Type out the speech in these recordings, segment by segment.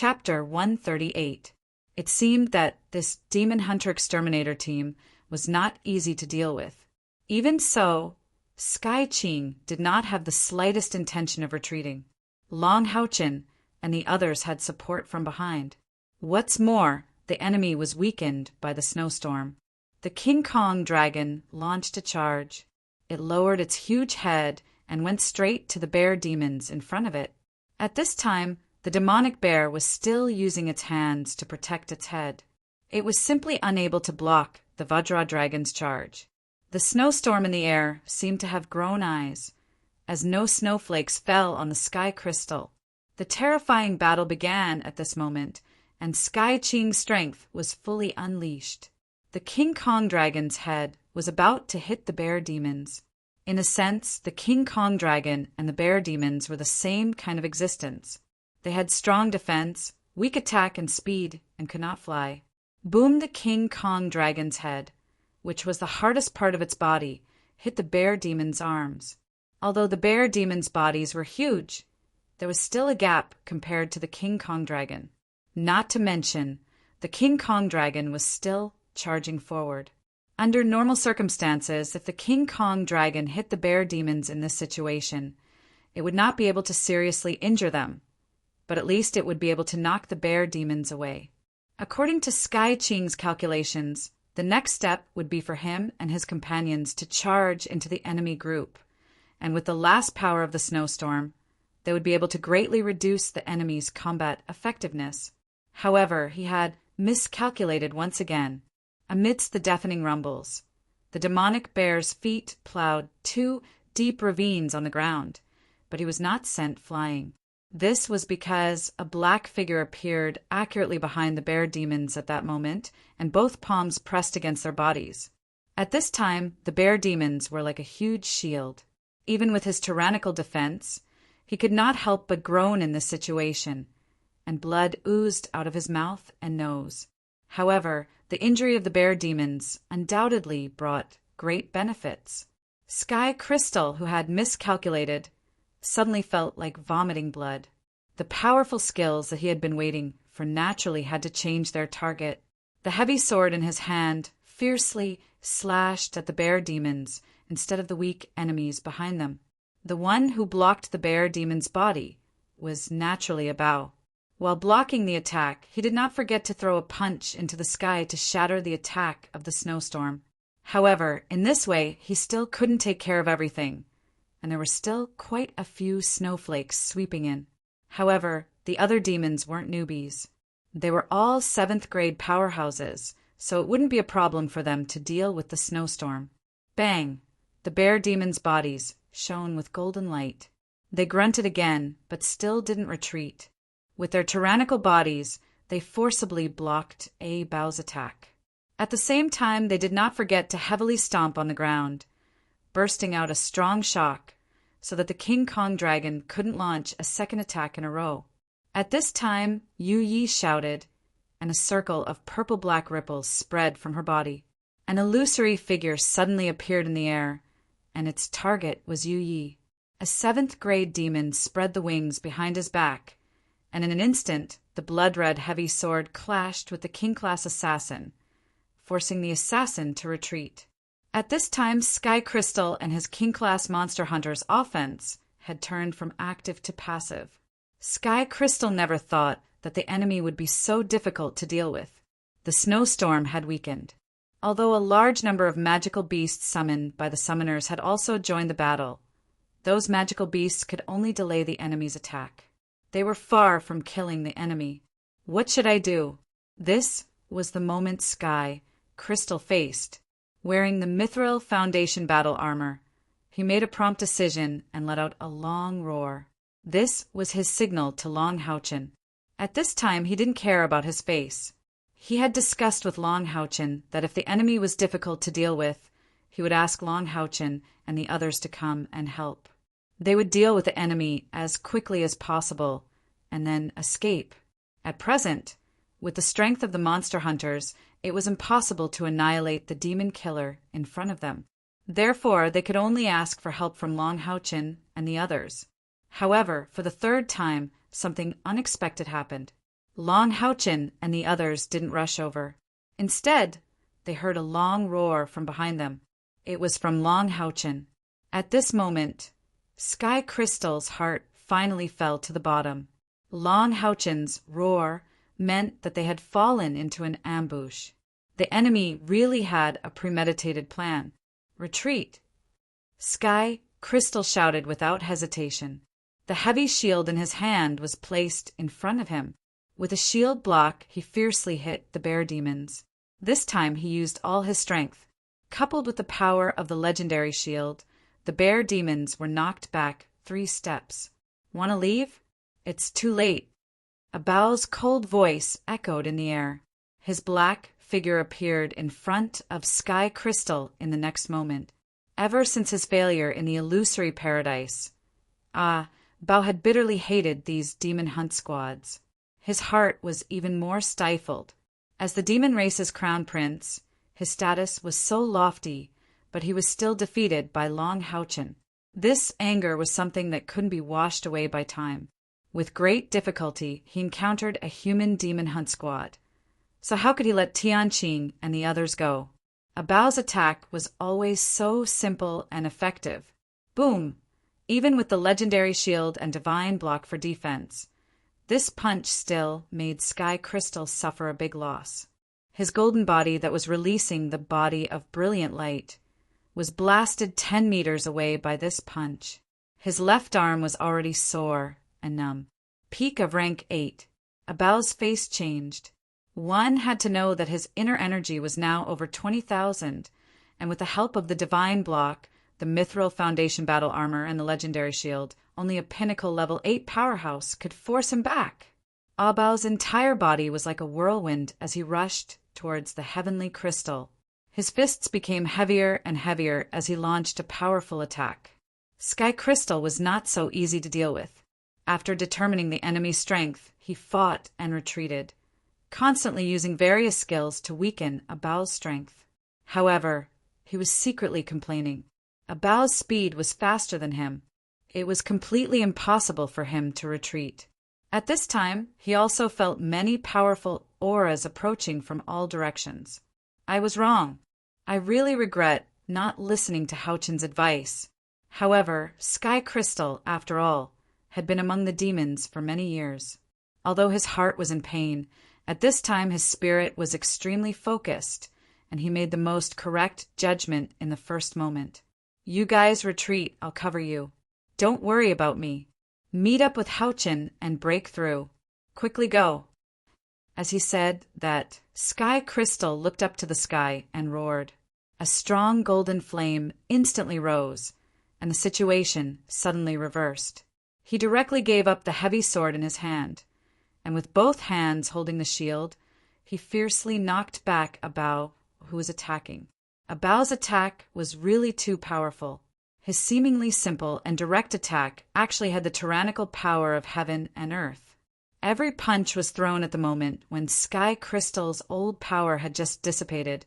Chapter 138. It seemed that this demon hunter-exterminator team was not easy to deal with. Even so, Sky Ching did not have the slightest intention of retreating. Long Haochen and the others had support from behind. What's more, the enemy was weakened by the snowstorm. The King Kong dragon launched a charge. It lowered its huge head and went straight to the bear demons in front of it. At this time, the demonic bear was still using its hands to protect its head. It was simply unable to block the Vajra dragon's charge. The snowstorm in the air seemed to have grown eyes, as no snowflakes fell on the sky crystal. The terrifying battle began at this moment, and Sky Ching's strength was fully unleashed. The King Kong dragon's head was about to hit the bear demons. In a sense, the King Kong dragon and the bear demons were the same kind of existence. They had strong defense, weak attack and speed, and could not fly. Boom! The King Kong dragon's head, which was the hardest part of its body, hit the bear demon's arms. Although the bear demons' bodies were huge, there was still a gap compared to the King Kong dragon. Not to mention, the King Kong dragon was still charging forward. Under normal circumstances, if the King Kong dragon hit the bear demons in this situation, it would not be able to seriously injure them, but at least it would be able to knock the bear demons away. According to Sky Ching's calculations, the next step would be for him and his companions to charge into the enemy group, and with the last power of the snowstorm, they would be able to greatly reduce the enemy's combat effectiveness. However, he had miscalculated once again. Amidst the deafening rumbles, the demonic bear's feet plowed 2 deep ravines on the ground, but he was not sent flying. This was because a black figure appeared accurately behind the bear demons at that moment, and both palms pressed against their bodies. At this time, the bear demons were like a huge shield. Even with his tyrannical defense, he could not help but groan in this situation, and blood oozed out of his mouth and nose. However, the injury of the bear demons undoubtedly brought great benefits. Sky Crystal, who had miscalculated, suddenly felt like vomiting blood. The powerful skills that he had been waiting for naturally had to change their target. The heavy sword in his hand fiercely slashed at the bear demons instead of the weak enemies behind them. The one who blocked the bear demon's body was naturally a Bao. While blocking the attack, he did not forget to throw a punch into the sky to shatter the attack of the snowstorm. However, in this way, he still couldn't take care of everything, and there were still quite a few snowflakes sweeping in. However, the other demons weren't newbies. They were all 7th grade powerhouses, so it wouldn't be a problem for them to deal with the snowstorm. Bang! The bear demons' bodies shone with golden light. They grunted again, but still didn't retreat. With their tyrannical bodies, they forcibly blocked a Bao's attack. At the same time, they did not forget to heavily stomp on the ground, bursting out a strong shock so that the King Kong dragon couldn't launch a second attack in a row. At this time, Yu Yi shouted, and a circle of purple-black ripples spread from her body. An illusory figure suddenly appeared in the air, and its target was Yu Yi. A 7th grade demon spread the wings behind his back, and in an instant, the blood-red heavy sword clashed with the King-class assassin, forcing the assassin to retreat. At this time, Sky Crystal and his King-class monster hunter's offense had turned from active to passive. Sky Crystal never thought that the enemy would be so difficult to deal with. The snowstorm had weakened. Although a large number of magical beasts summoned by the summoners had also joined the battle, those magical beasts could only delay the enemy's attack. They were far from killing the enemy. What should I do? This was the moment Sky Crystal faced. Wearing the Mithril Foundation battle armor, he made a prompt decision and let out a long roar. This was his signal to Long Haochen. At this time, he didn't care about his face. He had discussed with Long Haochen that if the enemy was difficult to deal with, he would ask Long Haochen and the others to come and help. They would deal with the enemy as quickly as possible and then escape. At present, with the strength of the monster hunters, it was impossible to annihilate the demon killer in front of them. Therefore, they could only ask for help from Long Haochen and the others. However, for the 3rd time, something unexpected happened. Long Houchin and the others didn't rush over. Instead, they heard a long roar from behind them. It was from Long Houchin. At this moment, Sky Crystal's heart finally fell to the bottom. Long Houchin's roar meant that they had fallen into an ambush. The enemy really had a premeditated plan. Retreat. Sky Crystal shouted without hesitation. The heavy shield in his hand was placed in front of him. With a shield block, he fiercely hit the bear demons. This time he used all his strength. Coupled with the power of the legendary shield, the bear demons were knocked back 3 steps. "Want to leave? It's too late." Abao's cold voice echoed in the air. His black figure appeared in front of Sky Crystal in the next moment. Ever since his failure in the illusory paradise, Bao had bitterly hated these demon hunt squads. His heart was even more stifled. As the demon race's crown prince, his status was so lofty, but he was still defeated by Long Houchin. This anger was something that couldn't be washed away by time. With great difficulty, he encountered a human demon hunt squad. So how could he let Tianqing and the others go? Abao's attack was always so simple and effective. Boom! Even with the legendary shield and divine block for defense, this punch still made Sky Crystal suffer a big loss. His golden body that was releasing the body of brilliant light was blasted 10 meters away by this punch. His left arm was already sore and numb. Peak of rank 8. Abao's face changed. One had to know that his inner energy was now over 20,000, and with the help of the divine block, the mithril foundation battle armor, and the legendary shield, only a pinnacle level 8 powerhouse could force him back. Abao's entire body was like a whirlwind as he rushed towards the heavenly crystal. His fists became heavier and heavier as he launched a powerful attack. Sky Crystal was not so easy to deal with. After determining the enemy's strength, he fought and retreated, constantly using various skills to weaken Abao's strength. However, he was secretly complaining. Abao's speed was faster than him. It was completely impossible for him to retreat. At this time, he also felt many powerful auras approaching from all directions. I was wrong. I really regret not listening to Houchin's advice. However, Sky Crystal, after all, had been among the demons for many years. Although his heart was in pain, at this time his spirit was extremely focused, and he made the most correct judgment in the first moment. "You guys retreat, I'll cover you. Don't worry about me. Meet up with Houchin and break through. Quickly go." As he said that, Sky Crystal looked up to the sky and roared. A strong golden flame instantly rose, and the situation suddenly reversed. He directly gave up the heavy sword in his hand, and with both hands holding the shield, he fiercely knocked back Abao, who was attacking. Abao's attack was really too powerful. His seemingly simple and direct attack actually had the tyrannical power of heaven and earth. Every punch was thrown at the moment when Sky Crystal's old power had just dissipated,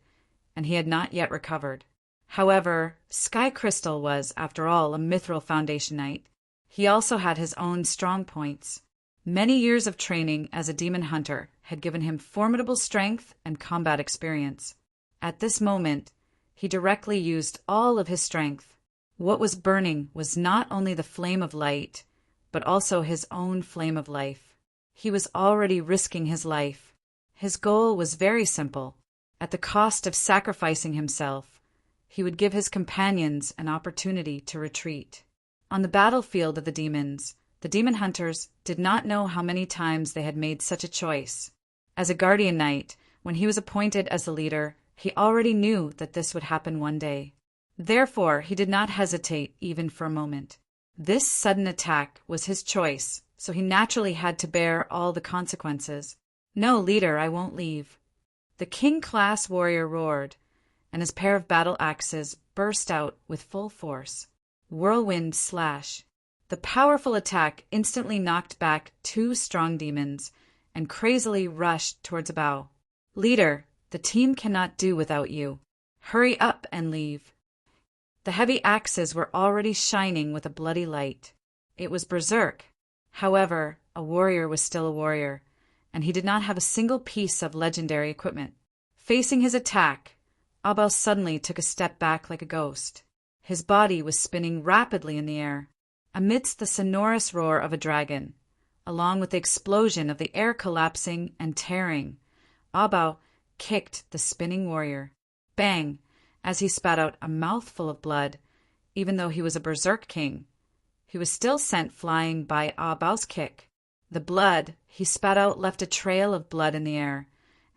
and he had not yet recovered. However, Sky Crystal was, after all, a mithril foundation knight. He also had his own strong points. Many years of training as a demon hunter had given him formidable strength and combat experience. At this moment, he directly used all of his strength. What was burning was not only the flame of light, but also his own flame of life. He was already risking his life. His goal was very simple. At the cost of sacrificing himself, he would give his companions an opportunity to retreat. On the battlefield of the demon hunters did not know how many times they had made such a choice. As a guardian knight, when he was appointed as the leader, he already knew that this would happen one day. Therefore, he did not hesitate even for a moment. This sudden attack was his choice, so he naturally had to bear all the consequences. "No, leader, I won't leave." The king-class warrior roared, and his pair of battle axes burst out with full force. Whirlwind slash. The powerful attack instantly knocked back 2 strong demons and crazily rushed towards Abao. "Leader, the team cannot do without you. Hurry up and leave." The heavy axes were already shining with a bloody light. It was berserk. However, a warrior was still a warrior, and he did not have a single piece of legendary equipment. Facing his attack, Abao suddenly took a step back like a ghost. His body was spinning rapidly in the air. Amidst the sonorous roar of a dragon, along with the explosion of the air collapsing and tearing, Abao kicked the spinning warrior. Bang! As he spat out a mouthful of blood, even though he was a berserk king. He was still sent flying by Abao's kick. The blood he spat out left a trail of blood in the air,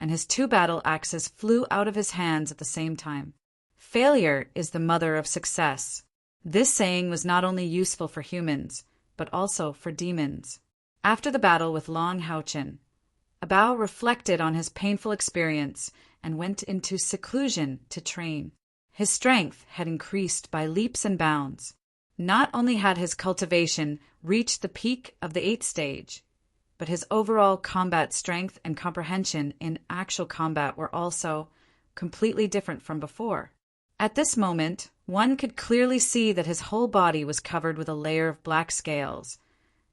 and his 2 battle axes flew out of his hands at the same time. Failure is the mother of success. This saying was not only useful for humans, but also for demons. After the battle with Long Haochen, Abao reflected on his painful experience and went into seclusion to train. His strength had increased by leaps and bounds. Not only had his cultivation reached the peak of the 8th stage, but his overall combat strength and comprehension in actual combat were also completely different from before. At this moment, one could clearly see that his whole body was covered with a layer of black scales,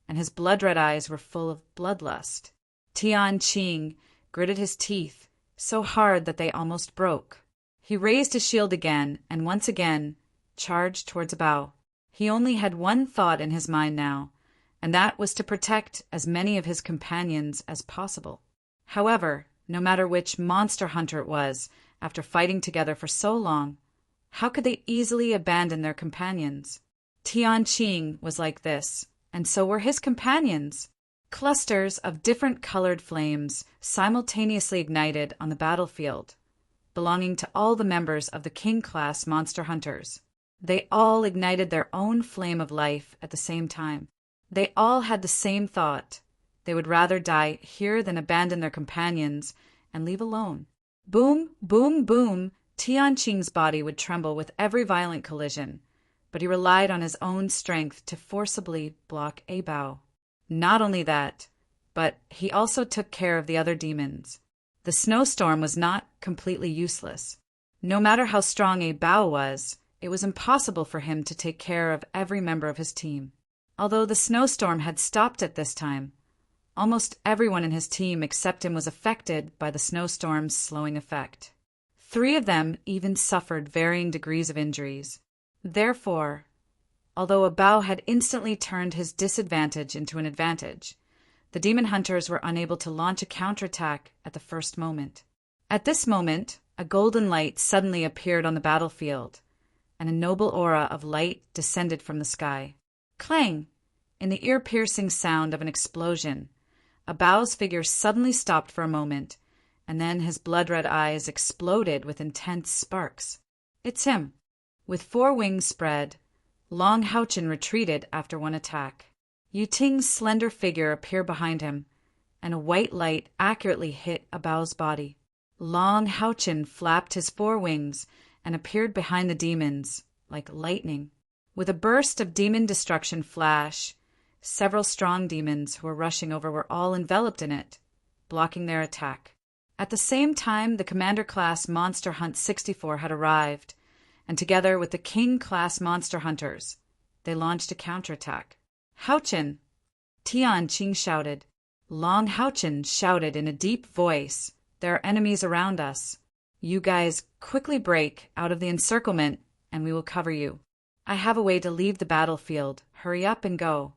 and his blood-red eyes were full of bloodlust. Tian Qing gritted his teeth so hard that they almost broke. He raised his shield again and once again charged towards Abao. He only had one thought in his mind now, and that was to protect as many of his companions as possible. However, no matter which monster hunter it was, after fighting together for so long, how could they easily abandon their companions? Tian Qing was like this, and so were his companions. Clusters of different colored flames simultaneously ignited on the battlefield, belonging to all the members of the King-class monster hunters. They all ignited their own flame of life at the same time. They all had the same thought. They would rather die here than abandon their companions and leave alone. Boom, boom, boom, Tian Qing's body would tremble with every violent collision, but he relied on his own strength to forcibly block Abao. Not only that, but he also took care of the other demons. The snowstorm was not completely useless. No matter how strong Abao was, it was impossible for him to take care of every member of his team. Although the snowstorm had stopped at this time, almost everyone in his team except him was affected by the snowstorm's slowing effect. 3 of them even suffered varying degrees of injuries. Therefore, although Abao had instantly turned his disadvantage into an advantage, the demon hunters were unable to launch a counterattack at the first moment. At this moment, a golden light suddenly appeared on the battlefield, and a noble aura of light descended from the sky. Clang! In the ear-piercing sound of an explosion, Abao's figure suddenly stopped for a moment, and then his blood-red eyes exploded with intense sparks. It's him. With 4 wings spread, Long Haochen retreated after one attack. Yu Ting's slender figure appeared behind him, and a white light accurately hit Abao's body. Long Haochen flapped his 4 wings and appeared behind the demons like lightning. With a burst of demon destruction flash, several strong demons who were rushing over were all enveloped in it, blocking their attack. At the same time, the Commander-class Monster Hunt 64 had arrived, and together with the King-class Monster Hunters, they launched a counterattack. Haochen! Tian Qing shouted. Long Haochen shouted in a deep voice, "There are enemies around us. You guys quickly break out of the encirclement, and we will cover you. I have a way to leave the battlefield. Hurry up and go."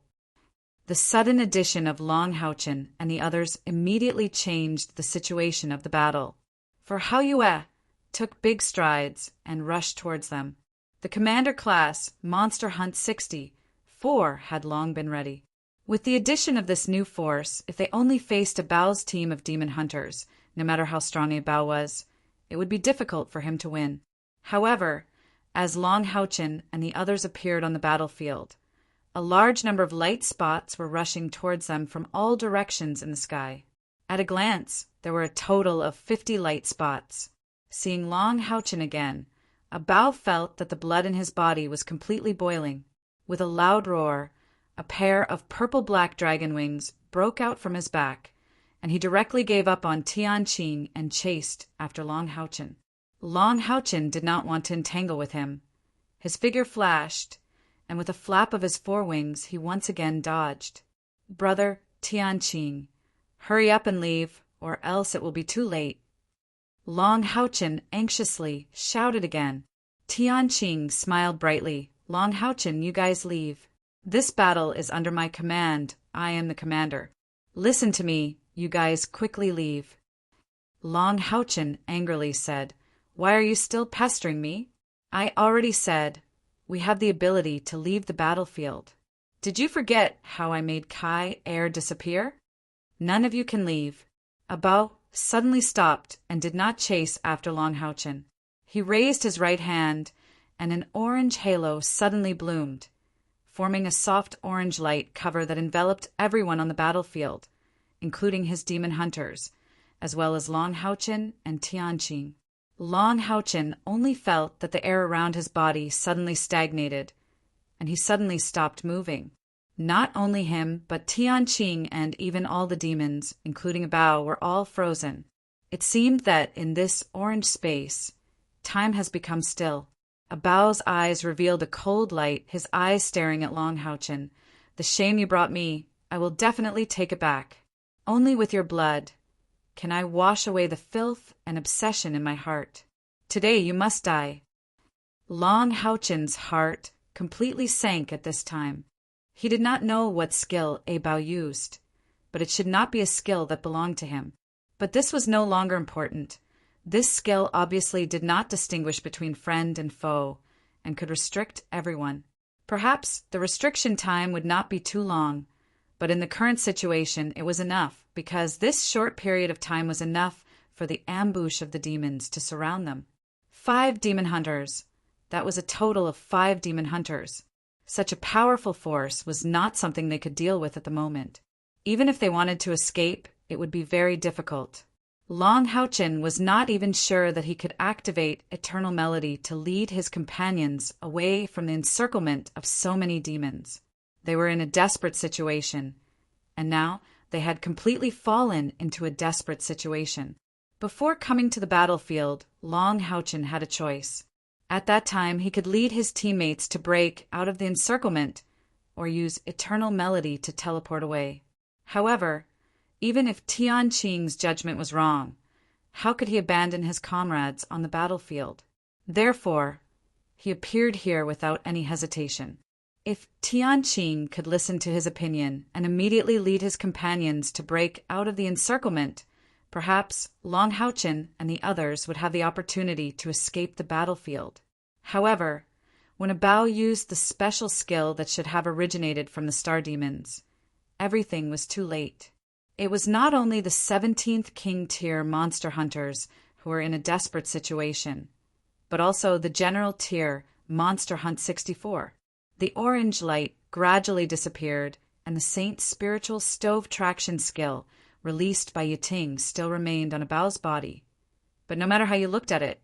The sudden addition of Long Haochen and the others immediately changed the situation of the battle, for Hao Yue took big strides and rushed towards them. The Commander-class Monster Hunt 64 had long been ready. With the addition of this new force, if they only faced Abao's team of demon hunters, no matter how strong Abao was, it would be difficult for him to win. However, as Long Haochen and the others appeared on the battlefield, a large number of light spots were rushing towards them from all directions in the sky. At a glance, there were a total of 50 light spots. Seeing Long Haochen again, Abao felt that the blood in his body was completely boiling. With a loud roar, a pair of purple-black dragon wings broke out from his back, and he directly gave up on Tian Qing and chased after Long Haochen. Long Haochen did not want to entangle with him. His figure flashed, and with a flap of his 4 wings he once again dodged. "Brother Tian Qing, Hurry up and leave, or else it will be too late. Long Houchen anxiously shouted again. Tianqing smiled brightly. Long Houchen, you guys leave. This battle is under my command. I am the commander. Listen to me, you guys quickly leave. Long Houchen angrily said, Why are you still pestering me? I already said, we have the ability to leave the battlefield. Did you forget how I made Kai air disappear? None of you can leave. Abao suddenly stopped and did not chase after Long Houchen. He raised his right hand, and an orange halo suddenly bloomed, forming a soft orange light cover that enveloped everyone on the battlefield, including his demon hunters, as well as Long Houchen and Tianqing. Long Houchen only felt that the air around his body suddenly stagnated, and he suddenly stopped moving. Not only him, but Tianqing and even all the demons, including Bao, were all frozen. It seemed that in this orange space, time has become still. Bao's eyes revealed a cold light, his eyes staring at Long Houchen. The shame you brought me, I will definitely take it back. Only with your blood can I wash away the filth and obsession in my heart. Today you must die. Long Houchen's heart completely sank at this time. He did not know what skill Bao used, but it should not be a skill that belonged to him. But this was no longer important. This skill obviously did not distinguish between friend and foe, and could restrict everyone. Perhaps the restriction time would not be too long, but in the current situation it was enough, because this short period of time was enough for the ambush of the demons to surround them. 5 demon hunters. That was a total of 5 demon hunters. Such a powerful force was not something they could deal with at the moment. Even if they wanted to escape, it would be very difficult. Long Houchen was not even sure that he could activate Eternal Melody to lead his companions away from the encirclement of so many demons. They were in a desperate situation, and now they had completely fallen into a desperate situation. Before coming to the battlefield, Long Houchen had a choice. At that time, he could lead his teammates to break out of the encirclement or use Eternal Melody to teleport away. However, even if Tianqing's judgment was wrong, how could he abandon his comrades on the battlefield? Therefore, he appeared here without any hesitation. If Tianqing could listen to his opinion and immediately lead his companions to break out of the encirclement, perhaps Long Houchen and the others would have the opportunity to escape the battlefield. However, when Bao used the special skill that should have originated from the star demons, everything was too late. It was not only the 17th King tier monster hunters who were in a desperate situation, but also the general tier Monster Hunt 64. The orange light gradually disappeared, and the Saint's spiritual stove traction skill released by Yiting still remained on Bao's body. But no matter how you looked at it,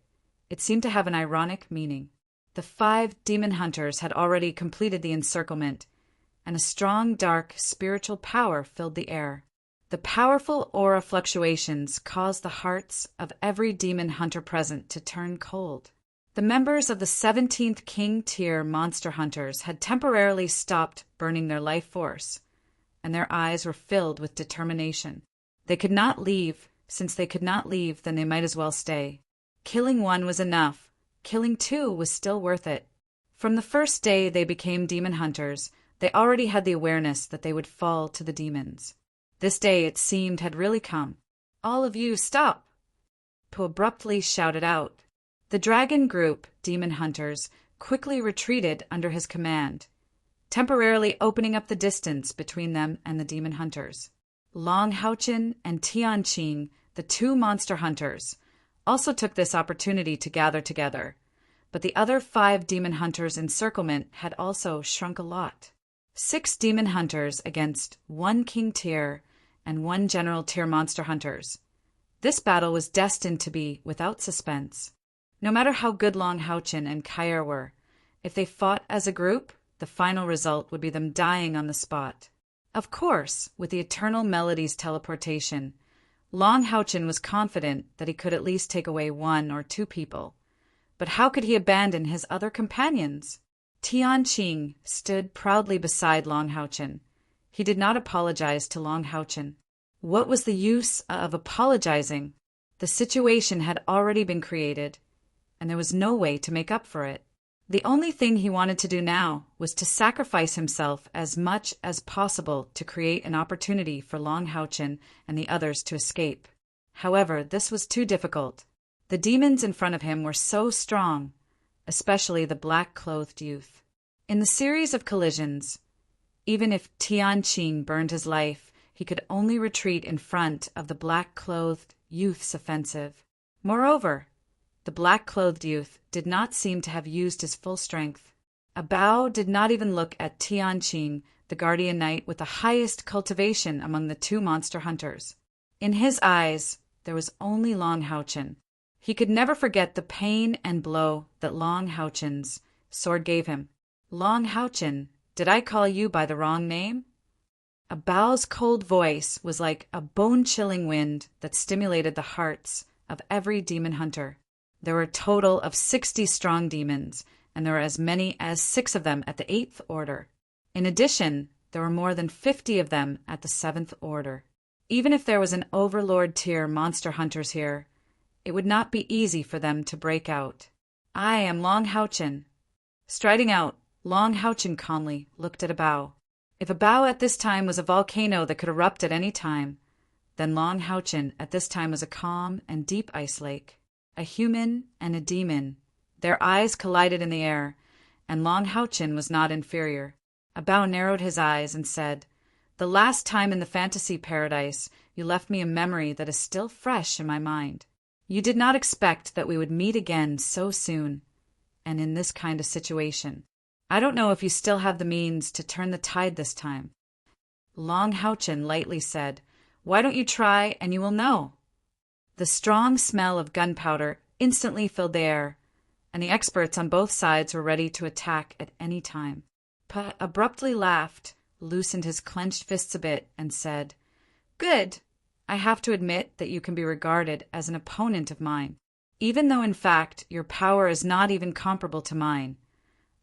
it seemed to have an ironic meaning. The 5 demon hunters had already completed the encirclement, and a strong, dark, spiritual power filled the air. The powerful aura fluctuations caused the hearts of every demon hunter present to turn cold. The members of the 17th King tier monster hunters had temporarily stopped burning their life force, and their eyes were filled with determination. They could not leave. Since they could not leave, then they might as well stay. Killing 1 was enough. Killing 2 was still worth it. From the first day they became demon hunters, they already had the awareness that they would fall to the demons. This day, it seemed, had really come. All of you, stop! Po abruptly shouted out. The dragon group, demon hunters, quickly retreated under his command, temporarily opening up the distance between them and the demon hunters. Long Houchen and Tianqing, the 2 monster hunters, also took this opportunity to gather together, but the other 5 demon hunters' encirclement had also shrunk a lot. 6 demon hunters against 1 king tier and 1 general tier monster hunters. This battle was destined to be without suspense. No matter how good Long Houchen and Kair were, if they fought as a group, the final result would be them dying on the spot. Of course, with the Eternal Melody's teleportation, Long Houchen was confident that he could at least take away 1 or 2 people. But how could he abandon his other companions? Tianqing stood proudly beside Long Houchen. He did not apologize to Long Houchen. What was the use of apologizing? The situation had already been created, and there was no way to make up for it. The only thing he wanted to do now was to sacrifice himself as much as possible to create an opportunity for Long Houchen and the others to escape. However, this was too difficult. The demons in front of him were so strong, especially the black-clothed youth. In the series of collisions, even if Tianqing burned his life, he could only retreat in front of the black-clothed youth's offensive. Moreover, the black-clothed youth did not seem to have used his full strength. Bao did not even look at Tianqing, the guardian knight with the highest cultivation among the two monster hunters. In his eyes, there was only Long Houchen. He could never forget the pain and blow that Long Houchen's sword gave him. Long Houchen, did I call you by the wrong name? Bao's cold voice was like a bone-chilling wind that stimulated the hearts of every demon hunter. There were a total of 60 strong demons, and there were as many as 6 of them at the 8th order. In addition, there were more than 50 of them at the 7th order. Even if there was an overlord-tier monster hunters here, it would not be easy for them to break out. I am Long Houchen. Striding out, Long Houchen calmly looked at Bao. If Bao at this time was a volcano that could erupt at any time, then Long Houchen at this time was a calm and deep ice lake. A human and a demon. Their eyes collided in the air, and Long Houchen was not inferior. Bao narrowed his eyes and said, "The last time in the fantasy paradise, you left me a memory that is still fresh in my mind. You did not expect that we would meet again so soon, and in this kind of situation. I don't know if you still have the means to turn the tide this time." Long Houchen lightly said, "Why don't you try and you will know?" The strong smell of gunpowder instantly filled the air, and the experts on both sides were ready to attack at any time. Pa abruptly laughed, loosened his clenched fists a bit, and said, "Good. I have to admit that you can be regarded as an opponent of mine. Even though in fact your power is not even comparable to mine,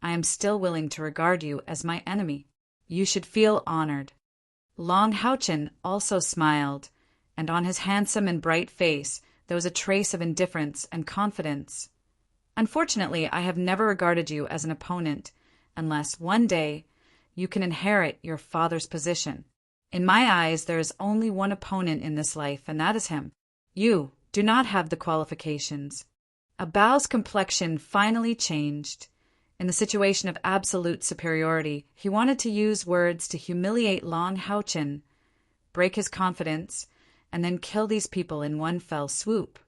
I am still willing to regard you as my enemy. You should feel honored." Long Houchen also smiled, and on his handsome and bright face there was a trace of indifference and confidence. "Unfortunately, I have never regarded you as an opponent, unless one day you can inherit your father's position. In my eyes, there is only one opponent in this life, and that is him. You do not have the qualifications." Bao's complexion finally changed. In the situation of absolute superiority, he wanted to use words to humiliate Long Houchen, break his confidence, and then kill these people in one fell swoop,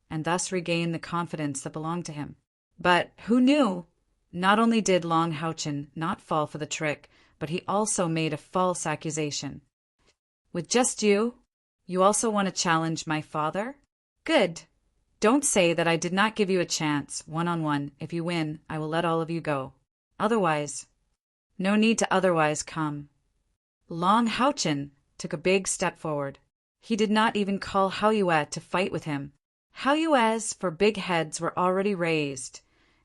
and thus regain the confidence that belonged to him. But who knew? Not only did Long Houchen not fall for the trick, but he also made a false accusation. "With just you? You also want to challenge my father? Good. Don't say that I did not give you a chance, one-on-one. If you win, I will let all of you go. Otherwise, no need to otherwise come." Long Houchen took a big step forward. He did not even call Haoyue to fight with him. Haoyue's for big heads were already raised,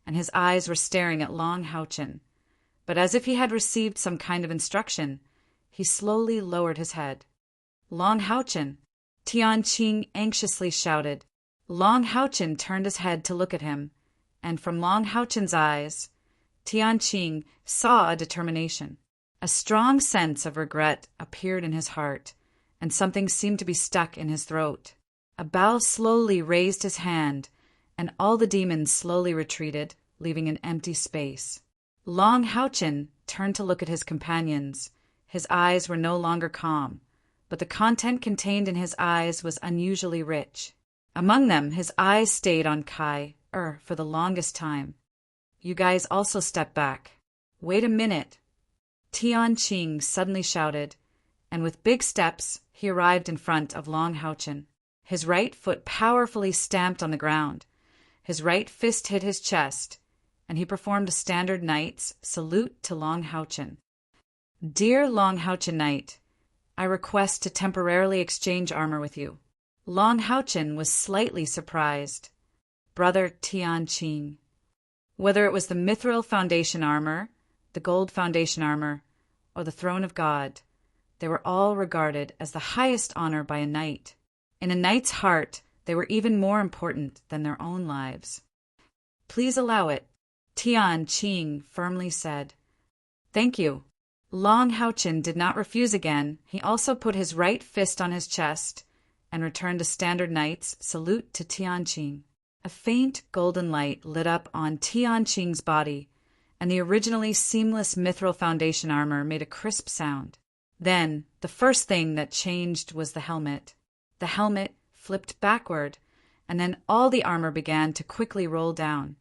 and his eyes were staring at Long Houchen. But as if he had received some kind of instruction, he slowly lowered his head. "Long Houchen!" Tianqing anxiously shouted. Long Houchen turned his head to look at him, and from Long Houchen's eyes, Tianqing saw a determination. A strong sense of regret appeared in his heart, and something seemed to be stuck in his throat. Bao slowly raised his hand, and all the demons slowly retreated, leaving an empty space. Long Houchen turned to look at his companions. His eyes were no longer calm, but the content contained in his eyes was unusually rich. Among them, his eyes stayed on Kai for the longest time. "You guys also step back. Wait a minute." Tianqing suddenly shouted, and with big steps, he arrived in front of Long Houchen. His right foot powerfully stamped on the ground. His right fist hit his chest, and he performed a standard knight's salute to Long Houchen. "Dear Long Houchen Knight, I request to temporarily exchange armor with you." Long Houchen was slightly surprised. "Brother Tianqing." Whether it was the mithril foundation armor, the gold foundation armor, or the throne of God, they were all regarded as the highest honor by a knight. In a knight's heart, they were even more important than their own lives. "Please allow it," Tian Qing firmly said. "Thank you." Long Haochen did not refuse again. He also put his right fist on his chest and returned a standard knight's salute to Tian Qing. A faint golden light lit up on Tian Qing's body, and the originally seamless mithril foundation armor made a crisp sound. Then, the first thing that changed was the helmet. The helmet flipped backward, and then all the armor began to quickly roll down,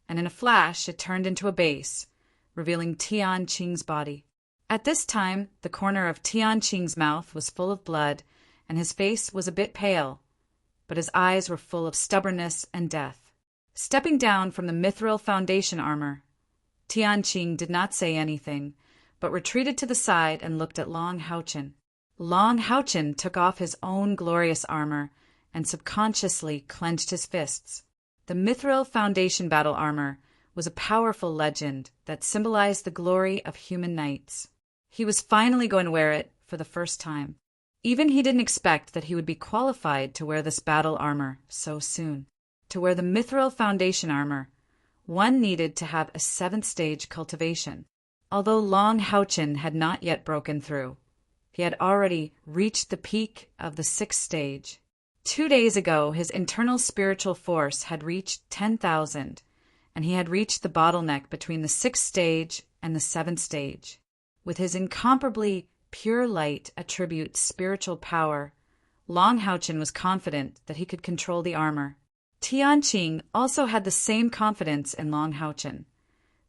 and in a flash it turned into a base, revealing Tian Qing's body. At this time, the corner of Tian Qing's mouth was full of blood, and his face was a bit pale, but his eyes were full of stubbornness and death. Stepping down from the mithril foundation armor, Tian Qing did not say anything, but retreated to the side and looked at Long Haochen. Long Haochen took off his own glorious armor and subconsciously clenched his fists. The mithril foundation battle armor was a powerful legend that symbolized the glory of human knights. He was finally going to wear it for the first time. Even he didn't expect that he would be qualified to wear this battle armor so soon. To wear the mithril foundation armor, one needed to have a 7th stage cultivation. Although Long Haochen had not yet broken through, he had already reached the peak of the 6th stage. 2 days ago, his internal spiritual force had reached 10,000, and he had reached the bottleneck between the 6th stage and the 7th stage. With his incomparably pure light attribute spiritual power, Long Haochen was confident that he could control the armor. Tian Qing also had the same confidence in Long Haochen,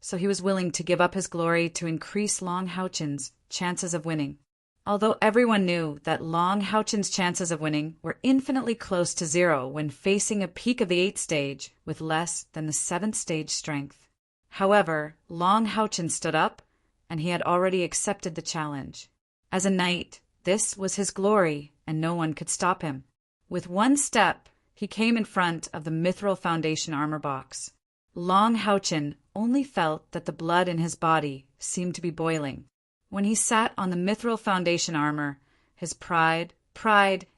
so he was willing to give up his glory to increase Long Haochen's chances of winning. Although everyone knew that Long Haochen's chances of winning were infinitely close to 0 when facing a peak of the 8th stage with less than the 7th stage strength. However, Long Haochen stood up, and he had already accepted the challenge. As a knight, this was his glory, and no one could stop him. With one step, he came in front of the mithril foundation armor box. Long Haochen only felt that the blood in his body seemed to be boiling. When he sat on the mithril foundation armor, his pride,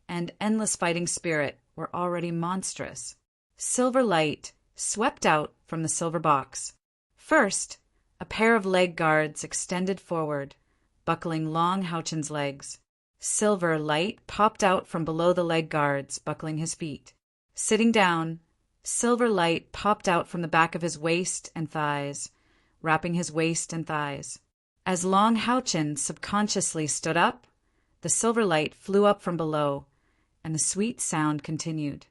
and endless fighting spirit were already monstrous. Silver light swept out from the silver box. First, a pair of leg guards extended forward, buckling Long Haochen's legs. Silver light popped out from below the leg guards, buckling his feet. Sitting down, silver light popped out from the back of his waist and thighs, wrapping his waist and thighs. As Long Haochen subconsciously stood up, the silver light flew up from below, and the sweet sound continued.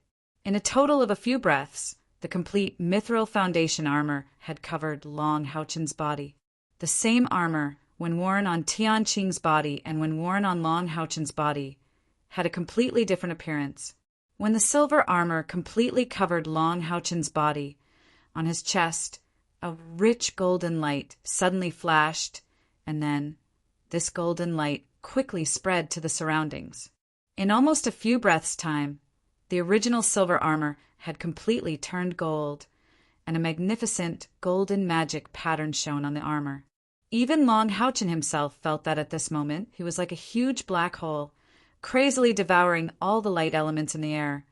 In a total of a few breaths, the complete mithril foundation armor had covered Long Haochen's body. The same armor, when worn on Tian Qing's body and when worn on Long Haochen's body, had a completely different appearance. When the silver armor completely covered Long Haochen's body, on his chest, a rich golden light suddenly flashed, and then this golden light quickly spread to the surroundings. In almost a few breaths' time, the original silver armor had completely turned gold, and a magnificent golden magic pattern shone on the armor. Even Long Haochen himself felt that at this moment he was like a huge black hole, crazily devouring all the light elements in the air,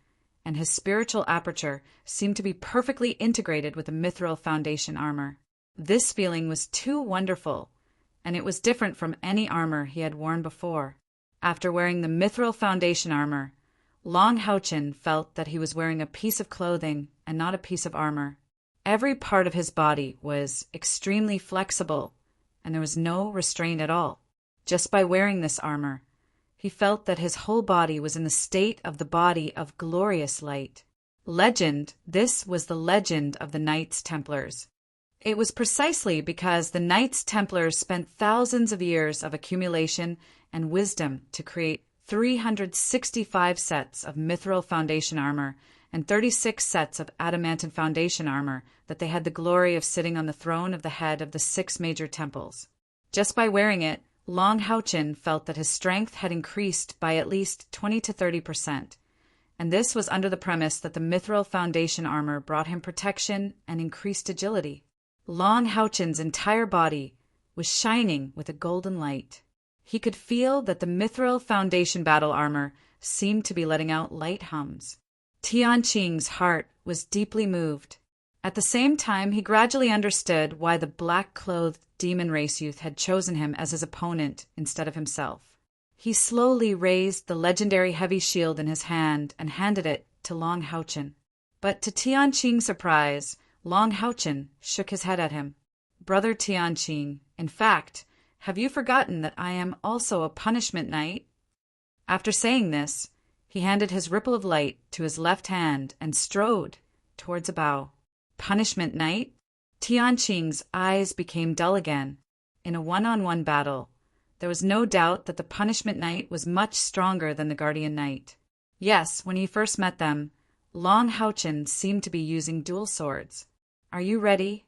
and his spiritual aperture seemed to be perfectly integrated with the mithril foundation armor. This feeling was too wonderful, and it was different from any armor he had worn before. After wearing the mithril foundation armor, Long Haochen felt that he was wearing a piece of clothing and not a piece of armor. Every part of his body was extremely flexible, and there was no restraint at all. Just by wearing this armor, he felt that his whole body was in the state of the body of glorious light. Legend, this was the legend of the Knights Templars. It was precisely because the Knights Templars spent thousands of years of accumulation and wisdom to create 365 sets of mithril foundation armor and 36 sets of adamantine foundation armor that they had the glory of sitting on the throne of the head of the 6 major temples. Just by wearing it, Long Haochen felt that his strength had increased by at least 20 to 30%, and this was under the premise that the mithril foundation armor brought him protection and increased agility. Long Haochen's entire body was shining with a golden light. He could feel that the mithril foundation battle armor seemed to be letting out light hums. Tianqing's heart was deeply moved. At the same time, he gradually understood why the black-clothed demon race youth had chosen him as his opponent instead of himself. He slowly raised the legendary heavy shield in his hand and handed it to Long Haochen. But to Tianqing's surprise, Long Haochen shook his head at him. "Brother Tianqing, in fact, have you forgotten that I am also a punishment knight?" After saying this, he handed his ripple of light to his left hand and strode towards a bow. Punishment knight? Tianqing's eyes became dull again. In a one-on-one battle, there was no doubt that the punishment knight was much stronger than the guardian knight. Yes, when he first met them, Long Haochen seemed to be using dual swords. "Are you ready?"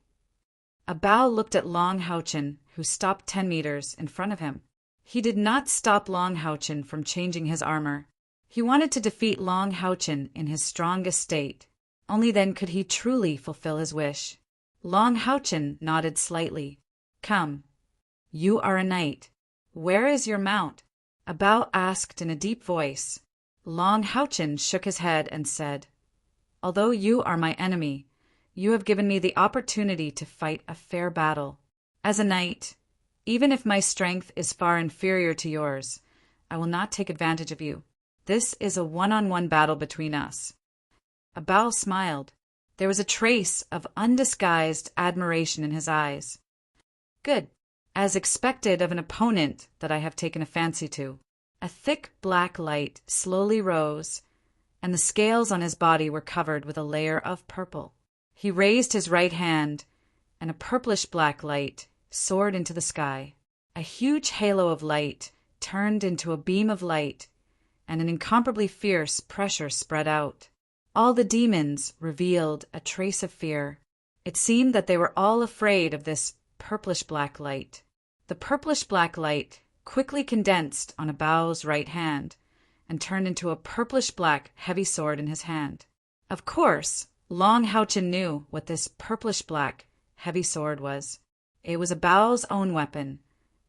A Bao looked at Long Haochen, who stopped 10 meters in front of him. He did not stop Long Haochen from changing his armor. He wanted to defeat Long Haochen in his strongest state. Only then could he truly fulfill his wish. Long Haochen nodded slightly. "Come. You are a knight. Where is your mount?" A Bao asked in a deep voice. Long Haochen shook his head and said, "Although you are my enemy, you have given me the opportunity to fight a fair battle. As a knight, even if my strength is far inferior to yours, I will not take advantage of you. This is a one-on-one battle between us." A Bao smiled. There was a trace of undisguised admiration in his eyes. "Good. As expected of an opponent that I have taken a fancy to." A thick black light slowly rose, and the scales on his body were covered with a layer of purple. He raised his right hand, and a purplish-black light soared into the sky. A huge halo of light turned into a beam of light, and an incomparably fierce pressure spread out. All the demons revealed a trace of fear. It seemed that they were all afraid of this purplish-black light. The purplish-black light quickly condensed on a Bao's right hand and turned into a purplish-black heavy sword in his hand. Of course, Long Haochen knew what this purplish-black heavy sword was. It was a Bao's own weapon,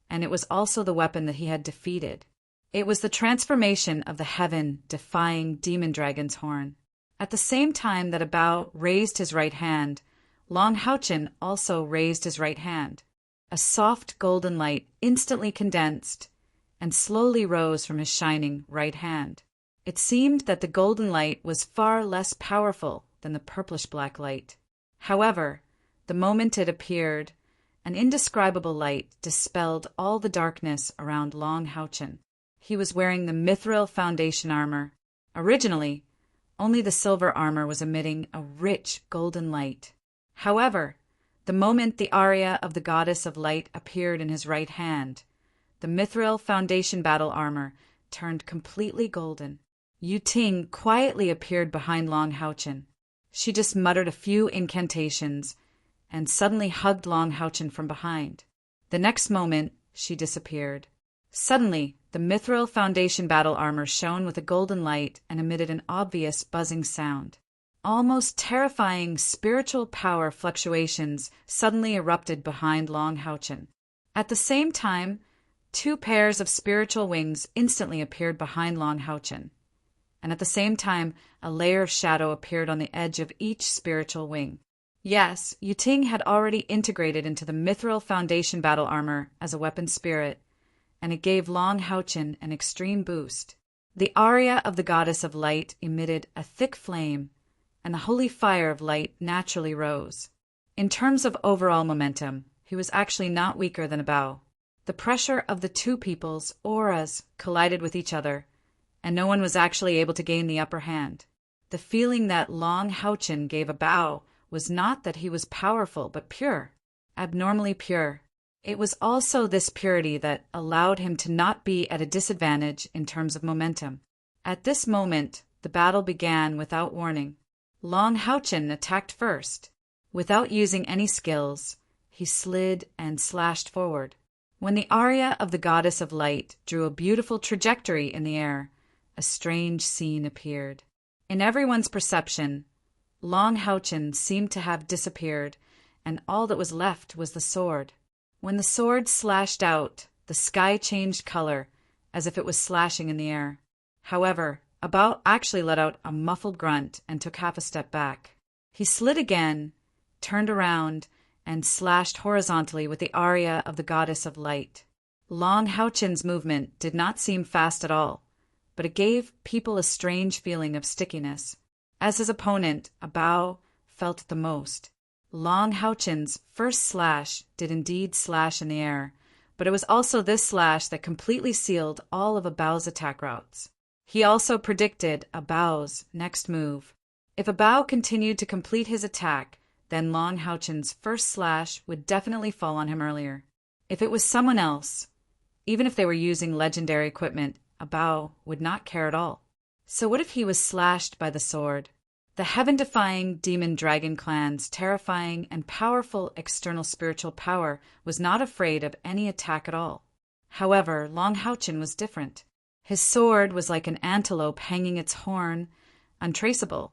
and it was also the weapon that he had defeated. It was the transformation of the heaven-defying demon dragon's horn. At the same time that a Bao raised his right hand, Long Haochen also raised his right hand. A soft golden light instantly condensed and slowly rose from his shining right hand. It seemed that the golden light was far less powerful than the purplish-black light. However, the moment it appeared, an indescribable light dispelled all the darkness around Long Haochen. He was wearing the mithril foundation armor. Originally, only the silver armor was emitting a rich golden light. However, the moment the aria of the goddess of light appeared in his right hand, the mithril foundation battle armor turned completely golden. Yu Ting quietly appeared behind Long Haochen. She just muttered a few incantations and suddenly hugged Long Haochen from behind. The next moment, she disappeared. Suddenly, the mithril foundation battle armor shone with a golden light and emitted an obvious buzzing sound. Almost terrifying spiritual power fluctuations suddenly erupted behind Long Haochen. At the same time, 2 pairs of spiritual wings instantly appeared behind Long Haochen. And at the same time, a layer of shadow appeared on the edge of each spiritual wing. Yes, Yu Ting had already integrated into the mithril foundation battle armor as a weapon spirit, and it gave Long Haochen an extreme boost. The aria of the goddess of light emitted a thick flame, and the holy fire of light naturally rose. In terms of overall momentum, he was actually not weaker than a Bao. The pressure of the 2 people's auras collided with each other, and no one was actually able to gain the upper hand. The feeling that Long Haochen gave a Bao was not that he was powerful, but pure, abnormally pure. It was also this purity that allowed him to not be at a disadvantage in terms of momentum. At this moment, the battle began without warning. Long Haochen attacked first. Without using any skills, he slid and slashed forward. When the aria of the goddess of light drew a beautiful trajectory in the air, a strange scene appeared. In everyone's perception, Long Haochen seemed to have disappeared, and all that was left was the sword. When the sword slashed out, The sky changed color, as if it was slashing in the air. However, Abao actually let out a muffled grunt and took half a step back. He slid again, turned around, and slashed horizontally with the aria of the Goddess of Light. Long Haochen's movement did not seem fast at all, but it gave people a strange feeling of stickiness. As his opponent, Abao felt it the most. Long Haochen's first slash did indeed slash in the air, but it was also this slash that completely sealed all of Abao's attack routes. He also predicted Abao's next move. If Abao continued to complete his attack, then Long Haochen's first slash would definitely fall on him earlier. If it was someone else, even if they were using legendary equipment, Abao would not care at all. So what if he was slashed by the sword? The heaven-defying demon dragon clan's terrifying and powerful external spiritual power was not afraid of any attack at all. However, Long Haochen was different. His sword was like an antelope hanging its horn, untraceable,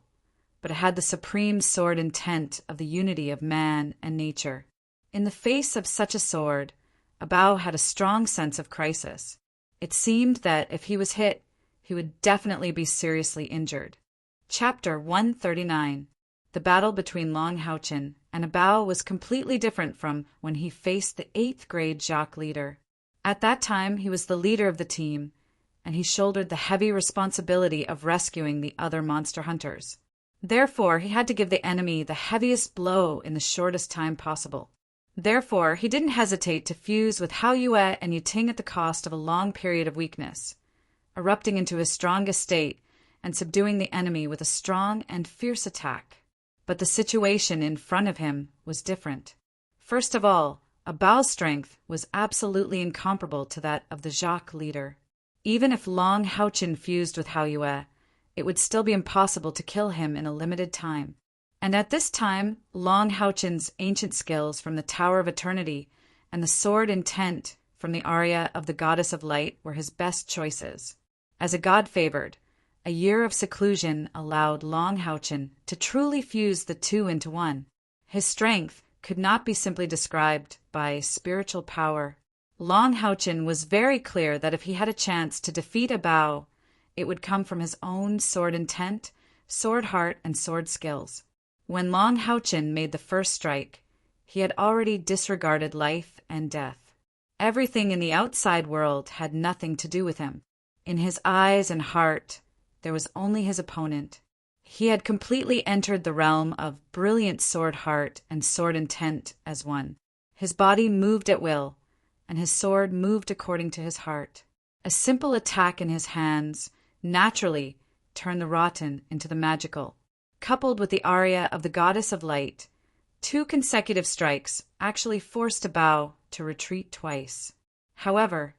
but it had the supreme sword intent of the unity of man and nature. In the face of such a sword, Abao had a strong sense of crisis. It seemed that if he was hit, he would definitely be seriously injured. Chapter 139. The battle between Long Haochen and Abao was completely different from when he faced the 8th grade Jacques leader. At that time, he was the leader of the team, and he shouldered the heavy responsibility of rescuing the other monster hunters. Therefore, he had to give the enemy the heaviest blow in the shortest time possible. Therefore, he didn't hesitate to fuse with Hao Yue and Yiting at the cost of a long period of weakness, erupting into his strongest state and subduing the enemy with a strong and fierce attack. But the situation in front of him was different. First of all, Abao's strength was absolutely incomparable to that of the Jacques leader. Even if Long Haochen fused with Hao Yue, it would still be impossible to kill him in a limited time. And at this time, Long Haochen's ancient skills from the Tower of Eternity and the sword intent from the aria of the Goddess of Light were his best choices. As a god-favored, a year of seclusion allowed Long Haochen to truly fuse the two into one. His strength could not be simply described by spiritual power. Long Haochen was very clear that if he had a chance to defeat Abao, it would come from his own sword intent, sword heart, and sword skills. When Long Haochen made the first strike, he had already disregarded life and death. Everything in the outside world had nothing to do with him. In his eyes and heart, there was only his opponent. He had completely entered the realm of brilliant sword heart and sword intent as one. His body moved at will, and his sword moved according to his heart. A simple attack in his hands naturally turned the rotten into the magical. Coupled with the aria of the Goddess of Light, 2 consecutive strikes actually forced Abao to retreat twice. However,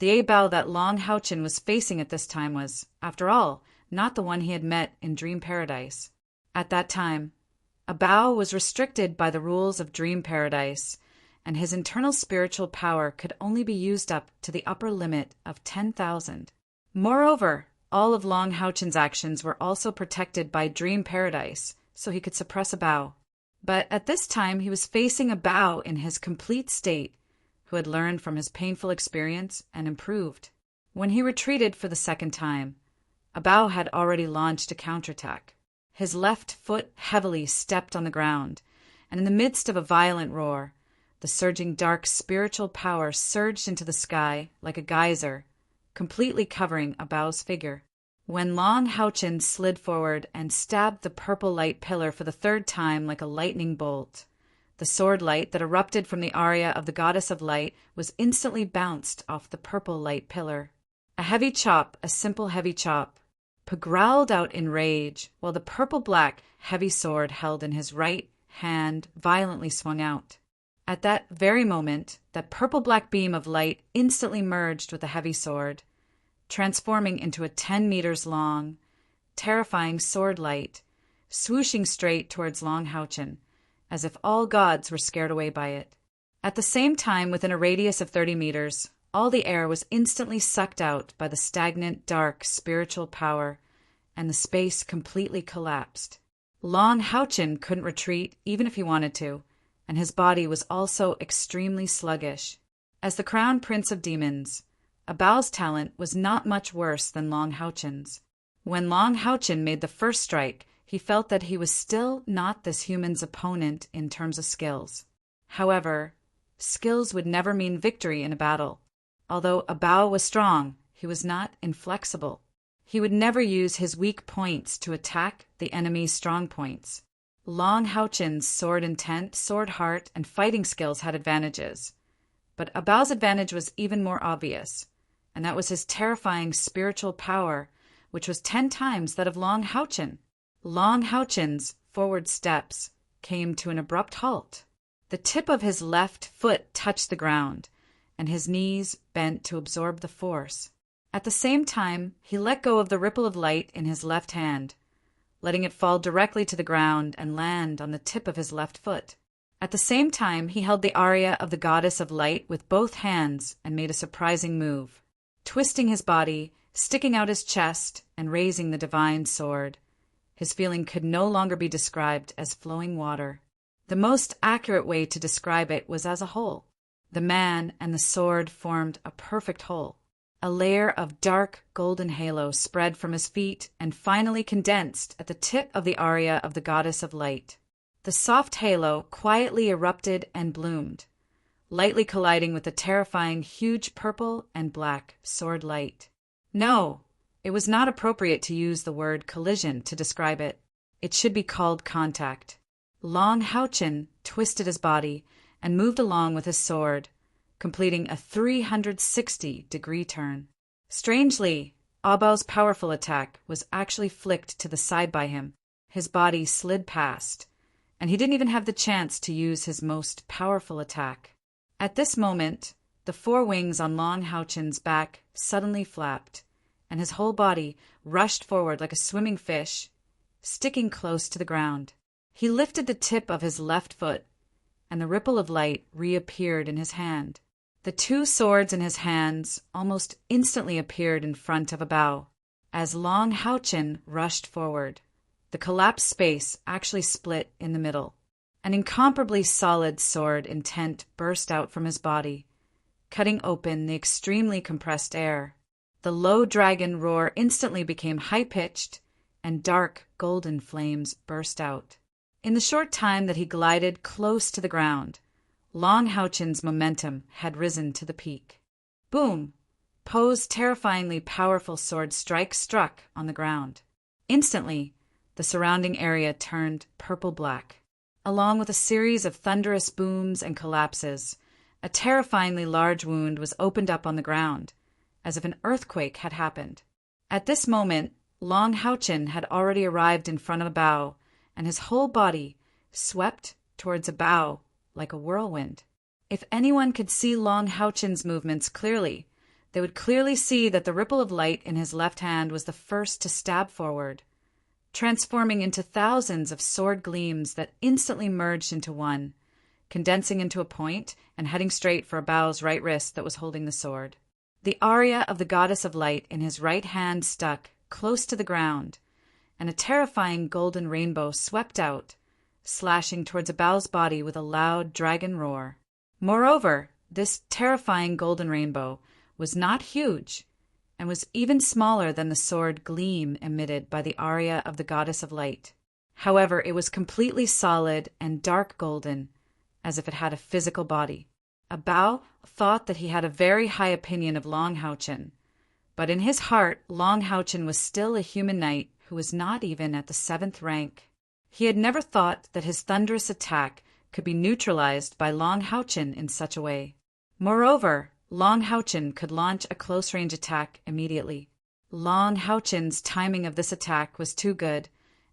the Abao that Long Haochen was facing at this time was, after all, not the one he had met in Dream Paradise. At that time, Abao was restricted by the rules of Dream Paradise, and his internal spiritual power could only be used up to the upper limit of 10,000. Moreover, all of Long Haochen's actions were also protected by Dream Paradise, so he could suppress Abao. But at this time he was facing Abao in his complete state, who had learned from his painful experience and improved. When he retreated for the second time, Abao had already launched a counterattack. His left foot heavily stepped on the ground, and in the midst of a violent roar, the surging dark spiritual power surged into the sky like a geyser, completely covering Abao's figure. When Long Haochen slid forward and stabbed the purple light pillar for the 3rd time like a lightning bolt, the sword light that erupted from the aria of the Goddess of Light was instantly bounced off the purple light pillar. A heavy chop, a simple heavy chop. Pa growled out in rage, while the purple-black heavy sword held in his right hand violently swung out. At that very moment, that purple-black beam of light instantly merged with the heavy sword, transforming into a 10 meters long, terrifying sword light, swooshing straight towards Long Haochen, as if all gods were scared away by it. At the same time, within a radius of 30 meters, all the air was instantly sucked out by the stagnant, dark, spiritual power, and the space completely collapsed. Long Haochen couldn't retreat even if he wanted to, and his body was also extremely sluggish. As the crown prince of demons, Abao's talent was not much worse than Long Houchen's. When Long Houchen made the first strike, he felt that he was still not this human's opponent in terms of skills. However, skills would never mean victory in a battle. Although Abao was strong, he was not inflexible. He would never use his weak points to attack the enemy's strong points. Long Houchen's sword intent, sword heart, and fighting skills had advantages. But Abao's advantage was even more obvious, and that was his terrifying spiritual power, which was 10 times that of Long Houchen. Long Houchen's forward steps came to an abrupt halt. The tip of his left foot touched the ground, and his knees bent to absorb the force. At the same time, he let go of the ripple of light in his left hand, letting it fall directly to the ground and land on the tip of his left foot. At the same time, he held the aria of the goddess of light with both hands and made a surprising move, twisting his body, sticking out his chest, and raising the divine sword. His feeling could no longer be described as flowing water. The most accurate way to describe it was as a whole. The man and the sword formed a perfect whole. A layer of dark golden halo spread from his feet and finally condensed at the tip of the aria of the goddess of light. The soft halo quietly erupted and bloomed, lightly colliding with the terrifying huge purple and black sword light. No, it was not appropriate to use the word collision to describe it. It should be called contact. Long Houchen twisted his body and moved along with his sword, completing a 360-degree turn. Strangely, Abao's powerful attack was actually flicked to the side by him. His body slid past, and he didn't even have the chance to use his most powerful attack. At this moment, the 4 wings on Long Houchen's back suddenly flapped, and his whole body rushed forward like a swimming fish, sticking close to the ground. He lifted the tip of his left foot, and the ripple of light reappeared in his hand. The 2 swords in his hands almost instantly appeared in front of Abao. As Long Houchen rushed forward, the collapsed space actually split in the middle. An incomparably solid sword intent burst out from his body, cutting open the extremely compressed air. The low dragon roar instantly became high-pitched, and dark golden flames burst out. In the short time that he glided close to the ground, Long Houchen's momentum had risen to the peak. Boom! Poe's terrifyingly powerful sword strike struck on the ground. Instantly, the surrounding area turned purple-black. Along with a series of thunderous booms and collapses, a terrifyingly large wound was opened up on the ground, as if an earthquake had happened. At this moment, Long Houchen had already arrived in front of Abao, and his whole body swept towards Abao like a whirlwind. If anyone could see Long Houchen's movements clearly, they would clearly see that the ripple of light in his left hand was the first to stab forward, transforming into thousands of sword gleams that instantly merged into one, condensing into a point and heading straight for Abao's right wrist that was holding the sword. The aria of the goddess of light in his right hand stuck close to the ground, and a terrifying golden rainbow swept out, slashing towards Abao's body with a loud dragon roar. Moreover, this terrifying golden rainbow was not huge, and was even smaller than the sword gleam emitted by the aria of the goddess of light. However, it was completely solid and dark golden, as if it had a physical body. Abao thought that he had a very high opinion of Long Houchen, but in his heart Long Houchen was still a human knight who was not even at the 7th rank. He had never thought that his thunderous attack could be neutralized by Long Houchen in such a way. Moreover, Long Houchen could launch a close-range attack immediately. Long Houchen's timing of this attack was too good,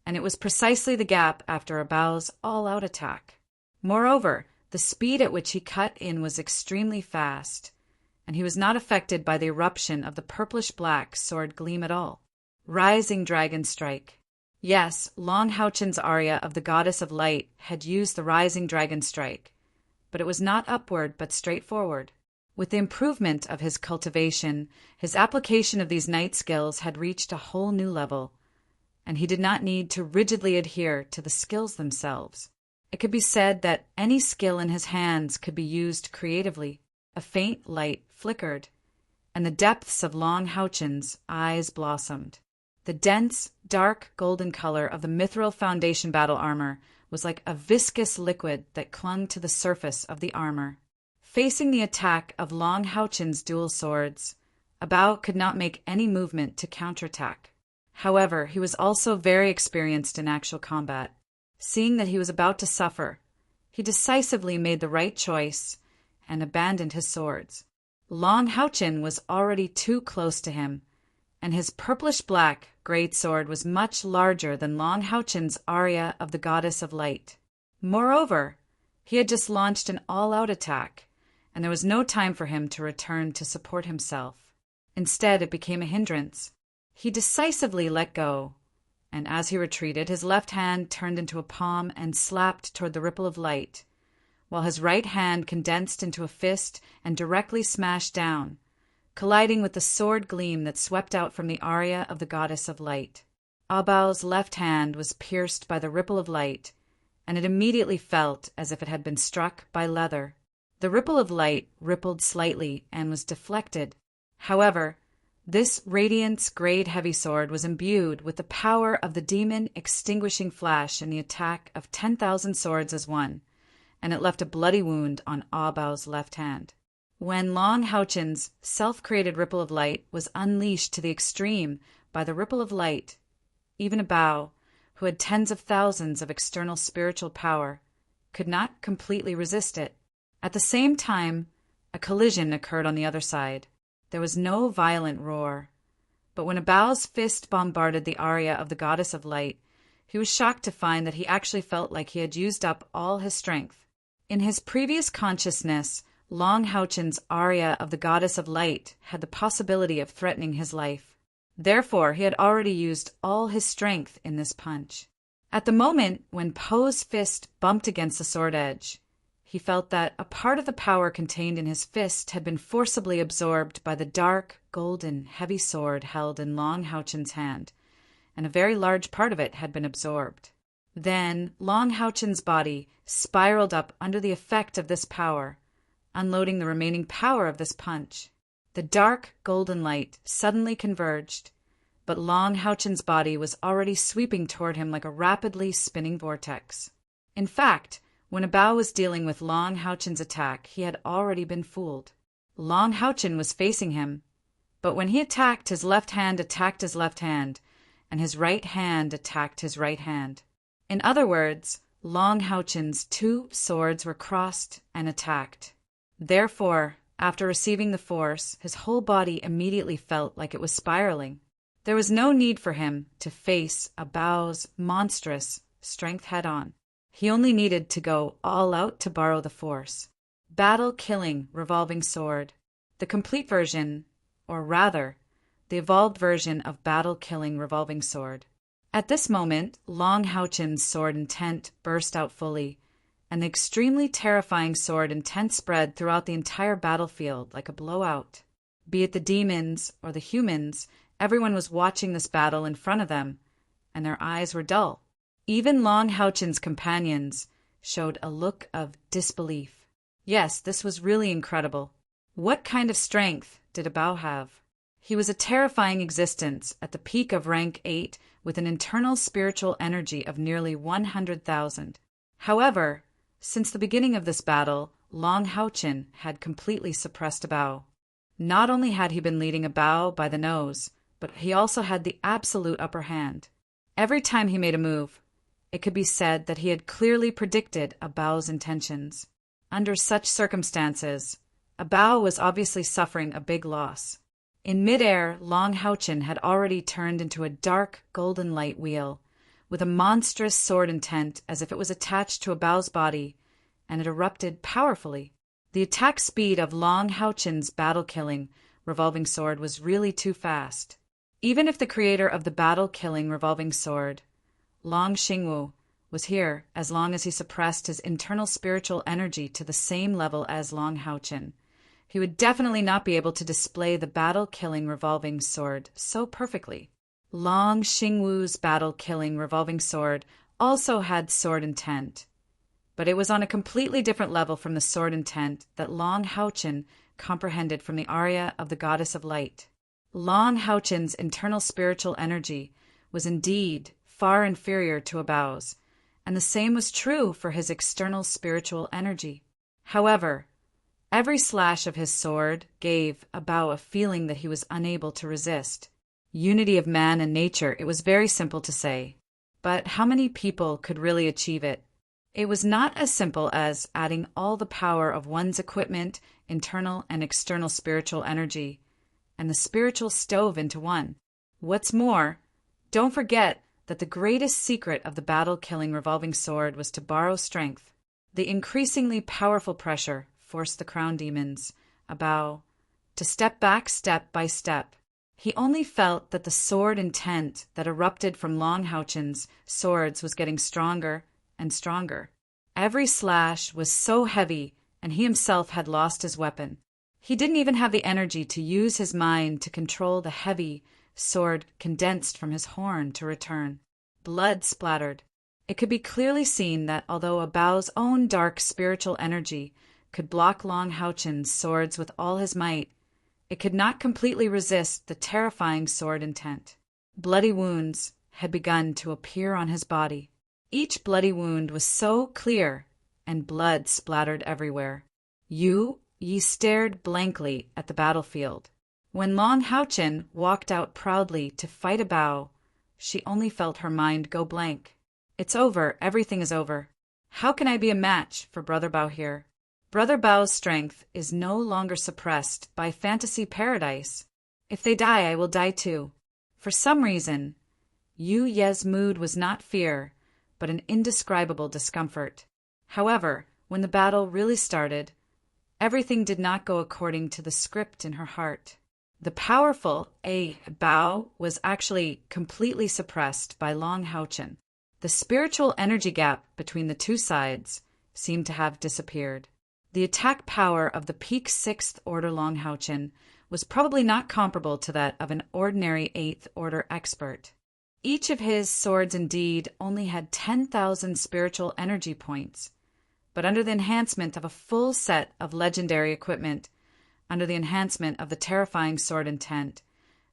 and it was precisely the gap after Abao's all-out attack. Moreover, the speed at which he cut in was extremely fast, and he was not affected by the eruption of the purplish-black sword gleam at all. Rising Dragon Strike. Yes, Long Houchen's aria of the Goddess of Light had used the Rising Dragon Strike, but it was not upward but straightforward. With the improvement of his cultivation, his application of these knight skills had reached a whole new level, and he did not need to rigidly adhere to the skills themselves. It could be said that any skill in his hands could be used creatively. A faint light flickered, and the depths of Long Houchen's eyes blossomed. The dense, dark golden color of the mithril foundation battle armor was like a viscous liquid that clung to the surface of the armor. Facing the attack of Long Houchen's dual swords, Abao could not make any movement to counterattack. However, he was also very experienced in actual combat. Seeing that he was about to suffer, he decisively made the right choice and abandoned his swords. Long Houchen was already too close to him, and his purplish-black greatsword was much larger than Long Houchen's aria of the Goddess of Light. Moreover, he had just launched an all-out attack, and there was no time for him to return to support himself. Instead, it became a hindrance. He decisively let go, and as he retreated, his left hand turned into a palm and slapped toward the ripple of light, while his right hand condensed into a fist and directly smashed down, colliding with the sword gleam that swept out from the aria of the Goddess of Light. Abao's left hand was pierced by the ripple of light, and it immediately felt as if it had been struck by leather. The ripple of light rippled slightly and was deflected. However, this radiance-grade heavy sword was imbued with the power of the demon extinguishing flash in the attack of 10,000 swords as one, and it left a bloody wound on Abao's left hand. When Long Houchen's self-created ripple of light was unleashed to the extreme by the ripple of light, even Abao, who had tens of thousands of external spiritual power, could not completely resist it. At the same time, a collision occurred on the other side. There was no violent roar, but when Abao's fist bombarded the aria of the Goddess of Light, he was shocked to find that he actually felt like he had used up all his strength. In his previous consciousness, Long Houchen's aria of the Goddess of Light had the possibility of threatening his life. Therefore, he had already used all his strength in this punch. At the moment when Poe's fist bumped against the sword edge, he felt that a part of the power contained in his fist had been forcibly absorbed by the dark, golden, heavy sword held in Long Houchen's hand, and a very large part of it had been absorbed. Then Long Houchen's body spiraled up under the effect of this power, unloading the remaining power of this punch. The dark, golden light suddenly converged, but Long Houchen's body was already sweeping toward him like a rapidly spinning vortex. In fact, when Abao was dealing with Long Houchen's attack, he had already been fooled. Long Houchen was facing him, but when he attacked, his left hand attacked his left hand, and his right hand attacked his right hand. In other words, Long Houchen's two swords were crossed and attacked. Therefore, after receiving the force, his whole body immediately felt like it was spiraling. There was no need for him to face Abao's monstrous strength head-on. He only needed to go all out to borrow the force. Battle-killing revolving sword. The complete version, or rather, the evolved version of battle-killing revolving sword. At this moment, Long Houchen's sword intent burst out fully, and the extremely terrifying sword intent spread throughout the entire battlefield like a blowout. Be it the demons or the humans, everyone was watching this battle in front of them, and their eyes were dull. Even Long Houchen's companions showed a look of disbelief. Yes, this was really incredible. What kind of strength did Abao have? He was a terrifying existence at the peak of rank 8 with an internal spiritual energy of nearly 100,000. However, since the beginning of this battle, Long Houchen had completely suppressed Abao. Not only had he been leading Abao by the nose, but he also had the absolute upper hand. Every time he made a move, it could be said that he had clearly predicted Abao's intentions. Under such circumstances, Abao was obviously suffering a big loss. In midair, Long Houchen had already turned into a dark golden light wheel, with a monstrous sword intent as if it was attached to Abao's body, and it erupted powerfully. The attack speed of Long Houchen's battle-killing revolving sword was really too fast. Even if the creator of the battle-killing revolving sword, Long Xingwu, was here as long as he suppressed his internal spiritual energy to the same level as Long Houchen, he would definitely not be able to display the battle-killing revolving sword so perfectly. Long Xingwu's battle-killing revolving sword also had sword intent, But it was on a completely different level from the sword intent that Long Houchen comprehended from the aria of the Goddess of Light. Long Houchen's internal spiritual energy was indeed far inferior to Abao's, and the same was true for his external spiritual energy. However, every slash of his sword gave Abao a feeling that he was unable to resist. Unity of man and nature, it was very simple to say. But how many people could really achieve it? It was not as simple as adding all the power of one's equipment, internal and external spiritual energy, and the spiritual stove into one. What's more, don't forget that the greatest secret of the battle-killing revolving sword was to borrow strength. The increasingly powerful pressure forced the crown demons, Abao, to step back step by step. He only felt that the sword intent that erupted from Long Houchen's swords was getting stronger and stronger. Every slash was so heavy, and he himself had lost his weapon. He didn't even have the energy to use his mind to control the heavy sword condensed from his horn to return. Blood splattered. It could be clearly seen that although Abao's own dark spiritual energy could block Long Houchen's swords with all his might, it could not completely resist the terrifying sword intent. Bloody wounds had begun to appear on his body. Each bloody wound was so clear, and blood splattered everywhere. Ye stared blankly at the battlefield. When Long Houchen walked out proudly to fight Abao, she only felt her mind go blank. It's over, everything is over. How can I be a match for Brother Bao here? Brother Bao's strength is no longer suppressed by fantasy paradise. If they die, I will die too. For some reason, Yu Ye's mood was not fear, but an indescribable discomfort. However, when the battle really started, everything did not go according to the script in her heart. The powerful Bao was actually completely suppressed by Long Houchen. The spiritual energy gap between the two sides seemed to have disappeared. The attack power of the peak 6th Order Long Houchen was probably not comparable to that of an ordinary 8th Order expert. Each of his swords indeed only had 10,000 spiritual energy points, but under the enhancement of a full set of legendary equipment, under the enhancement of the terrifying sword intent,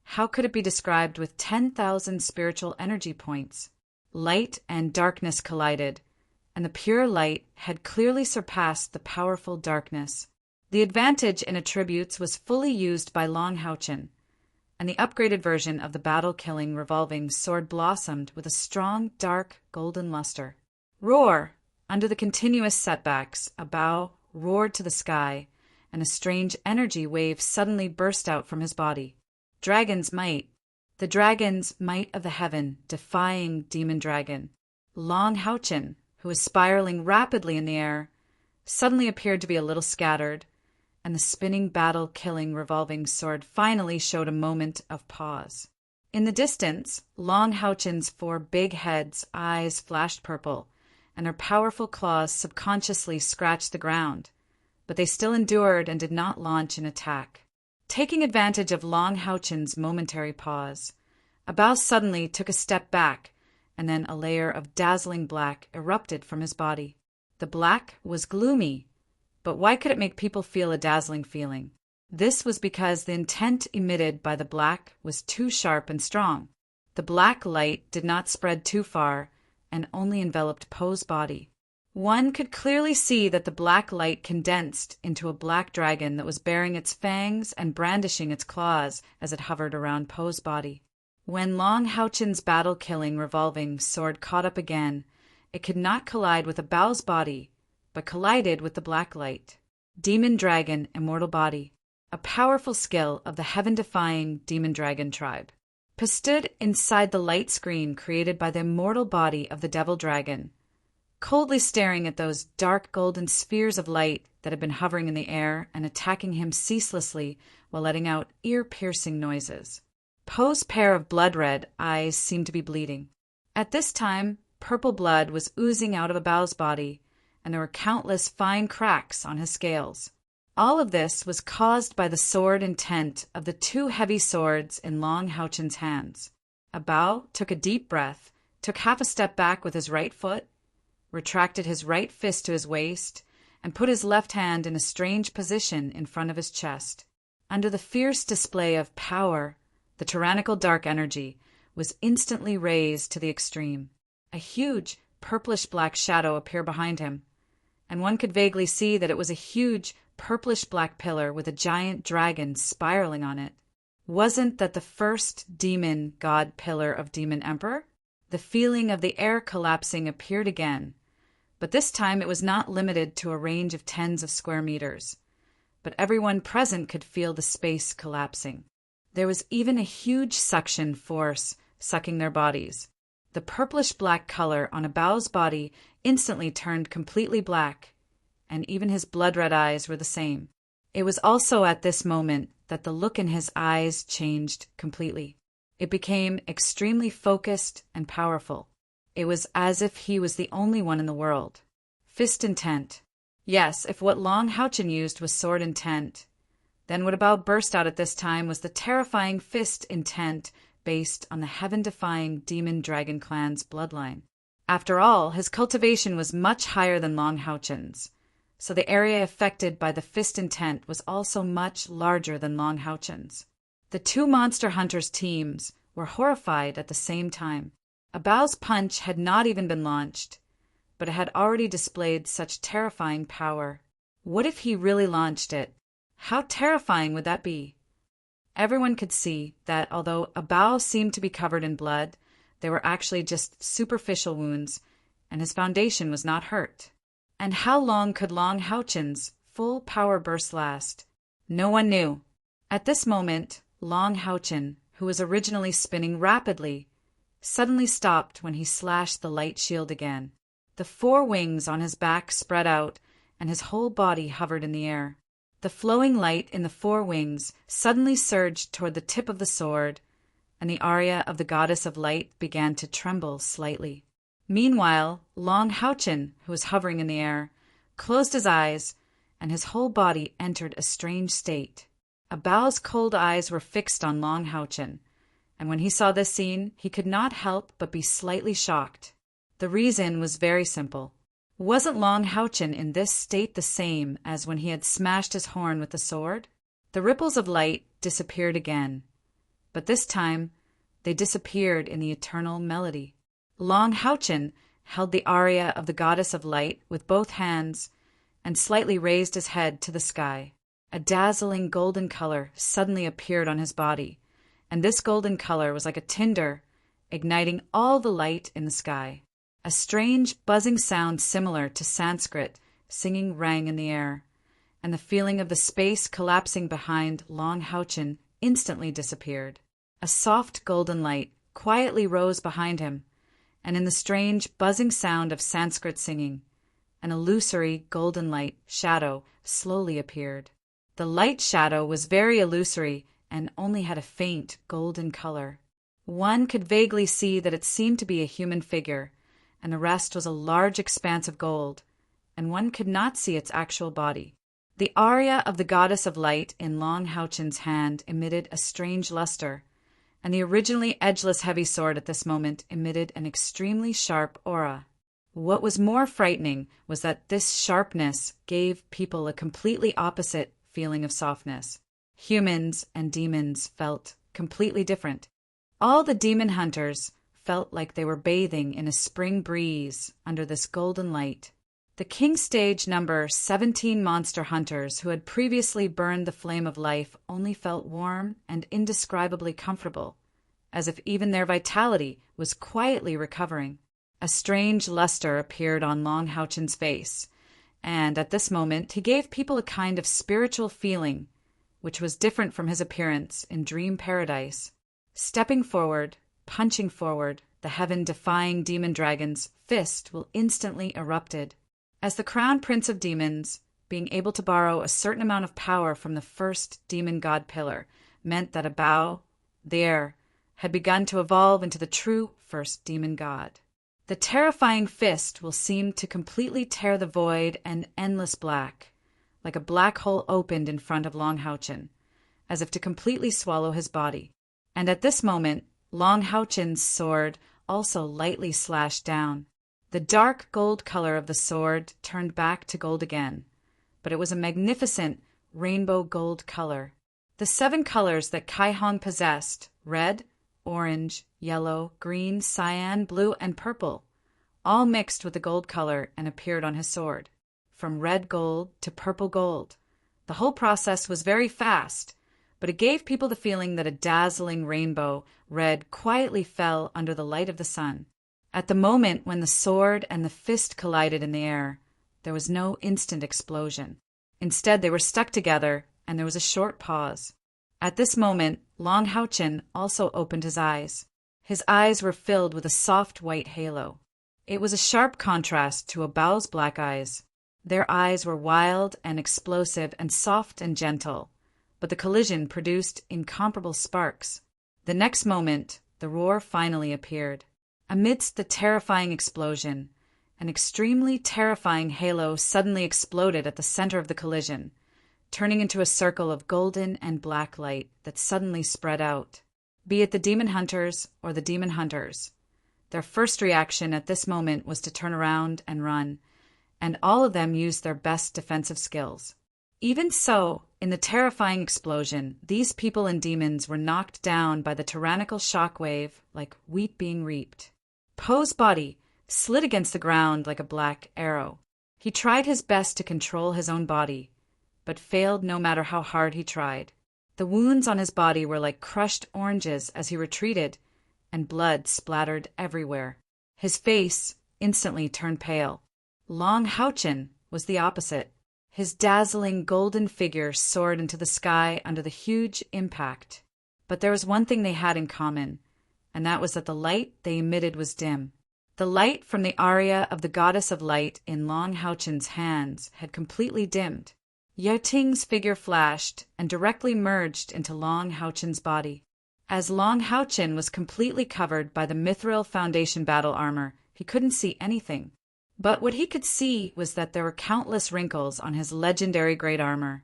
how could it be described with 10,000 spiritual energy points? Light and darkness collided, and the pure light had clearly surpassed the powerful darkness. The advantage in attributes was fully used by Long Houchen, and the upgraded version of the battle-killing revolving sword blossomed with a strong, dark, golden luster. Roar! Under the continuous setbacks, Abao roared to the sky, and a strange energy wave suddenly burst out from his body. Dragon's might. The dragon's might of the heaven, defying demon dragon. Long Houchen, who was spiraling rapidly in the air, suddenly appeared to be a little scattered, and the spinning battle-killing revolving sword finally showed a moment of pause. In the distance, Long Houchen's 4 big heads' eyes flashed purple, and her powerful claws subconsciously scratched the ground, but they still endured and did not launch an attack. Taking advantage of Long Houchen's momentary pause, Abao suddenly took a step back, and then a layer of dazzling black erupted from his body. The black was gloomy, but why could it make people feel a dazzling feeling? This was because the intent emitted by the black was too sharp and strong. The black light did not spread too far and only enveloped Poe's body. One could clearly see that the black light condensed into a black dragon that was baring its fangs and brandishing its claws as it hovered around Poe's body. When Long Houchen's battle-killing revolving sword caught up again, it could not collide with Abao's body, but collided with the black light. Demon Dragon Immortal Body, a powerful skill of the heaven-defying demon dragon tribe. Pa stood inside the light screen created by the immortal body of the devil dragon, coldly staring at those dark golden spheres of light that had been hovering in the air and attacking him ceaselessly while letting out ear-piercing noises. Poe's pair of blood-red eyes seemed to be bleeding. At this time, purple blood was oozing out of Abao's body, and there were countless fine cracks on his scales. All of this was caused by the sword intent of the 2 heavy swords in Long Houchen's hands. Abao took a deep breath, took half a step back with his right foot, retracted his right fist to his waist, and put his left hand in a strange position in front of his chest. Under the fierce display of power, the tyrannical dark energy was instantly raised to the extreme. A huge, purplish-black shadow appeared behind him, and one could vaguely see that it was a huge, purplish-black pillar with a giant dragon spiraling on it. Wasn't that the first demon god pillar of Demon Emperor? The feeling of the air collapsing appeared again, but this time it was not limited to a range of tens of square meters, but everyone present could feel the space collapsing. There was even a huge suction force sucking their bodies. The purplish-black color on Abao's body instantly turned completely black, and even his blood-red eyes were the same. It was also at this moment that the look in his eyes changed completely. It became extremely focused and powerful. It was as if he was the only one in the world. Fist intent. Yes, if what Long Houchin used was sword intent, then what Abao burst out at this time was the terrifying fist intent based on the heaven-defying Demon Dragon clan's bloodline. After all, his cultivation was much higher than Long Houchin's, so the area affected by the fist intent was also much larger than Long Houchin's. The two monster hunters' teams were horrified at the same time. Abao's punch had not even been launched, but it had already displayed such terrifying power. What if he really launched it? How terrifying would that be? Everyone could see that although Abao seemed to be covered in blood, they were actually just superficial wounds, and his foundation was not hurt. And how long could Long Houchin's full power burst last? No one knew. At this moment, Long Houchin, who was originally spinning rapidly, suddenly stopped when he slashed the light shield again. The four wings on his back spread out, and his whole body hovered in the air. The flowing light in the four wings suddenly surged toward the tip of the sword, and the aria of the goddess of light began to tremble slightly. Meanwhile, Long Houchin, who was hovering in the air, closed his eyes, and his whole body entered a strange state. Abao's cold eyes were fixed on Long Houchin, and when he saw this scene, he could not help but be slightly shocked. The reason was very simple. Wasn't Long Houchin in this state the same as when he had smashed his horn with the sword? The ripples of light disappeared again, but this time they disappeared in the eternal melody. Long Houchin held the aria of the goddess of light with both hands and slightly raised his head to the sky. A dazzling golden color suddenly appeared on his body, and this golden color was like a tinder, igniting all the light in the sky. A strange buzzing sound similar to Sanskrit singing rang in the air, and the feeling of the space collapsing behind Long Houchin instantly disappeared. A soft golden light quietly rose behind him, and in the strange buzzing sound of Sanskrit singing, an illusory golden light shadow slowly appeared. The light shadow was very illusory and only had a faint golden color. One could vaguely see that it seemed to be a human figure, and the rest was a large expanse of gold, and one could not see its actual body. The aria of the goddess of light in Long Houchin's hand emitted a strange luster, and the originally edgeless heavy sword at this moment emitted an extremely sharp aura. What was more frightening was that this sharpness gave people a completely opposite feeling of softness. Humans and demons felt completely different. All the demon hunters felt like they were bathing in a spring breeze under this golden light. The King Stage number 17 monster hunters who had previously burned the flame of life only felt warm and indescribably comfortable, as if even their vitality was quietly recovering. A strange luster appeared on Long Houchin's face, and at this moment he gave people a kind of spiritual feeling, which was different from his appearance in Dream Paradise. Stepping forward, punching forward, the heaven-defying demon dragon's fist will instantly erupted. As the crown prince of demons, being able to borrow a certain amount of power from the first demon god pillar meant that Abao, the heir, had begun to evolve into the true first demon god. The terrifying fist will seem to completely tear the void and endless black, like a black hole opened in front of Long Houchin, as if to completely swallow his body. And at this moment, Long Houchin's sword also lightly slashed down. The dark gold color of the sword turned back to gold again, but it was a magnificent rainbow gold color. The 7 colors that Kai Hong possessed, red, orange, yellow, green, cyan, blue, and purple, all mixed with the gold color and appeared on his sword. From red gold to purple gold. The whole process was very fast, but it gave people the feeling that a dazzling rainbow red quietly fell under the light of the sun. At the moment when the sword and the fist collided in the air, there was no instant explosion. Instead, they were stuck together, and there was a short pause. At this moment, Long Haochen also opened his eyes. His eyes were filled with a soft white halo. It was a sharp contrast to Abao's black eyes. Their eyes were wild and explosive and soft and gentle, but the collision produced incomparable sparks. The next moment, the roar finally appeared. Amidst the terrifying explosion, an extremely terrifying halo suddenly exploded at the center of the collision, turning into a circle of golden and black light that suddenly spread out. Be it the demon hunters or the demon hunters, their first reaction at this moment was to turn around and run, and all of them used their best defensive skills. Even so, in the terrifying explosion, these people and demons were knocked down by the tyrannical shockwave like wheat being reaped. Poe's body slid against the ground like a black arrow. He tried his best to control his own body, but failed no matter how hard he tried. The wounds on his body were like crushed oranges as he retreated, and blood splattered everywhere. His face instantly turned pale. Long Haochen was the opposite. His dazzling golden figure soared into the sky under the huge impact. But there was one thing they had in common, and that was that the light they emitted was dim. The light from the aria of the goddess of light in Long Haochen's hands had completely dimmed. Yaoting's figure flashed and directly merged into Long Haochen's body. As Long Haochen was completely covered by the mithril foundation battle armor, he couldn't see anything. But what he could see was that there were countless wrinkles on his legendary great armor,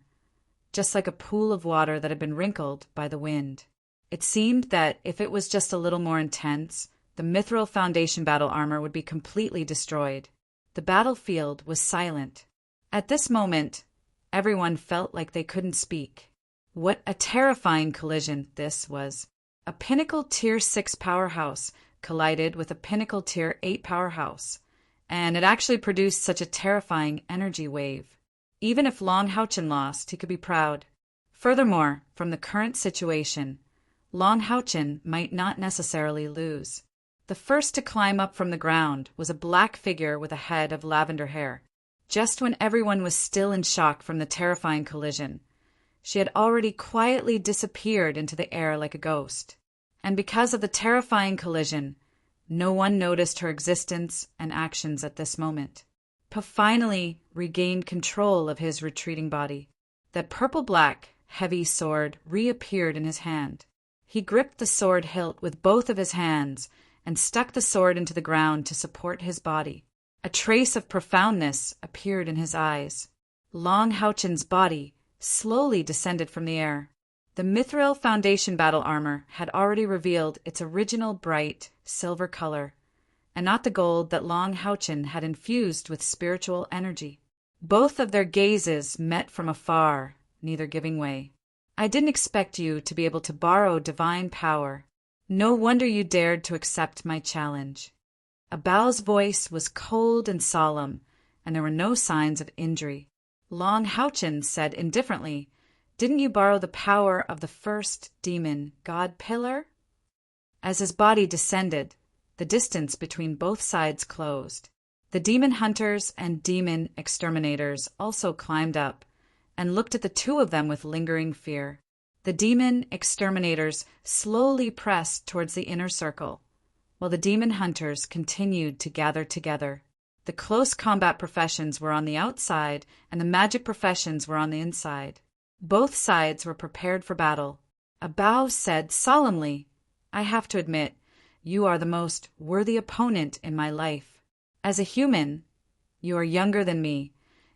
just like a pool of water that had been wrinkled by the wind. It seemed that if it was just a little more intense, the mithril foundation battle armor would be completely destroyed. The battlefield was silent. At this moment, everyone felt like they couldn't speak. What a terrifying collision this was. A Pinnacle Tier 6 powerhouse collided with a Pinnacle Tier 8 powerhouse, and it actually produced such a terrifying energy wave. Even if Long Haochen lost, he could be proud. Furthermore, from the current situation, Long Haochen might not necessarily lose. The first to climb up from the ground was a black figure with a head of lavender hair. Just when everyone was still in shock from the terrifying collision, she had already quietly disappeared into the air like a ghost. And because of the terrifying collision, no one noticed her existence and actions at this moment. Po finally regained control of his retreating body. That purple-black, heavy sword reappeared in his hand. He gripped the sword hilt with both of his hands and stuck the sword into the ground to support his body. A trace of profoundness appeared in his eyes. Long Haochen's body slowly descended from the air. The mithril foundation battle armor had already revealed its original bright silver color, and not the gold that Long Haochen had infused with spiritual energy. Both of their gazes met from afar, neither giving way. I didn't expect you to be able to borrow divine power. No wonder you dared to accept my challenge. Abao's voice was cold and solemn, and there were no signs of injury. Long Haochen said indifferently, "Didn't you borrow the power of the first demon, God Pillar?" As his body descended, the distance between both sides closed. The demon hunters and demon exterminators also climbed up and looked at the two of them with lingering fear. The demon exterminators slowly pressed towards the inner circle, while the demon hunters continued to gather together. The close combat professions were on the outside, and the magic professions were on the inside. Both sides were prepared for battle. Abao said solemnly, "I have to admit, you are the most worthy opponent in my life. As a human, you are younger than me,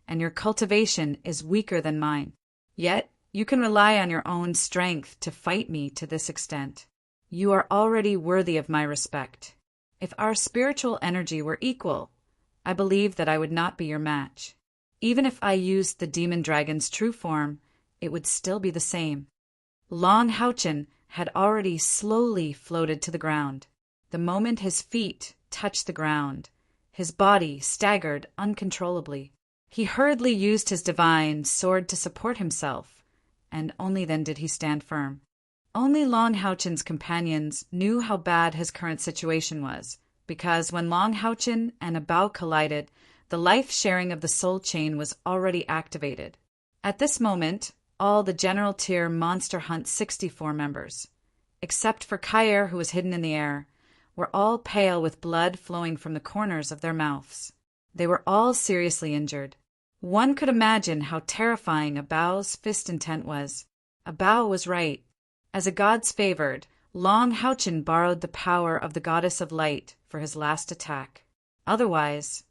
and your cultivation is weaker than mine. Yet, you can rely on your own strength to fight me to this extent. You are already worthy of my respect. If our spiritual energy were equal, I believed that I would not be your match. Even if I used the demon dragon's true form, it would still be the same. Long Houchen had already slowly floated to the ground. The moment his feet touched the ground, his body staggered uncontrollably. He hurriedly used his divine sword to support himself, and only then did he stand firm. Only Long Houchen's companions knew how bad his current situation was, because when Long Houchen and Abao collided, the life-sharing of the soul chain was already activated. At this moment, all the General Tier Monster Hunt 64 members, except for Kair, who was hidden in the air, were all pale with blood flowing from the corners of their mouths. They were all seriously injured. One could imagine how terrifying Abao's fist intent was. Abao was right. As a god's favored, Long Houchen borrowed the power of the goddess of light for his last attack. Otherwise,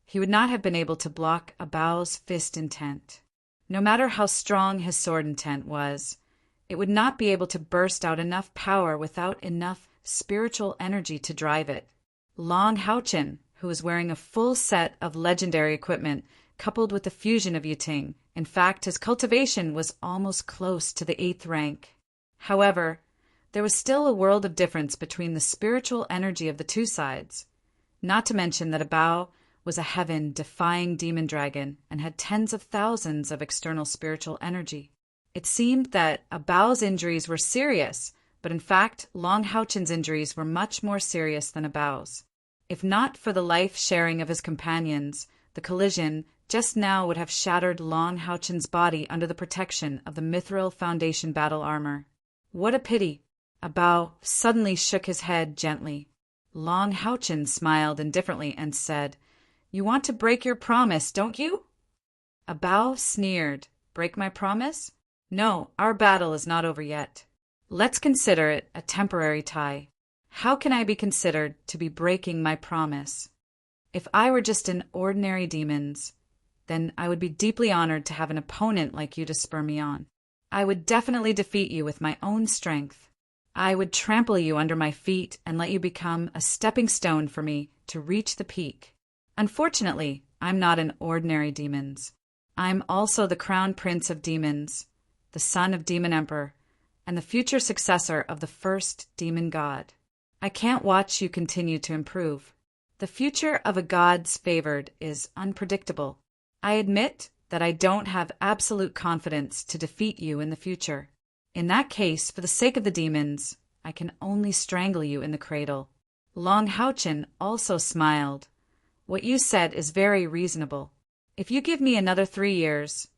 he would not have been able to block Abao's fist intent. No matter how strong his sword intent was, it would not be able to burst out enough power without enough spiritual energy to drive it. Long Houchen, who was wearing a full set of legendary equipment coupled with the fusion of Yuting, in fact, his cultivation was almost close to the 8th rank. However, there was still a world of difference between the spiritual energy of the two sides, not to mention that Abao was a heaven-defying demon dragon and had tens of thousands of external spiritual energy. It seemed that Abao's injuries were serious, but in fact, Long Houchen's injuries were much more serious than Abao's. If not for the life-sharing of his companions, the collision just now would have shattered Long Houchen's body under the protection of the Mithril Foundation battle armor. What a pity! Abao suddenly shook his head gently. Long Houchen smiled indifferently and said, "You want to break your promise, don't you?" Abao sneered. "Break my promise? No, our battle is not over yet. Let's consider it a temporary tie. How can I be considered to be breaking my promise? If I were just an ordinary demons, then I would be deeply honored to have an opponent like you to spur me on. I would definitely defeat you with my own strength. I would trample you under my feet and let you become a stepping stone for me to reach the peak. Unfortunately, I'm not an ordinary demons. I'm also the crown prince of demons, the son of Demon Emperor, and the future successor of the first demon god. I can't watch you continue to improve. The future of a god's favored is unpredictable. I admit that I don't have absolute confidence to defeat you in the future. In that case, for the sake of the demons, I can only strangle you in the cradle." Long Houchen also smiled. "What you said is very reasonable. If you give me another 3 years,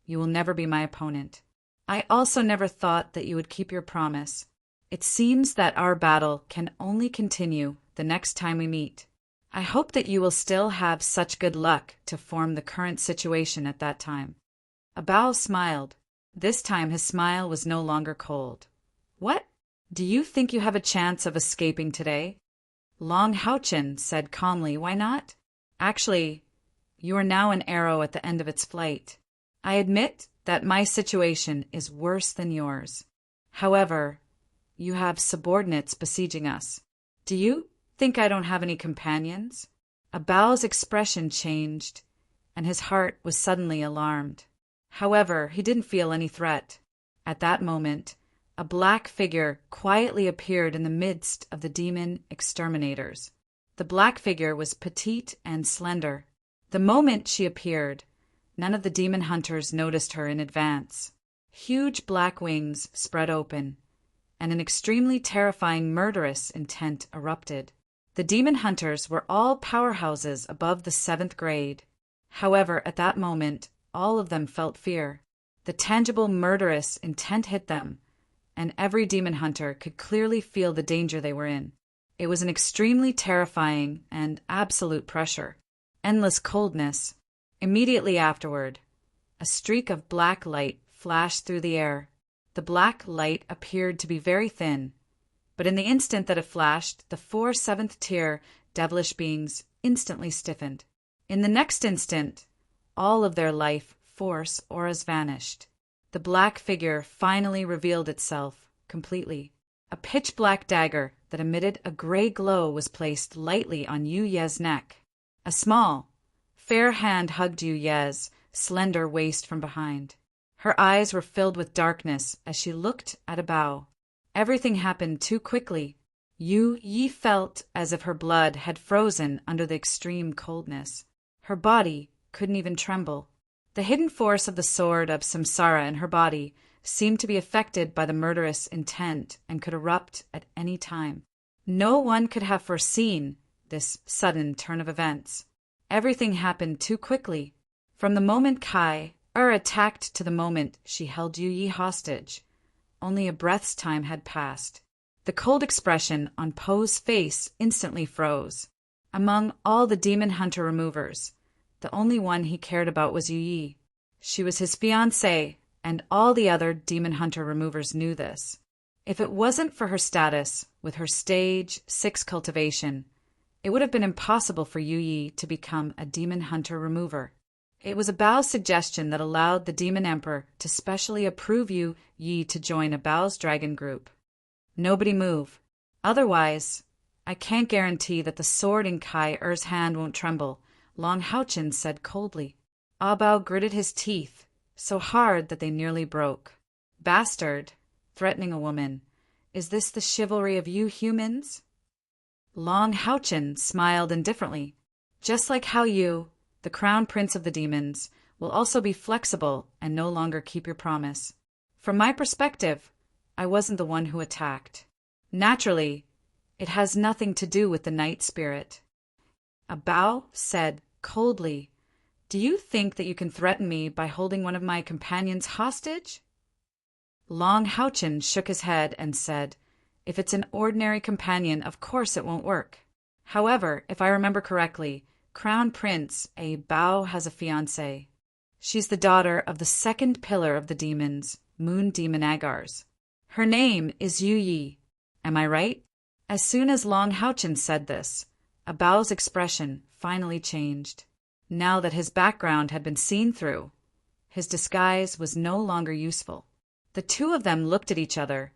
you will never be my opponent. I also never thought that you would keep your promise. It seems that our battle can only continue the next time we meet. I hope that you will still have such good luck to form the current situation at that time." Abao smiled. This time his smile was no longer cold. "What? Do you think you have a chance of escaping today?" Long Houchen said calmly, "Why not? Actually, you are now an arrow at the end of its flight. I admit that my situation is worse than yours. However, you have subordinates besieging us. Do you think I don't have any companions?" Abao's expression changed, and his heart was suddenly alarmed. However, he didn't feel any threat. At that moment, a black figure quietly appeared in the midst of the demon exterminators. The black figure was petite and slender. The moment she appeared, none of the demon hunters noticed her in advance. Huge black wings spread open, and an extremely terrifying murderous intent erupted. The demon hunters were all powerhouses above the 7th grade. However, at that moment, all of them felt fear. The tangible murderous intent hit them, and every demon hunter could clearly feel the danger they were in. It was an extremely terrifying and absolute pressure, endless coldness. Immediately afterward, a streak of black light flashed through the air. The black light appeared to be very thin, but in the instant that it flashed, the 4 7th-tier devilish beings instantly stiffened. In the next instant, all of their life force auras vanished. The black figure finally revealed itself completely. A pitch-black dagger that emitted a gray glow was placed lightly on Yu Ye's neck. A small, fair hand hugged Yu Ye's slender waist from behind. Her eyes were filled with darkness as she looked at Bao. Everything happened too quickly. Yu Yi felt as if her blood had frozen under the extreme coldness. Her body couldn't even tremble. The hidden force of the sword of samsara in her body seemed to be affected by the murderous intent and could erupt at any time. No one could have foreseen this sudden turn of events. Everything happened too quickly. From the moment Kai attacked to the moment she held Yu Yi hostage, only a breath's time had passed. The cold expression on Po's face instantly froze. Among all the demon hunter removers, the only one he cared about was Yu Yi. She was his fiancée, and all the other demon hunter removers knew this. If it wasn't for her status with her stage 6 cultivation, it would have been impossible for Yu Yi to become a demon hunter remover. It was a Bao's suggestion that allowed the demon emperor to specially approve Yu Yi to join a Bao's dragon group. Nobody move. Otherwise, I can't guarantee that the sword in Kai Er's hand won't tremble, Long Haochen said coldly. Ah Bao gritted his teeth, so hard that they nearly broke. Bastard, threatening a woman. Is this the chivalry of you humans? Long Haochen smiled indifferently. Just like how you, the crown prince of the demons, will also be flexible and no longer keep your promise. From my perspective, I wasn't the one who attacked. Naturally, it has nothing to do with the night spirit. A Bao said coldly, "Do you think that you can threaten me by holding one of my companions hostage?" Long Haochen shook his head and said, "If it's an ordinary companion, of course it won't work. However, if I remember correctly, Crown Prince, a Bao has a fiancée. She's the daughter of the second pillar of the demons, Moon Demon Agars. Her name is Yu Yi. Am I right?" As soon as Long Haochen said this, a Bao's expression finally changed. Now that his background had been seen through, his disguise was no longer useful. The two of them looked at each other,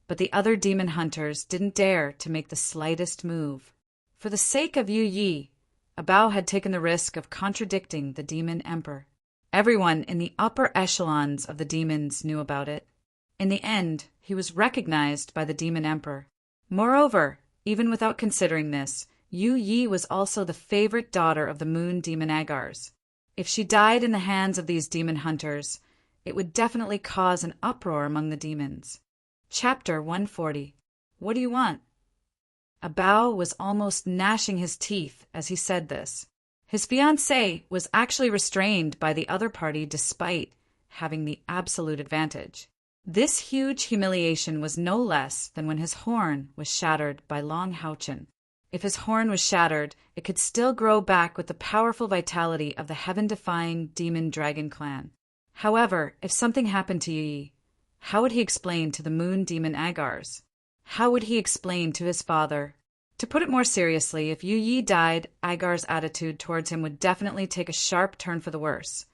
but the other demon hunters didn't dare to make the slightest move. For the sake of Yu Yi, a Bao had taken the risk of contradicting the demon emperor. Everyone in the upper echelons of the demons knew about it. In the end, he was recognized by the demon emperor. Moreover, even without considering this, Yu Yi was also the favorite daughter of the Moon Demon Agars. If she died in the hands of these demon hunters, it would definitely cause an uproar among the demons. Chapter 140. What do you want? A Bao was almost gnashing his teeth as he said this. His fiancée was actually restrained by the other party despite having the absolute advantage. This huge humiliation was no less than when his horn was shattered by Long Haochen. If his horn was shattered, it could still grow back with the powerful vitality of the heaven-defying demon dragon clan. However, if something happened to Yi, how would he explain to the Moon Demon Agars? How would he explain to his father? To put it more seriously, if Yu Yi died, Agar's attitude towards him would definitely take a sharp turn for the worse,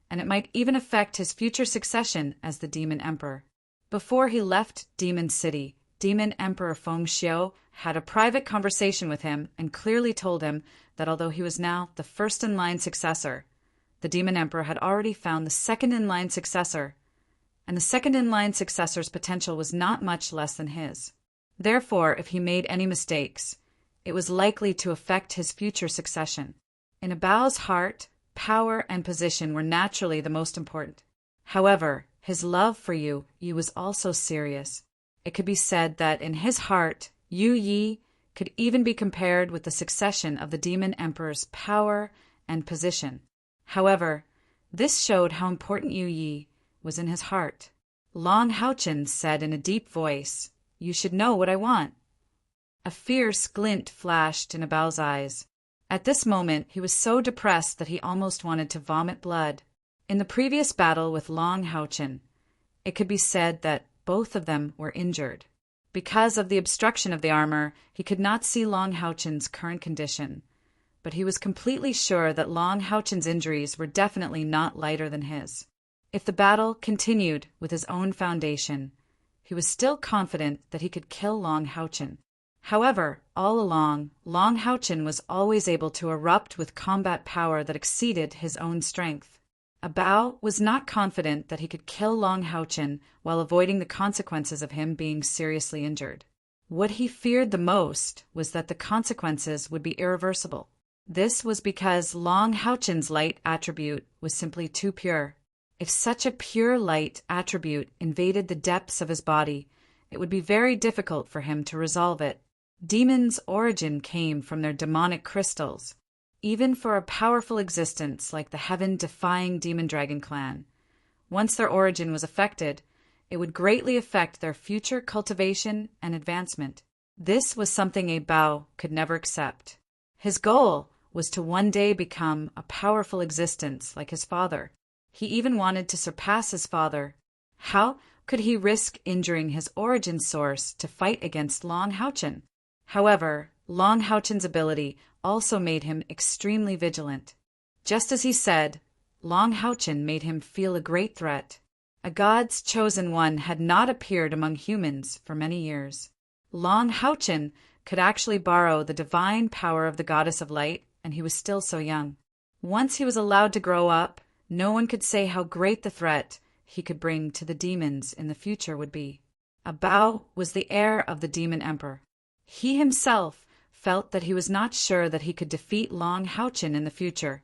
and it might even affect his future succession as the Demon Emperor. Before he left Demon City, Demon Emperor Feng Xiu had a private conversation with him and clearly told him that although he was now the first-in-line successor, the Demon Emperor had already found the second-in-line successor, and the second-in-line successor's potential was not much less than his. Therefore, if he made any mistakes, it was likely to affect his future succession. In a Bao's heart, power and position were naturally the most important. However, his love for Yu Yi was also serious. It could be said that in his heart, Yu Yi could even be compared with the succession of the Demon Emperor's power and position. However, this showed how important Yu Yi was in his heart. Long Haochen said in a deep voice, "You should know what I want." A fierce glint flashed in a Bao's eyes. At this moment, he was so depressed that he almost wanted to vomit blood. In the previous battle with Long Haochen, it could be said that both of them were injured. Because of the obstruction of the armor, he could not see Long Haochen's current condition, but he was completely sure that Long Haochen's injuries were definitely not lighter than his. If the battle continued with his own foundation, he was still confident that he could kill Long Haochen. However, all along, Long Houchin was always able to erupt with combat power that exceeded his own strength. Abao was not confident that he could kill Long Houchin while avoiding the consequences of him being seriously injured. What he feared the most was that the consequences would be irreversible. This was because Long Houchin's light attribute was simply too pure. If such a pure light attribute invaded the depths of his body, it would be very difficult for him to resolve it. Demons' origin came from their demonic crystals. Even for a powerful existence like the heaven-defying demon dragon clan, once their origin was affected, it would greatly affect their future cultivation and advancement. This was something Abao could never accept. His goal was to one day become a powerful existence like his father. He even wanted to surpass his father. How could he risk injuring his origin source to fight against Long Houchin? However, Long Houchin's ability also made him extremely vigilant. Just as he said, Long Houchin made him feel a great threat. A god's chosen one had not appeared among humans for many years. Long Houchin could actually borrow the divine power of the goddess of light, and he was still so young. Once he was allowed to grow up, no one could say how great the threat he could bring to the demons in the future would be. Abao was the heir of the demon emperor. He himself felt that he was not sure that he could defeat Long Houchin in the future,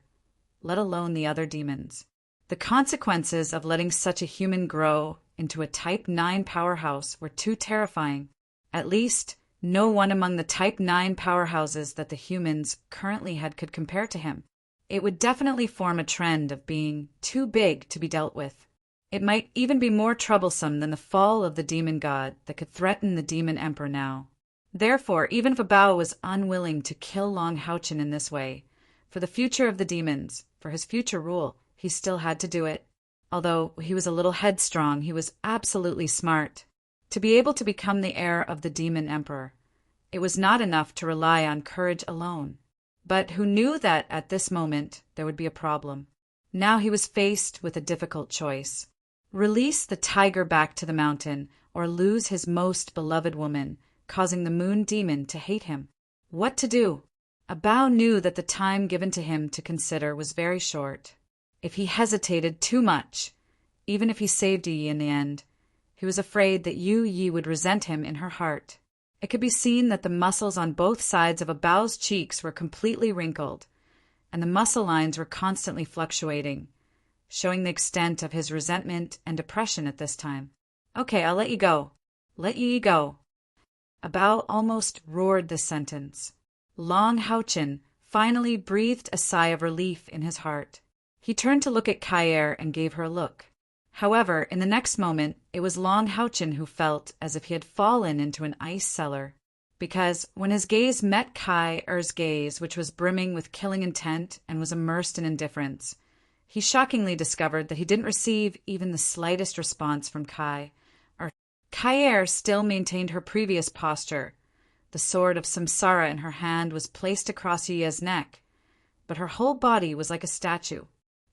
let alone the other demons. The consequences of letting such a human grow into a Type 9 powerhouse were too terrifying. At least, no one among the Type 9 powerhouses that the humans currently had could compare to him. It would definitely form a trend of being too big to be dealt with. It might even be more troublesome than the fall of the demon god that could threaten the demon emperor now. Therefore, even if Abao was unwilling to kill Long Houchin in this way, for the future of the demons, for his future rule, he still had to do it. Although he was a little headstrong, he was absolutely smart. To be able to become the heir of the demon emperor, it was not enough to rely on courage alone. But who knew that at this moment there would be a problem? Now he was faced with a difficult choice. Release the tiger back to the mountain, or lose his most beloved woman, causing the moon demon to hate him. What to do? Abao knew that the time given to him to consider was very short. If he hesitated too much, even if he saved Yi in the end, he was afraid that Yi would resent him in her heart. It could be seen that the muscles on both sides of Abao's cheeks were completely wrinkled, and the muscle lines were constantly fluctuating, showing the extent of his resentment and depression at this time. Okay, I'll let you go. Let Yi go. Abao almost roared this sentence. Long Houchin finally breathed a sigh of relief in his heart. He turned to look at Kaer and gave her a look. However, in the next moment, it was Long Houchin who felt as if he had fallen into an ice cellar. Because when his gaze met Kaer's gaze, which was brimming with killing intent and was immersed in indifference, he shockingly discovered that he didn't receive even the slightest response from Kaer. Kaer still maintained her previous posture. The sword of Samsara in her hand was placed across Yi's neck, but her whole body was like a statue.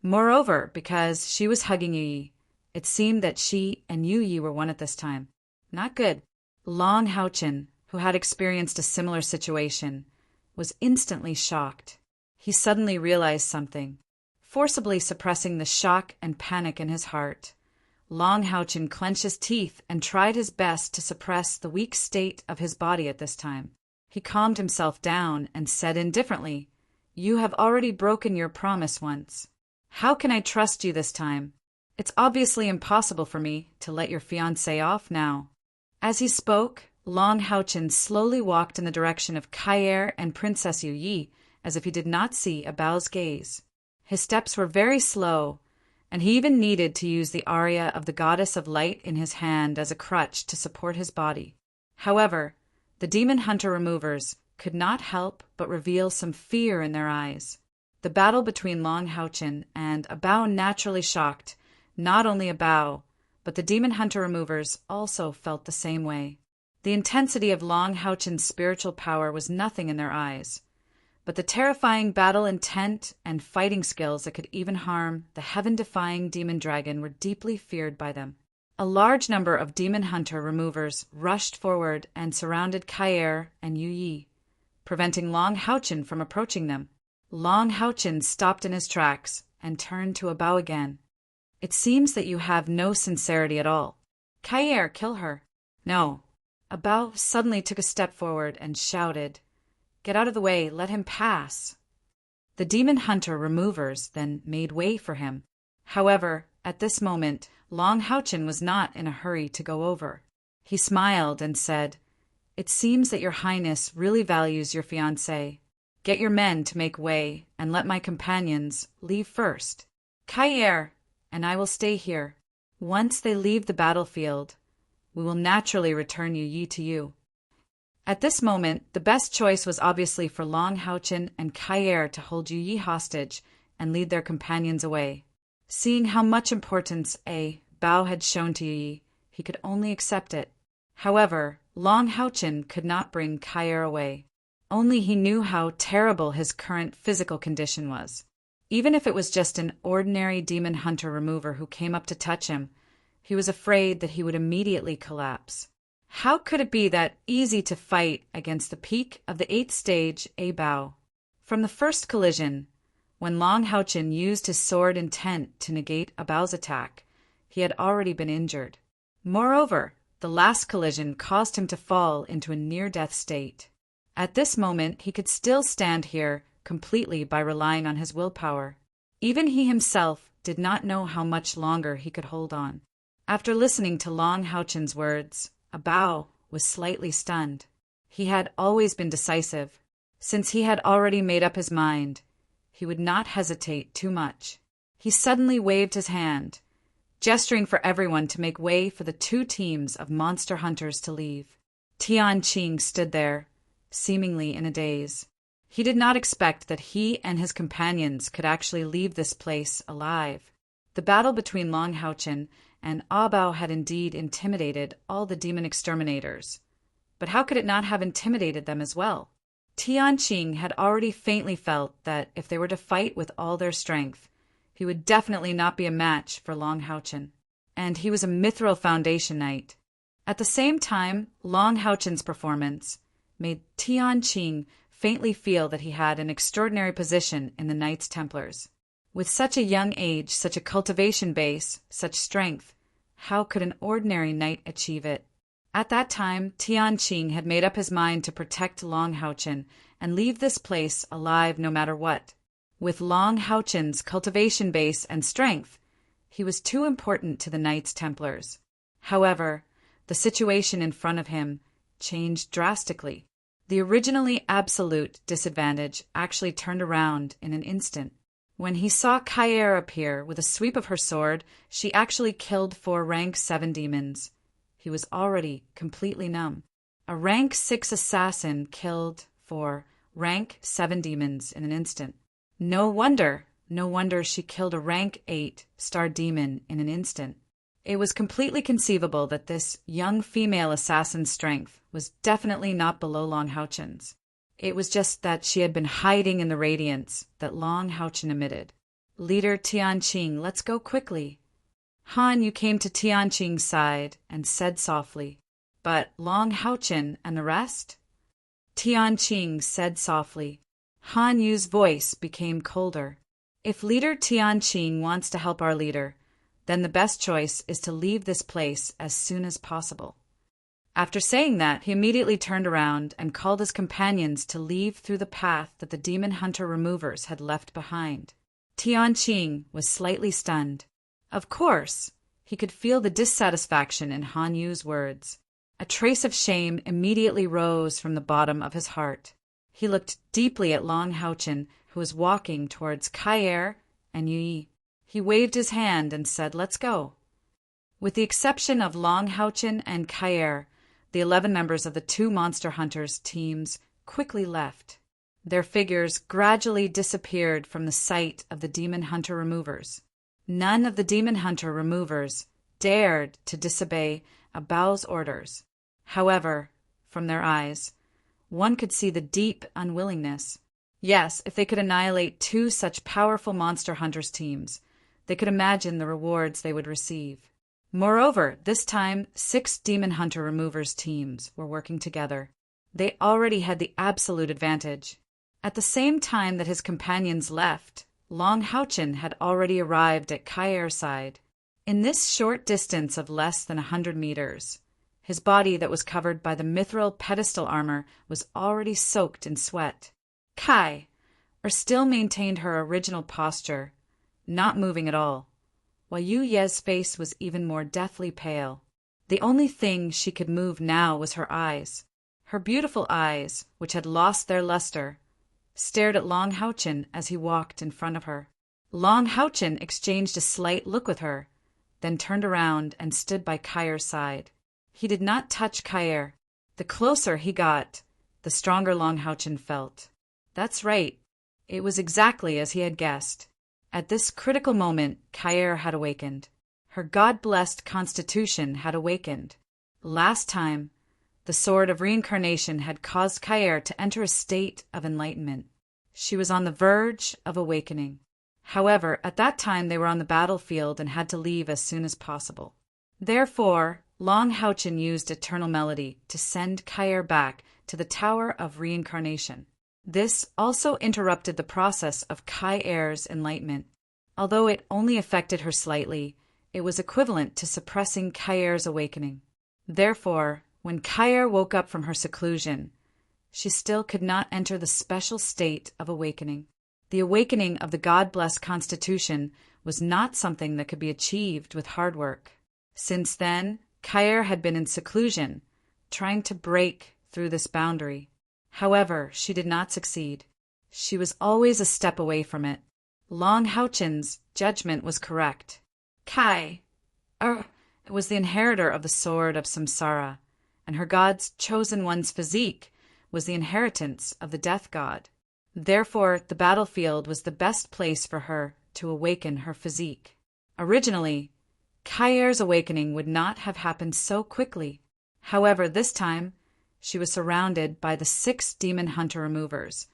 Moreover, because she was hugging Yi, it seemed that she and Yi were one at this time. Not good. Long Houchin, who had experienced a similar situation, was instantly shocked. He suddenly realized something. Forcibly suppressing the shock and panic in his heart, Long Houchin clenched his teeth and tried his best to suppress the weak state of his body at this time. He calmed himself down and said indifferently, "You have already broken your promise once. How can I trust you this time? It's obviously impossible for me to let your fiancé off now." As he spoke, Long Houchin slowly walked in the direction of Kaer and Princess Yi, as if he did not see Abao's gaze. His steps were very slow, and he even needed to use the aria of the goddess of light in his hand as a crutch to support his body. However, the demon hunter removers could not help but reveal some fear in their eyes. The battle between Long Houchin and Abao naturally shocked not only Abao, but the demon hunter removers also felt the same way. The intensity of Long Houchin's spiritual power was nothing in their eyes, but the terrifying battle intent and fighting skills that could even harm the heaven-defying demon dragon were deeply feared by them. A large number of demon hunter removers rushed forward and surrounded Kair and Yu Yi, preventing Long Houchen from approaching them. Long Houchen stopped in his tracks and turned to Abao again. It seems that you have no sincerity at all. Kair, kill her. No. Abao suddenly took a step forward and shouted, Get out of the way, let him pass. The demon hunter removers then made way for him. However, at this moment, Long Houchen was not in a hurry to go over. He smiled and said, It seems that your highness really values your fiancé. Get your men to make way and let my companions leave first. Kair and I will stay here. Once they leave the battlefield, we will naturally return Yu Yi to you. At this moment, the best choice was obviously for Long Houchen and Kair to hold Yu Yi hostage and lead their companions away. Seeing how much importance Bao had shown to Yu Yi, he could only accept it. However, Long Houchen could not bring Kair away. Only he knew how terrible his current physical condition was. Even if it was just an ordinary demon hunter remover who came up to touch him, he was afraid that he would immediately collapse. How could it be that easy to fight against the peak of the 8th stage Bao? From the first collision, when Long Houchen used his sword intent to negate Abao's attack, he had already been injured. Moreover, the last collision caused him to fall into a near-death state. At this moment, he could still stand here completely by relying on his willpower. Even he himself did not know how much longer he could hold on. After listening to Long Houchen's words, Abao was slightly stunned. He had always been decisive. Since he had already made up his mind, he would not hesitate too much. He suddenly waved his hand, gesturing for everyone to make way for the 2 teams of monster hunters to leave. Tianqing stood there, seemingly in a daze. He did not expect that he and his companions could actually leave this place alive. The battle between Long Houchen and Abao had indeed intimidated all the demon exterminators. But how could it not have intimidated them as well? Tianqing had already faintly felt that if they were to fight with all their strength, he would definitely not be a match for Long Houchen. And he was a Mithril Foundation Knight. At the same time, Long Houchen's performance made Tianqing faintly feel that he had an extraordinary position in the Knights Templars. With such a young age, such a cultivation base, such strength, how could an ordinary knight achieve it? At that time, Tianqing had made up his mind to protect Long Houchen and leave this place alive no matter what. With Long Houchen's cultivation base and strength, he was too important to the Knights Templars. However, the situation in front of him changed drastically. The originally absolute disadvantage actually turned around in an instant. When he saw Kair appear with a sweep of her sword, she actually killed 4 rank 7 demons. He was already completely numb. A rank 6 assassin killed 4 rank 7 demons in an instant. No wonder she killed a rank 8 star demon in an instant. It was completely conceivable that this young female assassin's strength was definitely not below Long Houchen's. It was just that she had been hiding in the radiance that Long Houchen emitted. Leader Tianqing, let's go quickly. Han Yu came to Tianqing's side and said softly, But Long Houchen and the rest? Tianqing said softly. Han Yu's voice became colder. If Leader Tianqing wants to help our leader, then the best choice is to leave this place as soon as possible. After saying that, he immediately turned around and called his companions to leave through the path that the demon hunter removers had left behind. Tianqing was slightly stunned. Of course, he could feel the dissatisfaction in Han Yu's words. A trace of shame immediately rose from the bottom of his heart. He looked deeply at Long Houchen, who was walking towards Kair and Yu Yi. He waved his hand and said, Let's go. With the exception of Long Houchen and Kair, the 11 members of the 2 monster hunters teams quickly left. Their figures gradually disappeared from the sight of the demon hunter removers. None of the demon hunter removers dared to disobey Abao's orders. However, from their eyes, one could see the deep unwillingness. Yes, if they could annihilate 2 such powerful monster hunters teams, they could imagine the rewards they would receive. Moreover, this time 6 demon hunter removers teams were working together. They already had the absolute advantage. At the same time that his companions left, Long Houchin had already arrived at Kair's side. In this short distance of less than 100 meters, his body that was covered by the mithril pedestal armor was already soaked in sweat. Kai still maintained her original posture, not moving at all, while Yu Ye's face was even more deathly pale. The only thing she could move now was her eyes. Her beautiful eyes, which had lost their luster, stared at Long Houchin as he walked in front of her. Long Houchin exchanged a slight look with her, then turned around and stood by Kair's side. He did not touch Kair. The closer he got, the stronger Long Houchin felt. That's right. It was exactly as he had guessed. At this critical moment, Kair had awakened. Her God-blessed constitution had awakened. Last time, the sword of reincarnation had caused Kair to enter a state of enlightenment. She was on the verge of awakening. However, at that time they were on the battlefield and had to leave as soon as possible. Therefore, Long Houchin used Eternal Melody to send Kair back to the Tower of Reincarnation. This also interrupted the process of Kair's enlightenment. Although it only affected her slightly, it was equivalent to suppressing Kair's awakening. Therefore, when Kair woke up from her seclusion, she still could not enter the special state of awakening. The awakening of the God-blessed constitution was not something that could be achieved with hard work. Since then, Kair had been in seclusion, trying to break through this boundary. However, she did not succeed. She was always a step away from it. Long Houchin's judgment was correct. Kai was the inheritor of the sword of Samsara, and her god's chosen one's physique was the inheritance of the death god. Therefore, the battlefield was the best place for her to awaken her physique. Originally, Kair's awakening would not have happened so quickly. However, this time, she was surrounded by the 6 demon hunter removers,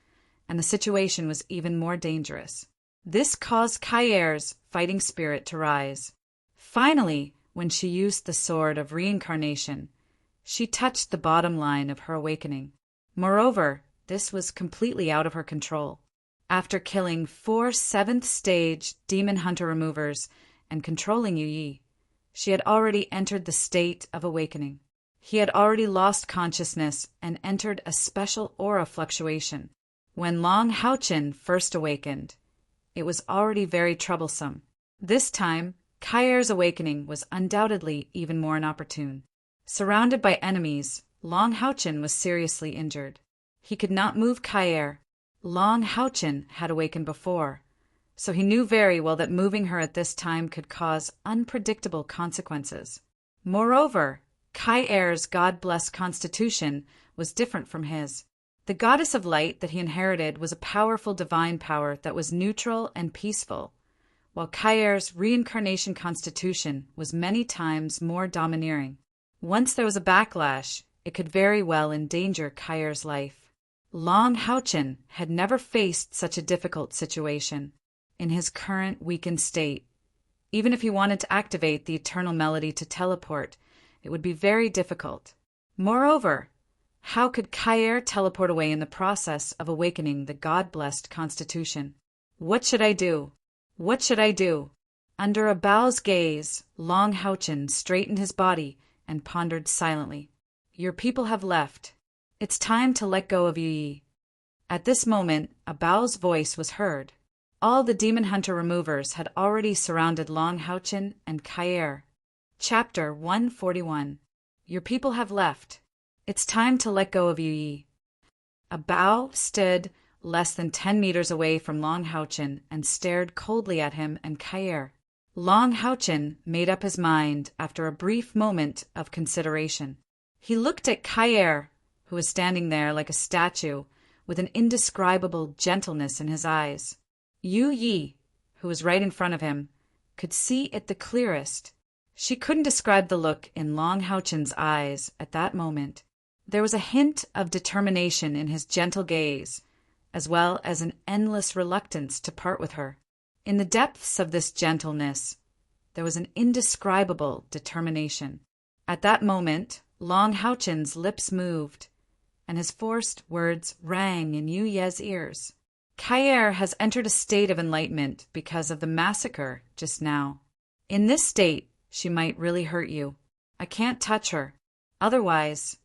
and the situation was even more dangerous. This caused Kair's fighting spirit to rise. Finally, when she used the sword of reincarnation, she touched the bottom line of her awakening. Moreover, this was completely out of her control. After killing 4 7th stage demon hunter removers and controlling Yu Yi, she had already entered the state of awakening. He had already lost consciousness and entered a special aura fluctuation. When Long Houchin first awakened, it was already very troublesome. This time, Kair's awakening was undoubtedly even more inopportune. Surrounded by enemies, Long Houchin was seriously injured. He could not move Kair. Long Houchin had awakened before, so he knew very well that moving her at this time could cause unpredictable consequences. Moreover, Kair's God-blessed constitution was different from his. The goddess of light that he inherited was a powerful divine power that was neutral and peaceful, while Kair's reincarnation constitution was many times more domineering. Once there was a backlash, it could very well endanger Kair's life. Long Houchin had never faced such a difficult situation. In his current weakened state, even if he wanted to activate the Eternal Melody to teleport, it would be very difficult. Moreover, how could Kair teleport away in the process of awakening the God-blessed constitution? What should I do? What should I do? Under a Bao's gaze, Long Houchin straightened his body and pondered silently. Your people have left. It's time to let go of Yu Yi. At this moment, a Bao's voice was heard. All the demon hunter removers had already surrounded Long Houchin and Kair. Chapter 141. Your people have left. It's time to let go of Yu Yi. A Bao stood less than 10 meters away from Long Houchin and stared coldly at him and Kair. Long Houchin made up his mind after a brief moment of consideration. He looked at Kair, who was standing there like a statue, with an indescribable gentleness in his eyes. Yu Yi, who was right in front of him, could see it the clearest. She couldn't describe the look in Long Houchin's eyes at that moment. There was a hint of determination in his gentle gaze, as well as an endless reluctance to part with her. In the depths of this gentleness, there was an indescribable determination. At that moment, Long Houchen's lips moved, and his forced words rang in Yu Ye's ears. Kair has entered a state of enlightenment because of the massacre just now. In this state, she might really hurt you. I can't touch her. Otherwise,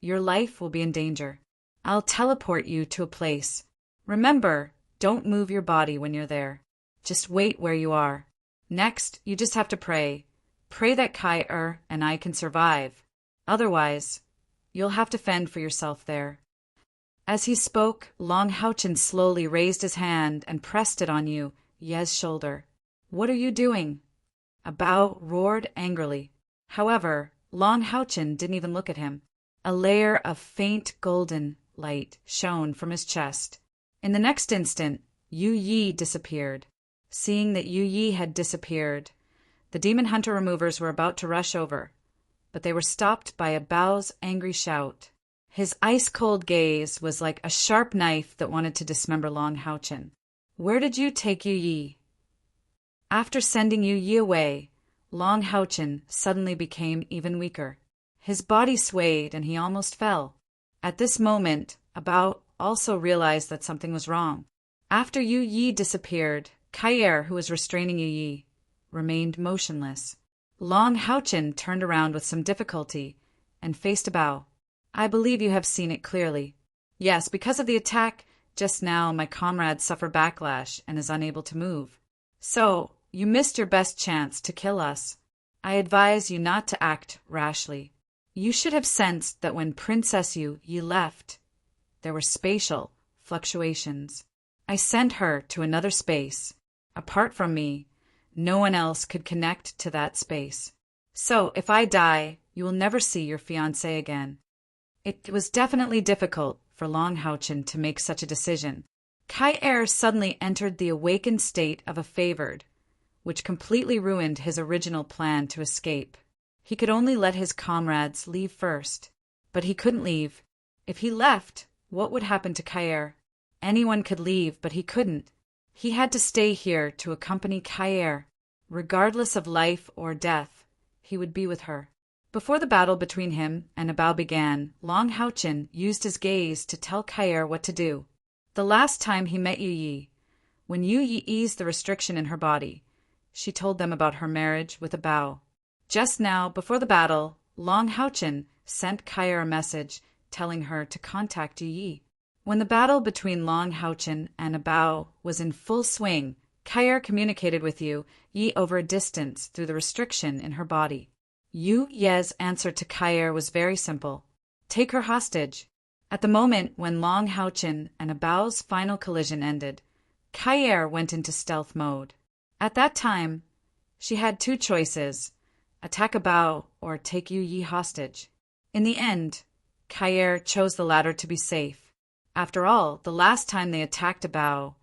your life will be in danger. I'll teleport you to a place. Remember, don't move your body when you're there. Just wait where you are. Next, you just have to pray. Pray that Kair and I can survive. Otherwise, you'll have to fend for yourself there. As he spoke, Long Houchen slowly raised his hand and pressed it on Yu Ye's shoulder. What are you doing? A Bao roared angrily. However, Long Houchen didn't even look at him. A layer of faint golden light shone from his chest. In the next instant, Yu Yi disappeared. Seeing that Yu Yi had disappeared, the demon hunter removers were about to rush over, but they were stopped by a Bao's angry shout. His ice-cold gaze was like a sharp knife that wanted to dismember Long Houchen. Where did you take Yu Yi? After sending Yu Yi away, Long Houchen suddenly became even weaker. His body swayed and he almost fell. At this moment, a Bao also realized that something was wrong. After Yu Yi disappeared, Kair, who was restraining Yu Yi, remained motionless. Long Houchen turned around with some difficulty and faced a Bao. I believe you have seen it clearly. Yes, because of the attack just now, my comrade suffered backlash and is unable to move. So, you missed your best chance to kill us. I advise you not to act rashly. You should have sensed that when Princess Yu Yi left, there were spatial fluctuations. I sent her to another space. Apart from me, no one else could connect to that space. So, if I die, you will never see your fiancé again. It was definitely difficult for Long Houchen to make such a decision. Kair suddenly entered the awakened state of a favored, which completely ruined his original plan to escape. He could only let his comrades leave first, but he couldn't leave. If he left, what would happen to Kair? Anyone could leave, but he couldn't. He had to stay here to accompany Kair. Regardless of life or death, he would be with her. Before the battle between him and Abao began, Long Houchen used his gaze to tell Kair what to do. The last time he met Yu Yi, when Yu Yi eased the restriction in her body, she told them about her marriage with Abao. Just now, before the battle, Long Houchen sent Kair a message telling her to contact Yu Yi. When the battle between Long Houchen and Abao was in full swing, Kair communicated with Yu Yi over a distance through the restriction in her body. Yu Ye's answer to Kair was very simple. Take her hostage. At the moment when Long Houchen and Abao's final collision ended, Kair went into stealth mode. At that time, she had two choices, attack Abao or take Yu Yi hostage. In the end, Kair chose the latter to be safe. After all, the last time they attacked Abao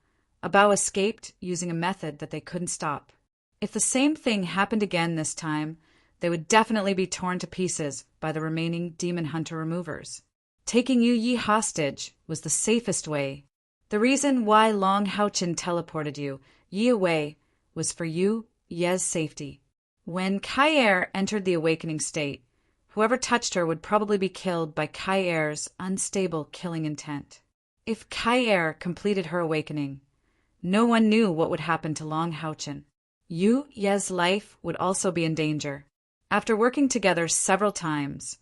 escaped using a method that they couldn't stop. If the same thing happened again this time, they would definitely be torn to pieces by the remaining demon hunter removers. Taking Yu Yi hostage was the safest way. The reason why Long Houchen teleported Yu Yi away was for Yu Ye's safety. When Kair entered the awakening state, whoever touched her would probably be killed by Kair's unstable killing intent. If Kair completed her awakening, no one knew what would happen to Long Houchen. Yu Ye's life would also be in danger. After working together several times,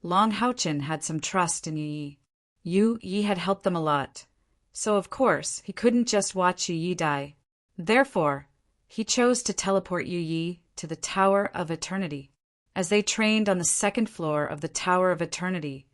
Long Houchen had some trust in Yu Yi. Yu Yi had helped them a lot, so of course he couldn't just watch Yu Yi die. Therefore, he chose to teleport Yu Yi to the Tower of Eternity. As they trained on the second floor of the Tower of Eternity,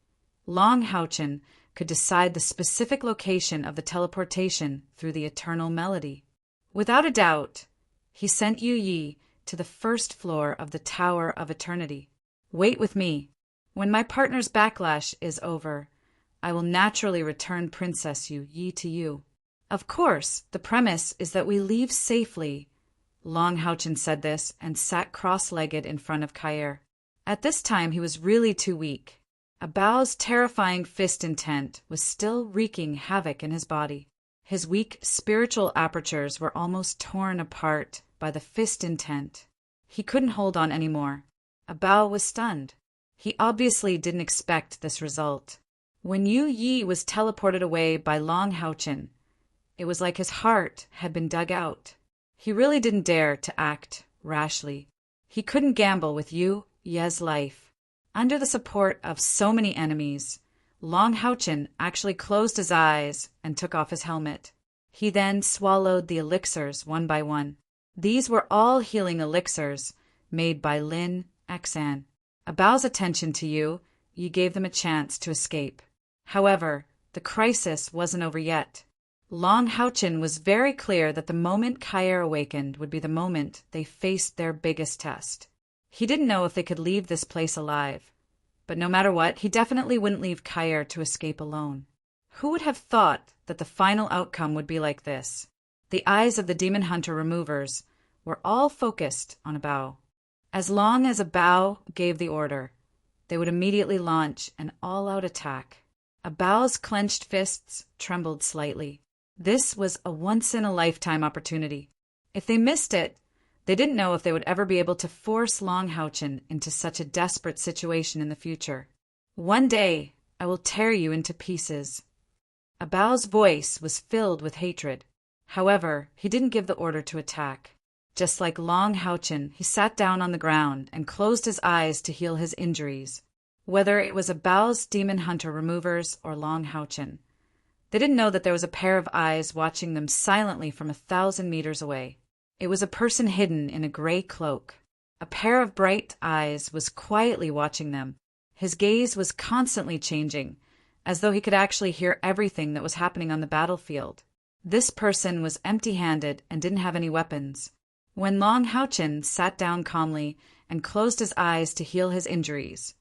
Long Houchen could decide the specific location of the teleportation through the eternal melody. Without a doubt, he sent Yu Yi to the first floor of the Tower of Eternity. Wait with me. When my partner's backlash is over, I will naturally return Princess Yu Yi to you. Of course, the premise is that we leave safely. Long Houchen said this and sat cross-legged in front of Kair. At this time, he was really too weak. Abao's terrifying fist intent was still wreaking havoc in his body. His weak spiritual apertures were almost torn apart by the fist intent. He couldn't hold on anymore. Bao was stunned. He obviously didn't expect this result. When Yu Yi was teleported away by Long Haochen, it was like his heart had been dug out. He really didn't dare to act rashly. He couldn't gamble with Yu Ye's life. Under the support of so many enemies, Long Haochen actually closed his eyes and took off his helmet. He then swallowed the elixirs one by one. These were all healing elixirs made by Lin Xan. Bao's attention to Yu Yi gave them a chance to escape. However, the crisis wasn't over yet. Long Haochen was very clear that the moment Kair awakened would be the moment they faced their biggest test. He didn't know if they could leave this place alive, but no matter what, he definitely wouldn't leave Kair to escape alone. Who would have thought that the final outcome would be like this? The eyes of the demon hunter removers were all focused on Bao. As long as Bao gave the order, they would immediately launch an all-out attack. Bao's clenched fists trembled slightly. This was a once-in-a-lifetime opportunity. If they missed it, they didn't know if they would ever be able to force Long Haochen into such a desperate situation in the future. One day, I will tear you into pieces. Bao's voice was filled with hatred. However, he didn't give the order to attack. Just like Long Haochen, he sat down on the ground and closed his eyes to heal his injuries. Whether it was Bao's demon hunter removers or Long Haochen, they didn't know that there was a pair of eyes watching them silently from 1,000 meters away. It was a person hidden in a gray cloak. A pair of bright eyes was quietly watching them. His gaze was constantly changing, as though he could actually hear everything that was happening on the battlefield. This person was empty-handed and didn't have any weapons. When Long Haochen sat down calmly and closed his eyes to heal his injuries,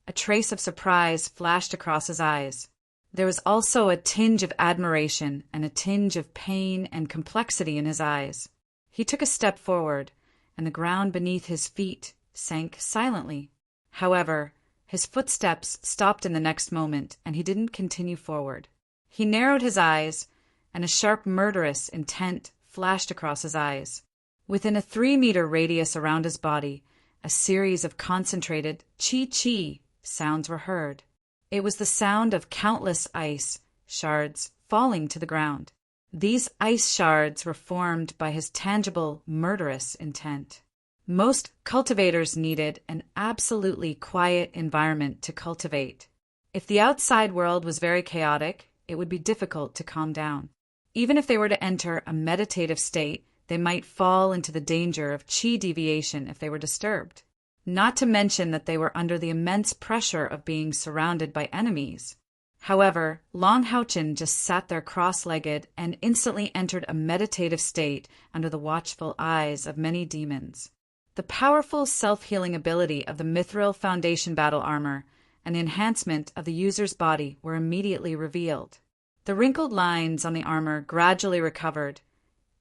a trace of surprise flashed across his eyes. There was also a tinge of admiration and a tinge of pain and complexity in his eyes. He took a step forward, and the ground beneath his feet sank silently. However, his footsteps stopped in the next moment, and he didn't continue forward. He narrowed his eyes, and a sharp murderous intent flashed across his eyes. Within a 3-meter radius around his body, a series of concentrated chi-chi sounds were heard. It was the sound of countless ice shards falling to the ground. These ice shards were formed by his tangible, murderous intent. Most cultivators needed an absolutely quiet environment to cultivate. If the outside world was very chaotic, it would be difficult to calm down. Even if they were to enter a meditative state, they might fall into the danger of chi deviation if they were disturbed. Not to mention that they were under the immense pressure of being surrounded by enemies. However, Long Haochen just sat there cross-legged and instantly entered a meditative state under the watchful eyes of many demons. The powerful self-healing ability of the Mithril Foundation battle armor and the enhancement of the user's body were immediately revealed. The wrinkled lines on the armor gradually recovered,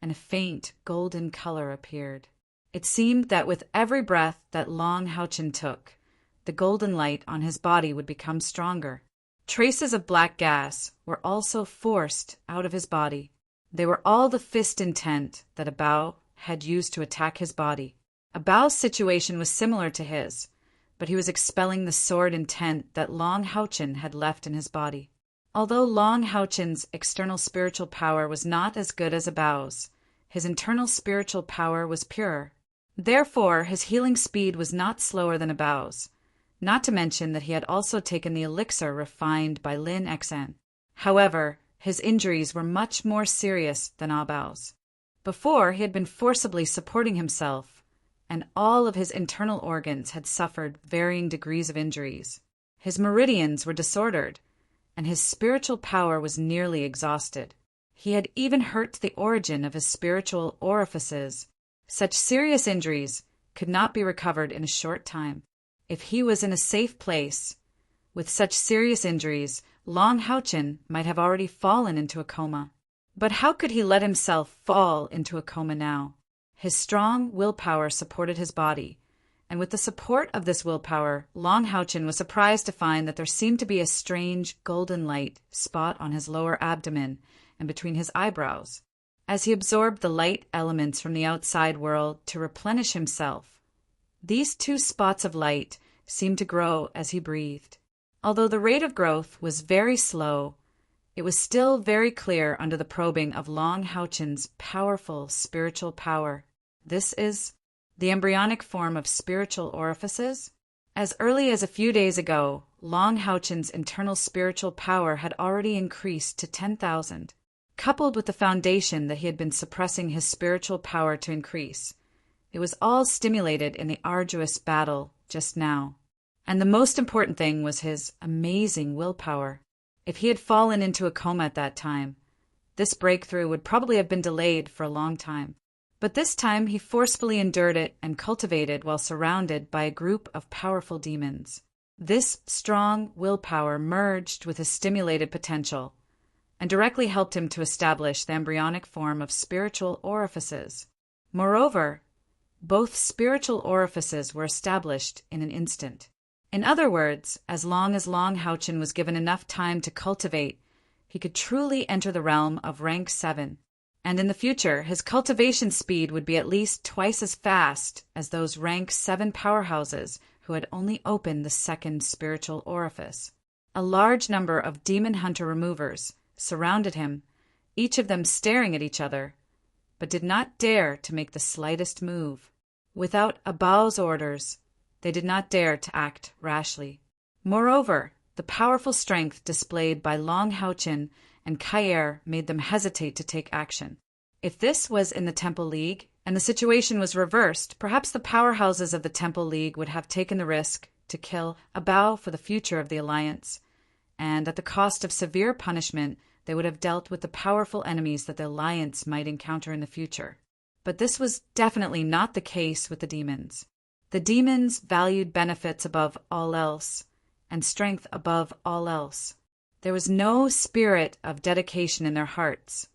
and a faint golden color appeared. It seemed that with every breath that Long Haochen took, the golden light on his body would become stronger. Traces of black gas were also forced out of his body. They were all the fist intent that Bao had used to attack his body. Bao's situation was similar to his, but he was expelling the sword intent that Long Haochen had left in his body. Although Long Haochen's external spiritual power was not as good as Bao's, his internal spiritual power was pure. Therefore, his healing speed was not slower than Bao's. Not to mention that he had also taken the elixir refined by Lin Xan. However, his injuries were much more serious than Bao's. Before, he had been forcibly supporting himself, and all of his internal organs had suffered varying degrees of injuries. His meridians were disordered, and his spiritual power was nearly exhausted. He had even hurt the origin of his spiritual orifices. Such serious injuries could not be recovered in a short time. If he was in a safe place, with such serious injuries, Long Haochen might have already fallen into a coma. But how could he let himself fall into a coma now? His strong willpower supported his body, and with the support of this willpower, Long Haochen was surprised to find that there seemed to be a strange golden light spot on his lower abdomen and between his eyebrows. As he absorbed the light elements from the outside world to replenish himself, These two spots of light seemed to grow as he breathed. Although the rate of growth was very slow, it was still very clear under the probing of Long Houchen's powerful spiritual power. This is the embryonic form of spiritual orifices. As early as a few days ago, Long Houchen's internal spiritual power had already increased to 10,000. Coupled with the foundation that he had been suppressing his spiritual power to increase, it was all stimulated in the arduous battle just now. And the most important thing was his amazing willpower. If he had fallen into a coma at that time, this breakthrough would probably have been delayed for a long time. But this time he forcefully endured it and cultivated while surrounded by a group of powerful demons. This strong willpower merged with his stimulated potential and directly helped him to establish the embryonic form of spiritual orifices. Moreover, both spiritual orifices were established in an instant. In other words, as Long Houchen was given enough time to cultivate, he could truly enter the realm of rank 7. And in the future, his cultivation speed would be at least twice as fast as those rank 7 powerhouses who had only opened the second spiritual orifice. A large number of demon hunter removers surrounded him, each of them staring at each other, but did not dare to make the slightest move. Without Abao's orders, they did not dare to act rashly. Moreover, the powerful strength displayed by Long Houchen and Kair made them hesitate to take action. If this was in the Temple League, and the situation was reversed, perhaps the powerhouses of the Temple League would have taken the risk to kill Abao for the future of the Alliance, and at the cost of severe punishment, they would have dealt with the powerful enemies that the Alliance might encounter in the future. But this was definitely not the case with the demons. The demons valued benefits above all else, and strength above all else. There was no spirit of dedication in their hearts,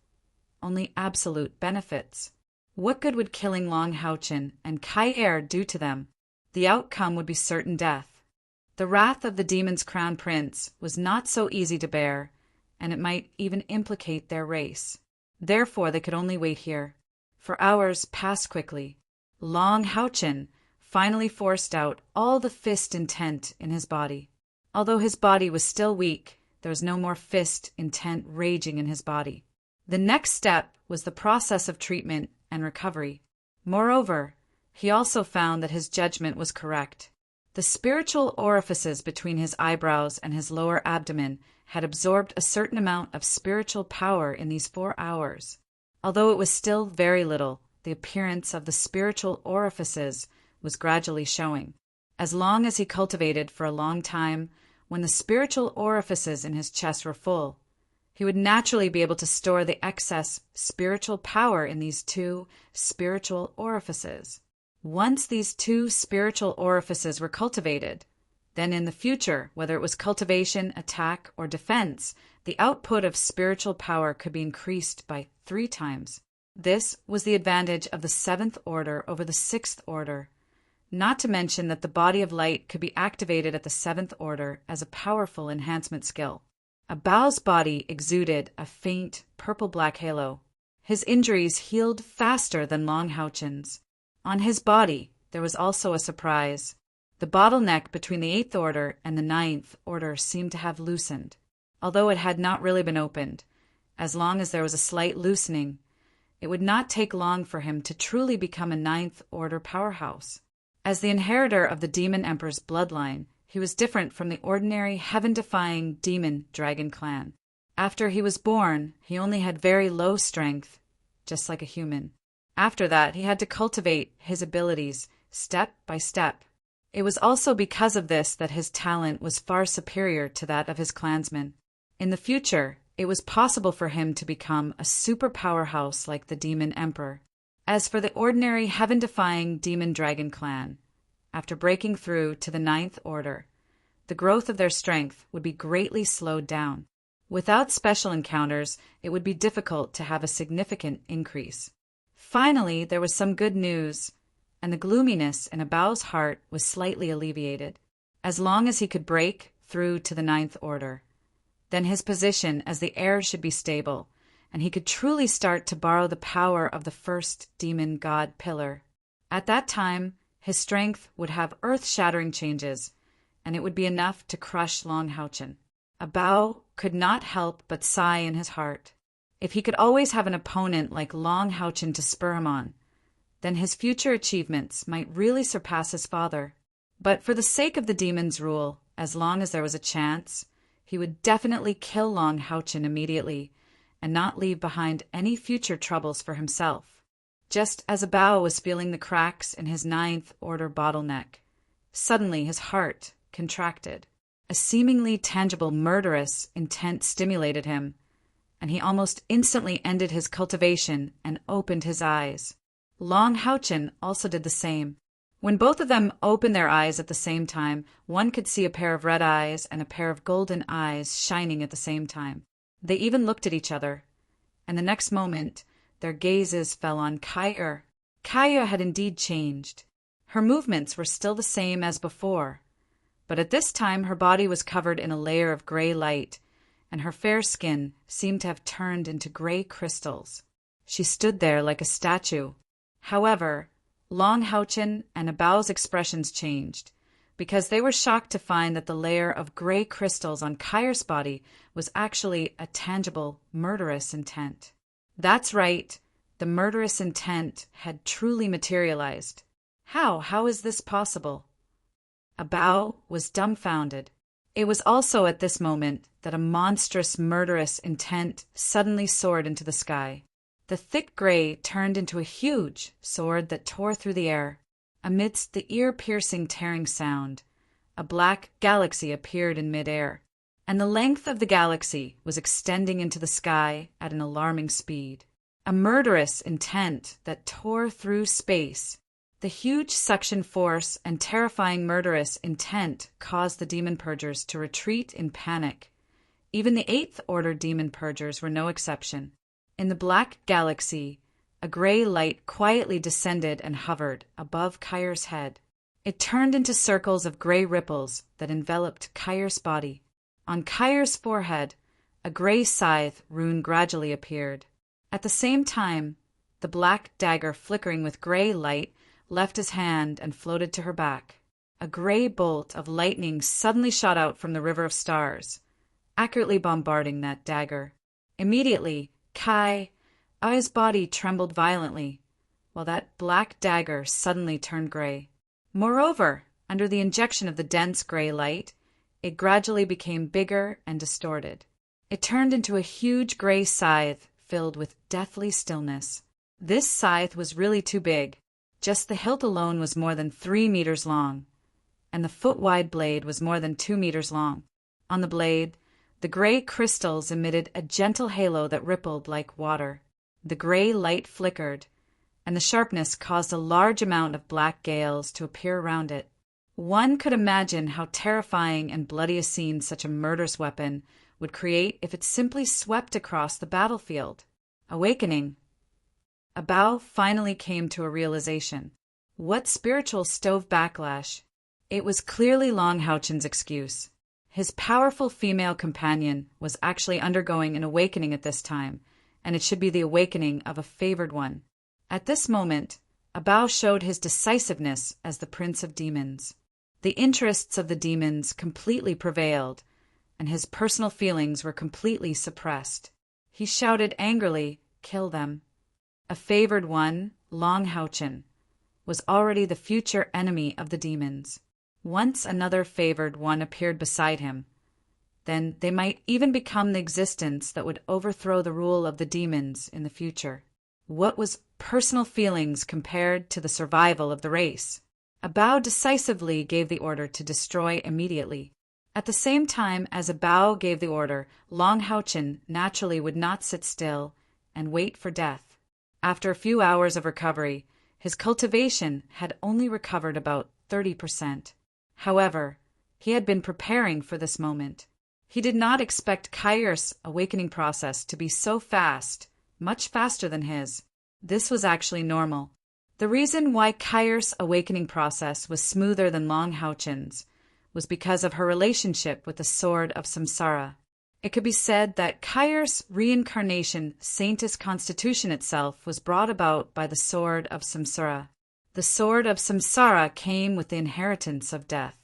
only absolute benefits. What good would killing Long Houchen and Kair do to them? The outcome would be certain death. The wrath of the demon's crown prince was not so easy to bear, and it might even implicate their race. Therefore they could only wait here. For hours passed quickly. Long Houchen finally forced out all the fist intent in his body. Although his body was still weak, there was no more fist intent raging in his body. The next step was the process of treatment and recovery. Moreover, he also found that his judgment was correct. The spiritual orifices between his eyebrows and his lower abdomen had absorbed a certain amount of spiritual power in these 4 hours. Although it was still very little, the appearance of the spiritual orifices was gradually showing. As long as he cultivated for a long time, when the spiritual orifices in his chest were full, he would naturally be able to store the excess spiritual power in these 2 spiritual orifices. Once these 2 spiritual orifices were cultivated, then in the future, whether it was cultivation, attack, or defense, the output of spiritual power could be increased by 3 times. This was the advantage of the 7th order over the 6th order, not to mention that the body of light could be activated at the 7th order as a powerful enhancement skill. Abao's body exuded a faint purple-black halo. His injuries healed faster than Long Houchen's. On his body, there was also a surprise. The bottleneck between the 8th order and the 9th order seemed to have loosened, although it had not really been opened. As long as there was a slight loosening, it would not take long for him to truly become a 9th order powerhouse. As the inheritor of the Demon Emperor's bloodline, he was different from the ordinary heaven-defying demon dragon clan. After he was born, he only had very low strength, just like a human. After that, he had to cultivate his abilities step by step. It was also because of this that his talent was far superior to that of his clansmen. In the future, it was possible for him to become a super powerhouse like the Demon Emperor. As for the ordinary heaven-defying demon dragon clan, after breaking through to the 9th order, the growth of their strength would be greatly slowed down. Without special encounters, it would be difficult to have a significant increase. Finally, there was some good news, and the gloominess in Abao's heart was slightly alleviated. As long as he could break through to the 9th order, then his position as the heir should be stable, and he could truly start to borrow the power of the first demon god pillar. At that time, His strength would have earth-shattering changes, and it would be enough to crush Long Houchen. Abao could not help but sigh in his heart. If he could always have an opponent like Long Houchen to spur him on, then his future achievements might really surpass his father. But for the sake of the demon's rule, as long as there was a chance, he would definitely kill Long Houchen immediately and not leave behind any future troubles for himself. Just as Abao was feeling the cracks in his ninth order bottleneck, suddenly his heart contracted. A seemingly tangible murderous intent stimulated him, and he almost instantly ended his cultivation and opened his eyes. Long Houchen also did the same. When both of them opened their eyes at the same time, one could see a pair of red eyes and a pair of golden eyes shining at the same time. They even looked at each other, and the next moment their gazes fell on Kaya. Kaya had indeed changed. Her movements were still the same as before, but at this time her body was covered in a layer of gray light, and her fair skin seemed to have turned into gray crystals. She stood there like a statue. However, Long Houchen and Abao's expressions changed, because they were shocked to find that the layer of gray crystals on Kaya's body was actually a tangible, murderous intent. That's right, the murderous intent had truly materialized. How is this possible? Abao was dumbfounded. It was also at this moment that a monstrous, murderous intent suddenly soared into the sky. The thick gray turned into a huge sword that tore through the air. Amidst the ear-piercing tearing sound, a black galaxy appeared in mid-air, and the length of the galaxy was extending into the sky at an alarming speed. A murderous intent that tore through space. The huge suction force and terrifying murderous intent caused the demon purgers to retreat in panic. Even the Eighth Order demon purgers were no exception. In the black galaxy, a gray light quietly descended and hovered above Kaya's head. It turned into circles of gray ripples that enveloped Kaya's body. On Kaya's forehead, a gray scythe rune gradually appeared. At the same time, the black dagger flickering with gray light left his hand and floated to her back. A gray bolt of lightning suddenly shot out from the river of stars, accurately bombarding that dagger. Immediately, Kaya's body trembled violently, while that black dagger suddenly turned gray. Moreover, under the injection of the dense gray light, it gradually became bigger and distorted. It turned into a huge gray scythe filled with deathly stillness. This scythe was really too big. Just the hilt alone was more than 3 meters long, and the foot-wide blade was more than 2 meters long. On the blade, the gray crystals emitted a gentle halo that rippled like water. The gray light flickered, and the sharpness caused a large amount of black gales to appear around it. One could imagine how terrifying and bloody a scene such a murderous weapon would create if it simply swept across the battlefield. Awakening. Abao finally came to a realization. What spiritual stove backlash? It was clearly Long Houchen's excuse. His powerful female companion was actually undergoing an awakening at this time, and it should be the awakening of a favored one. At this moment, Abao showed his decisiveness as the Prince of Demons. The interests of the demons completely prevailed, and his personal feelings were completely suppressed. He shouted angrily, "Kill them." A favored one, Long Houchen, was already the future enemy of the demons. Once another favored one appeared beside him, then they might even become the existence that would overthrow the rule of the demons in the future. What was personal feelings compared to the survival of the race? Abao decisively gave the order to destroy immediately. At the same time as Abao gave the order, Long Houchen naturally would not sit still and wait for death. After a few hours of recovery, his cultivation had only recovered about 30%. However, he had been preparing for this moment. He did not expect Kaya's awakening process to be so fast, much faster than his. This was actually normal. The reason why Kaya's awakening process was smoother than Long Houchen's was because of her relationship with the Sword of Samsara. It could be said that Kaya's reincarnation saintess constitution itself was brought about by the Sword of Samsara. The sword of samsara came with the inheritance of death.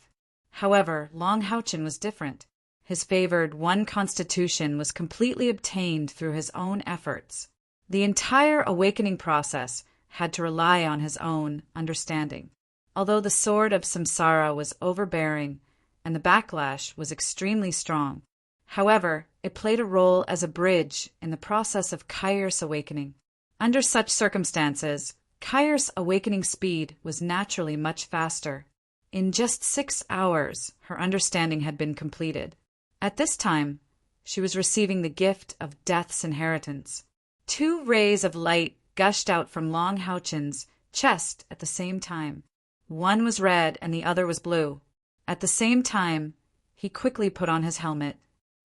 However, Long Houchin was different. His favored one constitution was completely obtained through his own efforts. The entire awakening process had to rely on his own understanding. Although the sword of samsara was overbearing and the backlash was extremely strong, however, it played a role as a bridge in the process of Kyr's awakening. Under such circumstances, Kyr's awakening speed was naturally much faster. In just 6 hours, her understanding had been completed. At this time, she was receiving the gift of death's inheritance. 2 rays of light gushed out from Long Houchin's chest at the same time. One was red and the other was blue. At the same time, he quickly put on his helmet.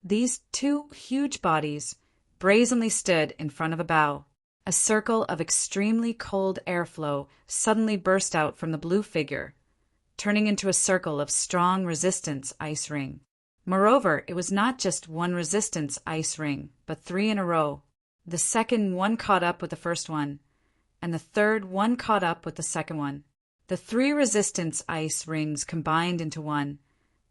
These 2 huge bodies brazenly stood in front of a bow. A circle of extremely cold airflow suddenly burst out from the blue figure, turning into a circle of strong resistance ice ring. Moreover, it was not just one resistance ice ring, but 3 in a row. The second one caught up with the first one, and the third one caught up with the second one. The 3 resistance ice rings combined into one,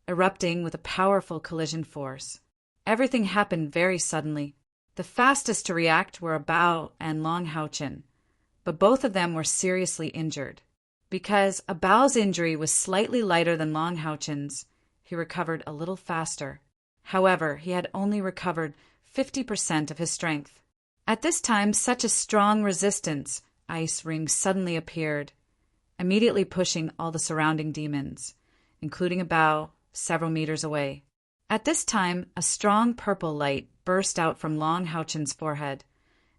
erupting with a powerful collision force. Everything happened very suddenly. The fastest to react were Abao and Long Houchin, but both of them were seriously injured. Because Abao's injury was slightly lighter than Long Houchin's, he recovered a little faster. However, he had only recovered 50% of his strength. At this time, such a strong resistance ice ring suddenly appeared, immediately pushing all the surrounding demons, including Abao, several meters away. At this time, a strong purple light burst out from Long Houchin's forehead,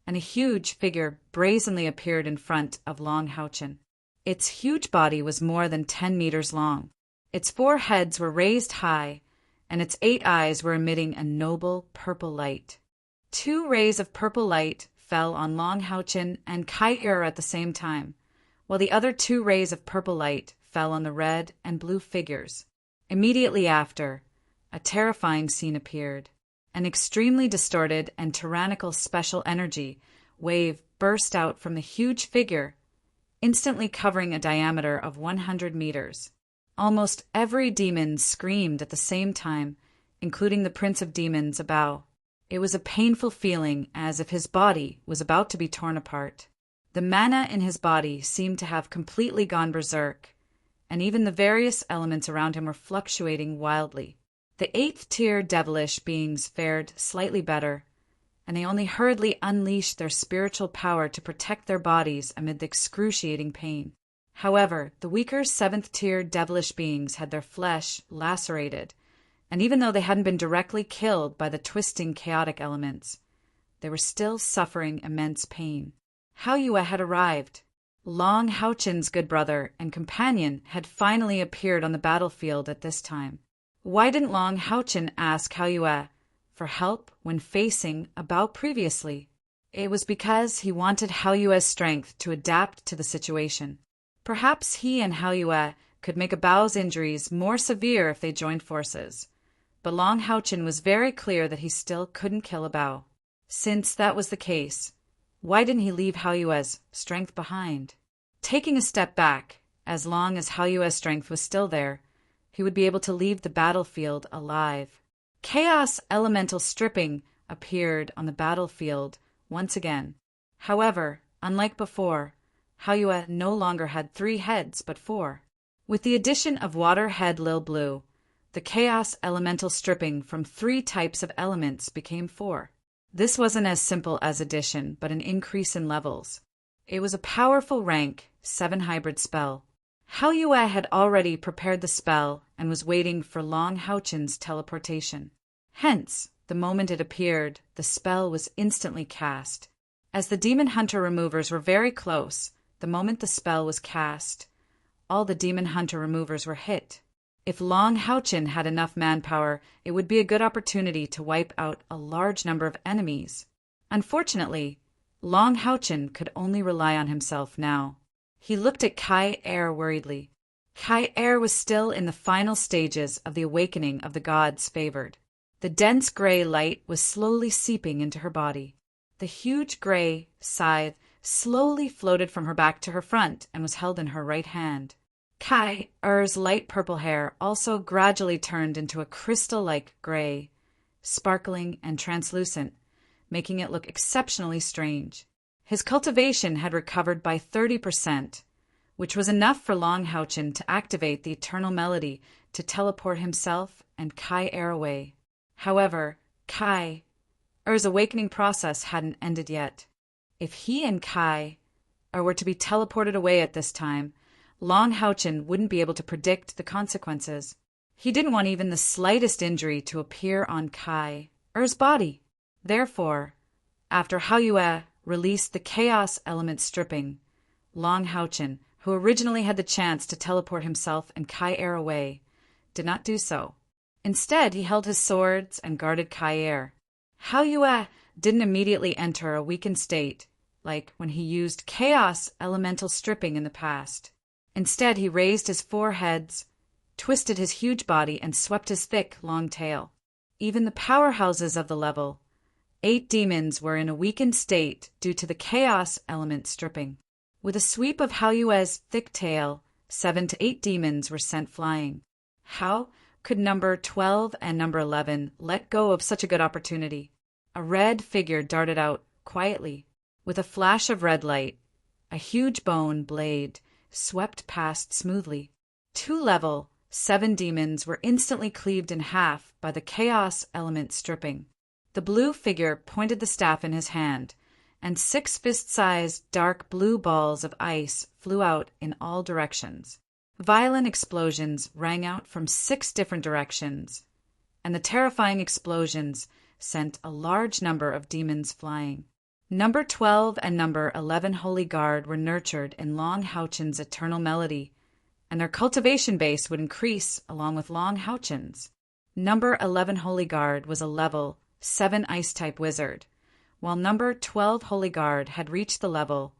and a huge figure brazenly appeared in front of Long Houchin. Its huge body was more than 10 meters long. Its 4 heads were raised high, and its 8 eyes were emitting a noble purple light. 2 rays of purple light fell on Long Houchin and Kyr at the same time, while the other 2 rays of purple light fell on the red and blue figures. Immediately after, a terrifying scene appeared. An extremely distorted and tyrannical special energy wave burst out from the huge figure, instantly covering a diameter of 100 meters. Almost every demon screamed at the same time, including the Prince of Demons, Abao. It was a painful feeling, as if his body was about to be torn apart. The mana in his body seemed to have completely gone berserk, and even the various elements around him were fluctuating wildly. The 8th tier devilish beings fared slightly better, and they only hurriedly unleashed their spiritual power to protect their bodies amid the excruciating pain. However, the weaker 7th tier devilish beings had their flesh lacerated, and even though they hadn't been directly killed by the twisting chaotic elements, they were still suffering immense pain. Haoyue had arrived. Long Houchin's good brother and companion had finally appeared on the battlefield at this time. Why didn't Long Houchin ask Haoyue for help when facing Abao previously? It was because he wanted Haoyue's strength to adapt to the situation. Perhaps he and Haoyue could make Abao's injuries more severe if they joined forces. But Long Houchin was very clear that he still couldn't kill Abao. Since that was the case, why didn't he leave Haoyue's strength behind? Taking a step back, as long as Haoyue's strength was still there, he would be able to leave the battlefield alive. Chaos elemental stripping appeared on the battlefield once again. However, unlike before, Haoyue no longer had 3 heads but 4. With the addition of Water Head Lil Blue, the chaos elemental stripping from 3 types of elements became 4. This wasn't as simple as addition, but an increase in levels. It was a powerful rank 7 hybrid spell. Haoyue had already prepared the spell and was waiting for Long Houchin's teleportation. Hence, the moment it appeared, the spell was instantly cast. As the demon hunter removers were very close, the moment the spell was cast, all the demon hunter removers were hit. If Long Houchin had enough manpower, it would be a good opportunity to wipe out a large number of enemies. Unfortunately, Long Houchin could only rely on himself now. He looked at Kyr worriedly. Kyr was still in the final stages of the awakening of the gods favored. The dense gray light was slowly seeping into her body. The huge gray scythe slowly floated from her back to her front and was held in her right hand. Kai-Er's light purple hair also gradually turned into a crystal-like gray, sparkling and translucent, making it look exceptionally strange. His cultivation had recovered by 30%, which was enough for Long Houchen to activate the eternal melody to teleport himself and Kai-Er away. However, Kai-Er's awakening process hadn't ended yet. If he and Kai-Er were to be teleported away at this time, Long Houchen wouldn't be able to predict the consequences. He didn't want even the slightest injury to appear on Kai-Er's body. Therefore, after Haoyue released the chaos element stripping, Long Houchen, who originally had the chance to teleport himself and Kai-Er away, did not do so. Instead, he held his swords and guarded Kai-Er. Haoyue didn't immediately enter a weakened state, like when he used chaos elemental stripping in the past. Instead, he raised his four heads, twisted his huge body, and swept his thick, long tail. Even the powerhouses of the level, 8 demons, were in a weakened state due to the chaos element stripping. With a sweep of Haoyue's thick tail, 7 to 8 demons were sent flying. How could number 12 and number 11 let go of such a good opportunity? A red figure darted out quietly. With a flash of red light, a huge bone blade swept past smoothly. 2 level 7 demons were instantly cleaved in half by the chaos element stripping. The blue figure pointed the staff in his hand, and 6 fist-sized dark blue balls of ice flew out in all directions. Violent explosions rang out from 6 different directions, and the terrifying explosions sent a large number of demons flying. Number 12 and number 11 Holy Guard were nurtured in Long Houchen's eternal melody, and their cultivation base would increase along with Long Houchen's. Number 11 Holy Guard was a level 7 Ice-type wizard, while number 12 Holy Guard had reached the level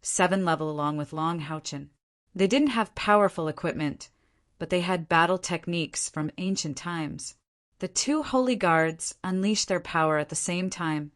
7 level along with Long Houchen. They didn't have powerful equipment, but they had battle techniques from ancient times. The 2 Holy Guards unleashed their power at the same time,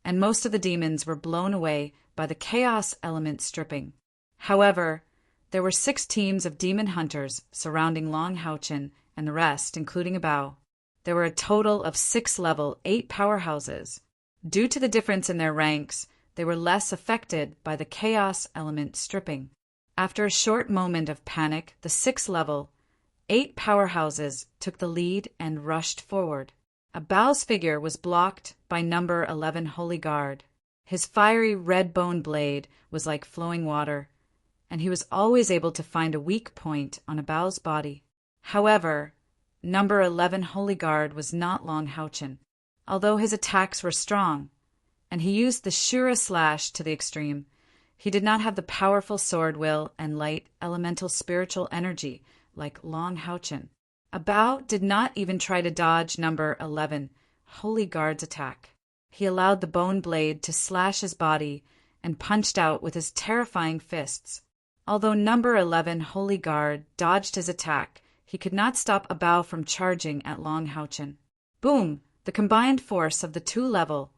and most of the demons were blown away by the chaos element stripping. However, there were 6 teams of demon hunters surrounding Long Houchen and the rest, including Abao. There were a total of 6 level 8 powerhouses. Due to the difference in their ranks, they were less affected by the chaos element stripping. After a short moment of panic, the 6 level 8 powerhouses took the lead and rushed forward. Abao's figure was blocked by number 11 Holy Guard. His fiery red bone blade was like flowing water, and he was always able to find a weak point on Abao's body. However, number 11 Holy Guard was not Long Houchen, although his attacks were strong, and he used the Shura slash to the extreme. He did not have the powerful sword will and light elemental spiritual energy like Long Houchen. Abao did not even try to dodge number 11 Holy Guard's attack. He allowed the bone blade to slash his body and punched out with his terrifying fists. Although number 11 Holy Guard dodged his attack, he could not stop Abao from charging at Long Houchen. Boom! The combined force of the 2 level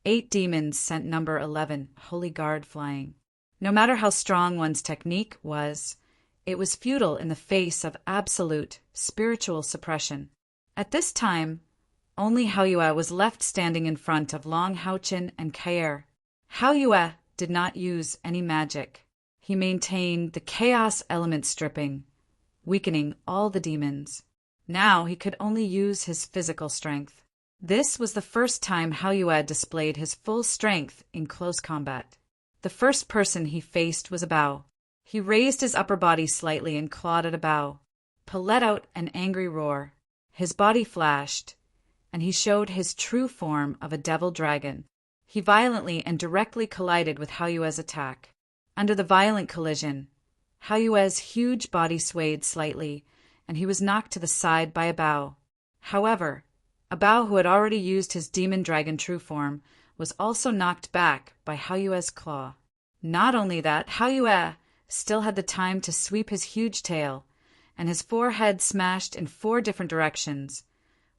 8 demons sent number 11 Holy Guard flying. No matter how strong one's technique was, it was futile in the face of absolute spiritual suppression. At this time, only Haoyue was left standing in front of Long Houchen and Kai-Er. Haoyue did not use any magic. He maintained the chaos element stripping, weakening all the demons. Now he could only use his physical strength. This was the first time Haoyue displayed his full strength in close combat. The first person he faced was Abao. He raised his upper body slightly and clawed at Abao. Pa let out an angry roar. His body flashed, and he showed his true form of a devil dragon. He violently and directly collided with Haoyue's attack. Under the violent collision, Haoyue's huge body swayed slightly, and he was knocked to the side by Abao. However, Abao, who had already used his demon dragon true form, was also knocked back by Haoyue's claw. Not only that, Haoyue still had the time to sweep his huge tail, and his forehead smashed in 4 different directions,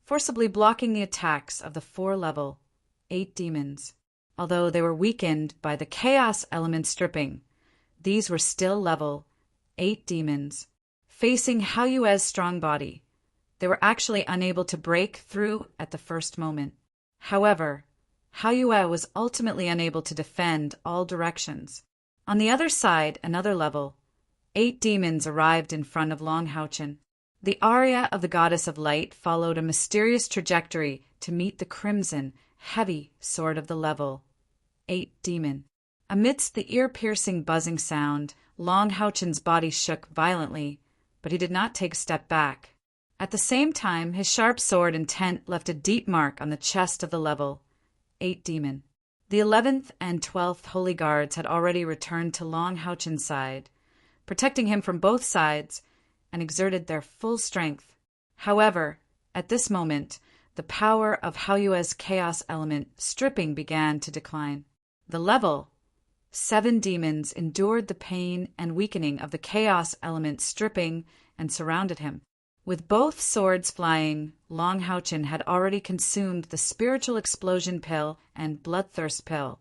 forcibly blocking the attacks of the 4 level 8 demons. Although they were weakened by the chaos element stripping, these were still level 8 demons. Facing Haoyue's strong body, they were actually unable to break through at the first moment. However, Haoyue was ultimately unable to defend all directions. On the other side, another level, 8 demons arrived in front of Long Haochen. The aria of the Goddess of Light followed a mysterious trajectory to meet the crimson, heavy sword of the level 8 demon. Amidst the ear-piercing buzzing sound, Long Haochen's body shook violently, but he did not take a step back. At the same time, his sharp sword intent left a deep mark on the chest of the level 8 demon. The 11th and 12th Holy Guards had already returned to Long Haochen's side, protecting him from both sides, and exerted their full strength. However, at this moment, the power of Haoyue's chaos element stripping began to decline. The level 7 demons endured the pain and weakening of the chaos element stripping and surrounded him. With both swords flying, Long Haochen had already consumed the spiritual explosion pill and bloodthirst pill,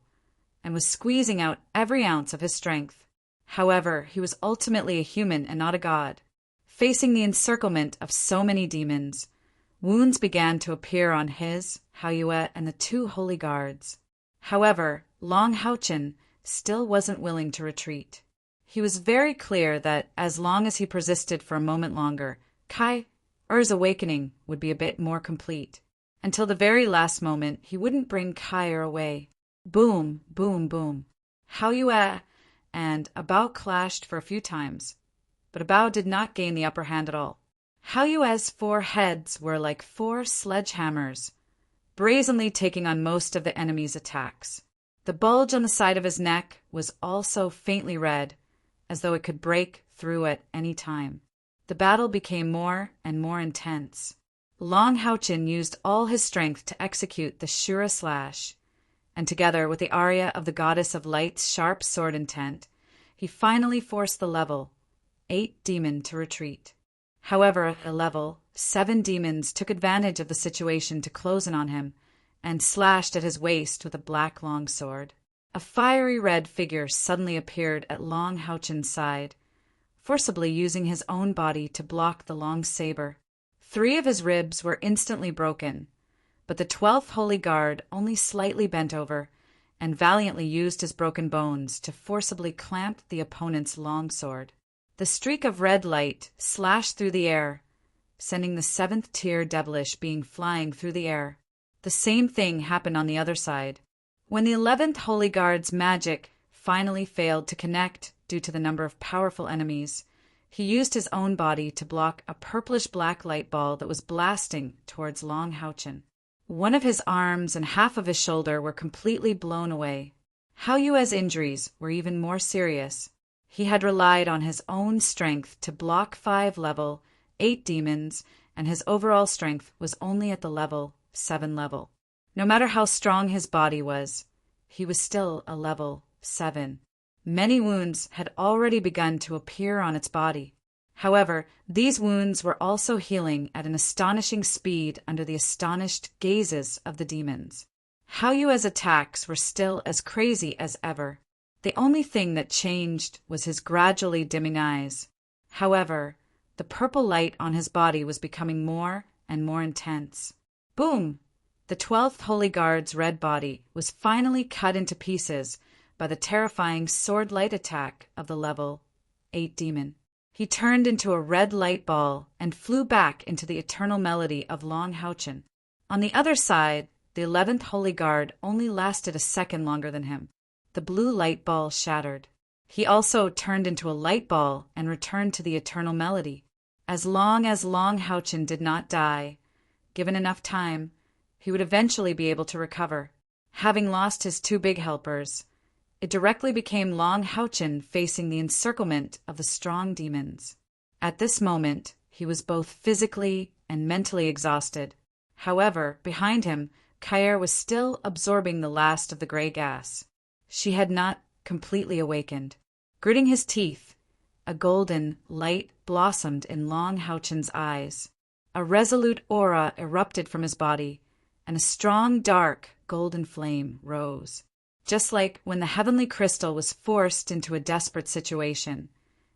and was squeezing out every ounce of his strength. However, he was ultimately a human and not a god. Facing the encirclement of so many demons, wounds began to appear on his, Haoyue, and the 2 holy guards. However, Long Haochen still wasn't willing to retreat. He was very clear that as long as he persisted for a moment longer, Kai-Er's awakening would be a bit more complete. Until the very last moment, he wouldn't bring Kai-Er away. Boom, boom, boom. Haoyue and Abao clashed for a few times, but Abao did not gain the upper hand at all. Haoyue's 4 heads were like 4 sledgehammers, brazenly taking on most of the enemy's attacks. The bulge on the side of his neck was also faintly red, as though it could break through at any time. The battle became more and more intense. Long Haochen used all his strength to execute the Shura slash, and together with the aria of the Goddess of Light's sharp sword intent, he finally forced the level 8 demon to retreat. However, at the level 7 demons took advantage of the situation to close in on him and slashed at his waist with a black long sword. A fiery red figure suddenly appeared at Long Haochen's side, forcibly using his own body to block the long saber. 3 of his ribs were instantly broken, but the 12th Holy Guard only slightly bent over and valiantly used his broken bones to forcibly clamp the opponent's long sword. The streak of red light slashed through the air, sending the 7th tier devilish being flying through the air. The same thing happened on the other side. When the 11th Holy Guard's magic finally failed to connect due to the number of powerful enemies, he used his own body to block a purplish-black light ball that was blasting towards Long Haochen. One of his arms and half of his shoulder were completely blown away. Haoyue's injuries were even more serious. He had relied on his own strength to block 5 level 8 demons, and his overall strength was only at the level 7 level. No matter how strong his body was, he was still a level 7. Many wounds had already begun to appear on its body. However, these wounds were also healing at an astonishing speed under the astonished gazes of the demons. Haoyue's attacks were still as crazy as ever. The only thing that changed was his gradually dimming eyes. However, the purple light on his body was becoming more and more intense. Boom! The 12th Holy Guard's red body was finally cut into pieces by the terrifying sword light attack of the level 8 demon. He turned into a red light ball and flew back into the eternal melody of Long Haochen. On the other side, the 11th Holy Guard only lasted a second longer than him. The blue light ball shattered. He also turned into a light ball and returned to the eternal melody. As long as Long Haochen did not die, given enough time, he would eventually be able to recover. Having lost his 2 big helpers, it directly became Long Haochen facing the encirclement of the strong demons. At this moment, he was both physically and mentally exhausted. However, behind him, Kai-Er was still absorbing the last of the gray gas. She had not completely awakened. Gritting his teeth, a golden light blossomed in Long Haochen's eyes. A resolute aura erupted from his body, and a strong, dark, golden flame rose. just like when the heavenly crystal was forced into a desperate situation.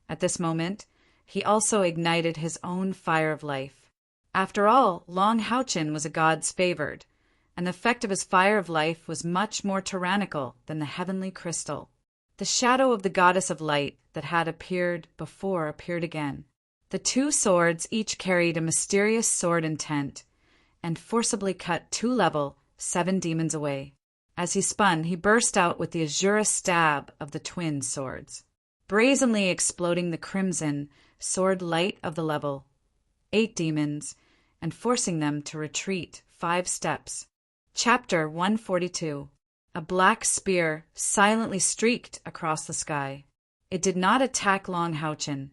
At this moment, he also ignited his own fire of life. After all, Long Houchin was a god's favored, and the effect of his fire of life was much more tyrannical than the heavenly crystal. The shadow of the goddess of light that had appeared before appeared again. The two swords each carried a mysterious sword intent, and forcibly cut 7 demons away. As he spun, he burst out with the azure stab of the twin swords, brazenly exploding the crimson sword light of the level 8 demons, and forcing them to retreat 5 steps. Chapter 142. A black spear silently streaked across the sky. It did not attack Long Houchin,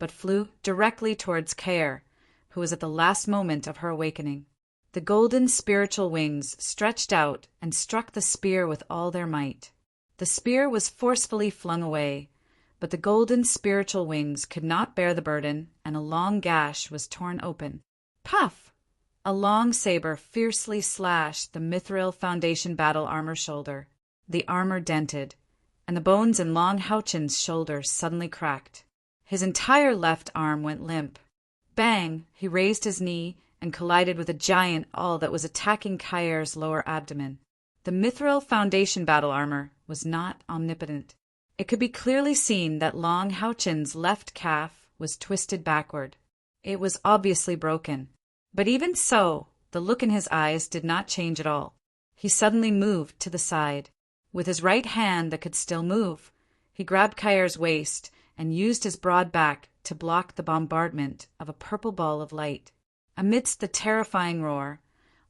but flew directly towards Kaer, who was at the last moment of her awakening. The golden spiritual wings stretched out and struck the spear with all their might. The spear was forcefully flung away, but the golden spiritual wings could not bear the burden, and a long gash was torn open. Puff! A long saber fiercely slashed the Mithril Foundation battle armor shoulder. The armor dented, and the bones in Long Houchin's shoulder suddenly cracked. His entire left arm went limp. Bang! He raised his knee and collided with a giant awl that was attacking Kaer's lower abdomen. The Mithril Foundation battle armor was not omnipotent. It could be clearly seen that Long Houchin's left calf was twisted backward. It was obviously broken. But even so, the look in his eyes did not change at all. He suddenly moved to the side. With his right hand that could still move, he grabbed Kaer's waist and used his broad back to block the bombardment of a purple ball of light. Amidst the terrifying roar,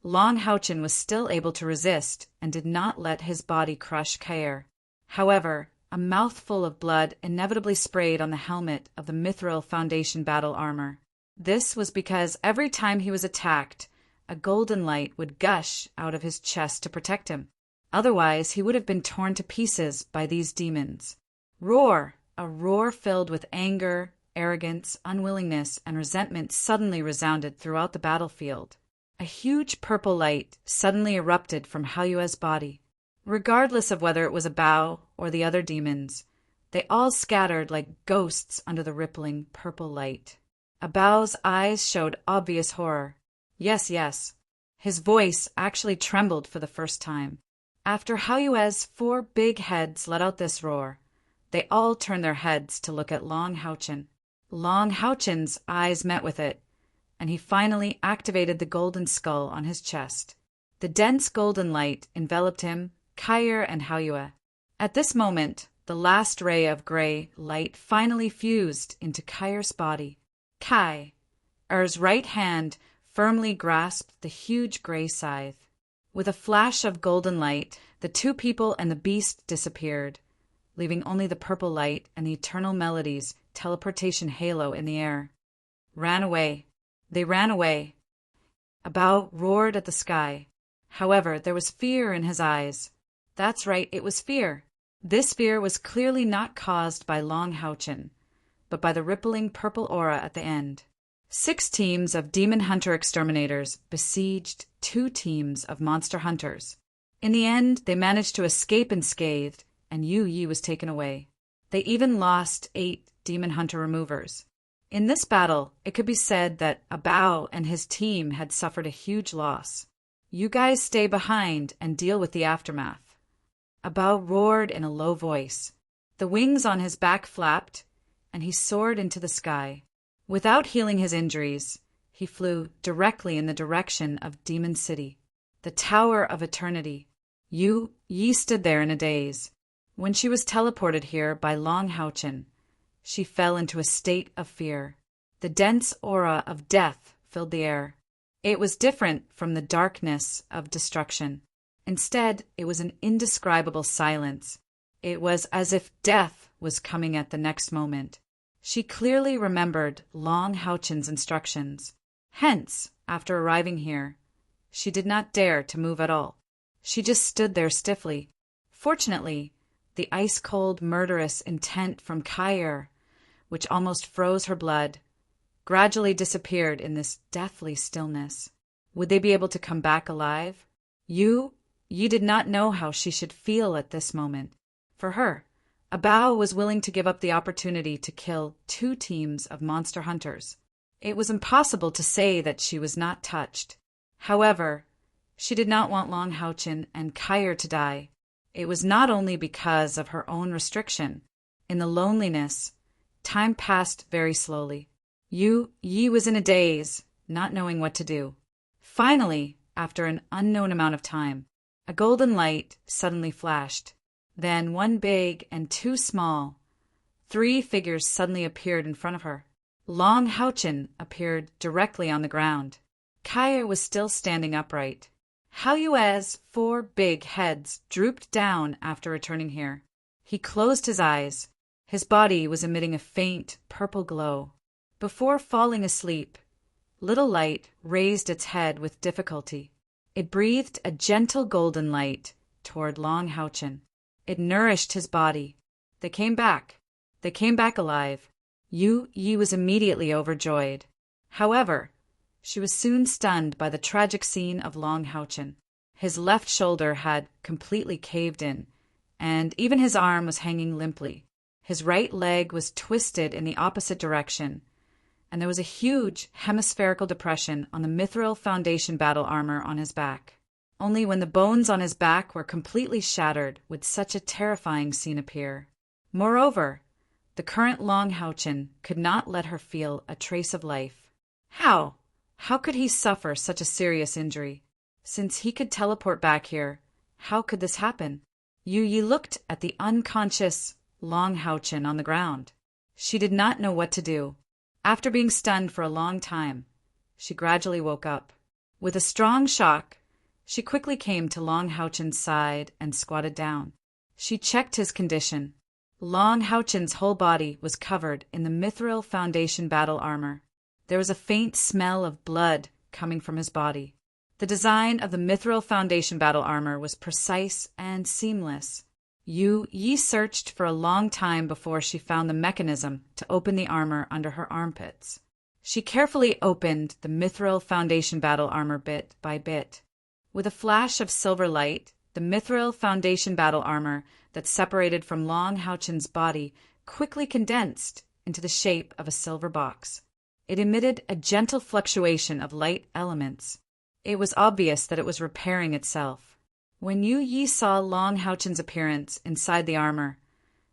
Long Houchin was still able to resist and did not let his body crush Kaer. However, a mouthful of blood inevitably sprayed on the helmet of the Mithril Foundation battle armor. This was because every time he was attacked, a golden light would gush out of his chest to protect him. Otherwise, he would have been torn to pieces by these demons. Roar! A roar filled with anger, arrogance, unwillingness, and resentment suddenly resounded throughout the battlefield. A huge purple light suddenly erupted from Halyue's body. Regardless of whether it was a Bao or the other demons, they all scattered like ghosts under the rippling purple light. Abao's eyes showed obvious horror. Yes, yes. His voice actually trembled for the first time. After Halyue's 4 big heads let out this roar, they all turned their heads to look at Long Houchin. Long Houchin's eyes met with it, and he finally activated the golden skull on his chest. The dense golden light enveloped him, Kaer, and Halyue. At this moment, the last ray of gray light finally fused into Kaer's body. Kaer's right hand firmly grasped the huge gray scythe. With a flash of golden light, the 2 people and the beast disappeared, leaving only the purple light and the eternal melody's teleportation halo in the air. Ran away. They ran away. Abao roared at the sky. However, there was fear in his eyes. That's right, it was fear. This fear was clearly not caused by Long Houchin, but by the rippling purple aura at the end. 6 teams of demon hunter exterminators besieged 2 teams of monster hunters. In the end, they managed to escape unscathed, and Yu Yi was taken away. They even lost 8 demon hunter removers. In this battle, it could be said that Abao and his team had suffered a huge loss. You guys stay behind and deal with the aftermath. Abao roared in a low voice. The wings on his back flapped, and he soared into the sky. Without healing his injuries, he flew directly in the direction of Demon City, the Tower of Eternity. Yu Yi stood there in a daze. When she was teleported here by Long Houchin, she fell into a state of fear. The dense aura of death filled the air. It was different from the darkness of destruction. Instead, it was an indescribable silence. It was as if death was coming at the next moment. She clearly remembered Long Houchin's instructions. Hence, after arriving here, she did not dare to move at all. She just stood there stiffly. Fortunately, the ice-cold, murderous intent from Kaer, which almost froze her blood, gradually disappeared in this deathly stillness. Would they be able to come back alive? Yu Yi did not know how she should feel at this moment. For her, a Bao was willing to give up the opportunity to kill 2 teams of monster hunters. It was impossible to say that she was not touched. However, she did not want Long Haochen and Kyer to die. It was not only because of her own restriction. In the loneliness, time passed very slowly. Yi was in a daze, not knowing what to do. Finally, after an unknown amount of time, a golden light suddenly flashed. Then 1 big and 2 small. 3 figures suddenly appeared in front of her. Long Haochen appeared directly on the ground. Kyer was still standing upright. Hao Yue's 4 big heads drooped down after returning here. He closed his eyes. His body was emitting a faint purple glow. Before falling asleep, Little Light raised its head with difficulty. It breathed a gentle golden light toward Long Haochen. It nourished his body. They came back. They came back alive. Yi was immediately overjoyed. However, she was soon stunned by the tragic scene of Long Haochen. His left shoulder had completely caved in, and even his arm was hanging limply. His right leg was twisted in the opposite direction, and there was a huge hemispherical depression on the mithril foundation battle armor on his back. Only when the bones on his back were completely shattered would such a terrifying scene appear. Moreover, the current Long Haochen could not let her feel a trace of life. How? How could he suffer such a serious injury? Since he could teleport back here, how could this happen? Yi looked at the unconscious Long Haochen on the ground. She did not know what to do. After being stunned for a long time, she gradually woke up. With a strong shock, she quickly came to Long Haochen's side and squatted down. She checked his condition. Long Haochen's whole body was covered in the mithril foundation battle armor. There was a faint smell of blood coming from his body. The design of the mithril foundation battle armor was precise and seamless. Yi searched for a long time before she found the mechanism to open the armor under her armpits. She carefully opened the mithril foundation battle armor bit by bit. With a flash of silver light, the mithril foundation battle armor that separated from Long Haochen's body quickly condensed into the shape of a silver box. It emitted a gentle fluctuation of light elements. It was obvious that it was repairing itself. When Yi saw Long Haochen's appearance inside the armor,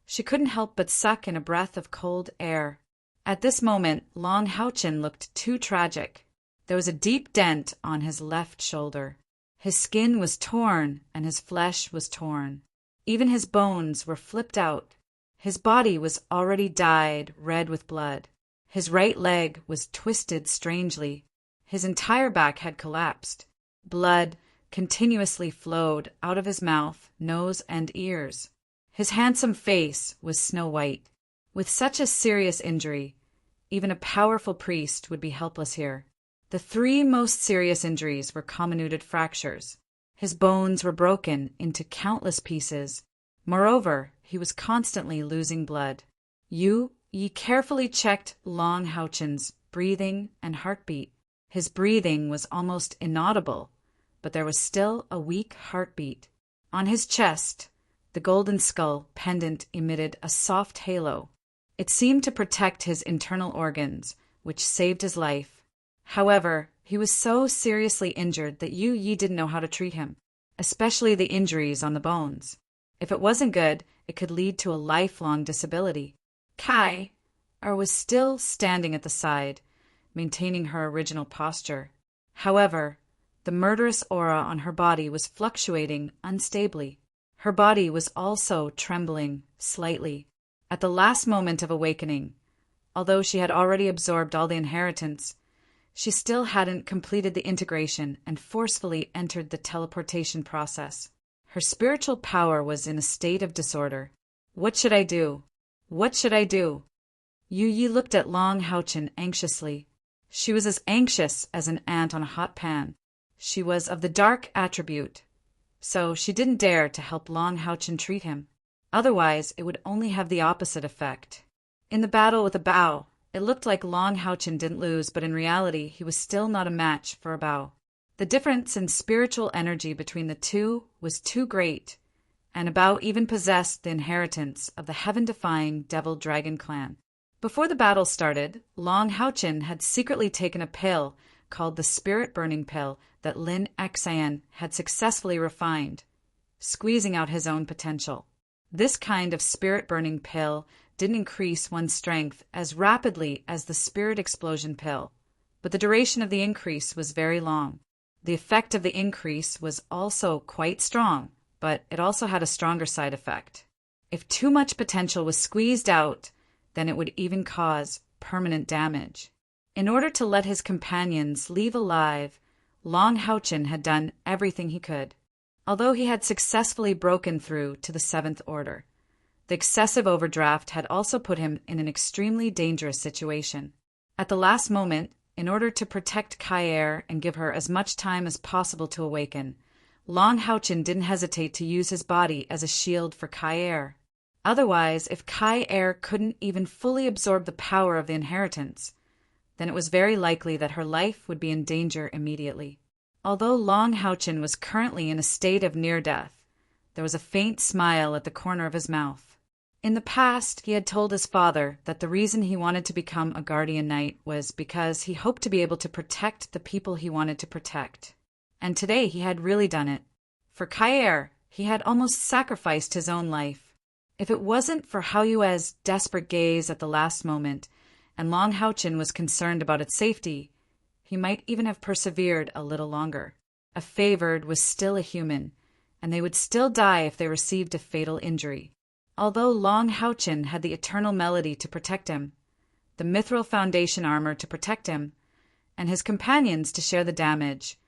she couldn't help but suck in a breath of cold air. At this moment, Long Haochen looked too tragic. There was a deep dent on his left shoulder. His skin was torn and his flesh was torn. Even his bones were flipped out. His body was already dyed red with blood. His right leg was twisted strangely. His entire back had collapsed. Blood continuously flowed out of his mouth, nose, and ears. His handsome face was snow white. With such a serious injury, even a powerful priest would be helpless here. The 3 most serious injuries were comminuted fractures. His bones were broken into countless pieces. Moreover, he was constantly losing blood. Yi carefully checked Long Haochen's breathing and heartbeat. His breathing was almost inaudible, but there was still a weak heartbeat. On his chest, the golden skull pendant emitted a soft halo. It seemed to protect his internal organs, which saved his life. However, he was so seriously injured that Yi didn't know how to treat him, especially the injuries on the bones. If it wasn't good, it could lead to a lifelong disability. Kyer was still standing at the side, maintaining her original posture. However, the murderous aura on her body was fluctuating unstably. Her body was also trembling slightly. At the last moment of awakening, although she had already absorbed all the inheritance, she still hadn't completed the integration and forcefully entered the teleportation process. Her spiritual power was in a state of disorder. What should I do? What should I do? Yi looked at Long Haochen anxiously. She was as anxious as an ant on a hot pan. She was of the dark attribute, so she didn't dare to help Long Haochen treat him. Otherwise, it would only have the opposite effect. In the battle with a Bao, it looked like Long Haochen didn't lose, but in reality, he was still not a match for a Bao. The difference in spiritual energy between the two was too great, and Bao even possessed the inheritance of the heaven-defying devil-dragon clan. Before the battle started, Long Haochin had secretly taken a pill called the spirit-burning pill that Lin Xian had successfully refined, squeezing out his own potential. This kind of spirit-burning pill didn't increase one's strength as rapidly as the spirit explosion pill, but the duration of the increase was very long. The effect of the increase was also quite strong, but it also had a stronger side effect. If too much potential was squeezed out, then it would even cause permanent damage. In order to let his companions leave alive, Long Haochin had done everything he could. Although he had successfully broken through to the Seventh Order, the excessive overdraft had also put him in an extremely dangerous situation. At the last moment, in order to protect Kai and give her as much time as possible to awaken, Long Haochin didn't hesitate to use his body as a shield for Kai. Otherwise, if Kai couldn't even fully absorb the power of the inheritance, then it was very likely that her life would be in danger immediately. Although Long Haochin was currently in a state of near death, there was a faint smile at the corner of his mouth. In the past, he had told his father that the reason he wanted to become a guardian knight was because he hoped to be able to protect the people he wanted to protect. And today he had really done it. For Kai, he had almost sacrificed his own life. If it wasn't for Hao Yue's desperate gaze at the last moment, and Long Haochin was concerned about its safety, he might even have persevered a little longer. A favored was still a human, and they would still die if they received a fatal injury. Although Long Haochin had the eternal melody to protect him, the mithril foundation armor to protect him, and his companions to share the damage,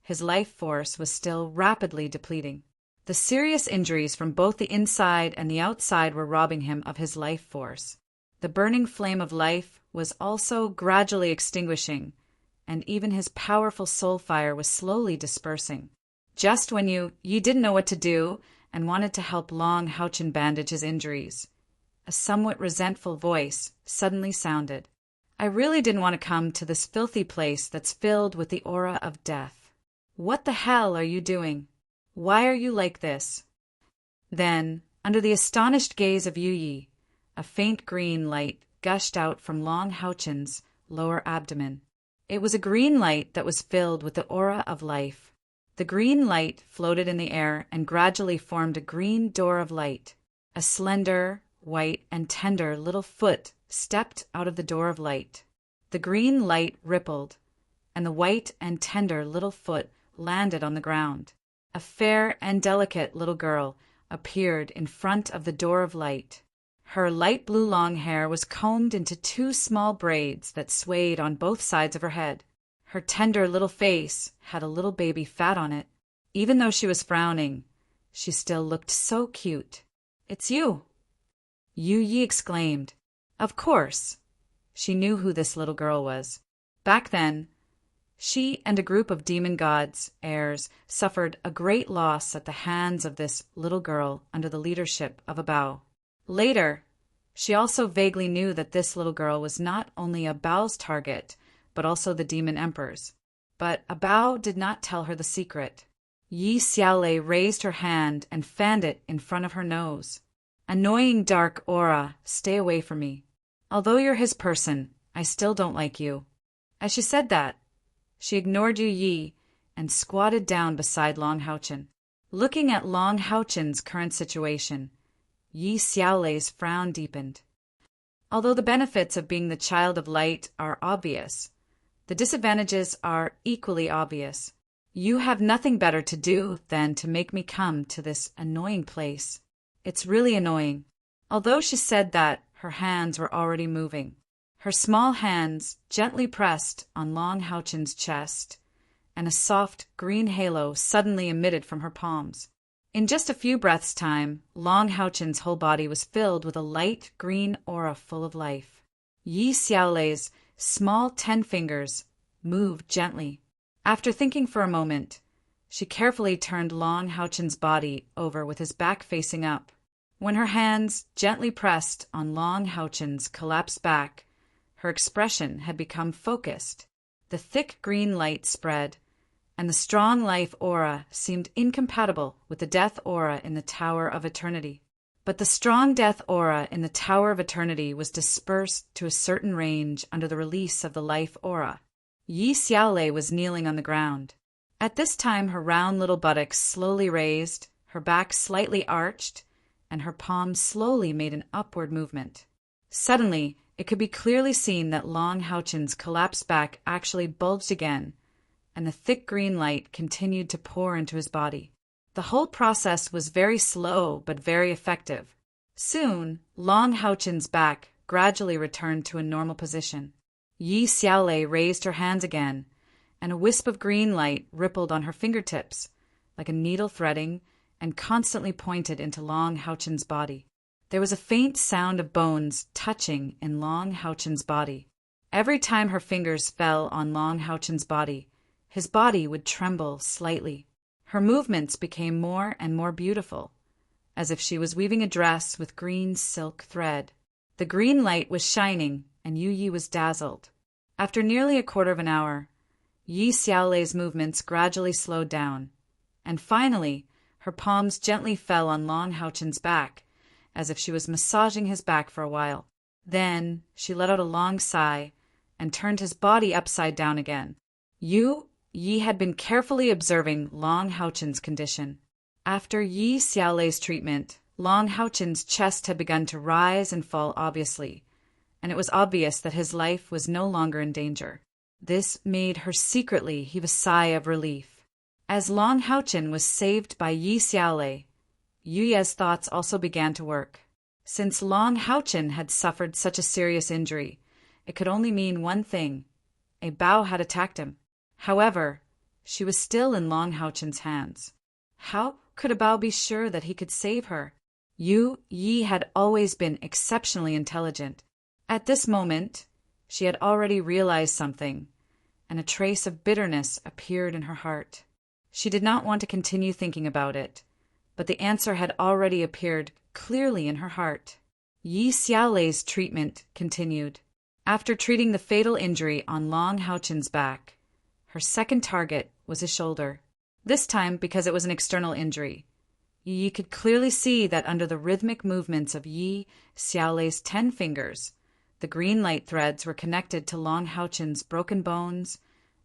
his life force was still rapidly depleting. The serious injuries from both the inside and the outside were robbing him of his life force. The burning flame of life was also gradually extinguishing, and even his powerful soul fire was slowly dispersing. Just when you didn't know what to do and wanted to help Long Haochin bandage his injuries, a somewhat resentful voice suddenly sounded. I really didn't want to come to this filthy place that's filled with the aura of death. What the hell are you doing? Why are you like this? Then, under the astonished gaze of Yu Yi, a faint green light gushed out from Long Haochin's lower abdomen. It was a green light that was filled with the aura of life. The green light floated in the air and gradually formed a green door of light. A slender, white, and tender little foot stepped out of the door of light. The green light rippled, and the white and tender little foot landed on the ground. A fair and delicate little girl appeared in front of the door of light. Her light blue long hair was combed into 2 small braids that swayed on both sides of her head. Her tender little face had a little baby fat on it. Even though she was frowning, she still looked so cute. It's you! Yu Yi exclaimed. Of course. She knew who this little girl was. Back then, she and a group of demon gods, heirs, suffered a great loss at the hands of this little girl under the leadership of a Bao. Later, she also vaguely knew that this little girl was not only a Bao's target, but also the demon emperor's. But a Bao did not tell her the secret. Yi Xiaolei raised her hand and fanned it in front of her nose. Annoying dark aura, stay away from me. Although you're his person, I still don't like you. As she said that, she ignored Yu Yi and squatted down beside Long Haochin. Looking at Long Haochin's current situation, Yi Xiaolei's frown deepened. Although the benefits of being the child of light are obvious, the disadvantages are equally obvious. You have nothing better to do than to make me come to this annoying place. It's really annoying. Although she said that, her hands were already moving. Her small hands gently pressed on Long Haochin's chest, and a soft green halo suddenly emitted from her palms. In just a few breaths' time, Long Haochin's whole body was filled with a light green aura full of life. Yi Xiaolei's small 10 fingers moved gently. After thinking for a moment, she carefully turned Long Haochin's body over with his back facing up. When her hands gently pressed on Long Haochin's collapsed back, her expression had become focused. The thick green light spread, and the strong life aura seemed incompatible with the death aura in the Tower of Eternity. But the strong death aura in the Tower of Eternity was dispersed to a certain range under the release of the life aura. Yi Xiaolei was kneeling on the ground. At this time her round little buttocks slowly raised, her back slightly arched, and her palms slowly made an upward movement. Suddenly, it could be clearly seen that Long Haochen's collapsed back actually bulged again, and the thick green light continued to pour into his body. The whole process was very slow but very effective. Soon, Long Haochen's back gradually returned to a normal position. Yi Xiaolei raised her hands again, and a wisp of green light rippled on her fingertips, like a needle threading, and constantly pointed into Long Haochen's body. There was a faint sound of bones touching in Long Haochen's body. Every time her fingers fell on Long Haochen's body, his body would tremble slightly. Her movements became more and more beautiful, as if she was weaving a dress with green silk thread. The green light was shining, and Yu Yi was dazzled. After nearly a quarter of an hour, Yi Xiaolei's movements gradually slowed down, and finally her palms gently fell on Long Haochen's back, as if she was massaging his back for a while. Then she let out a long sigh and turned his body upside down again. Yu Yi had been carefully observing Long Haochen's condition. After Yi Xiaolei's treatment, Long Haochen's chest had begun to rise and fall obviously, and it was obvious that his life was no longer in danger. This made her secretly heave a sigh of relief. As Long Haochen was saved by Yi Xiaolei, Yu Ye's thoughts also began to work. Since Long Haochen had suffered such a serious injury, it could only mean one thing: a Bao had attacked him. However, she was still in Long Haochen's hands. How could a Bao be sure that he could save her? Yu Yi had always been exceptionally intelligent. At this moment, she had already realized something, and a trace of bitterness appeared in her heart. She did not want to continue thinking about it, but the answer had already appeared clearly in her heart. Yi Xiaolei's treatment continued. After treating the fatal injury on Long Haochen's back, her second target was his shoulder. This time, because it was an external injury, Yi could clearly see that under the rhythmic movements of Yi Xiaolei's 10 fingers, the green light threads were connected to Long Haochen's broken bones,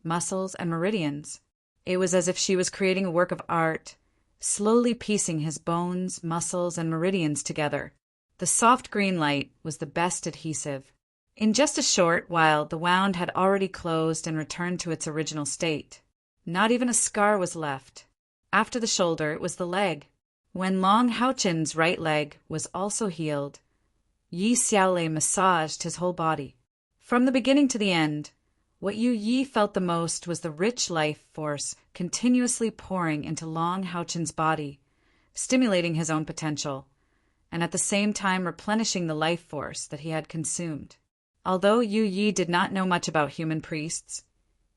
muscles, and meridians. It was as if she was creating a work of art, slowly piecing his bones, muscles, and meridians together. The soft green light was the best adhesive. In just a short while, the wound had already closed and returned to its original state. Not even a scar was left. After the shoulder, it was the leg. When Long Haochen's right leg was also healed, Yi Xiaolei massaged his whole body. From the beginning to the end, what Yu Yi felt the most was the rich life force continuously pouring into Long Haochen's body, stimulating his own potential, and at the same time replenishing the life force that he had consumed. Although Yu Yi did not know much about human priests,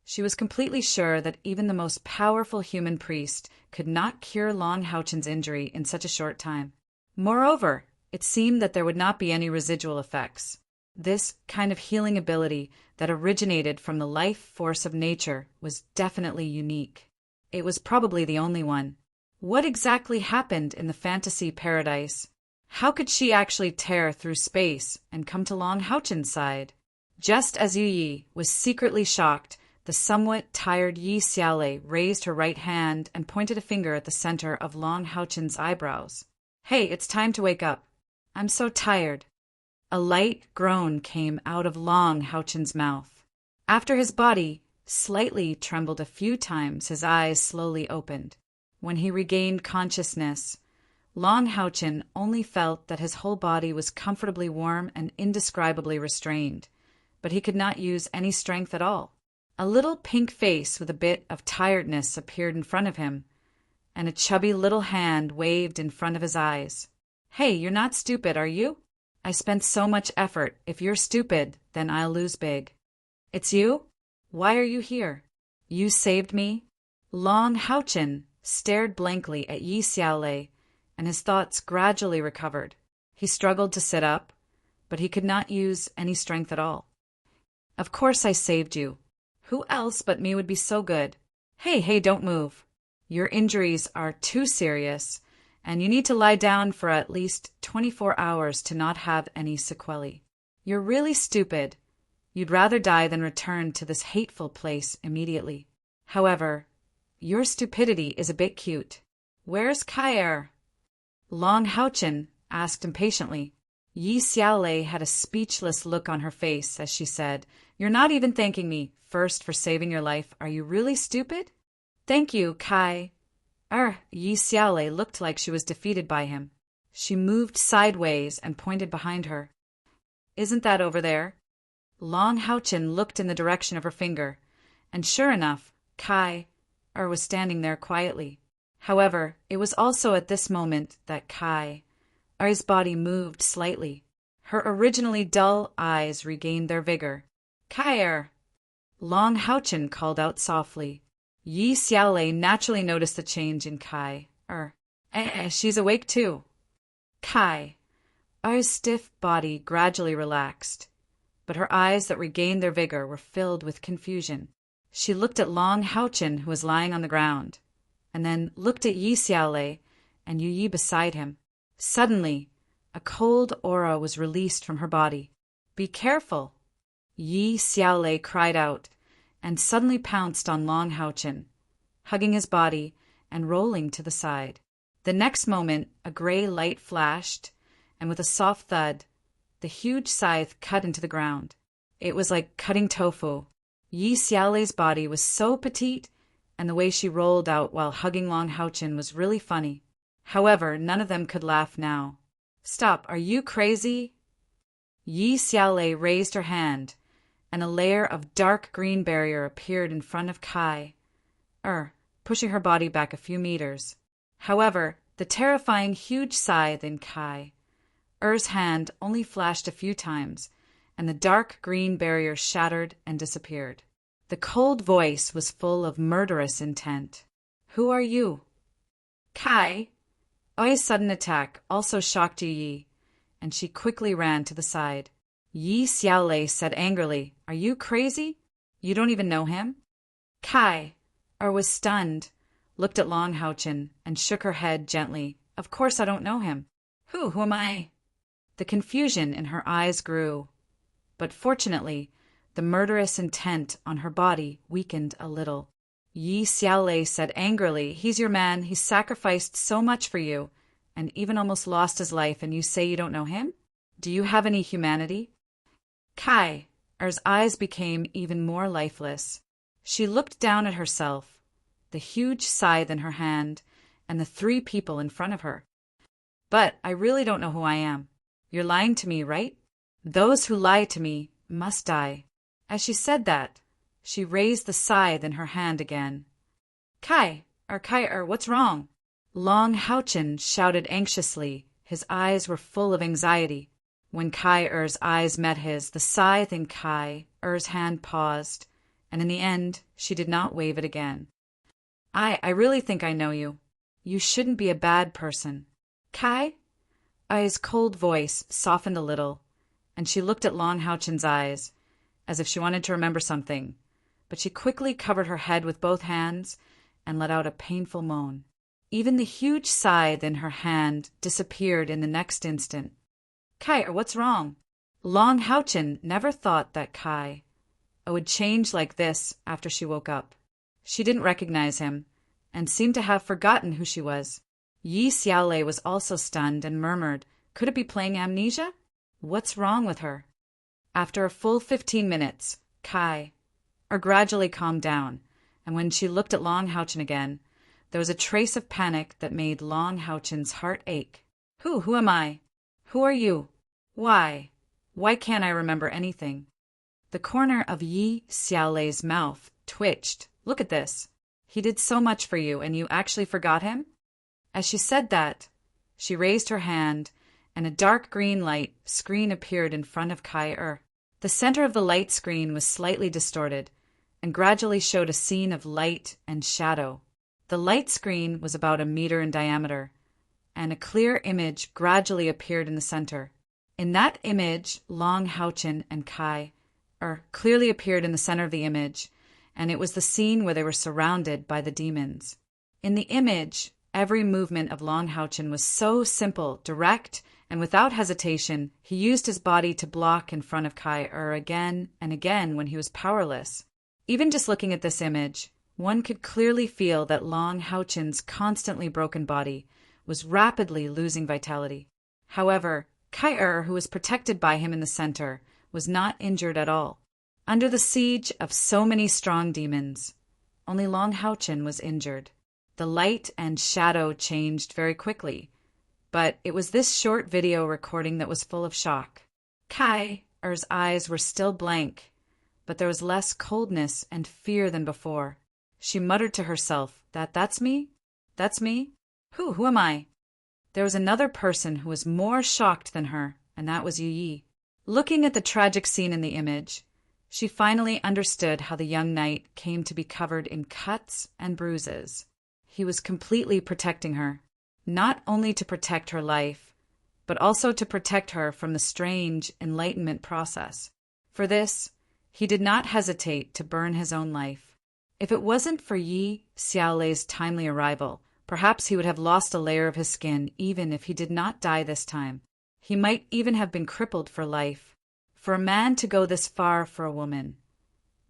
she was completely sure that even the most powerful human priest could not cure Long Haochen's injury in such a short time. Moreover, it seemed that there would not be any residual effects. This kind of healing ability that originated from the life force of nature was definitely unique. It was probably the only one. What exactly happened in the fantasy paradise? How could she actually tear through space and come to Long Haochen's side? Just as Yu Yi was secretly shocked, the somewhat tired Yi Xiaolei raised her right hand and pointed a finger at the center of Long Haochen's eyebrows. "Hey, it's time to wake up. I'm so tired." A light groan came out of Long Haochen's mouth. After his body slightly trembled a few times, his eyes slowly opened. When he regained consciousness, Long Haochen only felt that his whole body was comfortably warm and indescribably restrained, but he could not use any strength at all. A little pink face with a bit of tiredness appeared in front of him, and a chubby little hand waved in front of his eyes. "Hey, you're not stupid, are you? I spent so much effort. If you're stupid, then I'll lose big." "It's you? Why are you here? You saved me?" Long Haochen stared blankly at Yi Xiaolei, and his thoughts gradually recovered. He struggled to sit up, but he could not use any strength at all. "Of course I saved you. Who else but me would be so good? Hey, don't move. Your injuries are too serious, and you need to lie down for at least 24 hours to not have any sequelae. You're really stupid. You'd rather die than return to this hateful place immediately. However, your stupidity is a bit cute. Where's Kair? Long Houchin asked impatiently. Yi Xiaolei had a speechless look on her face as she said, "You're not even thanking me first for saving your life. Are you really stupid?" "Thank you, Kai." Yi Xiaolei looked like she was defeated by him. She moved sideways and pointed behind her. "Isn't that over there?" Long Houchin looked in the direction of her finger, and sure enough, Kai was standing there quietly. However, it was also at this moment that Kai's body moved slightly. Her originally dull eyes regained their vigor. "Kair!" Long Houchin called out softly. Yi Xiaolei naturally noticed the change in Kai. She's awake too. Kai's stiff body gradually relaxed, but her eyes that regained their vigor were filled with confusion. She looked at Long Houchin, who was lying on the ground, and then looked at Yi Xiaolei and Yu Yi beside him. Suddenly, a cold aura was released from her body. "Be careful!" Yi Xiaolei cried out, and suddenly pounced on Long Houchin, hugging his body and rolling to the side. The next moment, a gray light flashed, and with a soft thud, the huge scythe cut into the ground. It was like cutting tofu. Yi Xiaolei's body was so petite, and the way she rolled out while hugging Long Houchin was really funny. However, none of them could laugh now. "Stop, are you crazy?" Yi Xiaolei raised her hand, and a layer of dark green barrier appeared in front of Kai, pushing her body back a few meters. However, the terrifying huge scythe in Kai's hand only flashed a few times, and the dark green barrier shattered and disappeared. The cold voice was full of murderous intent. "Who are you?" Kai's sudden attack also shocked Yu Yi, and she quickly ran to the side. Yi Xiaolei said angrily, "Are you crazy? You don't even know him?" Kai was stunned, looked at Long Houchin, and shook her head gently. "Of course I don't know him. Who am I?" The confusion in her eyes grew, but fortunately, the murderous intent on her body weakened a little. Yi Xiaolei said angrily, "He's your man. He sacrificed so much for you, and even almost lost his life, and you say you don't know him? Do you have any humanity?" Kai's eyes became even more lifeless. She looked down at herself, the huge scythe in her hand, and the three people in front of her. "But I really don't know who I am. You're lying to me, right? Those who lie to me must die." As she said that, she raised the scythe in her hand again. Kai, what's wrong?" Long Houchin shouted anxiously. His eyes were full of anxiety. When Kai's eyes met his, the scythe in Kai's hand paused, and in the end, she did not wave it again. I really think I know you. You shouldn't be a bad person." Kai's cold voice softened a little, and she looked at Long Houchin's eyes, as if she wanted to remember something, but she quickly covered her head with both hands and let out a painful moan. Even the huge scythe in her hand disappeared in the next instant. What's wrong?" Long Houchin never thought that Kai would change like this after she woke up. She didn't recognize him, and seemed to have forgotten who she was. Yi Xiaolei was also stunned and murmured, "Could it be playing amnesia? What's wrong with her?" After a full 15 minutes, Kai gradually calmed down, and when she looked at Long Houchin again, there was a trace of panic that made Long Houchin's heart ache. Who am I? Who are you? Why can't I remember anything?" The corner of Yi Xiaolei's mouth twitched. "Look at this. He did so much for you, and you actually forgot him?" As she said that, she raised her hand, and a dark green light screen appeared in front of Kai. The center of the light screen was slightly distorted, and gradually showed a scene of light and shadow. The light screen was about a meter in diameter, and a clear image gradually appeared in the center. In that image, Long Houchin and Kai clearly appeared in the center of the image, and it was the scene where they were surrounded by the demons. In the image, every movement of Long Houchin was so simple, direct, and without hesitation, he used his body to block in front of Kai again and again when he was powerless. Even just looking at this image, one could clearly feel that Long Houchin's constantly broken body was rapidly losing vitality. However, Kai, who was protected by him in the center, was not injured at all. Under the siege of so many strong demons, only Long Houchin was injured. The light and shadow changed very quickly, but it was this short video recording that was full of shock. Kai's eyes were still blank, but there was less coldness and fear than before. She muttered to herself, That's me? That's me? Who am I? There was another person who was more shocked than her, and that was Yu Yi. Looking at the tragic scene in the image, she finally understood how the young knight came to be covered in cuts and bruises. He was completely protecting her, not only to protect her life, but also to protect her from the strange enlightenment process. For this, he did not hesitate to burn his own life. If it wasn't for Yi Xiaolei's timely arrival, perhaps he would have lost a layer of his skin even if he did not die this time. He might even have been crippled for life. For a man to go this far for a woman,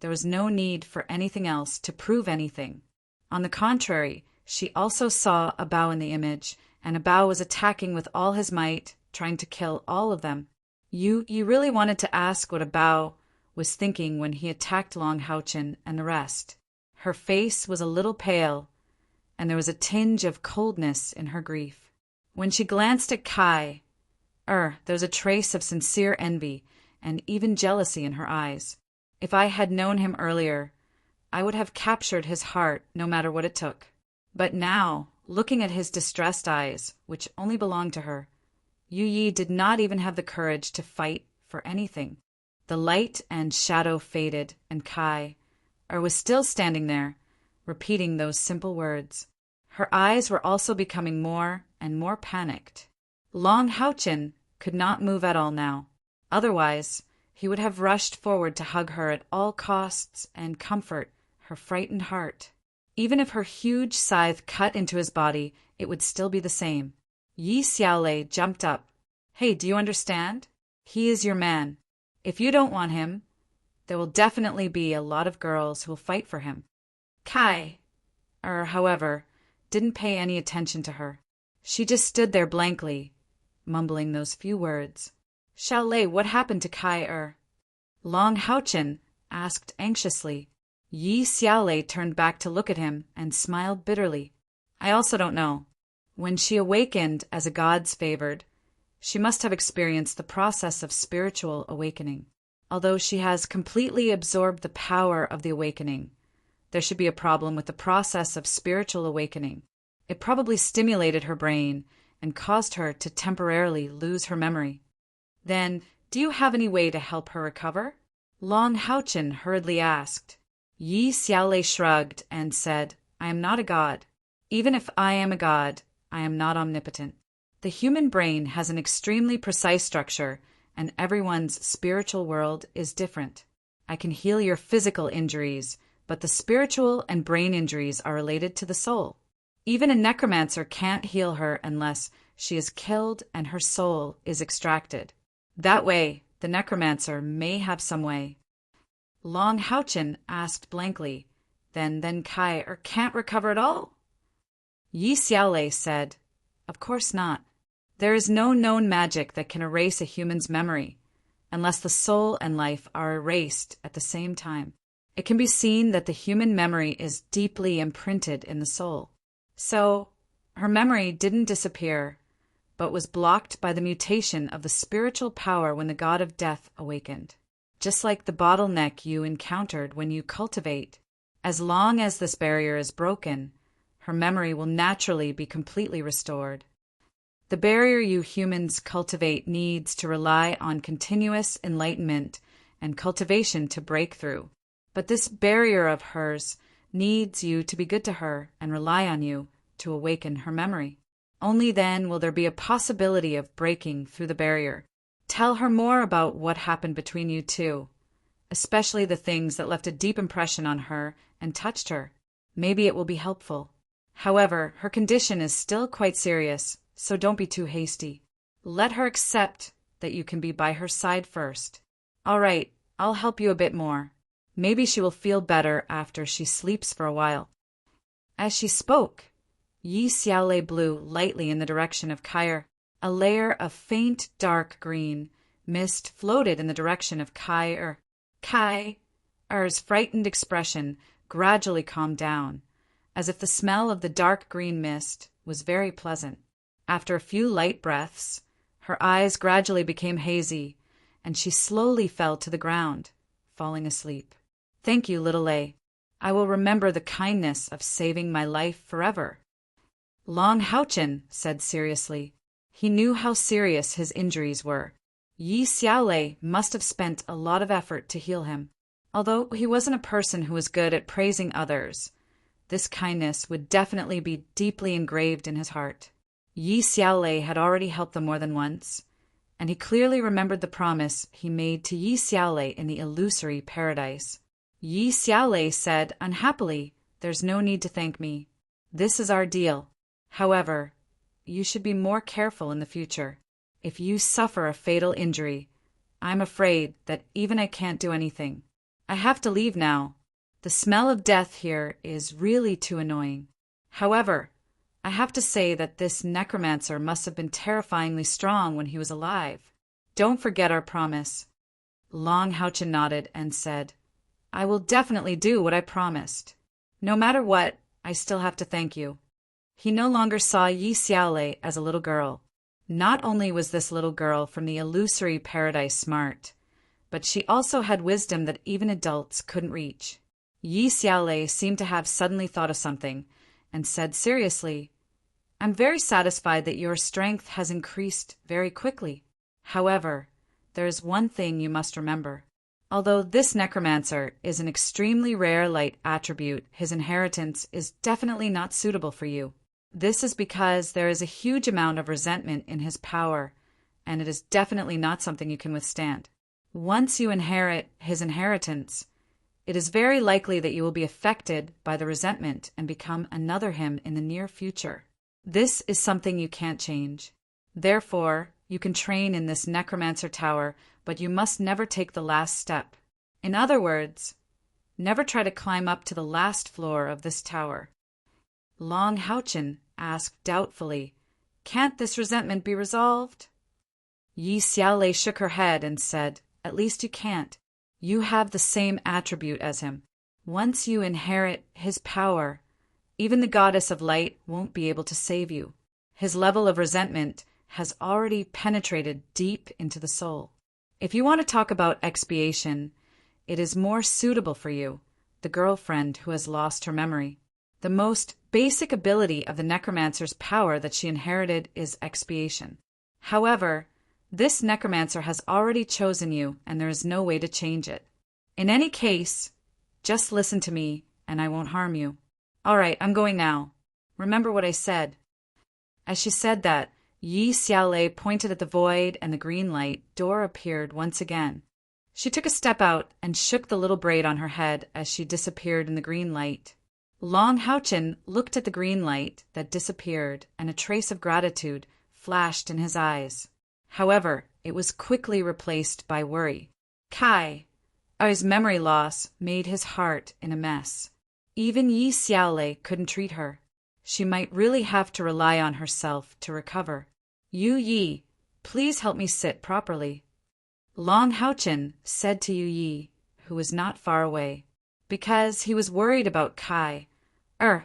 there was no need for anything else to prove anything. On the contrary, she also saw a Bao in the image, and a Bao was attacking with all his might, trying to kill all of them. You really wanted to ask what a Bao was thinking when he attacked Long Houchin and the rest. Her face was a little pale, and there was a tinge of coldness in her grief. When she glanced at Kai, there was a trace of sincere envy and even jealousy in her eyes. If I had known him earlier, I would have captured his heart no matter what it took. But now, looking at his distressed eyes, which only belonged to her, Yu Yi did not even have the courage to fight for anything. The light and shadow faded, and Kai was still standing there, repeating those simple words. Her eyes were also becoming more and more panicked. Long Houchin could not move at all now. Otherwise, he would have rushed forward to hug her at all costs and comfort her frightened heart. Even if her huge scythe cut into his body, it would still be the same. Yi Xiaolei jumped up. Hey, do you understand? He is your man. If you don't want him, there will definitely be a lot of girls who will fight for him. Kai, however, didn't pay any attention to her. She just stood there blankly, mumbling those few words. Xiaolei, what happened to Kai? Long Houchin asked anxiously. Yi Xiaolei turned back to look at him and smiled bitterly. I also don't know. When she awakened as a god's favored, she must have experienced the process of spiritual awakening. Although she has completely absorbed the power of the awakening, there should be a problem with the process of spiritual awakening. It probably stimulated her brain and caused her to temporarily lose her memory. Then, do you have any way to help her recover? Long Houchin hurriedly asked. Yi Xiaolei shrugged and said, I am not a god. Even if I am a god, I am not omnipotent. The human brain has an extremely precise structure, and everyone's spiritual world is different. I can heal your physical injuries, but the spiritual and brain injuries are related to the soul. Even a necromancer can't heal her unless she is killed and her soul is extracted. That way, the necromancer may have some way. Long Houchin asked blankly, Then Kai can't recover at all? Yi Xiaolei said, Of course not. There is no known magic that can erase a human's memory, unless the soul and life are erased at the same time. It can be seen that the human memory is deeply imprinted in the soul. So, her memory didn't disappear, but was blocked by the mutation of the spiritual power when the god of death awakened. Just like the bottleneck you encountered when you cultivate. As long as this barrier is broken, her memory will naturally be completely restored. The barrier you humans cultivate needs to rely on continuous enlightenment and cultivation to break through. But this barrier of hers needs you to be good to her and rely on you to awaken her memory. Only then will there be a possibility of breaking through the barrier. Tell her more about what happened between you two, especially the things that left a deep impression on her and touched her. Maybe it will be helpful. However, her condition is still quite serious, so don't be too hasty. Let her accept that you can be by her side first. All right, I'll help you a bit more. Maybe she will feel better after she sleeps for a while. As she spoke, Yi Xiaolei blew lightly in the direction of Kair. A layer of faint dark green mist floated in the direction of Kair. Kair's frightened expression gradually calmed down, as if the smell of the dark green mist was very pleasant. After a few light breaths, her eyes gradually became hazy, and she slowly fell to the ground, falling asleep. Thank you, little A. I will remember the kindness of saving my life forever. Long Haochen said seriously. He knew how serious his injuries were. Yi Xiaolei must have spent a lot of effort to heal him. Although he wasn't a person who was good at praising others, this kindness would definitely be deeply engraved in his heart. Yi Xiaolei had already helped them more than once, and he clearly remembered the promise he made to Yi Xiaolei in the illusory paradise. Yi Xiaolei said unhappily, "There's no need to thank me. This is our deal. However, you should be more careful in the future. If you suffer a fatal injury, I'm afraid that even I can't do anything. I have to leave now. The smell of death here is really too annoying. However, I have to say that this necromancer must have been terrifyingly strong when he was alive. Don't forget our promise." Long Haochen nodded and said, "I will definitely do what I promised. No matter what, I still have to thank you." He no longer saw Yi Xiaolei as a little girl. Not only was this little girl from the illusory paradise smart, but she also had wisdom that even adults couldn't reach. Yi Xiaolei seemed to have suddenly thought of something and said seriously, "I'm very satisfied that your strength has increased very quickly. However, there is one thing you must remember. Although this necromancer is an extremely rare light attribute, his inheritance is definitely not suitable for you. This is because there is a huge amount of resentment in his power, and it is definitely not something you can withstand. Once you inherit his inheritance, it is very likely that you will be affected by the resentment and become another him in the near future. This is something you can't change. Therefore, you can train in this necromancer tower, but you must never take the last step. In other words, never try to climb up to the last floor of this tower." Long Haochen asked doubtfully, "Can't this resentment be resolved?" Yi Xiaolei shook her head and said, "At least you can't. You have the same attribute as him. Once you inherit his power, even the goddess of light won't be able to save you. His level of resentment has already penetrated deep into the soul. If you want to talk about expiation, it is more suitable for you, the girlfriend who has lost her memory. The most basic ability of the necromancer's power that she inherited is expiation. However, this necromancer has already chosen you, and there is no way to change it. In any case, just listen to me, and I won't harm you. All right, I'm going now. Remember what I said." As she said that, Yi Xiaolei pointed at the void, and the green light door appeared once again. She took a step out and shook the little braid on her head as she disappeared in the green light. Long Haochen looked at the green light that disappeared, and a trace of gratitude flashed in his eyes. However, it was quickly replaced by worry. Kai's memory loss made his heart in a mess. Even Yi Xiaolei couldn't treat her. She might really have to rely on herself to recover. "Yu Yi, please help me sit properly," Long Haochen said to Yu Yi, who was not far away. Because he was worried about Kai,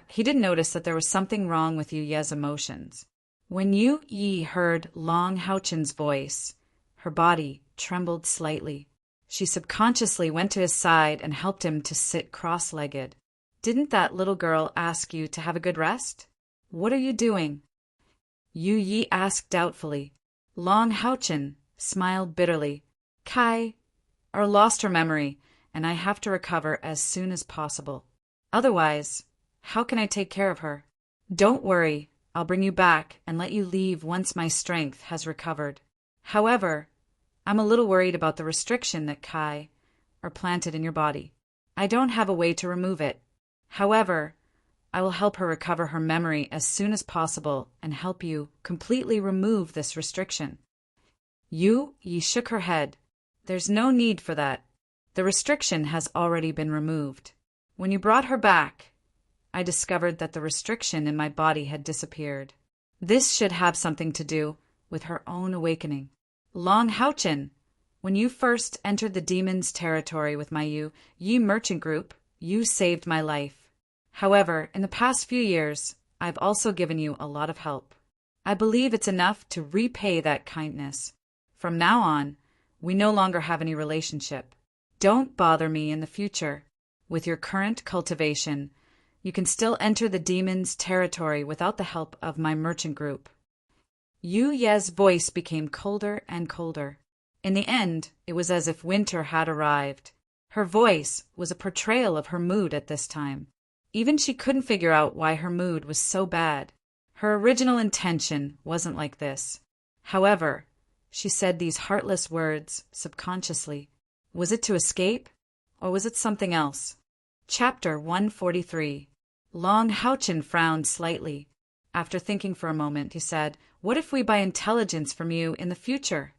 he didn't notice that there was something wrong with Yu Ye's emotions. When Yu Yi heard Long Haochen's voice, her body trembled slightly. She subconsciously went to his side and helped him to sit cross-legged. "Didn't that little girl ask you to have a good rest? What are you doing?" Yu Yi asked doubtfully. Long Haochen smiled bitterly. "Kai lost her memory, and I have to recover as soon as possible. Otherwise, how can I take care of her? Don't worry, I'll bring you back and let you leave once my strength has recovered. However, I'm a little worried about the restriction that Kai or planted in your body. I don't have a way to remove it. However, I will help her recover her memory as soon as possible and help you completely remove this restriction. Yu Yi shook her head. There's no need for that. The restriction has already been removed. When you brought her back, I discovered that the restriction in my body had disappeared. This should have something to do with her own awakening. Long Haochen, when you first entered the demon's territory with my Yu Yi merchant group, you saved my life. However, in the past few years, I've also given you a lot of help. I believe it's enough to repay that kindness. From now on, we no longer have any relationship. Don't bother me in the future. With your current cultivation, you can still enter the demon's territory without the help of my merchant group. Yu Ye's voice became colder and colder. In the end, it was as if winter had arrived. Her voice was a portrayal of her mood at this time. Even she couldn't figure out why her mood was so bad. Her original intention wasn't like this. However, she said these heartless words subconsciously. Was it to escape, or was it something else? Chapter 143. Long Haochen frowned slightly. After thinking for a moment, he said, "What if we buy intelligence from you in the future?"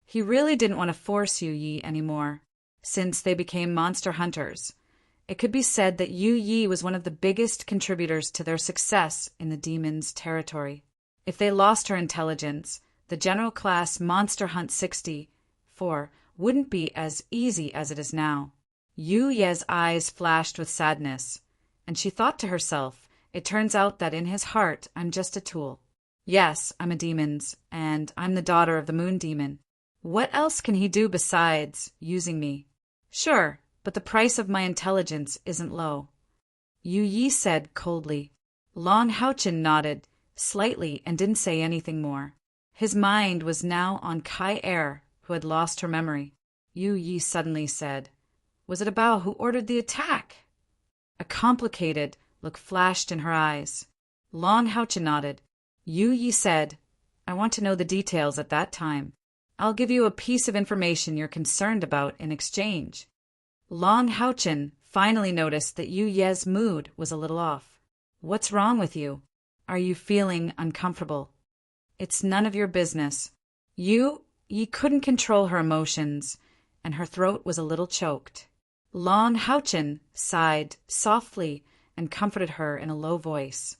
He really didn't want to force Yu Yi anymore, since they became monster hunters. It could be said that Yu Yi was one of the biggest contributors to their success in the demon's territory. If they lost her intelligence, the general class Monster Hunt 64 wouldn't be as easy as it is now. Yu Ye's eyes flashed with sadness, and she thought to herself, it turns out that in his heart I'm just a tool. Yes, I'm a demon's, and I'm the daughter of the moon demon. What else can he do besides using me? Sure, but the price of my intelligence isn't low. Yu Yi said coldly. Long Haochen nodded slightly and didn't say anything more. His mind was now on Kai Er, who had lost her memory. Yu Yi suddenly said, "Was it Bao who ordered the attack?" A complicated look flashed in her eyes. Long Haochen nodded. Yu Yi said, "I want to know the details at that time. I'll give you a piece of information you're concerned about in exchange." Long Haochen finally noticed that Yu Ye's mood was a little off. "What's wrong with you? Are you feeling uncomfortable?" "It's none of your business." Yu Yi couldn't control her emotions, and her throat was a little choked. Long Haochen sighed softly and comforted her in a low voice.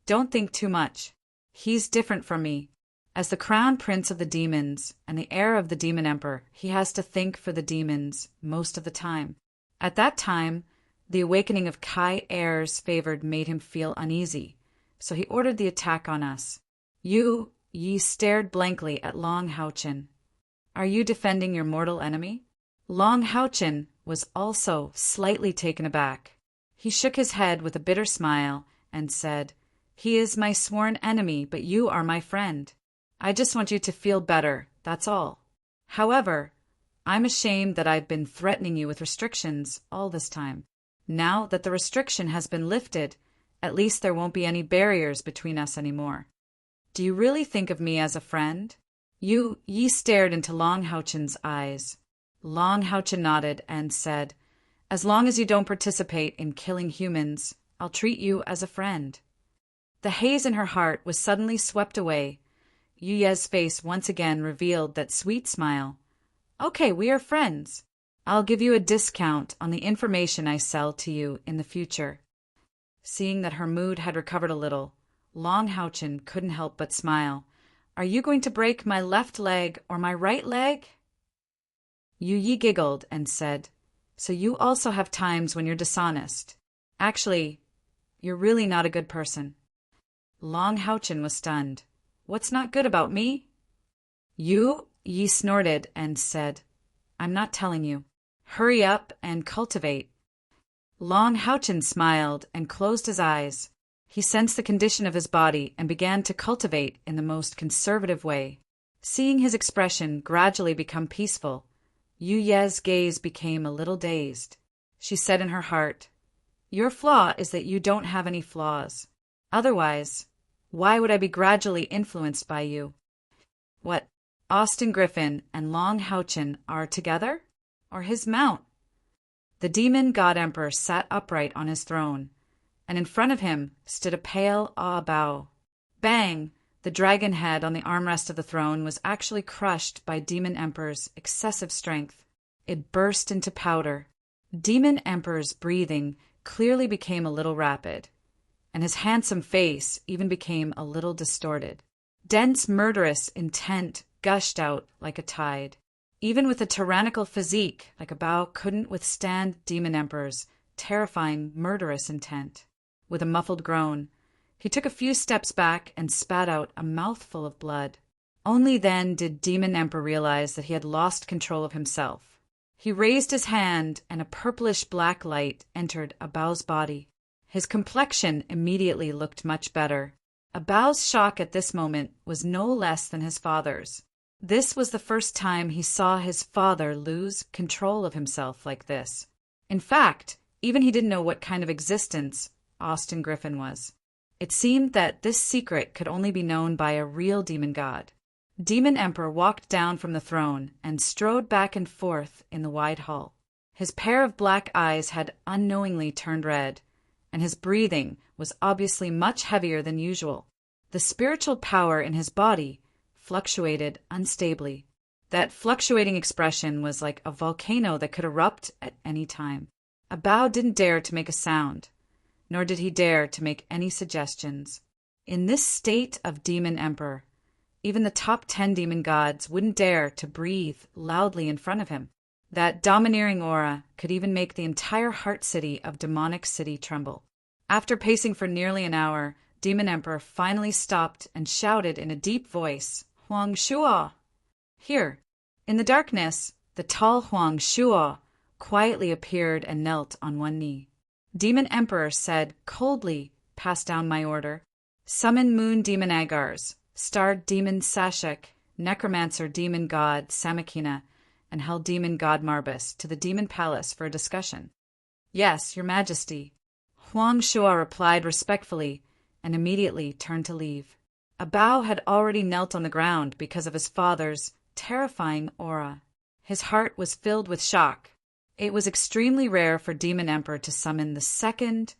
"Don't think too much. He's different from me. As the crown prince of the demons and the heir of the demon emperor, he has to think for the demons most of the time. At that time, the awakening of Kai Er's favored made him feel uneasy, so he ordered the attack on us." Yu Yi stared blankly at Long Haochen. "Are you defending your mortal enemy?" Long Haochen was also slightly taken aback. He shook his head with a bitter smile and said, "He is my sworn enemy, but you are my friend. I just want you to feel better, that's all. However, I'm ashamed that I've been threatening you with restrictions all this time. Now that the restriction has been lifted, at least there won't be any barriers between us anymore. Do you really think of me as a friend?" Yu Yi stared into Long Haochen's eyes. Long Haochen nodded and said, "As long as you don't participate in killing humans, I'll treat you as a friend." The haze in her heart was suddenly swept away. Yu Ye's face once again revealed that sweet smile. "Okay, we are friends. I'll give you a discount on the information I sell to you in the future." Seeing that her mood had recovered a little, Long Haochen couldn't help but smile. "Are you going to break my left leg or my right leg?" Yu Yi giggled and said, "So you also have times when you're dishonest. Actually, you're really not a good person." Long Haochen was stunned. "What's not good about me?" Yu Yi snorted and said, "I'm not telling you. Hurry up and cultivate." Long Haochen smiled and closed his eyes. He sensed the condition of his body and began to cultivate in the most conservative way. Seeing his expression gradually become peaceful, Yu Ye's gaze became a little dazed. She said in her heart, "Your flaw is that you don't have any flaws. Otherwise, why would I be gradually influenced by you?" What, Austin Griffin and Long Haochen are together? or his mount. The demon god emperor sat upright on his throne, and in front of him stood a pale Bao. Bang! The dragon head on the armrest of the throne was actually crushed by Demon Emperor's excessive strength. It burst into powder. Demon Emperor's breathing clearly became a little rapid, and his handsome face even became a little distorted. Dense, murderous intent gushed out like a tide. Even with a tyrannical physique like a Bao couldn't withstand Demon Emperor's terrifying, murderous intent. With a muffled groan, he took a few steps back and spat out a mouthful of blood. Only then did Demon Emperor realize that he had lost control of himself. He raised his hand, and a purplish-black light entered Abao's body. His complexion immediately looked much better. Abao's shock at this moment was no less than his father's. This was the first time he saw his father lose control of himself like this. In fact, even he didn't know what kind of existence Austin Griffin was. It seemed that this secret could only be known by a real demon god. Demon Emperor walked down from the throne and strode back and forth in the wide hall. His pair of black eyes had unknowingly turned red, and his breathing was obviously much heavier than usual. The spiritual power in his body fluctuated unstably. That fluctuating expression was like a volcano that could erupt at any time. Abao didn't dare to make a sound, nor did he dare to make any suggestions. In this state of Demon Emperor, even the top 10 demon gods wouldn't dare to breathe loudly in front of him. That domineering aura could even make the entire heart city of Demonic City tremble. After pacing for nearly an hour, Demon Emperor finally stopped and shouted in a deep voice, "Huang Shuo!" Here, in the darkness, the tall Huang Shuo quietly appeared and knelt on one knee. Demon Emperor said coldly, "Pass down my order. Summon Moon Demon Agars, Star Demon Sashek, Necromancer Demon God Samakina, and Hell Demon God Marbus to the Demon Palace for a discussion." "Yes, Your Majesty." Huang Shuo replied respectfully and immediately turned to leave. Abao had already knelt on the ground because of his father's terrifying aura. His heart was filled with shock. It was extremely rare for Demon Emperor to summon the second,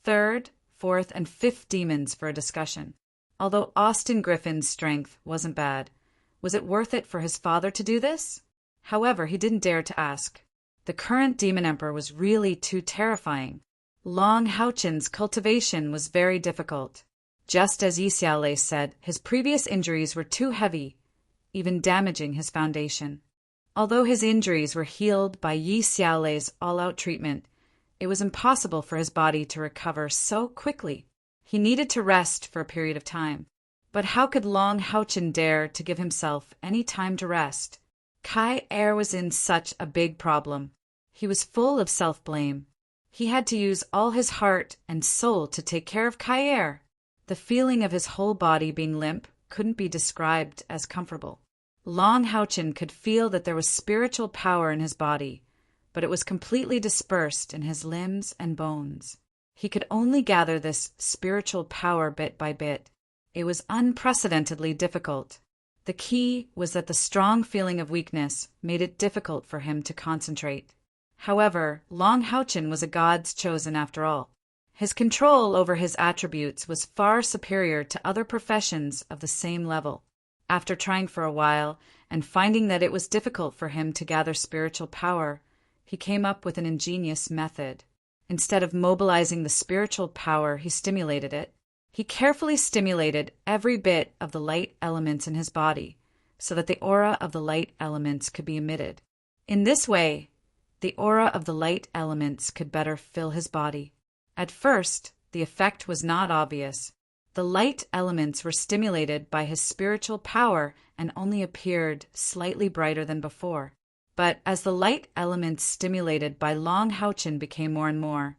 third, fourth, and fifth demons for a discussion. Although Austin Griffin's strength wasn't bad, was it worth it for his father to do this? However, he didn't dare to ask. The current Demon Emperor was really too terrifying. Long Haochen's cultivation was very difficult. Just as Yi Xiaolei said, his previous injuries were too heavy, even damaging his foundation. Although his injuries were healed by Yi Xiaolei's all-out treatment, it was impossible for his body to recover so quickly. He needed to rest for a period of time. But how could Long Haochen dare to give himself any time to rest? Kai Er was in such a big problem. He was full of self-blame. He had to use all his heart and soul to take care of Kai Er. The feeling of his whole body being limp couldn't be described as comfortable. Long Haochen could feel that there was spiritual power in his body, but it was completely dispersed in his limbs and bones. He could only gather this spiritual power bit by bit. It was unprecedentedly difficult. The key was that the strong feeling of weakness made it difficult for him to concentrate. However, Long Haochen was a god's chosen after all. His control over his attributes was far superior to other professions of the same level. After trying for a while and finding that it was difficult for him to gather spiritual power, he came up with an ingenious method. Instead of mobilizing the spiritual power, he stimulated it. He carefully stimulated every bit of the light elements in his body so that the aura of the light elements could be emitted. In this way, the aura of the light elements could better fill his body. At first, the effect was not obvious. The light elements were stimulated by his spiritual power and only appeared slightly brighter than before. But as the light elements stimulated by Long Haochen became more and more,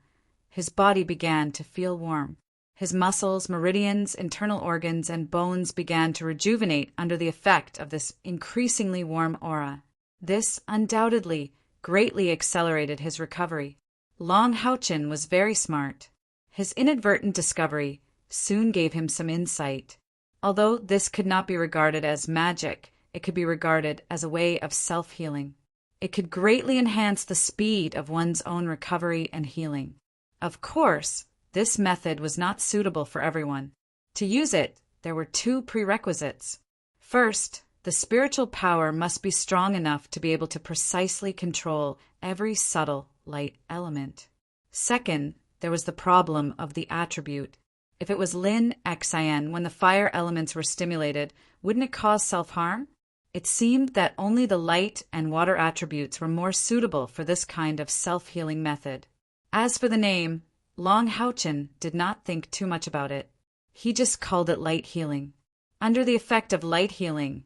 his body began to feel warm. His muscles, meridians, internal organs, and bones began to rejuvenate under the effect of this increasingly warm aura. This undoubtedly greatly accelerated his recovery. Long Haochen was very smart. His inadvertent discovery soon gave him some insight. Although this could not be regarded as magic, it could be regarded as a way of self-healing. It could greatly enhance the speed of one's own recovery and healing. Of course, this method was not suitable for everyone. To use it, there were two prerequisites. First, the spiritual power must be strong enough to be able to precisely control every subtle light element. Second, there was the problem of the attribute. If it was Lin Xin when the fire elements were stimulated, wouldn't it cause self-harm? It seemed that only the light and water attributes were more suitable for this kind of self-healing method. As for the name, Long Haochen did not think too much about it. He just called it light healing. Under the effect of light healing,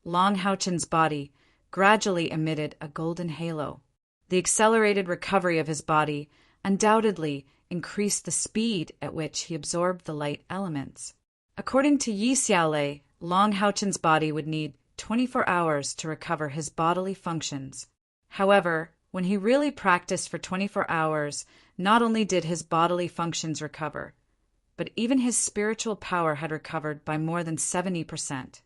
Long Haochen's body gradually emitted a golden halo. The accelerated recovery of his body undoubtedly increased the speed at which he absorbed the light elements. According to Yi Xiaolei, Long Haochen's body would need 24 hours to recover his bodily functions. However, when he really practiced for 24 hours, not only did his bodily functions recover, but even his spiritual power had recovered by more than 70%.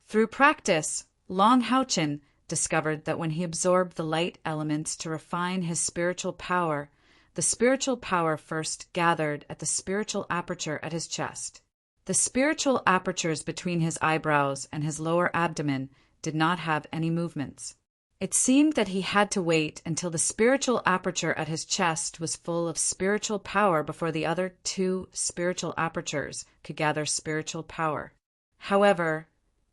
Through practice, Long Haochen discovered that when he absorbed the light elements to refine his spiritual power, the spiritual power first gathered at the spiritual aperture at his chest. The spiritual apertures between his eyebrows and his lower abdomen did not have any movements. It seemed that he had to wait until the spiritual aperture at his chest was full of spiritual power before the other two spiritual apertures could gather spiritual power. However,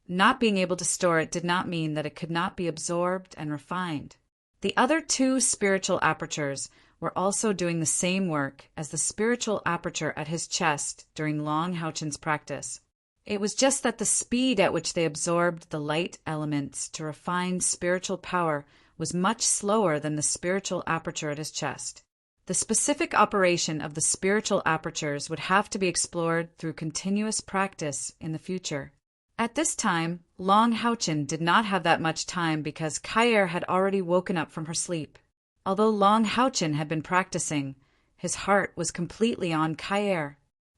not being able to store it did not mean that it could not be absorbed and refined. The other two spiritual apertures were also doing the same work as the spiritual aperture at his chest during Long Haochen's practice. It was just that the speed at which they absorbed the light elements to refine spiritual power was much slower than the spiritual aperture at his chest. The specific operation of the spiritual apertures would have to be explored through continuous practice in the future. At this time, Long Haochen did not have that much time because Kair had already woken up from her sleep. Although Long Haochen had been practicing, his heart was completely on Kair.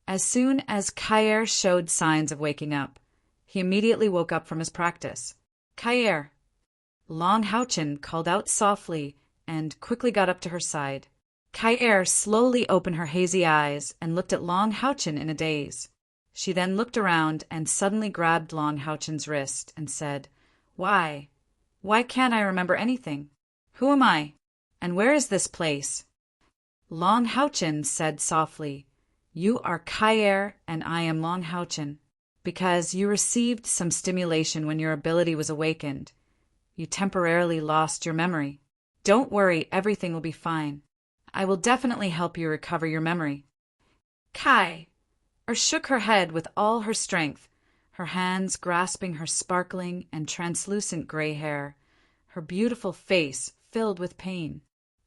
As soon as Kair showed signs of waking up, he immediately woke up from his practice. Kair! Long Haochen called out softly and quickly got up to her side. Kair slowly opened her hazy eyes and looked at Long Haochen in a daze. She then looked around and suddenly grabbed Long Haochen's wrist and said, Why? Why can't I remember anything? Who am I? And where is this place? Long Haochen said softly, You are Kair and I am Long Haochen. Because you received some stimulation when your ability was awakened. You temporarily lost your memory. Don't worry, everything will be fine. I will definitely help you recover your memory. Kair shook her head with all her strength, her hands grasping her sparkling and translucent gray hair, her beautiful face filled with pain.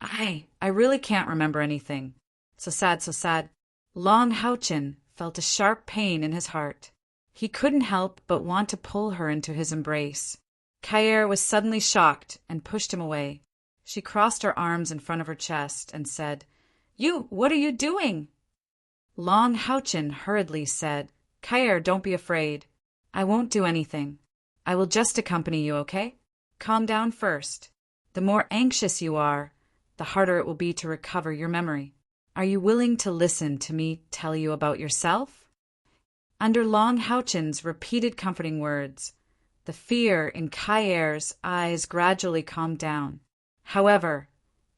I really can't remember anything. So sad, so sad. Long Haochen felt a sharp pain in his heart. He couldn't help but want to pull her into his embrace. Kair was suddenly shocked and pushed him away. She crossed her arms in front of her chest and said, What are you doing? Long Haochen hurriedly said, Kair, don't be afraid. I won't do anything. I will just accompany you, okay? Calm down first. The more anxious you are, the harder it will be to recover your memory. Are you willing to listen to me tell you about yourself? Under Long Haochen's repeated comforting words, the fear in Kair's eyes gradually calmed down. However,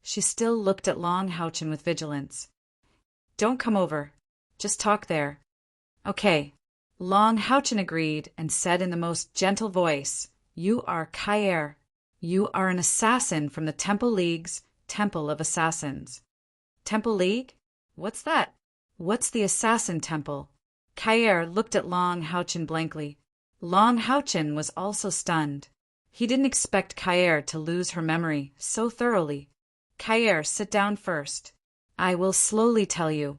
she still looked at Long Haochen with vigilance. Don't come over. Just talk there. Okay. Long Haochen agreed and said in the most gentle voice, You are Kair. You are an assassin from the Temple League's Temple of Assassins. Temple League? What's that? What's the Assassin Temple? Kair looked at Long Haochen blankly. Long Haochen was also stunned. He didn't expect Kair to lose her memory so thoroughly. Kair, sit down first. I will slowly tell you.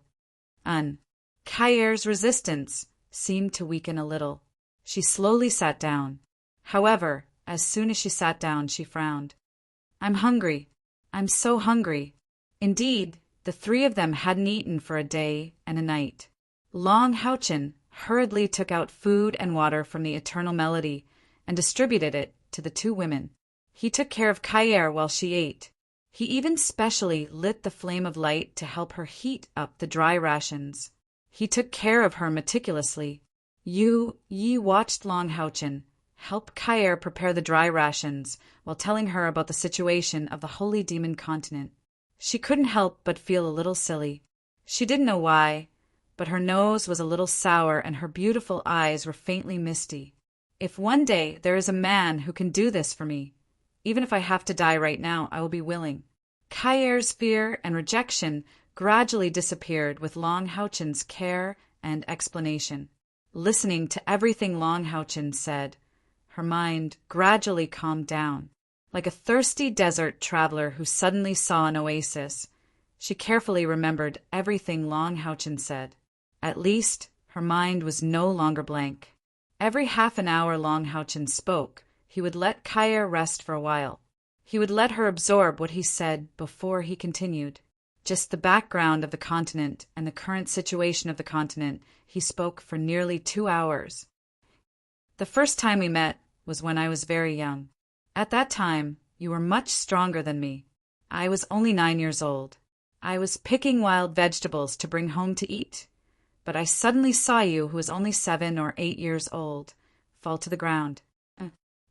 Kair's resistance seemed to weaken a little. She slowly sat down. However, as soon as she sat down, she frowned. I'm hungry. I'm so hungry. Indeed, the three of them hadn't eaten for a day and a night. Long Haochen hurriedly took out food and water from the eternal melody and distributed it to the two women. He took care of Kayer while she ate. He even specially lit the flame of light to help her heat up the dry rations. He took care of her meticulously. Yi watched Long Houchen help Kayer prepare the dry rations while telling her about the situation of the Holy Demon Continent. She couldn't help but feel a little silly. She didn't know why, but her nose was a little sour and her beautiful eyes were faintly misty. If one day there is a man who can do this for me, even if I have to die right now, I will be willing. Kayer's fear and rejection gradually disappeared with Long Houchen's care and explanation. Listening to everything Long Houchen said, her mind gradually calmed down. Like a thirsty desert traveler who suddenly saw an oasis, she carefully remembered everything Long Houchen said. At least, her mind was no longer blank. Every half an hour Long Houchen spoke, he would let Kayer rest for a while. He would let her absorb what he said before he continued. Just the background of the continent and the current situation of the continent, he spoke for nearly 2 hours. The first time we met was when I was very young. At that time, you were much stronger than me. I was only 9 years old. I was picking wild vegetables to bring home to eat. But I suddenly saw you, who was only 7 or 8 years old, fall to the ground.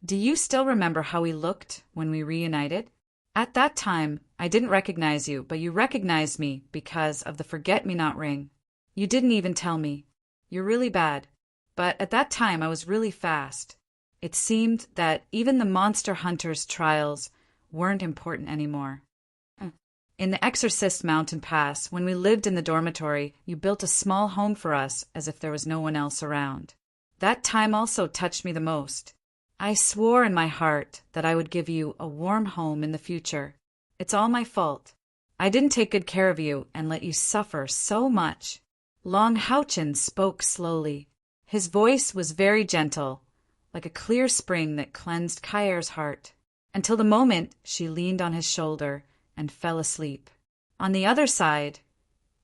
Do you still remember how we looked when we reunited? At that time, I didn't recognize you, but you recognized me because of the forget-me-not ring. You didn't even tell me. You're really bad. But at that time, I was really fast. It seemed that even the monster hunter's trials weren't important anymore. In the Exorcist Mountain Pass, when we lived in the dormitory, you built a small home for us as if there was no one else around. That time also touched me the most. I swore in my heart that I would give you a warm home in the future. It's all my fault. I didn't take good care of you and let you suffer so much. Long Houchen spoke slowly. His voice was very gentle, like a clear spring that cleansed Kayer's heart, until the moment she leaned on his shoulder and fell asleep. On the other side,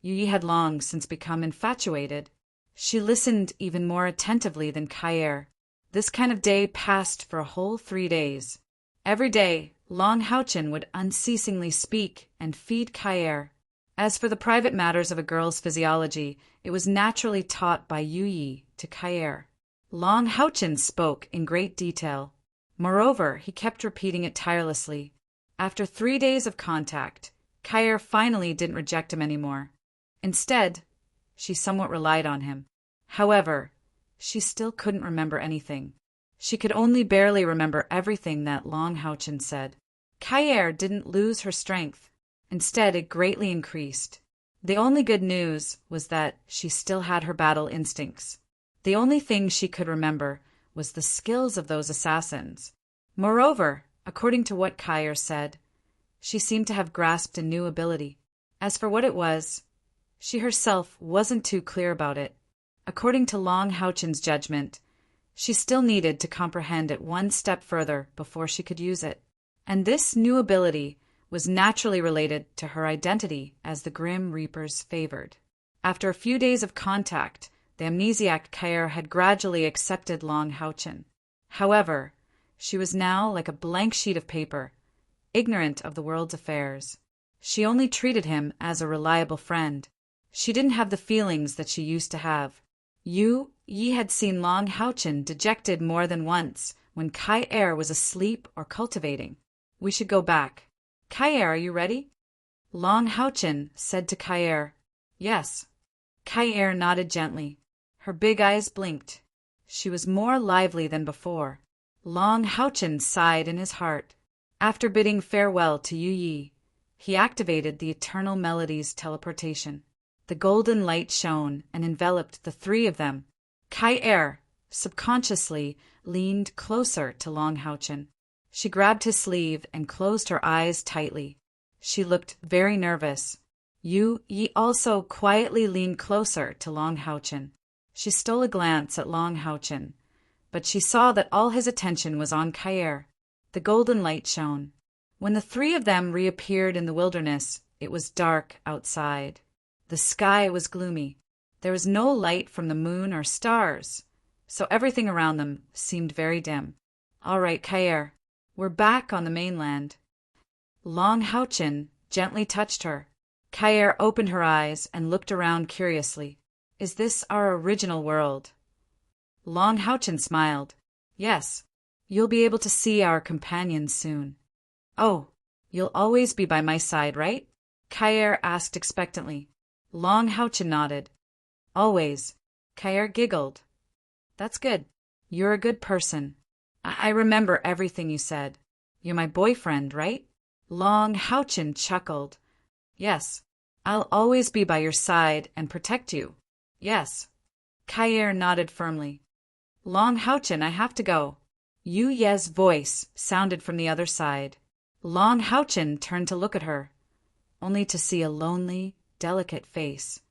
Yi had long since become infatuated. She listened even more attentively than Kayer. This kind of day passed for a whole 3 days. Every day, Long Houchen would unceasingly speak and feed Kayer. As for the private matters of a girl's physiology, it was naturally taught by Yi to Kayer. Long Houchen spoke in great detail. Moreover, he kept repeating it tirelessly. After 3 days of contact, Kayer finally didn't reject him anymore. Instead, she somewhat relied on him. However, she still couldn't remember anything. She could only barely remember everything that Long Houchen said. Kayer didn't lose her strength. Instead, it greatly increased. The only good news was that she still had her battle instincts. The only thing she could remember was the skills of those assassins. Moreover, according to what Kayer said, she seemed to have grasped a new ability. As for what it was, she herself wasn't too clear about it. According to Long Houchen's judgment, she still needed to comprehend it one step further before she could use it. And this new ability was naturally related to her identity as the Grim Reaper's favored. After a few days of contact, the amnesiac Kayer had gradually accepted Long Houchen. However, she was now like a blank sheet of paper, ignorant of the world's affairs. She only treated him as a reliable friend. She didn't have the feelings that she used to have. Yi had seen Long Houchen dejected more than once when Kayer was asleep or cultivating. We should go back. Kayer, are you ready? Long Houchen said to Kayer, Yes. Kayer nodded gently. Her big eyes blinked. She was more lively than before. Long Houchen sighed in his heart. After bidding farewell to Yi, he activated the Eternal Melodies teleportation. The golden light shone and enveloped the 3 of them. Kayer, subconsciously, leaned closer to Long Houchen. She grabbed his sleeve and closed her eyes tightly. She looked very nervous. Yi also quietly leaned closer to Long Houchen. She stole a glance at Long Houchen, but she saw that all his attention was on Kayer. The golden light shone. When the 3 of them reappeared in the wilderness, it was dark outside. The sky was gloomy. There was no light from the moon or stars, so everything around them seemed very dim. All right, Kayer, We're back on the mainland. Long Houchin gently touched her. Kaer opened her eyes and looked around curiously. Is this our original world? Long Houchin smiled. Yes, you'll be able to see our companions soon. Oh, you'll always be by my side, right? Kaer asked expectantly. Long Houchin nodded. Always. Kaer giggled. That's good. You're a good person. I remember everything you said. You're my boyfriend, right? Long Houchin chuckled. Yes, I'll always be by your side and protect you. Yes. Kaer nodded firmly. Long Houchin, I have to go. Yu Ye's voice sounded from the other side. Long Houchin turned to look at her, only to see a lonely, delicate face.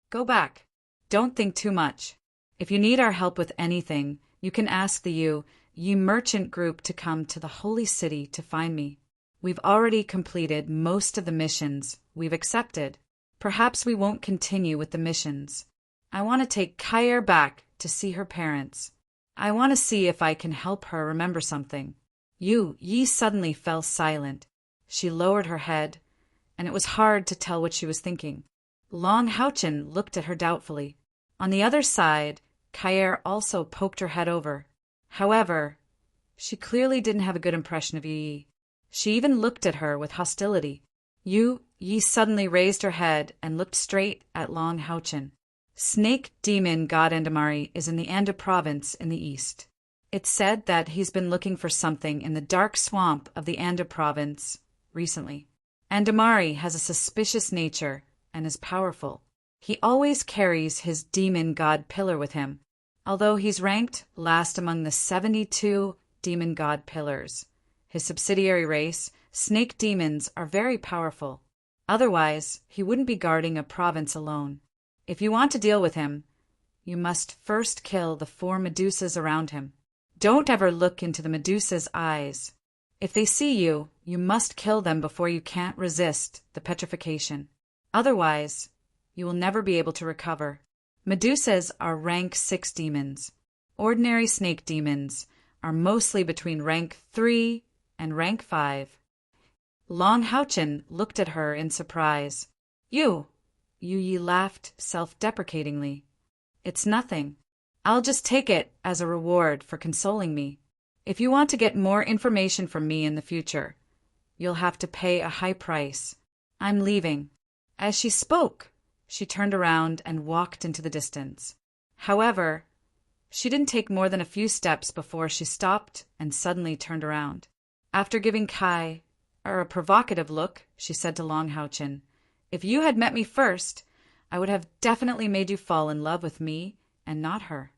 Go back. Don't think too much. If you need our help with anything, you can ask the Yi merchant group to come to the holy city to find me. We've already completed most of the missions we've accepted. Perhaps we won't continue with the missions. I want to take Kaer back to see her parents. I want to see if I can help her remember something. Yi suddenly fell silent. She lowered her head, and it was hard to tell what she was thinking. Long Houchin looked at her doubtfully. On the other side, Kaer also poked her head over. However, she clearly didn't have a good impression of Yi. She even looked at her with hostility. Yi suddenly raised her head and looked straight at Long Houchin. Snake demon god Andamari is in the Anda province in the east. It's said that he's been looking for something in the dark swamp of the Anda province recently. Andamari has a suspicious nature and is powerful. He always carries his demon god pillar with him, although he's ranked last among the 72 demon god pillars. His subsidiary race, snake demons, are very powerful. Otherwise, he wouldn't be guarding a province alone. If you want to deal with him, you must first kill the 4 Medusas around him. Don't ever look into the Medusa's eyes. If they see you, you must kill them before you can't resist the petrification. Otherwise, you will never be able to recover. Medusas are rank 6 demons. Ordinary snake demons are mostly between rank 3 and rank 5. Long Houchin looked at her in surprise. Yu Yi laughed self-deprecatingly. It's nothing. I'll just take it as a reward for consoling me. If you want to get more information from me in the future, you'll have to pay a high price. I'm leaving. As she spoke, she turned around and walked into the distance. However, she didn't take more than a few steps before she stopped and suddenly turned around. After giving Kaer a provocative look, she said to Long Houchin, If you had met me first, I would have definitely made you fall in love with me and not her.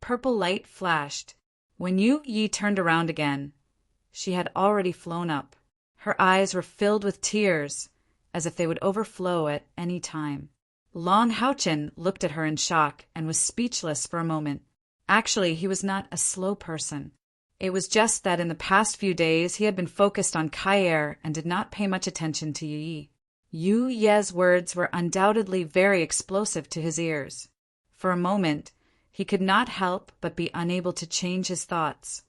Purple light flashed. When Yi turned around again, she had already flown up. Her eyes were filled with tears, as if they would overflow at any time. Long Houchin looked at her in shock and was speechless for a moment. Actually, he was not a slow person. It was just that in the past few days he had been focused on Kaer and did not pay much attention to Yi. Yu Ye's words were undoubtedly very explosive to his ears. For a moment, he could not help but be unable to change his thoughts.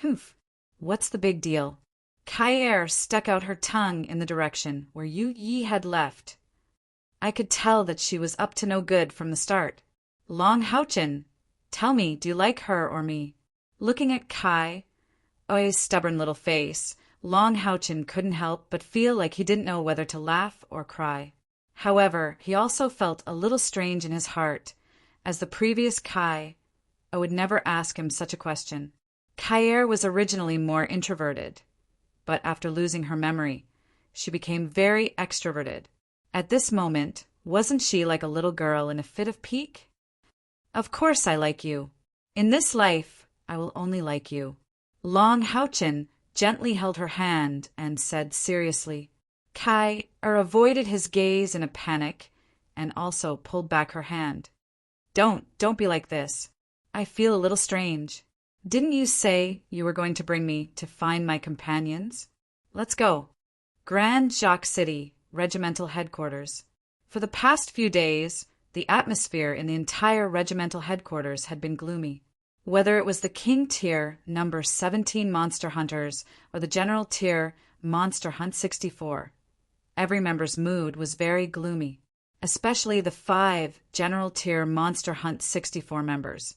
Humph, what's the big deal? Kaer stuck out her tongue in the direction where Yi had left. I could tell that she was up to no good from the start. Long Houchin, tell me, do you like her or me? Looking at Kaer's stubborn little face, Long Houchin couldn't help but feel like he didn't know whether to laugh or cry. However, he also felt a little strange in his heart, as the previous Kaer would never ask him such a question. Kaer was originally more introverted, but after losing her memory, she became very extroverted. At this moment, wasn't she like a little girl in a fit of pique? Of course I like you. In this life, I will only like you. Long Houchin gently held her hand and said seriously. Kaer avoided his gaze in a panic and also pulled back her hand. Don't be like this. I feel a little strange. Didn't you say you were going to bring me to find my companions? Let's go. Grand Jacques City, regimental headquarters. For the past few days, the atmosphere in the entire regimental headquarters had been gloomy. Whether it was the King Tier number 17 Monster Hunters or the General Tier Monster Hunt 64, every member's mood was very gloomy, especially the 5 General Tier Monster Hunt 64 members.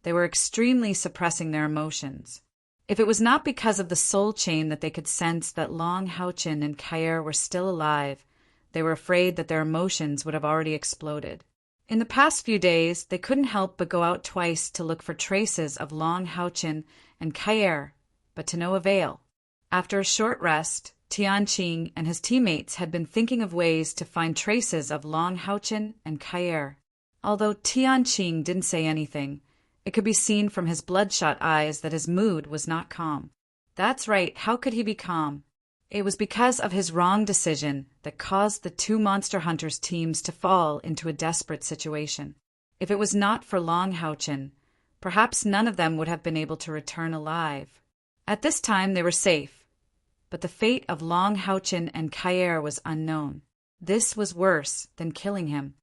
They were extremely suppressing their emotions. If it was not because of the soul chain that they could sense that Long Houchin and Kair were still alive, they were afraid that their emotions would have already exploded. In the past few days, they couldn't help but go out twice to look for traces of Long Houchin and Kair, but to no avail. After a short rest, Tianqing and his teammates had been thinking of ways to find traces of Long Houchin and Kair. Although Tianqing didn't say anything, it could be seen from his bloodshot eyes that his mood was not calm. That's right, how could he be calm? It was because of his wrong decision that caused the 2 Monster Hunters teams to fall into a desperate situation. If it was not for Long Houchin, perhaps none of them would have been able to return alive. At this time they were safe, but the fate of Long Houchin and Kair was unknown. This was worse than killing him.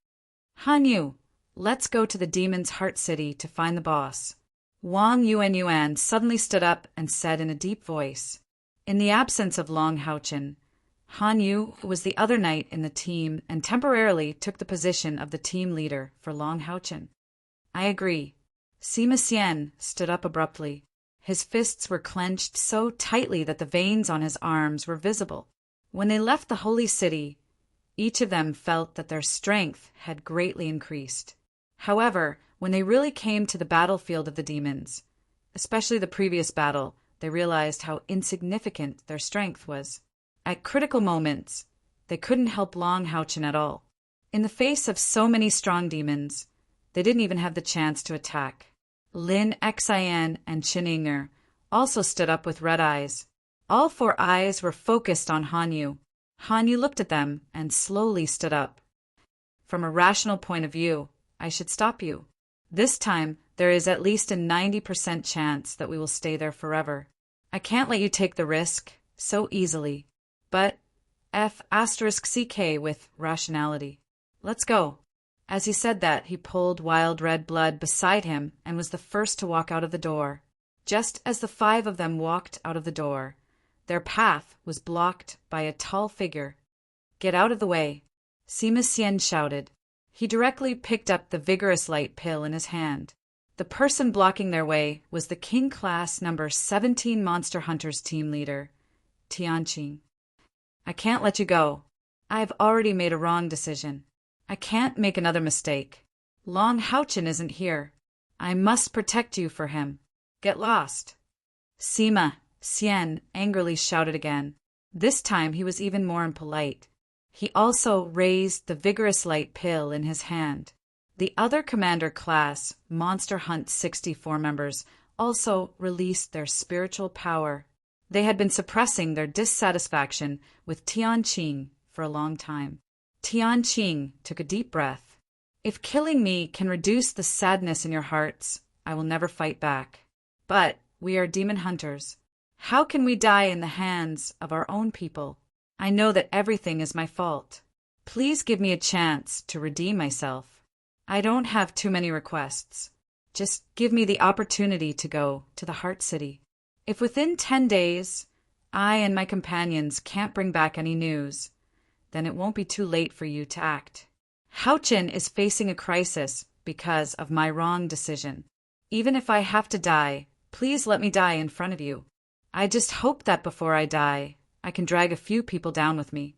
Han Yu, let's go to the Demon's Heart City to find the boss. Wang Yuan suddenly stood up and said in a deep voice. In the absence of Long Houchin, Han Yu was the other knight in the team and temporarily took the position of the team leader for Long Houchin. I agree. Sima Xian stood up abruptly. His fists were clenched so tightly that the veins on his arms were visible. When they left the holy city, each of them felt that their strength had greatly increased. However, when they really came to the battlefield of the demons, especially the previous battle, they realized how insignificant their strength was. At critical moments, they couldn't help Long Houchin at all. In the face of so many strong demons, they didn't even have the chance to attack. Lin Xian and Qin Yinger also stood up with red eyes. All 4 eyes were focused on Han Yu. Han Yu looked at them and slowly stood up. From a rational point of view, I should stop you. This time, there is at least a 90% chance that we will stay there forever. I can't let you take the risk so easily. But F*CK with rationality. Let's go. As he said that, he pulled Wild Red Blood beside him and was the first to walk out of the door. Just as the 5 of them walked out of the door, their path was blocked by a tall figure. Get out of the way, Sima Xian shouted. He directly picked up the Vigorous Light pill in his hand. The person blocking their way was the King Class number 17 Monster Hunters team leader, Tianqing. I can't let you go. I've already made a wrong decision. I can't make another mistake. Long Houchin isn't here. I must protect you for him. Get lost. Sima Xian angrily shouted again. This time he was even more impolite. He also raised the Vigorous Light pill in his hand. The other Commander Class Monster Hunt 64 members also released their spiritual power. They had been suppressing their dissatisfaction with Tianqing for a long time. Tianqing took a deep breath. If killing me can reduce the sadness in your hearts, I will never fight back. But we are demon hunters. How can we die in the hands of our own people? I know that everything is my fault. Please give me a chance to redeem myself. I don't have too many requests. Just give me the opportunity to go to the Heart City. If within 10 days, I and my companions can't bring back any news, then it won't be too late for you to act. Houchin is facing a crisis because of my wrong decision. Even if I have to die, please let me die in front of you. I just hope that before I die, I can drag a few people down with me.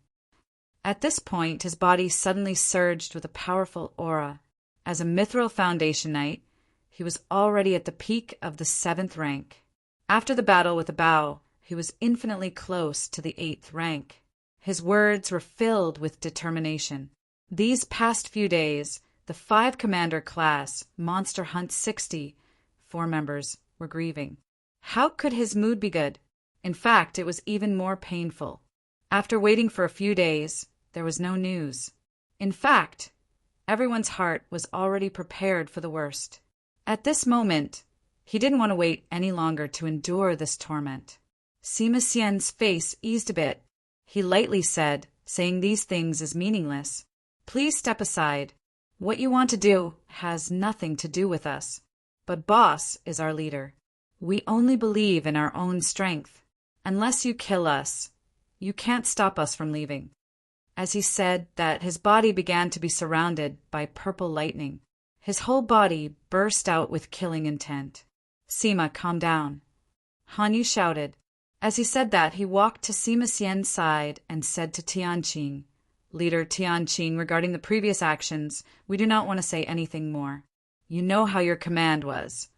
At this point, his body suddenly surged with a powerful aura. As a Mithril Foundation Knight, he was already at the peak of the 7th rank. After the battle with the bow, he was infinitely close to the 8th rank. His words were filled with determination. These past few days, the 5 Commander Class Monster Hunt 64 members were grieving. How could his mood be good? In fact, it was even more painful. After waiting for a few days, there was no news. In fact, everyone's heart was already prepared for the worst. At this moment, he didn't want to wait any longer to endure this torment. Sima Xian's face eased a bit. He lightly said, saying these things is meaningless. Please step aside. What you want to do has nothing to do with us. but Boss is our leader. We only believe in our own strength. Unless you kill us, you can't stop us from leaving." As he said that, his body began to be surrounded by purple lightning. His whole body burst out with killing intent. "Sima, calm down," Han Yu shouted. As he said that, he walked to Sima Xian's side and said to Tianqing, "Leader Tianqing, regarding the previous actions, we do not want to say anything more. You know how your command was,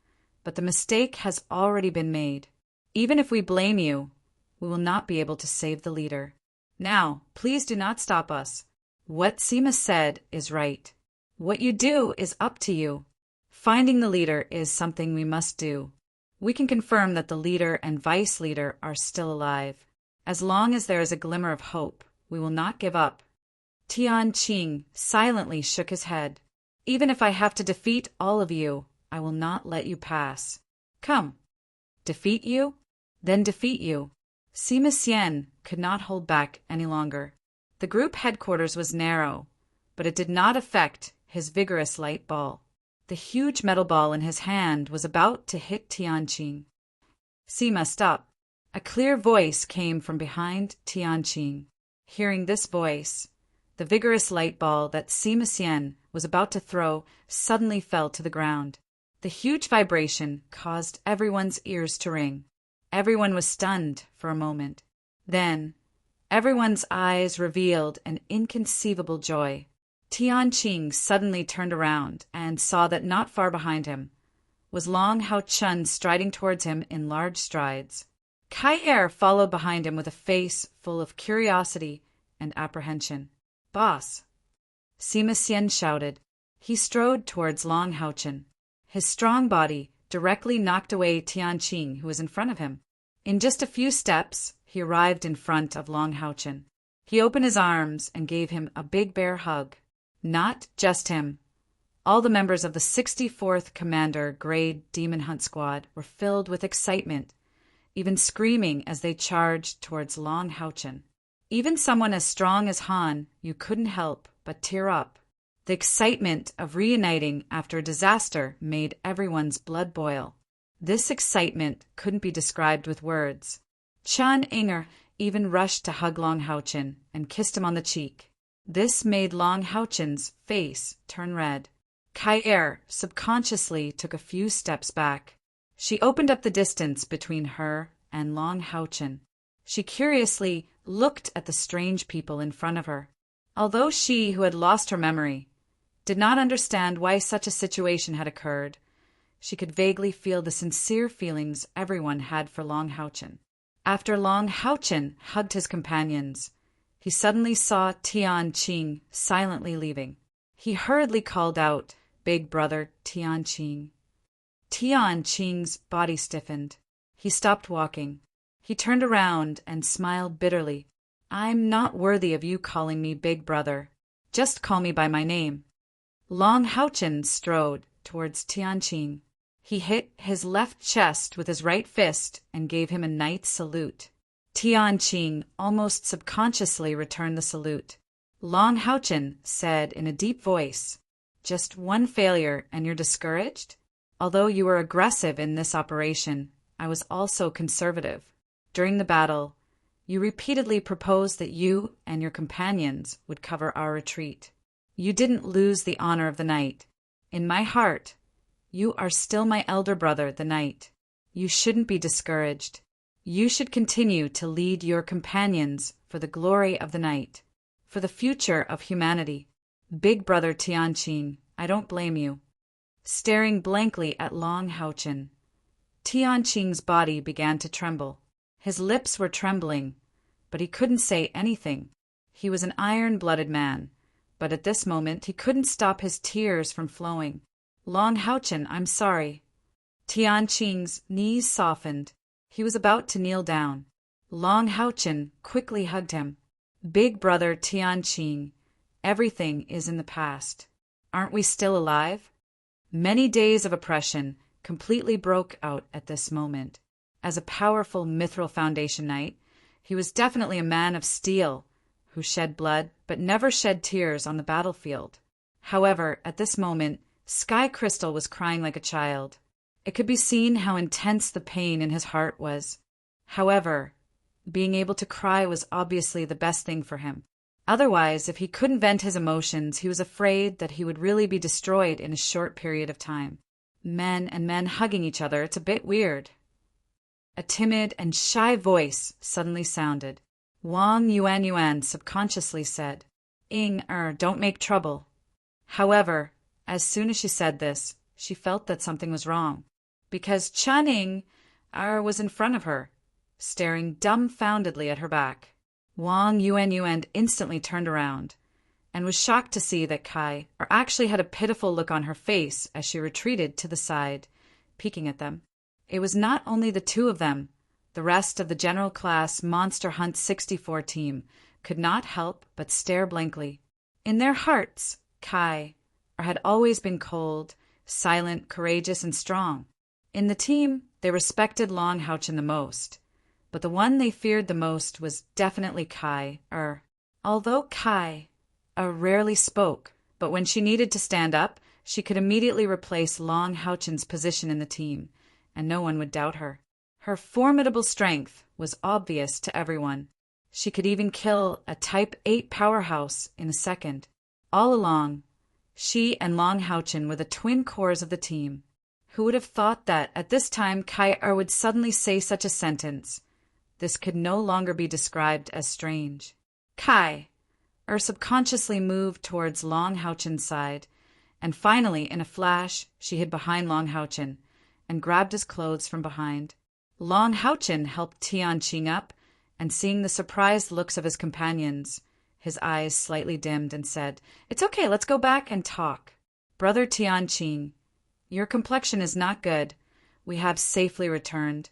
but the mistake has already been made. Even if we blame you, we will not be able to save the leader. Now, please do not stop us. What Sima said is right. What you do is up to you. Finding the leader is something we must do. We can confirm that the leader and vice leader are still alive. As long as there is a glimmer of hope, we will not give up." Tianqing silently shook his head. "Even if I have to defeat all of you, I will not let you pass. Come." "Defeat you? Then defeat you." Sima Xian could not hold back any longer. The group headquarters was narrow, but it did not affect his vigorous light ball. The huge metal ball in his hand was about to hit Tianqing. "Sima, stop." A clear voice came from behind Tianqing. Hearing this voice, the vigorous light ball that Sima Xian was about to throw suddenly fell to the ground. The huge vibration caused everyone's ears to ring. Everyone was stunned for a moment. Then, everyone's eyes revealed an inconceivable joy. Tianqing suddenly turned around and saw that not far behind him was Long Hao Chun striding towards him in large strides. Kai Er followed behind him with a face full of curiosity and apprehension. "Boss!" Sima Xian shouted. He strode towards Long Hao Chun. His strong body directly knocked away Tianqing, who was in front of him. In just a few steps, he arrived in front of Long Hao Chun. He opened his arms and gave him a big bear hug. Not just him. All the members of the 64th Commander Grade Demon Hunt Squad were filled with excitement, even screaming as they charged towards Long Hao Chun. Even someone as strong as Han, you couldn't help but tear up. The excitement of reuniting after a disaster made everyone's blood boil. This excitement couldn't be described with words. Chan Inger even rushed to hug Long Hao Chun and kissed him on the cheek. This made Long Hao Chun's face turn red. Kai Er subconsciously took a few steps back. She opened up the distance between her and Long Hao Chun. She curiously looked at the strange people in front of her. Although she, who had lost her memory, did not understand why such a situation had occurred, she could vaguely feel the sincere feelings everyone had for Long Hao Chun. After Long Hao Chun hugged his companions, he suddenly saw Tianqing silently leaving. He hurriedly called out, "Big brother Tianqing." Tianqing's body stiffened. He stopped walking. He turned around and smiled bitterly. "I'm not worthy of you calling me big brother. Just call me by my name." Long Hao Chun strode towards Tianqing. He hit his left chest with his right fist and gave him a knight's salute. Tianqing almost subconsciously returned the salute. Long Hao Chun said in a deep voice, "Just one failure and you're discouraged? Although you were aggressive in this operation, I was also conservative. During the battle, you repeatedly proposed that you and your companions would cover our retreat. You didn't lose the honor of the knight. In my heart, you are still my elder brother, the knight. You shouldn't be discouraged. You should continue to lead your companions for the glory of the knight, for the future of humanity. Big brother Tianqing, I don't blame you." Staring blankly at Long Hao Chun, Tianqing's body began to tremble. His lips were trembling, but he couldn't say anything. He was an iron-blooded man, but at this moment he couldn't stop his tears from flowing. "Long Hao Chun, I'm sorry." Tianqing's knees softened. He was about to kneel down. Long Hao Chun quickly hugged him. "Big brother Tianqing, everything is in the past. Aren't we still alive?" Many days of oppression completely broke out at this moment. As a powerful Mithril Foundation knight, he was definitely a man of steel, who shed blood but never shed tears on the battlefield. However, at this moment, Sky Crystal was crying like a child. It could be seen how intense the pain in his heart was. However, being able to cry was obviously the best thing for him. Otherwise, if he couldn't vent his emotions, he was afraid that he would really be destroyed in a short period of time. Men and men hugging each other, it's a bit weird. A timid and shy voice suddenly sounded. Wang Yuan subconsciously said, don't make trouble. However, as soon as she said this, she felt that something was wrong, because Chen was in front of her, staring dumbfoundedly at her back. Wang Yuan instantly turned around and was shocked to see that Kai actually had a pitiful look on her face as she retreated to the side, peeking at them. It was not only the two of them. The rest of the general class Monster Hunt 64 team could not help but stare blankly. In their hearts, Kai had always been cold, silent, courageous, and strong. In the team, they respected Long Houchen the most, but the one they feared the most was definitely Kai. Although Kai rarely spoke, but when she needed to stand up, she could immediately replace Long Houchen's position in the team, and no one would doubt her. Her formidable strength was obvious to everyone. She could even kill a Type 8 powerhouse in a second. All along, she and Long Houchen were the twin cores of the team. Who would have thought that at this time Kai would suddenly say such a sentence? This could no longer be described as strange. Kai subconsciously moved towards Long Houchen's side, and finally, in a flash, she hid behind Long Houchen and grabbed his clothes from behind. Long Houchen helped Tianqing up, and seeing the surprised looks of his companions, his eyes slightly dimmed and said, "It's okay, let's go back and talk. Brother Tianqing, your complexion is not good. We have safely returned.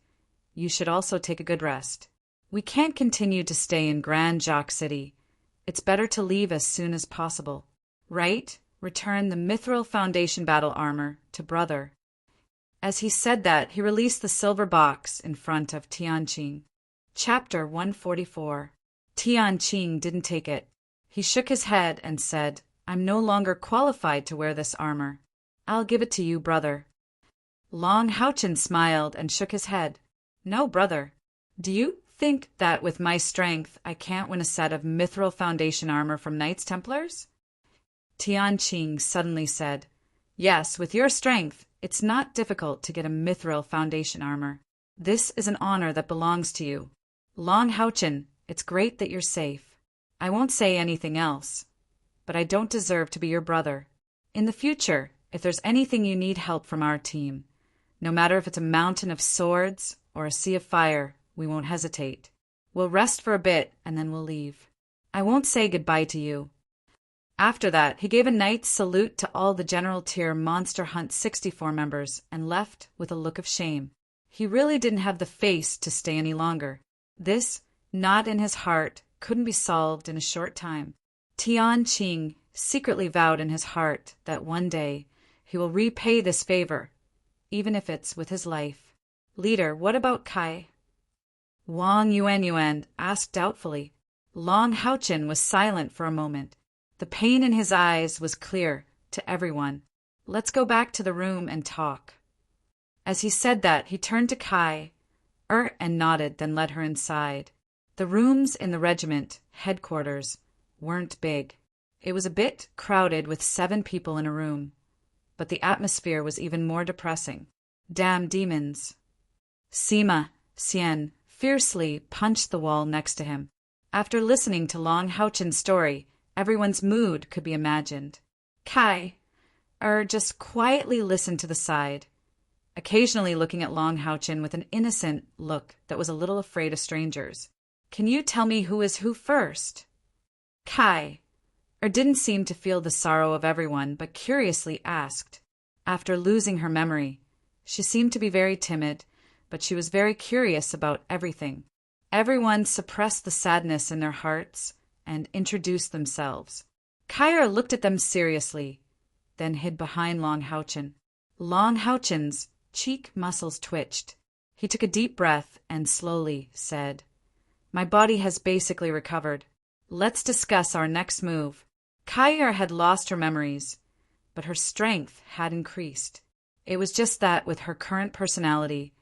You should also take a good rest. We can't continue to stay in Grand Jacques City. It's better to leave as soon as possible. Right? Return the Mithril Foundation battle armor to brother." As he said that, he released the silver box in front of Tianqing. Chapter 144. Tianqing didn't take it. He shook his head and said, "I'm no longer qualified to wear this armor. I'll give it to you, brother." Long Houchen smiled and shook his head. "No, brother. Do you think that with my strength I can't win a set of Mithril Foundation armor from Knights Templars?" Tianqing suddenly said, "Yes, with your strength, it's not difficult to get a Mithril Foundation armor. This is an honor that belongs to you. Long Houchen, it's great that you're safe. I won't say anything else, but I don't deserve to be your brother. In the future, if there's anything you need help from our team, no matter if it's a mountain of swords or a sea of fire, we won't hesitate. We'll rest for a bit and then we'll leave. I won't say goodbye to you." After that, he gave a knight's salute to all the General Tier Monster Hunt 64 members and left with a look of shame. He really didn't have the face to stay any longer. This, knot in his heart, couldn't be solved in a short time. Tianqing secretly vowed in his heart that one day he will repay this favor, even if it's with his life. "Leader, what about Kai?" Wang Yuan asked doubtfully. Long Houchen was silent for a moment. The pain in his eyes was clear to everyone. "Let's go back to the room and talk." As he said that, he turned to Kai, and nodded, then led her inside. The rooms in the regiment headquarters weren't big. It was a bit crowded with 7 people in a room, but the atmosphere was even more depressing. "Damn demons." Sima Xian fiercely punched the wall next to him. After listening to Long Houchen's story, everyone's mood could be imagined. Kai just quietly listened to the side, occasionally looking at Long Houchen with an innocent look that was a little afraid of strangers. "Can you tell me who is who first?" Kai didn't seem to feel the sorrow of everyone, but curiously asked. After losing her memory, she seemed to be very timid, but she was very curious about everything. Everyone suppressed the sadness in their hearts and introduced themselves. Kai looked at them seriously, then hid behind Long Houchen. Long Houchen's cheek muscles twitched. He took a deep breath and slowly said, "My body has basically recovered. Let's discuss our next move." Kai had lost her memories, but her strength had increased. It was just that with her current personality,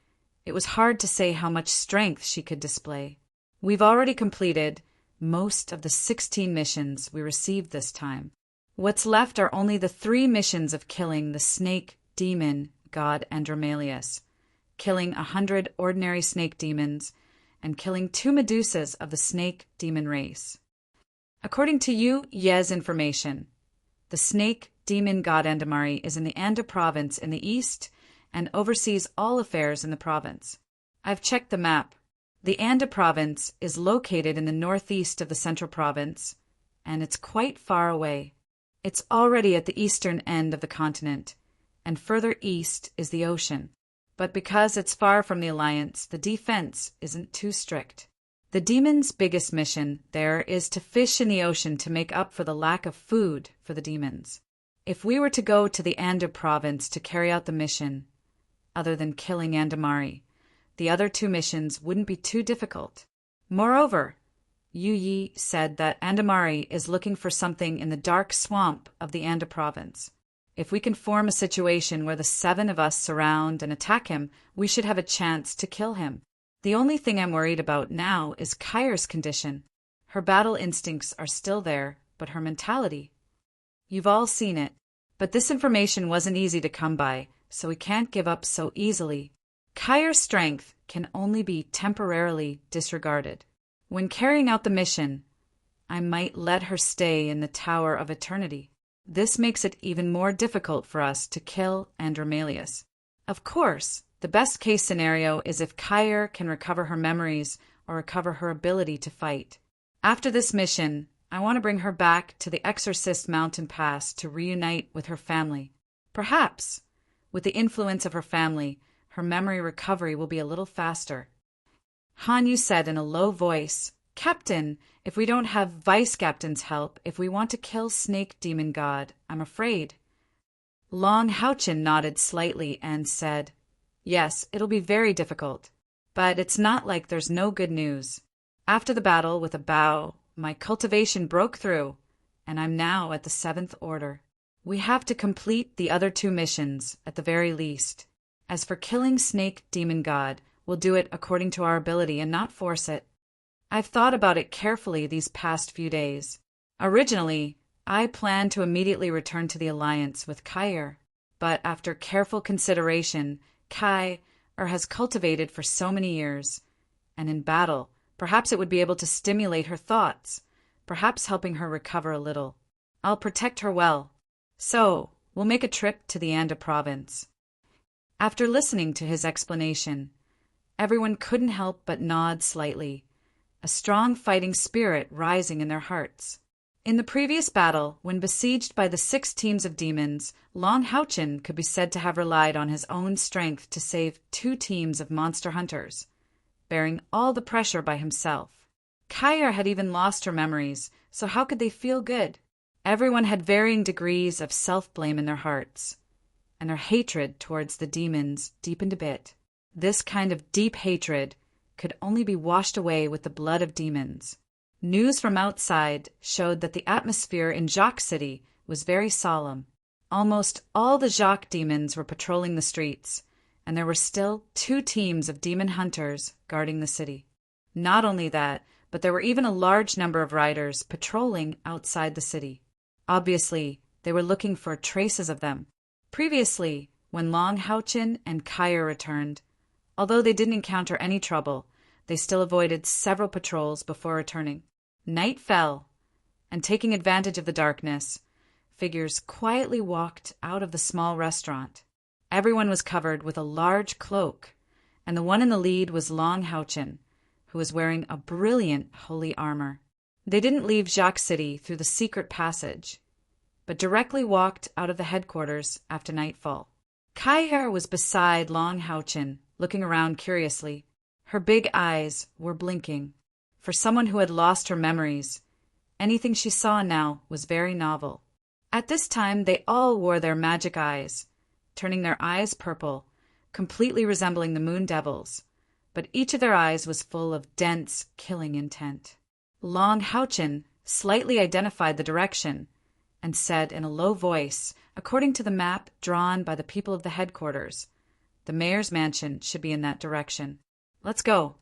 it was hard to say how much strength she could display. We've already completed most of the 16 missions we received this time. What's left are only the 3 missions of killing the snake demon god Andromalius, killing 100 ordinary snake demons, and killing 2 Medusas of the snake demon race. According to Yez information, the snake demon god Andamari is in the Anda province in the east and oversees all affairs in the province. I've checked the map. The Anda province is located in the northeast of the central province, and it's quite far away. It's already at the eastern end of the continent, and further east is the ocean. But because it's far from the Alliance, the defense isn't too strict. The demons' biggest mission there is to fish in the ocean to make up for the lack of food for the demons. If we were to go to the Anda province to carry out the mission, other than killing Andamari, the other 2 missions wouldn't be too difficult. Moreover, Yi said that Andamari is looking for something in the dark swamp of the Anda province. If we can form a situation where the 7 of us surround and attack him, we should have a chance to kill him. The only thing I'm worried about now is Kyre's condition. Her battle instincts are still there, but her mentality. You've all seen it, but this information wasn't easy to come by, so we can't give up so easily. Kyre's strength can only be temporarily disregarded. When carrying out the mission, I might let her stay in the Tower of Eternity. This makes it even more difficult for us to kill Andromalius. Of course, the best-case scenario is if Kyre can recover her memories or recover her ability to fight. After this mission, I want to bring her back to the Exorcist Mountain Pass to reunite with her family. Perhaps, with the influence of her family, her memory recovery will be a little faster. Hanyu said in a low voice, "Captain, if we don't have Vice Captain's help, if we want to kill Snake Demon God, I'm afraid." Long Houchin nodded slightly and said, "Yes, it'll be very difficult. But it's not like there's no good news. After the battle, with a bow, my cultivation broke through, and I'm now at the 7th Order. We have to complete the other 2 missions, at the very least. As for killing Snake Demon God, we'll do it according to our ability and not force it. I've thought about it carefully these past few days. Originally, I planned to immediately return to the Alliance with Kyre, but after careful consideration, Kyre has cultivated for so many years, and in battle, perhaps it would be able to stimulate her thoughts, perhaps helping her recover a little. I'll protect her well. So, we'll make a trip to the Anda province." After listening to his explanation, everyone couldn't help but nod slightly, a strong fighting spirit rising in their hearts. In the previous battle, when besieged by the 6 teams of demons, Long Houchin could be said to have relied on his own strength to save 2 teams of monster hunters, bearing all the pressure by himself. Kyre had even lost her memories, so how could they feel good? Everyone had varying degrees of self-blame in their hearts, and their hatred towards the demons deepened a bit. This kind of deep hatred could only be washed away with the blood of demons. News from outside showed that the atmosphere in Jacques City was very solemn. Almost all the Jacques demons were patrolling the streets, and there were still 2 teams of demon hunters guarding the city. Not only that, but there were even a large number of riders patrolling outside the city. Obviously, they were looking for traces of them. Previously, when Long Houchin and Kyre returned, although they didn't encounter any trouble, they still avoided several patrols before returning. Night fell, and taking advantage of the darkness, figures quietly walked out of the small restaurant. Everyone was covered with a large cloak, and the one in the lead was Long Houchin, who was wearing a brilliant holy armor. They didn't leave Jacques City through the secret passage, but directly walked out of the headquarters after nightfall. Kyre was beside Long Houchin, looking around curiously. Her big eyes were blinking. For someone who had lost her memories, anything she saw now was very novel. At this time, they all wore their magic eyes, turning their eyes purple, completely resembling the moon devils, but each of their eyes was full of dense, killing intent. Long Houchin slightly identified the direction, and said in a low voice, according to the map drawn by the people of the headquarters, "The mayor's mansion should be in that direction. Let's go."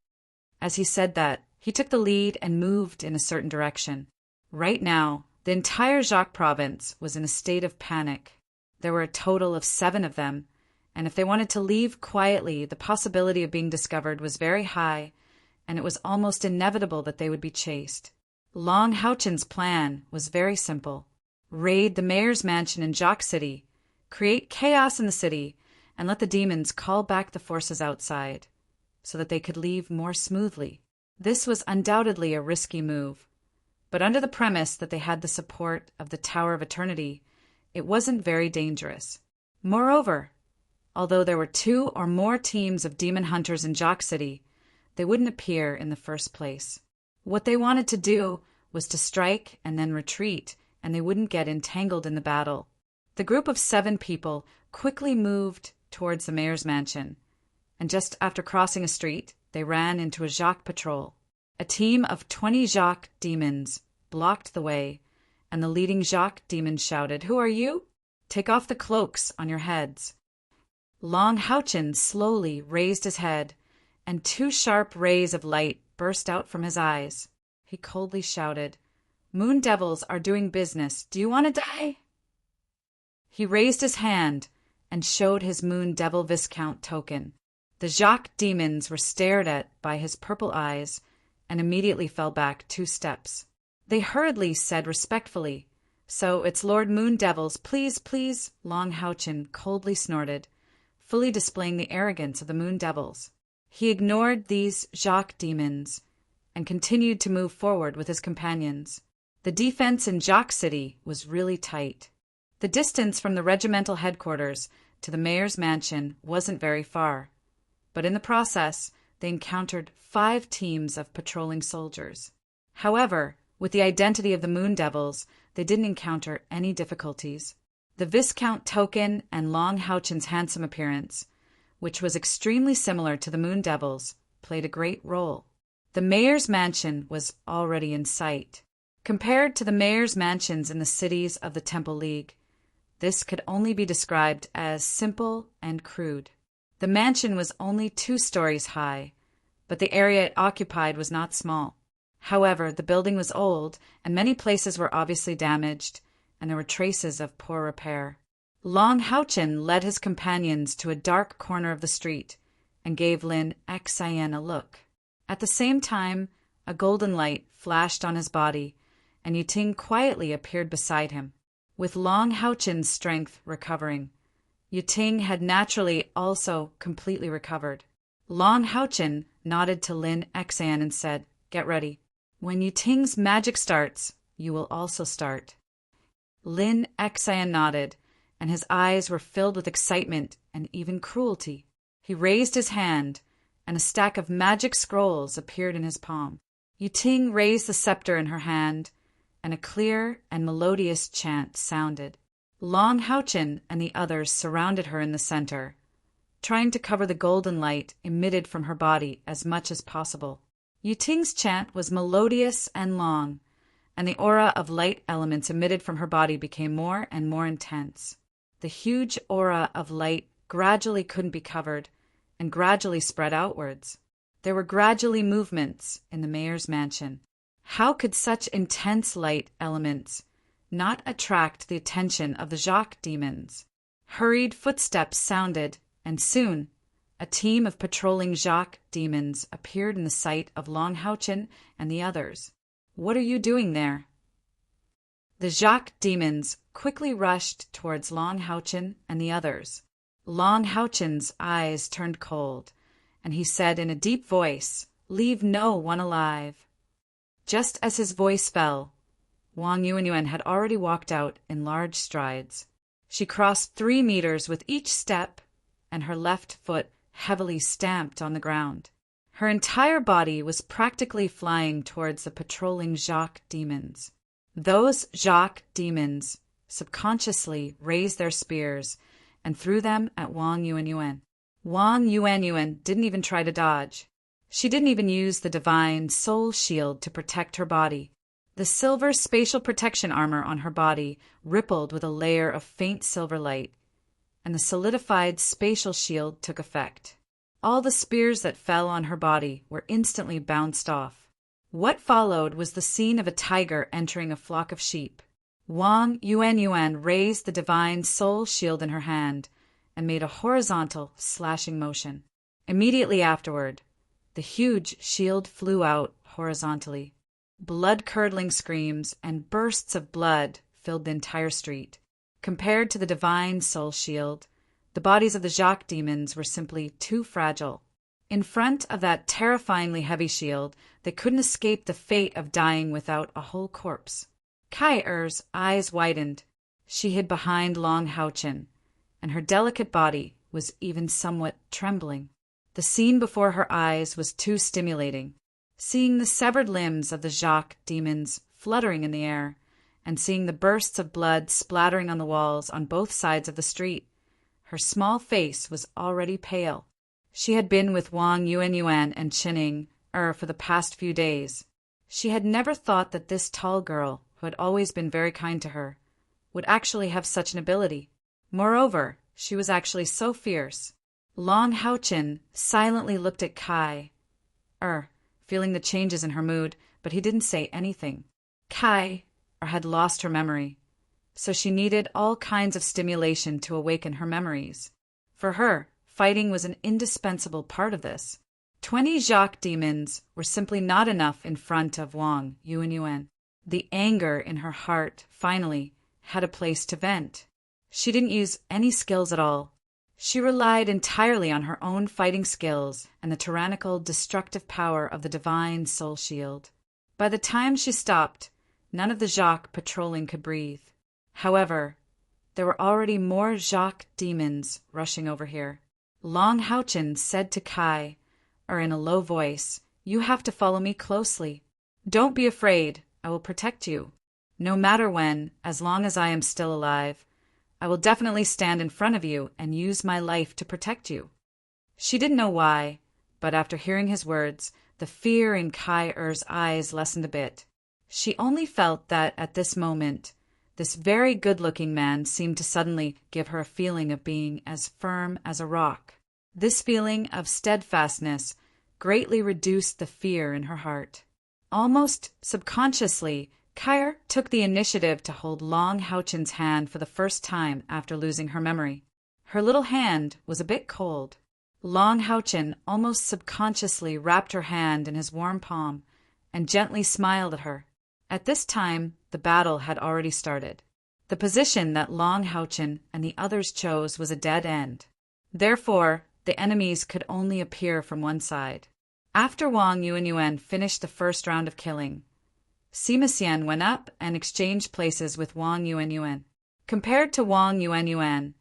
As he said that, he took the lead and moved in a certain direction. Right now, the entire Jacques province was in a state of panic. There were a total of 7 of them, and if they wanted to leave quietly, the possibility of being discovered was very high, and it was almost inevitable that they would be chased. Long Houchin's plan was very simple. Raid the mayor's mansion in Jacques City, create chaos in the city, and let the demons call back the forces outside, so that they could leave more smoothly. This was undoubtedly a risky move, but under the premise that they had the support of the Tower of Eternity, it wasn't very dangerous. Moreover, although there were 2 or more teams of demon hunters in Jacques City, they wouldn't appear in the first place. What they wanted to do was to strike and then retreat, and they wouldn't get entangled in the battle. The group of 7 people quickly moved towards the mayor's mansion, and just after crossing a street, they ran into a Jacques patrol. A team of 20 Jacques demons blocked the way, and the leading Jacques demon shouted, "Who are you? Take off the cloaks on your heads." Long Houchin slowly raised his head, and 2 sharp rays of light burst out from his eyes. He coldly shouted, "Moon devils are doing business. Do you want to die?" He raised his hand and showed his Moon Devil Viscount token. The Jacques demons were stared at by his purple eyes and immediately fell back 2 steps. They hurriedly said respectfully, "So it's Lord Moon Devils, please, please." Long Houchin coldly snorted, fully displaying the arrogance of the Moon Devils. He ignored these Jacques demons and continued to move forward with his companions. The defense in Jacques City was really tight. The distance from the regimental headquarters to the mayor's mansion wasn't very far, but in the process, they encountered 5 teams of patrolling soldiers. However, with the identity of the Moon Devils, they didn't encounter any difficulties. The Viscount token and Long Houchin's handsome appearance, which was extremely similar to the Moon Devils, played a great role. The mayor's mansion was already in sight. Compared to the mayor's mansions in the cities of the Temple League, this could only be described as simple and crude. The mansion was only 2 stories high, but the area it occupied was not small. However, the building was old, and many places were obviously damaged, and there were traces of poor repair. Long Houchin led his companions to a dark corner of the street and gave Lin Xian a look. At the same time, a golden light flashed on his body, and Yuting quietly appeared beside him. With Long Houchin's strength recovering, Yuting had naturally also completely recovered. Long Houchin nodded to Lin Xian and said, "Get ready. When Yuting's magic starts, you will also start." Lin Xian nodded, and his eyes were filled with excitement and even cruelty. He raised his hand, and a stack of magic scrolls appeared in his palm. Yuting raised the scepter in her hand, and a clear and melodious chant sounded. Long Houchin and the others surrounded her in the center, trying to cover the golden light emitted from her body as much as possible. Yuting's chant was melodious and long, and the aura of light elements emitted from her body became more and more intense. The huge aura of light gradually couldn't be covered and gradually spread outwards. There were gradually movements in the mayor's mansion. How could such intense light elements not attract the attention of the Jacques demons? Hurried footsteps sounded, and soon a team of patrolling Jacques demons appeared in the sight of Long Houchin and the others. "What are you doing there?" The Jacques demons quickly rushed towards Long Houchin and the others. Long Houchin's eyes turned cold, and he said in a deep voice, "Leave no one alive." Just as his voice fell, Wang Yuanyuan had already walked out in large strides. She crossed 3 meters with each step, and her left foot heavily stamped on the ground. Her entire body was practically flying towards the patrolling Jacques demons. Those Jacques demons subconsciously raised their spears and threw them at Wang Yuanyuan. Wang Yuanyuan didn't even try to dodge. She didn't even use the divine soul shield to protect her body. The silver spatial protection armor on her body rippled with a layer of faint silver light, and the solidified spatial shield took effect. All the spears that fell on her body were instantly bounced off. What followed was the scene of a tiger entering a flock of sheep. Wang Yuan raised the divine soul shield in her hand and made a horizontal, slashing motion. Immediately afterward, the huge shield flew out horizontally. Blood-curdling screams and bursts of blood filled the entire street. Compared to the divine soul shield, the bodies of the Jacques demons were simply too fragile. In front of that terrifyingly heavy shield, they couldn't escape the fate of dying without a whole corpse. Kai-Er's eyes widened. She hid behind Long Haochen, and her delicate body was even somewhat trembling. The scene before her eyes was too stimulating. Seeing the severed limbs of the Jacques demons fluttering in the air, and seeing the bursts of blood splattering on the walls on both sides of the street, her small face was already pale. She had been with Wang Yuan and Qining for the past few days. She had never thought that this tall girl, who had always been very kind to her, would actually have such an ability. Moreover, she was actually so fierce. Long Haochen silently looked at Kai-Er, feeling the changes in her mood, but he didn't say anything. Kai-Er had lost her memory, so she needed all kinds of stimulation to awaken her memories. For her, fighting was an indispensable part of this. 20 Jacques demons were simply not enough in front of Wang Yuan. The anger in her heart, finally, had a place to vent. She didn't use any skills at all. She relied entirely on her own fighting skills and the tyrannical, destructive power of the divine soul shield. By the time she stopped, none of the Jacques patrolling could breathe. However, there were already more Jacques demons rushing over here. Long Haochen said to Kai-Er in a low voice, "You have to follow me closely. Don't be afraid, I will protect you. No matter when, as long as I am still alive, I will definitely stand in front of you and use my life to protect you." She didn't know why, but after hearing his words, the fear in Kai-Er's eyes lessened a bit. She only felt that at this moment, this very good-looking man seemed to suddenly give her a feeling of being as firm as a rock. This feeling of steadfastness greatly reduced the fear in her heart. Almost subconsciously, Kai-Er took the initiative to hold Long Haochen's hand for the first time after losing her memory. Her little hand was a bit cold. Long Haochen almost subconsciously wrapped her hand in his warm palm and gently smiled at her. At this time, the battle had already started. The position that Long Haochen and the others chose was a dead end. Therefore, the enemies could only appear from one side. After Wang Yuan finished the first round of killing, Sima Xian went up and exchanged places with Wang Yuan. Compared to Wang Yuan,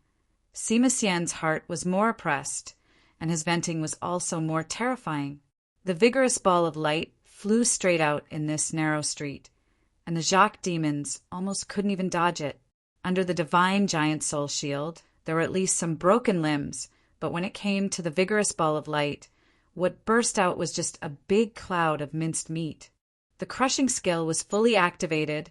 Sima Xian's heart was more oppressed, and his venting was also more terrifying. The vigorous ball of light flew straight out in this narrow street, and the Jacques demons almost couldn't even dodge it. Under the divine giant soul shield, there were at least some broken limbs, but when it came to the vigorous ball of light, what burst out was just a big cloud of minced meat. The crushing skill was fully activated,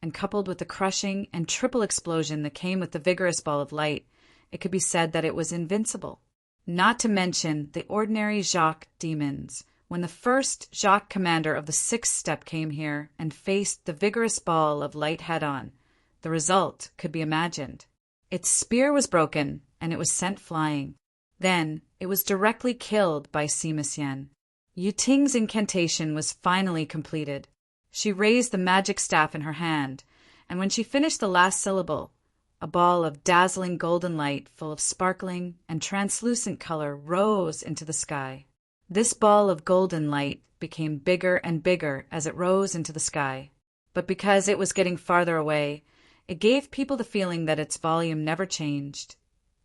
and coupled with the crushing and triple explosion that came with the vigorous ball of light, it could be said that it was invincible. Not to mention the ordinary Jacques demons. When the first Jacques commander of the sixth step came here and faced the vigorous ball of light head-on, the result could be imagined. Its spear was broken, and it was sent flying. Then it was directly killed by Sima Xian. Yuting's incantation was finally completed. She raised the magic staff in her hand, and when she finished the last syllable, a ball of dazzling golden light full of sparkling and translucent color rose into the sky. This ball of golden light became bigger and bigger as it rose into the sky, but because it was getting farther away, it gave people the feeling that its volume never changed,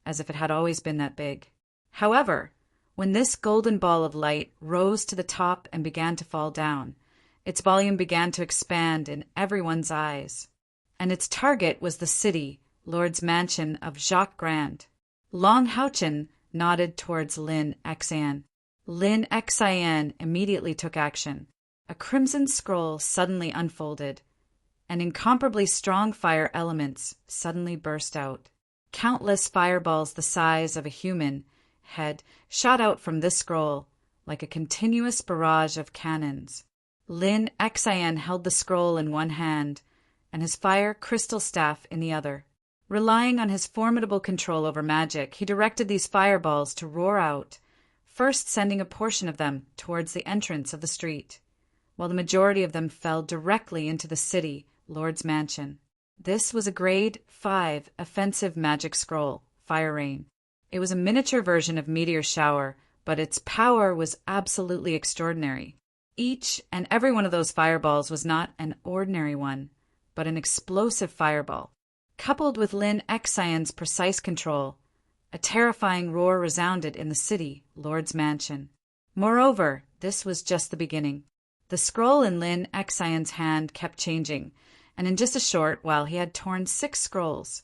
as if it had always been that big. However, when this golden ball of light rose to the top and began to fall down, its volume began to expand in everyone's eyes, and its target was the city, Lord's mansion of Jacques Grand. Long Haochen nodded towards Lin Xian. Lin Xian immediately took action. a crimson scroll suddenly unfolded, and incomparably strong fire elements suddenly burst out. Countless fireballs the size of a human head shot out from this scroll like a continuous barrage of cannons. Lin Xian held the scroll in one hand and his fire crystal staff in the other. Relying on his formidable control over magic, he directed these fireballs to roar out, first sending a portion of them towards the entrance of the street, while the majority of them fell directly into the city lord's mansion. This was a grade 5 offensive magic scroll, Fire Rain. It was a miniature version of Meteor Shower, but its power was absolutely extraordinary. Each and every one of those fireballs was not an ordinary one, but an explosive fireball. Coupled with Lin Xian's precise control, a terrifying roar resounded in the city lord's mansion. Moreover, this was just the beginning. The scroll in Lin Xian's hand kept changing, and in just a short while he had torn 6 scrolls,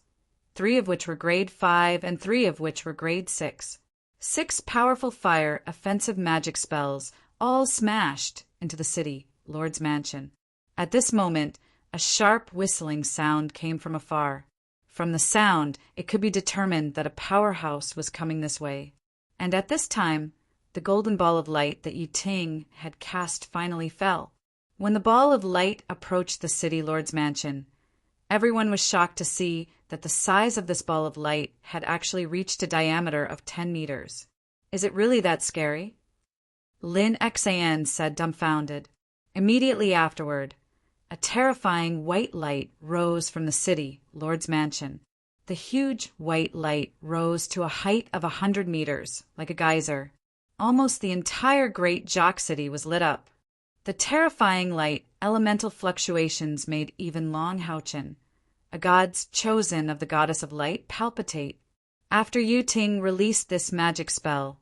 3 of which were grade 5 and 3 of which were grade 6. 6 powerful fire offensive magic spells all smashed into the city lord's mansion. At this moment, a sharp whistling sound came from afar. From the sound, it could be determined that a powerhouse was coming this way. And at this time, the golden ball of light that Yu Ting had cast finally fell. When the ball of light approached the city lord's mansion, everyone was shocked to see that the size of this ball of light had actually reached a diameter of 10 meters. Is it really that scary? Lin Xian said, dumbfounded. Immediately afterward, a terrifying white light rose from the city lord's mansion. The huge white light rose to a height of 100 meters, like a geyser. Almost the entire great Jock City was lit up. The terrifying light elemental fluctuations made even Long Haochen, a god's chosen of the goddess of light, palpitate. After Yu Ting released this magic spell,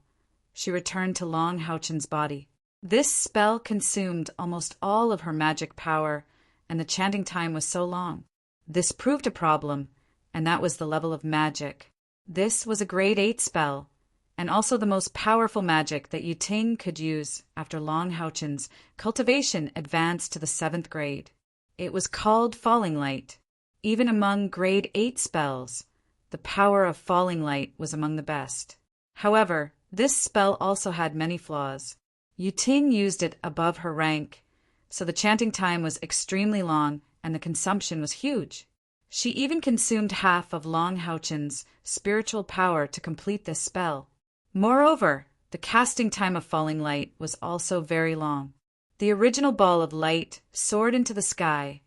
she returned to Long Haochen's body. This spell consumed almost all of her magic power, and the chanting time was so long. This proved a problem, and that was the level of magic. This was a grade 8 spell, and also the most powerful magic that Yu Ting could use after Long Haochen's cultivation advanced to the 7th grade. It was called Falling Light. Even among grade 8 spells, the power of Falling Light was among the best. However, this spell also had many flaws. Yu Ting used it above her rank, so the chanting time was extremely long and the consumption was huge. She even consumed half of Long Haochen's spiritual power to complete this spell. Moreover, the casting time of Falling Light was also very long. The original ball of light soared into the sky,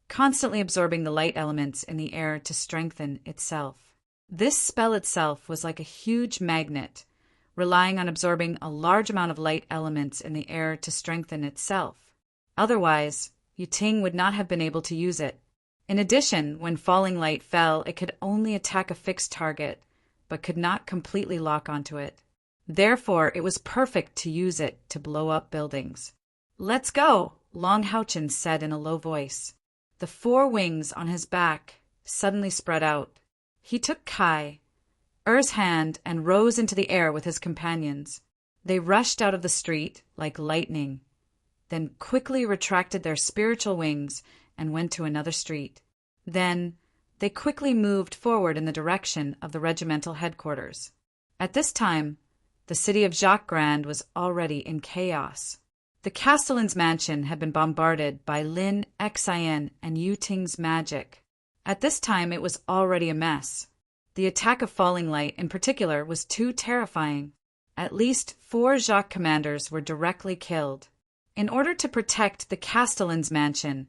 constantly absorbing the light elements in the air to strengthen itself. This spell itself was like a huge magnet, relying on absorbing a large amount of light elements in the air to strengthen itself. Otherwise, Yu Ting would not have been able to use it. In addition, when Falling Light fell, it could only attack a fixed target, but could not completely lock onto it. Therefore, it was perfect to use it to blow up buildings. "Let's go," Long Haochen said in a low voice. The 4 wings on his back suddenly spread out. He took Kai, Er's hand, and rose into the air with his companions. They rushed out of the street like lightning, then quickly retracted their spiritual wings and went to another street. Then they quickly moved forward in the direction of the regimental headquarters. At this time, the city of Jacques Grand was already in chaos. The Castellan's mansion had been bombarded by Lin Xian and Yu Ting's magic. At this time, it was already a mess. The attack of Falling Light, in particular, was too terrifying. At least 4 Jacques commanders were directly killed. In order to protect the Castellan's mansion,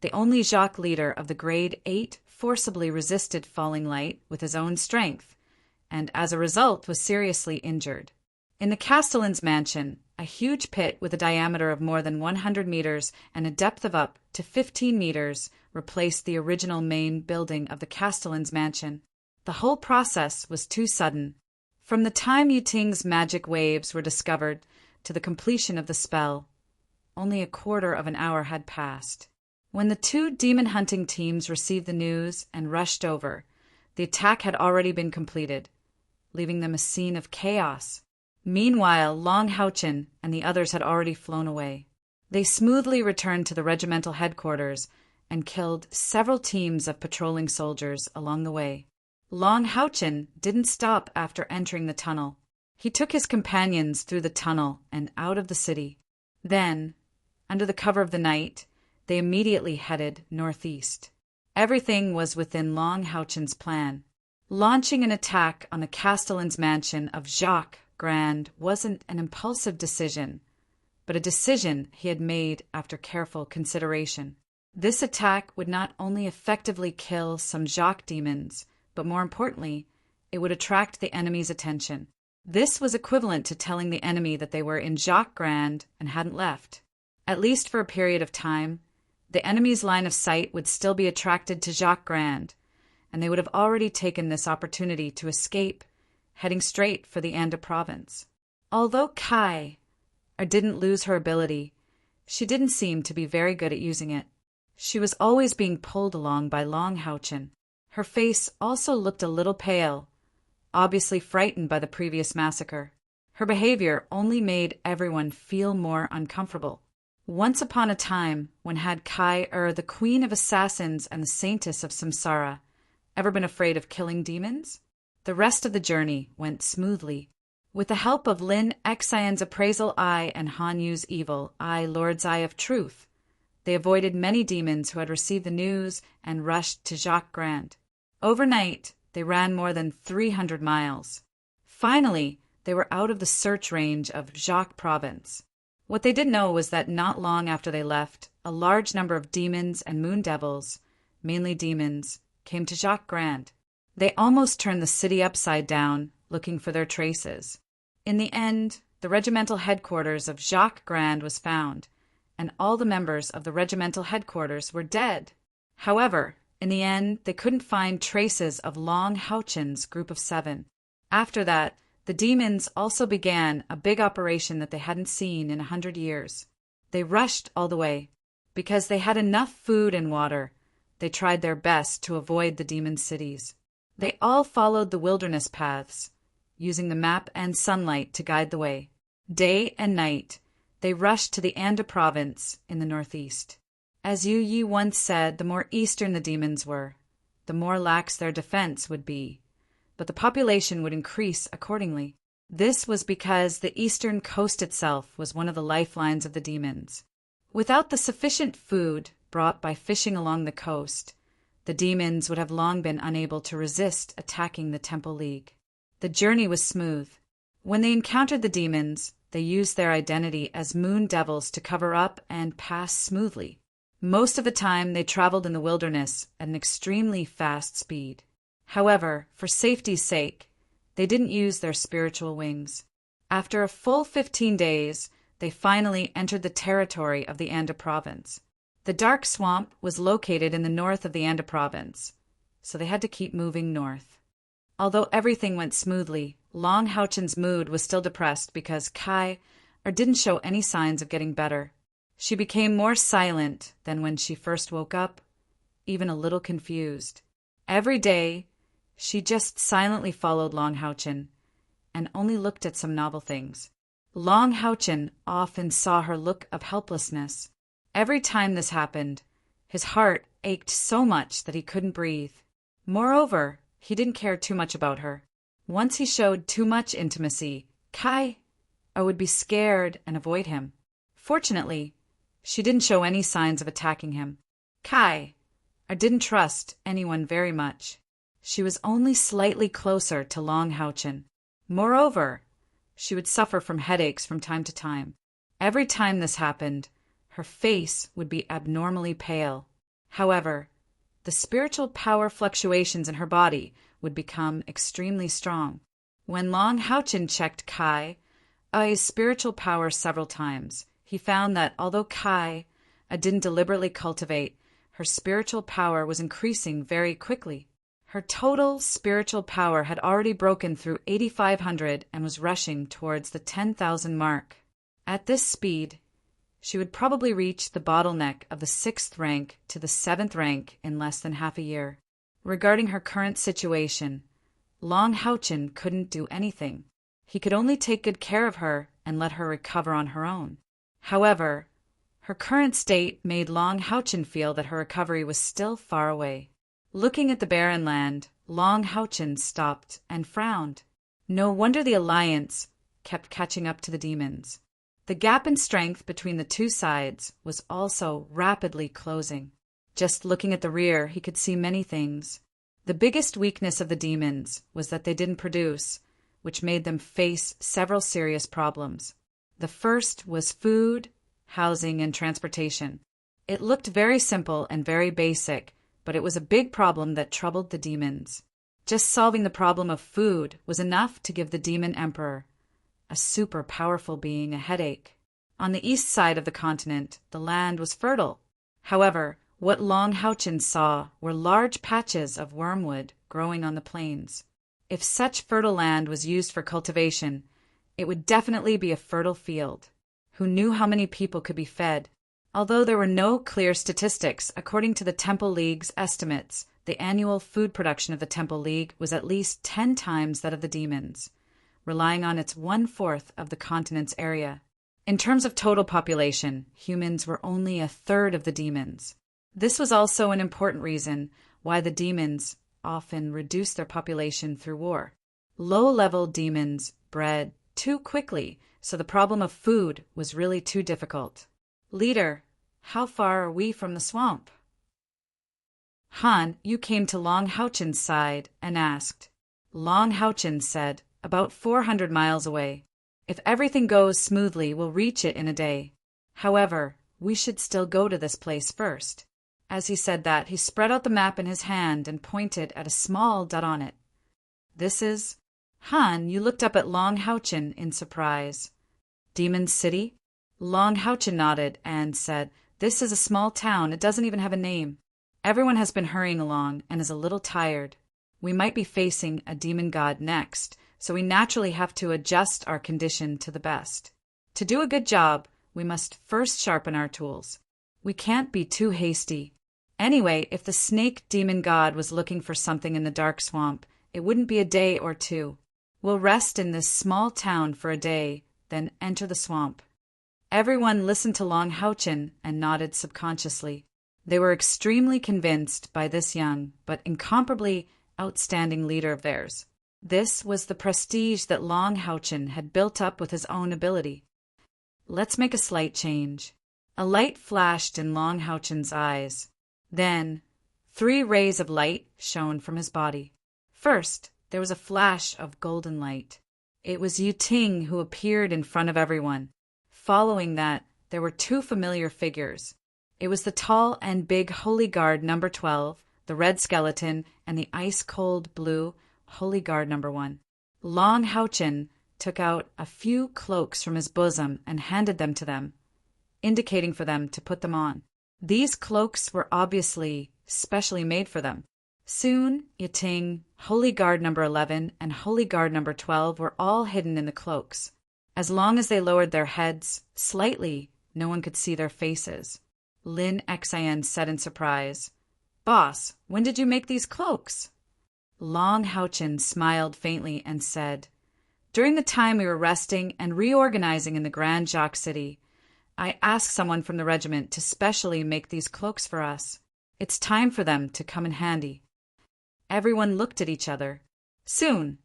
the only Jacques leader of the grade 8 forcibly resisted Falling Light with his own strength, and as a result was seriously injured. In the Castellan's mansion, a huge pit with a diameter of more than 100 meters and a depth of up to 15 meters replaced the original main building of the Castellan's mansion. The whole process was too sudden. From the time Yu Ting's magic waves were discovered to the completion of the spell, only a quarter of an hour had passed. When the 2 demon-hunting teams received the news and rushed over, the attack had already been completed, leaving them a scene of chaos. Meanwhile, Long Haochen and the others had already flown away. They smoothly returned to the regimental headquarters and killed several teams of patrolling soldiers along the way. Long Houchen didn't stop after entering the tunnel. He took his companions through the tunnel and out of the city. Then, under the cover of the night, they immediately headed northeast. Everything was within Long Houchen's plan. Launching an attack on the castellan's mansion of Jacques Grand wasn't an impulsive decision, but a decision he had made after careful consideration. This attack would not only effectively kill some Jacques demons, but more importantly, it would attract the enemy's attention. This was equivalent to telling the enemy that they were in Jacques Grand and hadn't left. At least for a period of time, the enemy's line of sight would still be attracted to Jacques Grand, and they would have already taken this opportunity to escape, heading straight for the Anda province. Although Kai didn't lose her ability, she didn't seem to be very good at using it. She was always being pulled along by Long Houchen. Her face also looked a little pale, obviously frightened by the previous massacre. Her behavior only made everyone feel more uncomfortable. Once upon a time, when had Kai, the queen of assassins and the saintess of Samsara, ever been afraid of killing demons? The rest of the journey went smoothly. With the help of Lin Xian's appraisal eye and Han Yu's evil eye, Lord's Eye of Truth, they avoided many demons who had received the news and rushed to Jacques Grand. Overnight, they ran more than 300 miles. Finally, they were out of the search range of Jacques Province. What they didn't know was that not long after they left, a large number of demons and moon devils, mainly demons, came to Jacques Grand. They almost turned the city upside down, looking for their traces. In the end, the regimental headquarters of Jacques Grand was found, and all the members of the regimental headquarters were dead. However, in the end, they couldn't find traces of Long Houchen's group of 7. After that, the demons also began a big operation that they hadn't seen in 100 years. They rushed all the way. Because they had enough food and water, they tried their best to avoid the demon cities. They all followed the wilderness paths, using the map and sunlight to guide the way. Day and night, they rushed to the Anda province in the northeast. As Yu Yi once said, the more eastern the demons were, the more lax their defense would be, but the population would increase accordingly. This was because the eastern coast itself was one of the lifelines of the demons. Without the sufficient food brought by fishing along the coast, the demons would have long been unable to resist attacking the Temple League. The journey was smooth. When they encountered the demons, they used their identity as moon devils to cover up and pass smoothly. Most of the time, they traveled in the wilderness at an extremely fast speed. However, for safety's sake, they didn't use their spiritual wings. After a full 15 days, they finally entered the territory of the Anda province. The dark swamp was located in the north of the Anda province, so they had to keep moving north. Although everything went smoothly, Long Houchen's mood was still depressed because Kai didn't show any signs of getting better. She became more silent than when she first woke up, even a little confused. Every day, she just silently followed Long Houchen and only looked at some novel things. Long Houchen often saw her look of helplessness. Every time this happened, his heart ached so much that he couldn't breathe. Moreover, he didn't care too much about her. Once he showed too much intimacy, Kai would be scared and avoid him. Fortunately, she didn't show any signs of attacking him. Kai didn't trust anyone very much. She was only slightly closer to Long Houchen. Moreover, she would suffer from headaches from time to time. Every time this happened, her face would be abnormally pale. However, the spiritual power fluctuations in her body would become extremely strong. When Long Houchen checked Kai's spiritual power several times, he found that although Kai didn't deliberately cultivate, her spiritual power was increasing very quickly. Her total spiritual power had already broken through 8,500 and was rushing towards the 10,000 mark. At this speed, she would probably reach the bottleneck of the 6th rank to the 7th rank in less than half a year. Regarding her current situation, Long Houchen couldn't do anything. He could only take good care of her and let her recover on her own. However, Her current state made Long Houchen feel that her recovery was still far away. Looking at the barren land, Long Houchen stopped and frowned. No wonder the alliance kept catching up to the demons. The gap in strength between the two sides was also rapidly closing. Just looking at the rear, he could see many things. The biggest weakness of the demons was that they didn't produce, which made them face several serious problems. The first was food, housing, and transportation. It looked very simple and very basic, but it was a big problem that troubled the demons. Just solving the problem of food was enough to give the demon emperor, a super powerful being, a headache. On the east side of the continent, the land was fertile. However, what Long Houchen saw were large patches of wormwood growing on the plains. If such fertile land was used for cultivation, it would definitely be a fertile field. Who knew how many people could be fed? Although there were no clear statistics, according to the Temple League's estimates, the annual food production of the Temple League was at least 10 times that of the demons, relying on its 1/4 of the continent's area. In terms of total population, humans were only a third of the demons. This was also an important reason why the demons often reduced their population through war. Low-level demons bred too quickly, so the problem of food was really too difficult. Leader, how far are we from the swamp? Han, you came to Long Houchen's side and asked. Long Houchen said, about 400 miles away. If everything goes smoothly, we'll reach it in a day. However, we should still go to this place first. As he said that, he spread out the map in his hand and pointed at a small dot on it. This is... Han, you looked up at Long Houchen in surprise. Demon City? Long Houchen nodded and said, this is a small town. It doesn't even have a name. Everyone has been hurrying along and is a little tired. We might be facing a demon god next, so we naturally have to adjust our condition to the best. To do a good job, we must first sharpen our tools. We can't be too hasty. Anyway, if the snake demon god was looking for something in the dark swamp, it wouldn't be a day or two. We'll rest in this small town for a day, then enter the swamp. Everyone listened to Long Houchen and nodded subconsciously. They were extremely convinced by this young, but incomparably outstanding leader of theirs. This was the prestige that Long Houchen had built up with his own ability. Let's make a slight change. A light flashed in Long Houchen's eyes. Then, 3 rays of light shone from his body. First, there was a flash of golden light. It was Yu Ting who appeared in front of everyone. Following that, there were 2 familiar figures. It was the tall and big Holy Guard No. 12, the red skeleton, and the ice-cold blue Holy Guard No. 1. Long Houchen took out a few cloaks from his bosom and handed them to them, indicating for them to put them on. These cloaks were obviously specially made for them. Soon, Yiting, Holy Guard No. 11, and Holy Guard No. 12 were all hidden in the cloaks. As long as they lowered their heads slightly, no one could see their faces. Lin Xian said in surprise, Boss, when did you make these cloaks? Long Houchen smiled faintly and said, During the time we were resting and reorganizing in the Grand Jacques City, I asked someone from the regiment to specially make these cloaks for us. It's time for them to come in handy. Everyone looked at each other. Soon,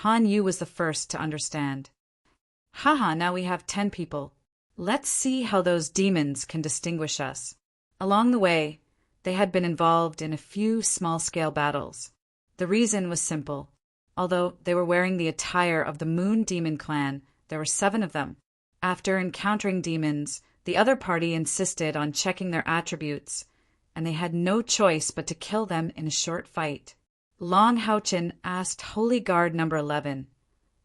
Han Yu was the first to understand. Haha, now we have 10 people. Let's see how those demons can distinguish us. Along the way, they had been involved in a few small-scale battles. The reason was simple. Although they were wearing the attire of the Moon Demon Clan, there were 7 of them. After encountering demons, the other party insisted on checking their attributes, and they had no choice but to kill them in a short fight. Long Houchen asked Holy Guard No. 11,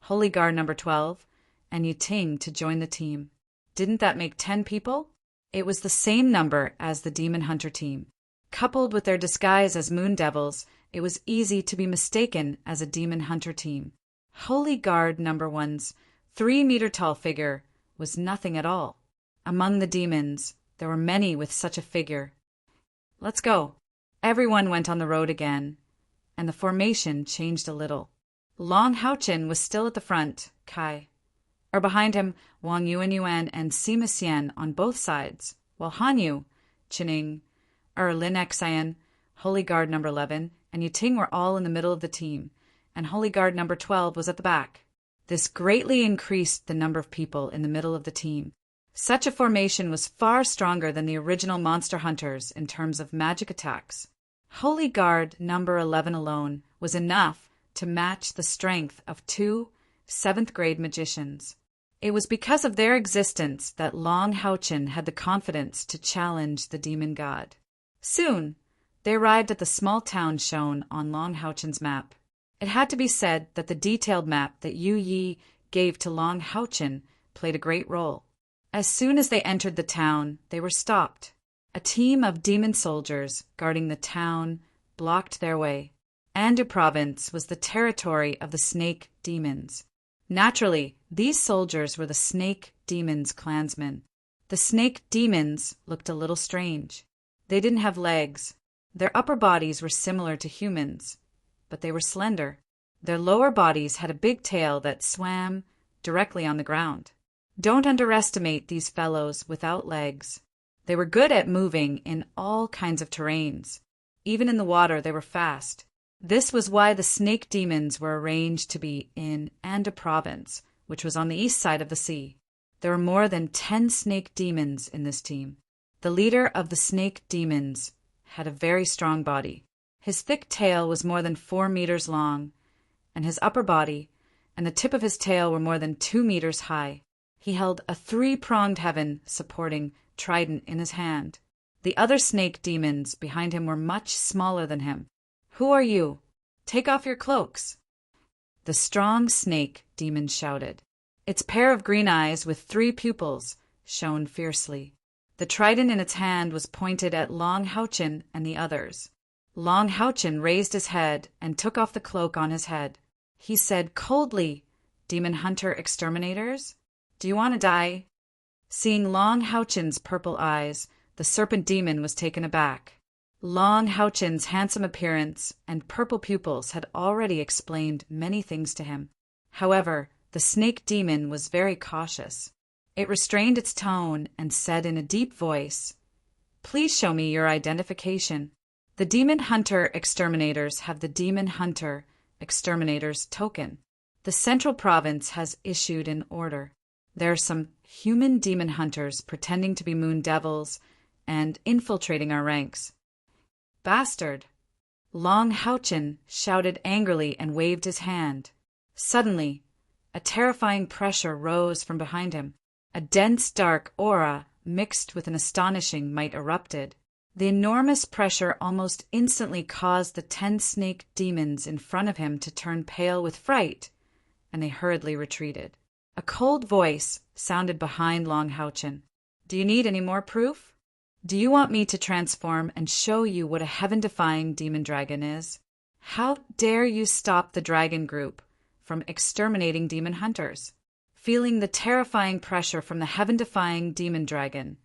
Holy Guard No. 12, and Yiting to join the team. Didn't that make 10 people? It was the same number as the Demon Hunter team. Coupled with their disguise as Moon Devils, it was easy to be mistaken as a Demon Hunter team. Holy Guard No. 1's 3-meter-tall figure was nothing at all. Among the demons, there were many with such a figure. Let's go. Everyone went on the road again, and the formation changed a little. Long Houchen was still at the front, behind him, Wang Yuan and Sima Xian on both sides. while Hanyu, Chining, Lin Xian, Holy Guard number 11, and Yiting were all in the middle of the team, and Holy Guard number 12 was at the back. This greatly increased the number of people in the middle of the team. Such a formation was far stronger than the original monster hunters in terms of magic attacks. Holy Guard number 11 alone was enough to match the strength of 2 7th-grade magicians. It was because of their existence that Long Haochen had the confidence to challenge the demon god. Soon, they arrived at the small town shown on Long Haochen's map. It had to be said that the detailed map that Yu Yi gave to Long Haochen played a great role. As soon as they entered the town, they were stopped. A team of demon soldiers guarding the town blocked their way. Andu province was the territory of the snake demons. Naturally, these soldiers were the snake demons' clansmen. The snake demons looked a little strange. They didn't have legs. Their upper bodies were similar to humans, but they were slender. Their lower bodies had a big tail that swam directly on the ground. Don't underestimate these fellows without legs. They were good at moving in all kinds of terrains. Even in the water, they were fast. This was why the snake demons were arranged to be in Andu province, which was on the east side of the sea. There were more than 10 snake demons in this team. The leader of the snake demons had a very strong body. His thick tail was more than 4 meters long, and his upper body and the tip of his tail were more than 2 meters high. He held a 3-pronged heaven supporting trident in his hand. The other snake demons behind him were much smaller than him. "Who are you? Take off your cloaks." The strong snake demon shouted. Its pair of green eyes with 3 pupils shone fiercely. The trident in its hand was pointed at Long Haochen and the others. Long Haochen raised his head and took off the cloak on his head. He said coldly, "Demon hunter exterminators? Do you want to die?" Seeing Long Haochen's purple eyes, the serpent demon was taken aback. Long Haochen's handsome appearance and purple pupils had already explained many things to him. However, the snake demon was very cautious. It restrained its tone and said in a deep voice, "Please show me your identification." The demon hunter exterminators have the demon hunter exterminators token. The central province has issued an order. There are some human demon hunters pretending to be moon devils and infiltrating our ranks. "Bastard!" Long Haochen shouted angrily and waved his hand. Suddenly, a terrifying pressure rose from behind him. A dense dark aura mixed with an astonishing might erupted. The enormous pressure almost instantly caused the 10 snake demons in front of him to turn pale with fright, and they hurriedly retreated. A cold voice sounded behind Long Haochen. "Do you need any more proof? Do you want me to transform and show you what a heaven-defying demon dragon is? How dare you stop the dragon group from exterminating demon hunters?" Feeling the terrifying pressure from the heaven-defying demon dragon,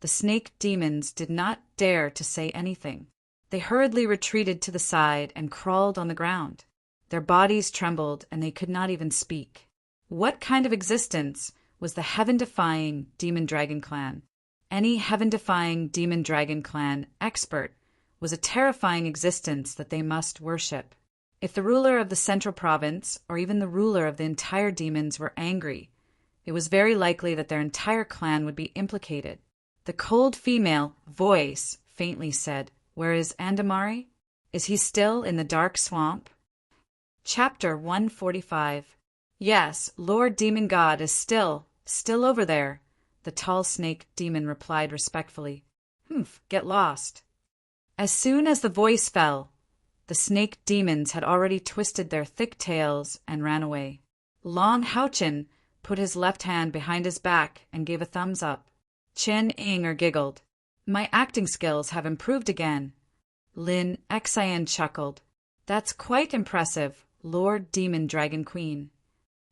the snake demons did not dare to say anything. They hurriedly retreated to the side and crawled on the ground. Their bodies trembled and they could not even speak. What kind of existence was the heaven-defying demon dragon clan? Any heaven-defying demon dragon clan expert was a terrifying existence that they must worship. If the ruler of the central province, or even the ruler of the entire demons, were angry, it was very likely that their entire clan would be implicated. The cold female voice faintly said, "Where is Andamari? Is he still in the dark swamp?" Chapter 145. "Yes, Lord Demon God is still over there," the tall snake demon replied respectfully. Get lost." As soon as the voice fell, the snake demons had already twisted their thick tails and ran away. Long Haochen put his left hand behind his back and gave a thumbs up. Chen Inger giggled. "My acting skills have improved again." Lin Xian chuckled. "That's quite impressive, Lord Demon Dragon Queen."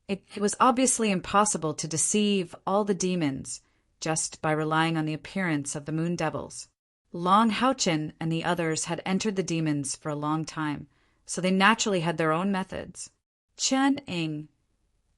It was obviously impossible to deceive all the demons just by relying on the appearance of the moon devils. Long Haochen and the others had entered the demons for a long time, so they naturally had their own methods. Chen Ing,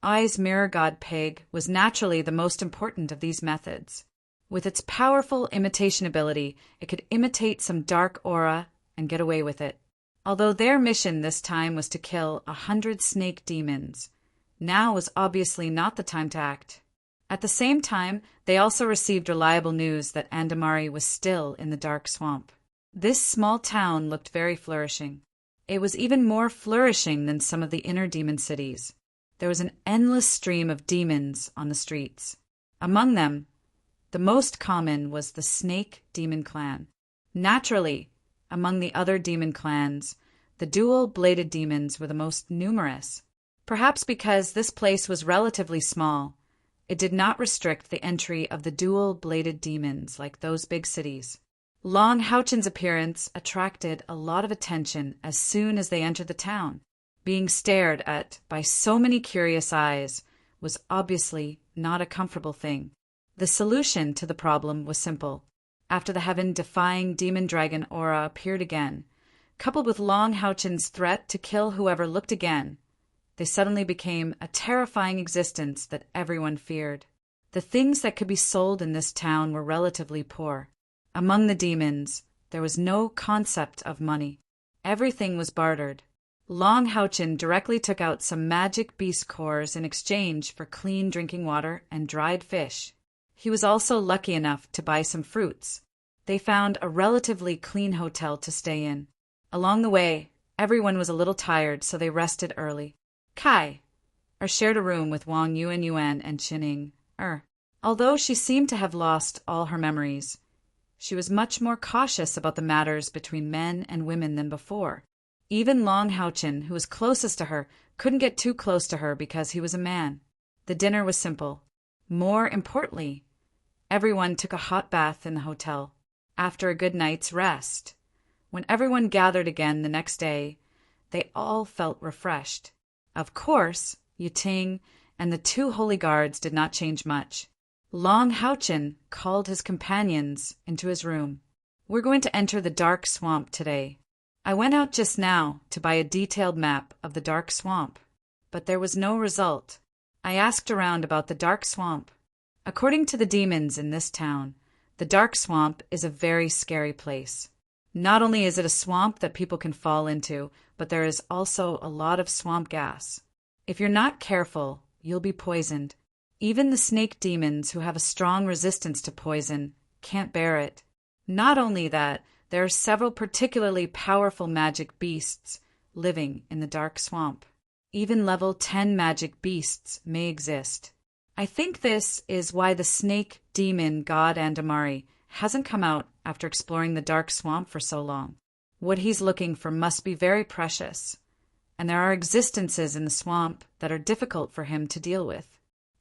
Ai's mirror god pig, was naturally the most important of these methods. With its powerful imitation ability, it could imitate some dark aura and get away with it. Although their mission this time was to kill 100 snake demons, now was obviously not the time to act. At the same time, they also received reliable news that Andamari was still in the dark swamp. This small town looked very flourishing. It was even more flourishing than some of the inner demon cities. There was an endless stream of demons on the streets. Among them, the most common was the Snake Demon Clan. Naturally, among the other demon clans, the dual-bladed demons were the most numerous. Perhaps because this place was relatively small, it did not restrict the entry of the dual-bladed demons like those big cities. Long Houchen's appearance attracted a lot of attention as soon as they entered the town. Being stared at by so many curious eyes was obviously not a comfortable thing. The solution to the problem was simple. After the heaven-defying demon dragon aura appeared again, coupled with Long Houchen's threat to kill whoever looked again, they suddenly became a terrifying existence that everyone feared. The things that could be sold in this town were relatively poor. Among the demons, there was no concept of money. Everything was bartered. Long Houchen directly took out some magic beast cores in exchange for clean drinking water and dried fish. He was also lucky enough to buy some fruits. They found a relatively clean hotel to stay in. Along the way, everyone was a little tired, so they rested early. Kai shared a room with Wang Yuan and Qining. Although she seemed to have lost all her memories, she was much more cautious about the matters between men and women than before. Even Long Houchen, who was closest to her, couldn't get too close to her because he was a man. The dinner was simple. More importantly, everyone took a hot bath in the hotel after a good night's rest. When everyone gathered again the next day, they all felt refreshed. Of course, Yuting and the 2 holy guards did not change much. Long Houchen called his companions into his room. "We're going to enter the dark swamp today. I went out just now to buy a detailed map of the dark swamp, but there was no result. I asked around about the dark swamp. According to the demons in this town, the dark swamp is a very scary place. Not only is it a swamp that people can fall into, but there is also a lot of swamp gas. If you're not careful, you'll be poisoned. Even the snake demons who have a strong resistance to poison can't bear it. Not only that, there are several particularly powerful magic beasts living in the dark swamp. Even level 10 magic beasts may exist. I think this is why the snake demon god Andamari hasn't come out after exploring the dark swamp for so long. What he's looking for must be very precious, and there are existences in the swamp that are difficult for him to deal with.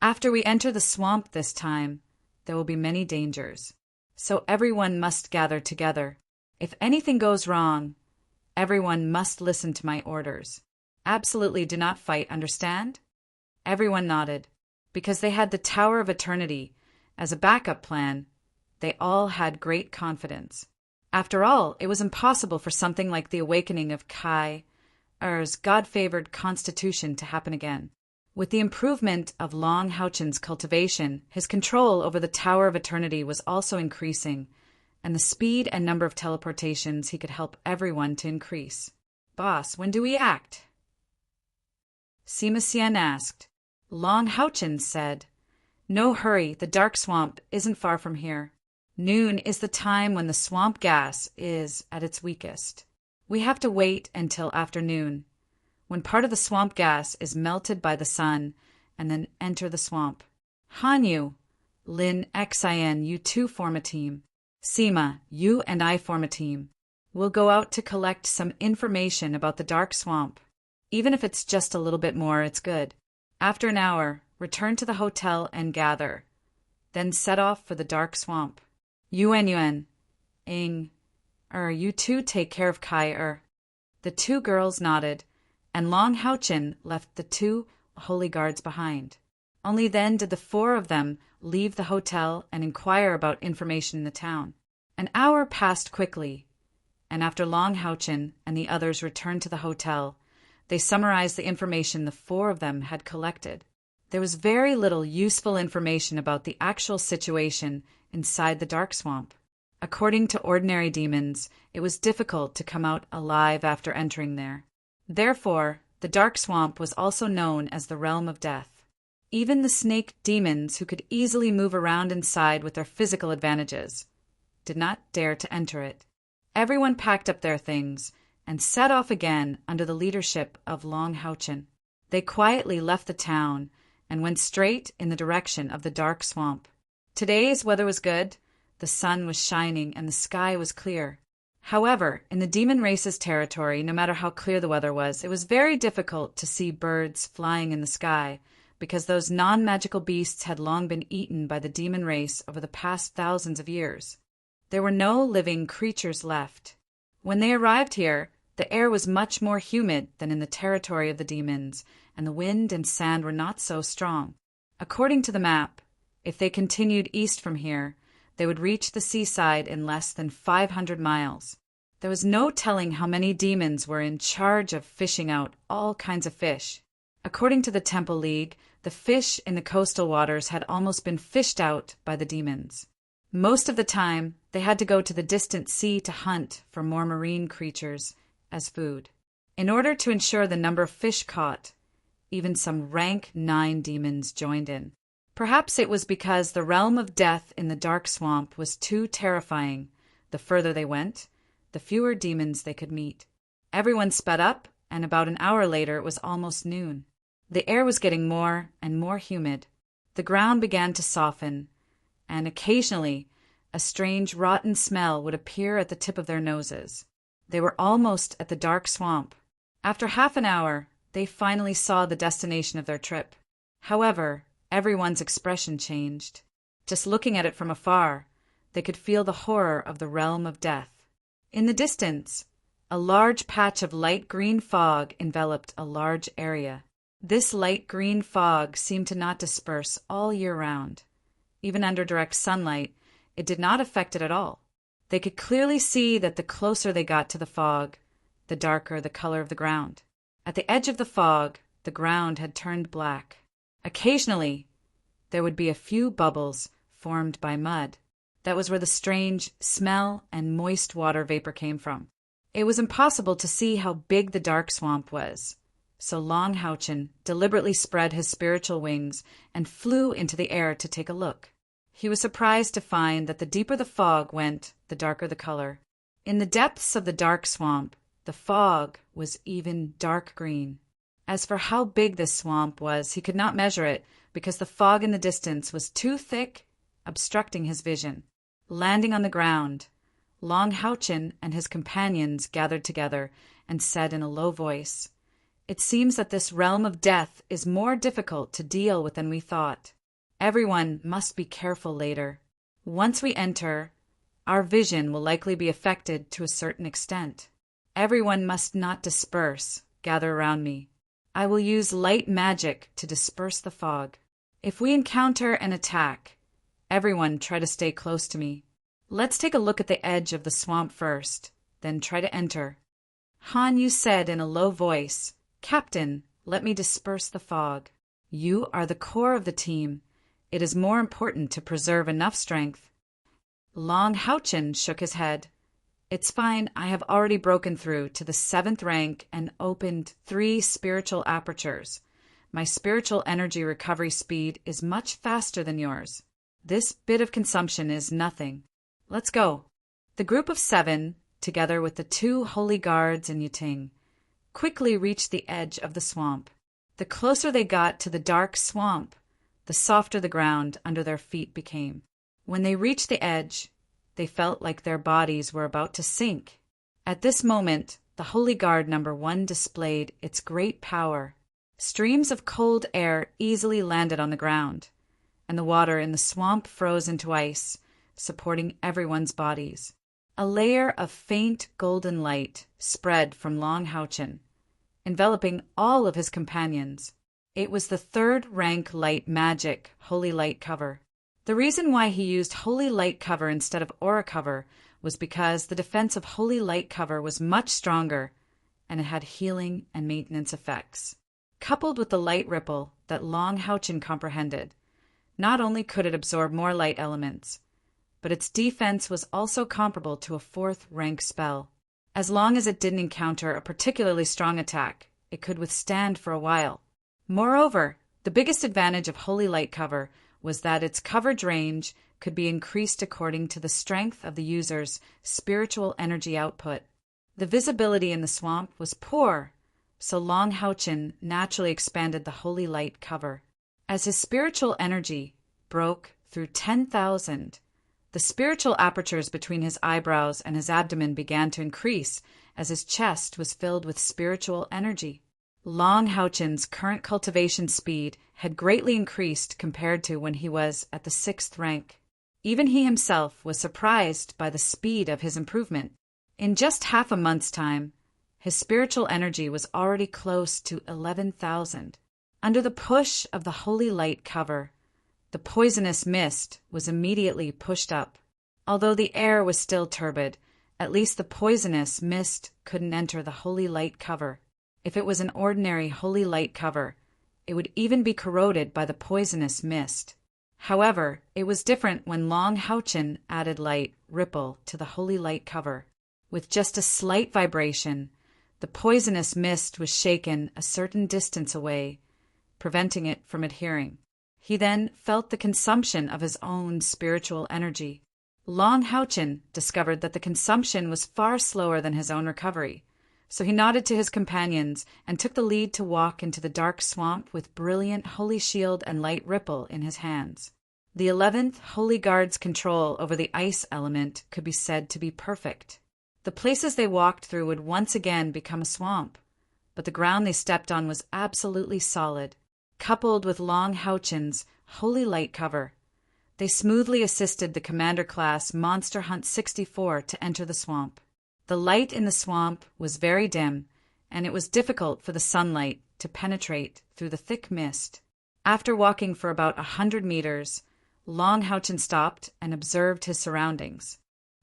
After we enter the swamp this time, there will be many dangers, so everyone must gather together. If anything goes wrong, everyone must listen to my orders. Absolutely do not fight, understand?" Everyone nodded. Because they had the Tower of Eternity as a backup plan, they all had great confidence. After all, it was impossible for something like the awakening of Kai's God-favored constitution to happen again. With the improvement of Long Houchen's cultivation, his control over the Tower of Eternity was also increasing, and the speed and number of teleportations he could help everyone to increase. "Boss, when do we act?" Sima Xian asked. Long Houchen said, "No hurry, the dark swamp isn't far from here. Noon is the time when the swamp gas is at its weakest. We have to wait until afternoon, when part of the swamp gas is melted by the sun, and then enter the swamp. Hanyu, Lin, Xian, you 2 form a team. Sima, you and I form a team. We'll go out to collect some information about the dark swamp. Even if it's just a little bit more, it's good. After an hour, return to the hotel and gather. Then set off for the dark swamp. Yuan, Ing, you 2 take care of Kai. The 2 girls nodded, and Long Houchen left the 2 holy guards behind. Only then did the 4 of them leave the hotel and inquire about information in the town. An hour passed quickly, and after Long Houchen and the others returned to the hotel, they summarized the information the 4 of them had collected. There was very little useful information about the actual situation inside the dark swamp. According to ordinary demons, it was difficult to come out alive after entering there. Therefore, the dark swamp was also known as the realm of death. Even the snake demons, who could easily move around inside with their physical advantages, did not dare to enter it. Everyone packed up their things and set off again under the leadership of Long Houchin. They quietly left the town and went straight in the direction of the dark swamp. Today's weather was good. The sun was shining and the sky was clear. However, in the demon race's territory, no matter how clear the weather was, it was very difficult to see birds flying in the sky, because those non-magical beasts had long been eaten by the demon race over the past thousands of years. There were no living creatures left. When they arrived here, the air was much more humid than in the territory of the demons, and the wind and sand were not so strong. According to the map, if they continued east from here, they would reach the seaside in less than 500 miles. There was no telling how many demons were in charge of fishing out all kinds of fish. According to the Temple League, the fish in the coastal waters had almost been fished out by the demons. Most of the time, they had to go to the distant sea to hunt for more marine creatures as food. In order to ensure the number of fish caught, even some rank 9 demons joined in. Perhaps it was because the realm of death in the dark swamp was too terrifying. The further they went, the fewer demons they could meet. Everyone sped up, and about an hour later it was almost noon. The air was getting more and more humid. The ground began to soften, and occasionally a strange rotten smell would appear at the tip of their noses. They were almost at the dark swamp. After half an hour, they finally saw the destination of their trip. However, everyone's expression changed. Just looking at it from afar, they could feel the horror of the realm of death. In the distance, a large patch of light green fog enveloped a large area. This light green fog seemed to not disperse all year round. Even under direct sunlight, it did not affect it at all. They could clearly see that the closer they got to the fog, the darker the color of the ground. At the edge of the fog, the ground had turned black. Occasionally, there would be a few bubbles formed by mud. That was where the strange smell and moist water vapor came from. It was impossible to see how big the dark swamp was, so Long Houchin deliberately spread his spiritual wings and flew into the air to take a look. He was surprised to find that the deeper the fog went, the darker the color. In the depths of the dark swamp, the fog was even dark green. As for how big this swamp was, he could not measure it because the fog in the distance was too thick, obstructing his vision. Landing on the ground, Long Houchin and his companions gathered together and said in a low voice, "It seems that this realm of death is more difficult to deal with than we thought. Everyone must be careful later. Once we enter, our vision will likely be affected to a certain extent. Everyone must not disperse. Gather around me. I will use light magic to disperse the fog. If we encounter an attack, everyone try to stay close to me. Let's take a look at the edge of the swamp first, then try to enter." Han Yu said in a low voice, "Captain, let me disperse the fog. You are the core of the team. It is more important to preserve enough strength." Long Houchin shook his head. "It's fine. I have already broken through to the 7th rank and opened 3 spiritual apertures. My spiritual energy recovery speed is much faster than yours. This bit of consumption is nothing. Let's go." The group of 7, together with the 2 holy guards and Yuting, quickly reached the edge of the swamp. The closer they got to the dark swamp, the softer the ground under their feet became. When they reached the edge, they felt like their bodies were about to sink. At this moment, the Holy Guard number 1 displayed its great power. Streams of cold air easily landed on the ground, and the water in the swamp froze into ice, supporting everyone's bodies. A layer of faint golden light spread from Long Houchin, enveloping all of his companions. It was the 3rd rank light magic holy light cover. The reason why he used holy light cover instead of aura cover was because the defense of holy light cover was much stronger, and it had healing and maintenance effects. coupled with the light ripple that Long Houchin comprehended. Not only could it absorb more light elements, but its defense was also comparable to a fourth-rank spell. As long as it didn't encounter a particularly strong attack, it could withstand for a while. Moreover, the biggest advantage of Holy Light Cover was that its coverage range could be increased according to the strength of the user's spiritual energy output. The visibility in the swamp was poor, so Long Houchin naturally expanded the Holy Light Cover. As his spiritual energy broke through 10,000, the spiritual apertures between his eyebrows and his abdomen began to increase as his chest was filled with spiritual energy. Long Houchin's current cultivation speed had greatly increased compared to when he was at the 6th rank. Even he himself was surprised by the speed of his improvement. In just half a month's time, his spiritual energy was already close to 11,000. Under the push of the Holy Light Cover, the poisonous mist was immediately pushed up. Although the air was still turbid, at least the poisonous mist couldn't enter the Holy Light Cover. If it was an ordinary Holy Light Cover, it would even be corroded by the poisonous mist. However, it was different when Long Houchin added light ripple to the Holy Light Cover. With just a slight vibration, the poisonous mist was shaken a certain distance away, preventing it from adhering. He then felt the consumption of his own spiritual energy. Long Houchin discovered that the consumption was far slower than his own recovery, so he nodded to his companions and took the lead to walk into the dark swamp with brilliant Holy Shield and Light Ripple in his hands. The 11th Holy Guard's control over the ice element could be said to be perfect. The places they walked through would once again become a swamp, but the ground they stepped on was absolutely solid. Coupled with Long Houchin's Holy Light Cover, they smoothly assisted the Commander Class Monster Hunt 64 to enter the swamp. The light in the swamp was very dim, and it was difficult for the sunlight to penetrate through the thick mist. After walking for about 100 meters, Long Houchin stopped and observed his surroundings.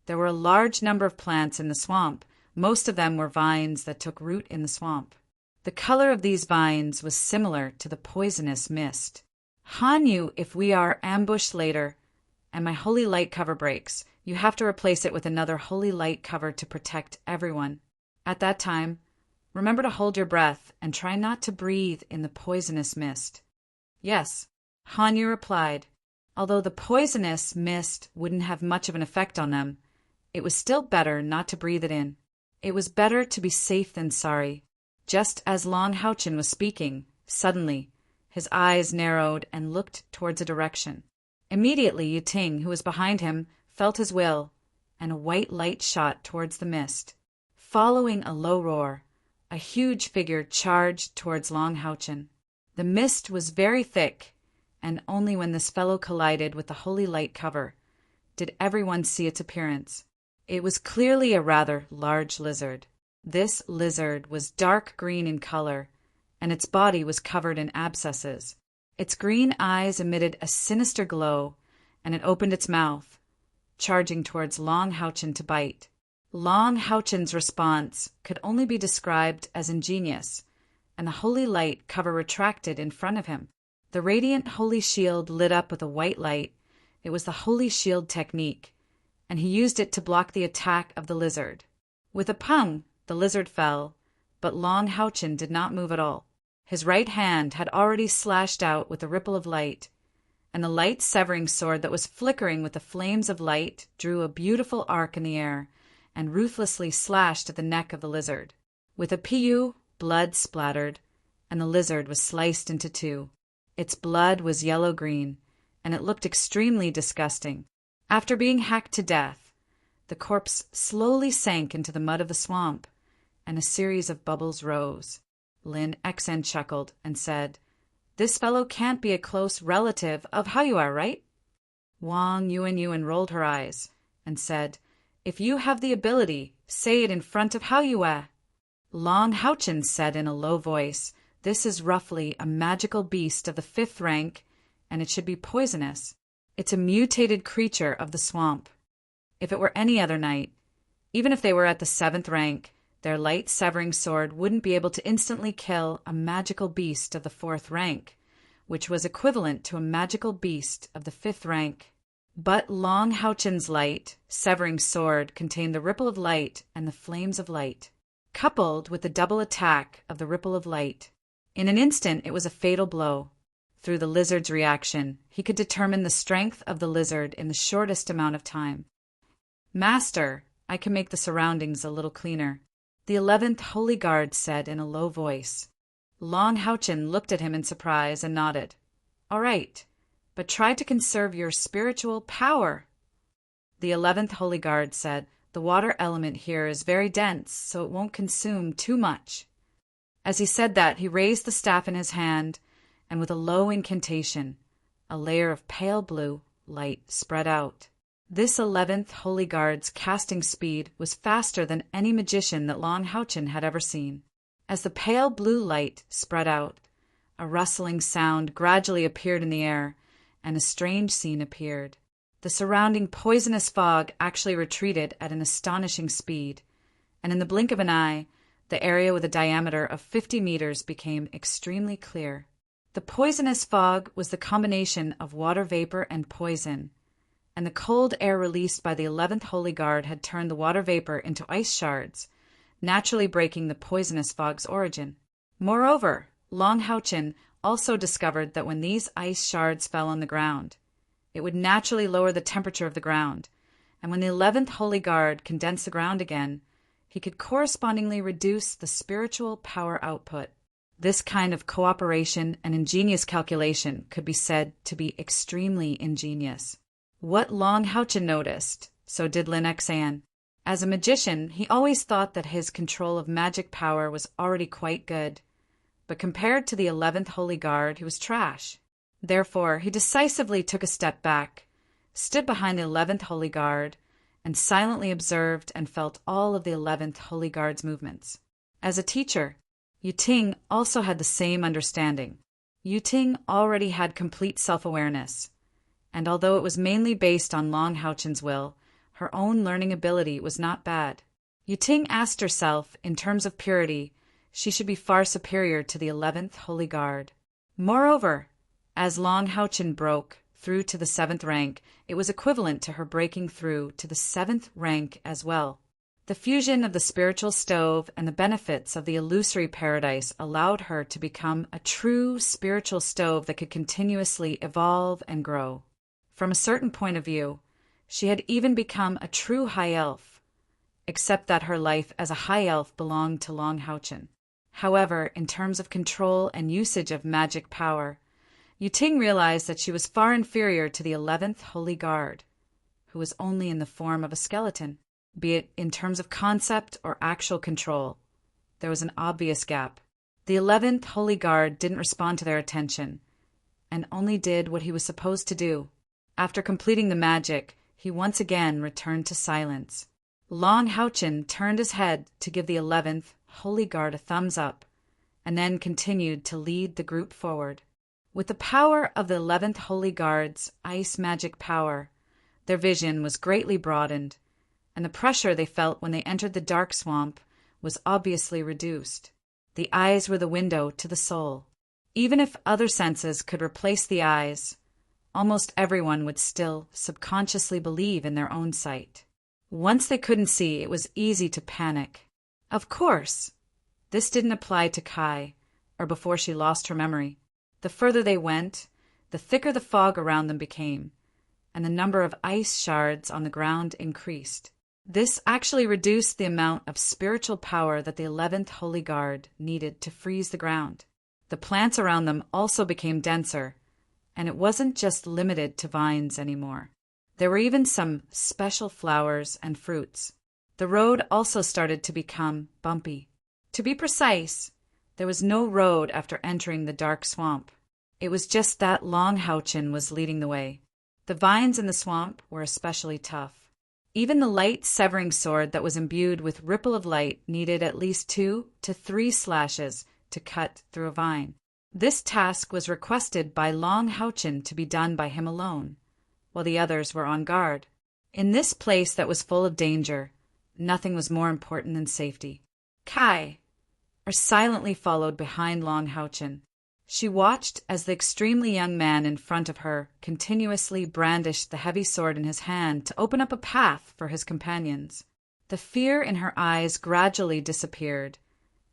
There were a large number of plants in the swamp. Most of them were vines that took root in the swamp. The color of these vines was similar to the poisonous mist. Hanyu, if we are ambushed later, and my Holy Light Cover breaks, you have to replace it with another Holy Light Cover to protect everyone. At that time, remember to hold your breath and try not to breathe in the poisonous mist. Yes, Hanyu replied. Although the poisonous mist wouldn't have much of an effect on them, it was still better not to breathe it in. It was better to be safe than sorry. Just as Long Houchin was speaking, suddenly, his eyes narrowed and looked towards a direction. Immediately, Yiting, who was behind him, felt his will, and a white light shot towards the mist. Following a low roar, a huge figure charged towards Long Houchin. The mist was very thick, and only when this fellow collided with the Holy Light Cover did everyone see its appearance. It was clearly a rather large lizard. This lizard was dark green in color, and its body was covered in abscesses. Its green eyes emitted a sinister glow, and it opened its mouth, charging towards Long Houchin to bite. Long Houchin's response could only be described as ingenious, and the Holy Light Cover retracted in front of him. The radiant Holy Shield lit up with a white light. It was the Holy Shield technique, and he used it to block the attack of the lizard. With a pung, the lizard fell, but Long Houchin did not move at all. His right hand had already slashed out with a ripple of light, and the light severing sword that was flickering with the flames of light drew a beautiful arc in the air and ruthlessly slashed at the neck of the lizard. With a piu, blood splattered, and the lizard was sliced into two. Its blood was yellow-green, and it looked extremely disgusting. After being hacked to death, the corpse slowly sank into the mud of the swamp, and a series of bubbles rose. Lin Xen chuckled and said, "This fellow can't be a close relative of Haoyue, right?" Wang Yuan rolled her eyes and said, "If you have the ability, say it in front of Haoyue." Long Houchin said in a low voice, "This is roughly a magical beast of the 5th rank, and it should be poisonous. It's a mutated creature of the swamp. If it were any other knight, even if they were at the 7th rank, Their light severing sword wouldn't be able to instantly kill a magical beast of the 4th rank, which was equivalent to a magical beast of the 5th rank. But Long Houchen's light severing sword contained the ripple of light and the flames of light, coupled with the double attack of the ripple of light. In an instant it was a fatal blow. Through the lizard's reaction, he could determine the strength of the lizard in the shortest amount of time. "Master, I can make the surroundings a little cleaner," the 11th Holy Guard said in a low voice. Long Houchen looked at him in surprise and nodded. "All right, but try to conserve your spiritual power." The 11th Holy Guard said, "The water element here is very dense, so it won't consume too much." As he said that, he raised the staff in his hand, and with a low incantation, a layer of pale blue light spread out. This 11th Holy Guard's casting speed was faster than any magician that Long Houchen had ever seen. As the pale blue light spread out, a rustling sound gradually appeared in the air, and a strange scene appeared. The surrounding poisonous fog actually retreated at an astonishing speed, and in the blink of an eye, the area with a diameter of 50 meters became extremely clear. The poisonous fog was the combination of water vapor and poison, and the cold air released by the 11th Holy Guard had turned the water vapor into ice shards, naturally breaking the poisonous fog's origin. Moreover, Long Houchen also discovered that when these ice shards fell on the ground, it would naturally lower the temperature of the ground, and when the 11th Holy Guard condensed the ground again, he could correspondingly reduce the spiritual power output. This kind of cooperation and ingenious calculation could be said to be extremely ingenious. What Long Houchen noticed, so did Lin Xan. As a magician, he always thought that his control of magic power was already quite good, but compared to the 11th Holy Guard, he was trash. Therefore, he decisively took a step back, stood behind the 11th Holy Guard, and silently observed and felt all of the 11th Holy Guard's movements. As a teacher, Yu Ting also had the same understanding. Yu Ting already had complete self-awareness, and although it was mainly based on Long Houchen's will, her own learning ability was not bad. Yu Ting asked herself, in terms of purity, she should be far superior to the 11th Holy Guard. Moreover, as Long Houchen broke through to the 7th rank, it was equivalent to her breaking through to the 7th rank as well. The fusion of the spiritual stove and the benefits of the illusory paradise allowed her to become a true spiritual stove that could continuously evolve and grow. From a certain point of view, she had even become a true high elf, except that her life as a high elf belonged to Long Houchen. However, in terms of control and usage of magic power, Yu Ting realized that she was far inferior to the 11th Holy Guard, who was only in the form of a skeleton. Be it in terms of concept or actual control, there was an obvious gap. The 11th Holy Guard didn't respond to their attention, and only did what he was supposed to do. After completing the magic, he once again returned to silence. Long Houchen turned his head to give the 11th Holy Guard a thumbs up, and then continued to lead the group forward. With the power of the 11th Holy Guard's ice magic power, their vision was greatly broadened, and the pressure they felt when they entered the dark swamp was obviously reduced. The eyes were the window to the soul. Even if other senses could replace the eyes, almost everyone would still subconsciously believe in their own sight. Once they couldn't see, it was easy to panic. Of course, this didn't apply to Kai, or before she lost her memory. The further they went, the thicker the fog around them became, and the number of ice shards on the ground increased. This actually reduced the amount of spiritual power that the 11th Holy Guard needed to freeze the ground. The plants around them also became denser, and it wasn't just limited to vines anymore. There were even some special flowers and fruits. The road also started to become bumpy. To be precise, there was no road after entering the dark swamp. It was just that Long Houchen was leading the way. The vines in the swamp were especially tough. Even the light severing sword that was imbued with ripple of light needed at least 2 to 3 slashes to cut through a vine. This task was requested by Long Houchen to be done by him alone, while the others were on guard. In this place that was full of danger, nothing was more important than safety. Kai, or silently followed behind Long Houchin. She watched as the extremely young man in front of her continuously brandished the heavy sword in his hand to open up a path for his companions. The fear in her eyes gradually disappeared,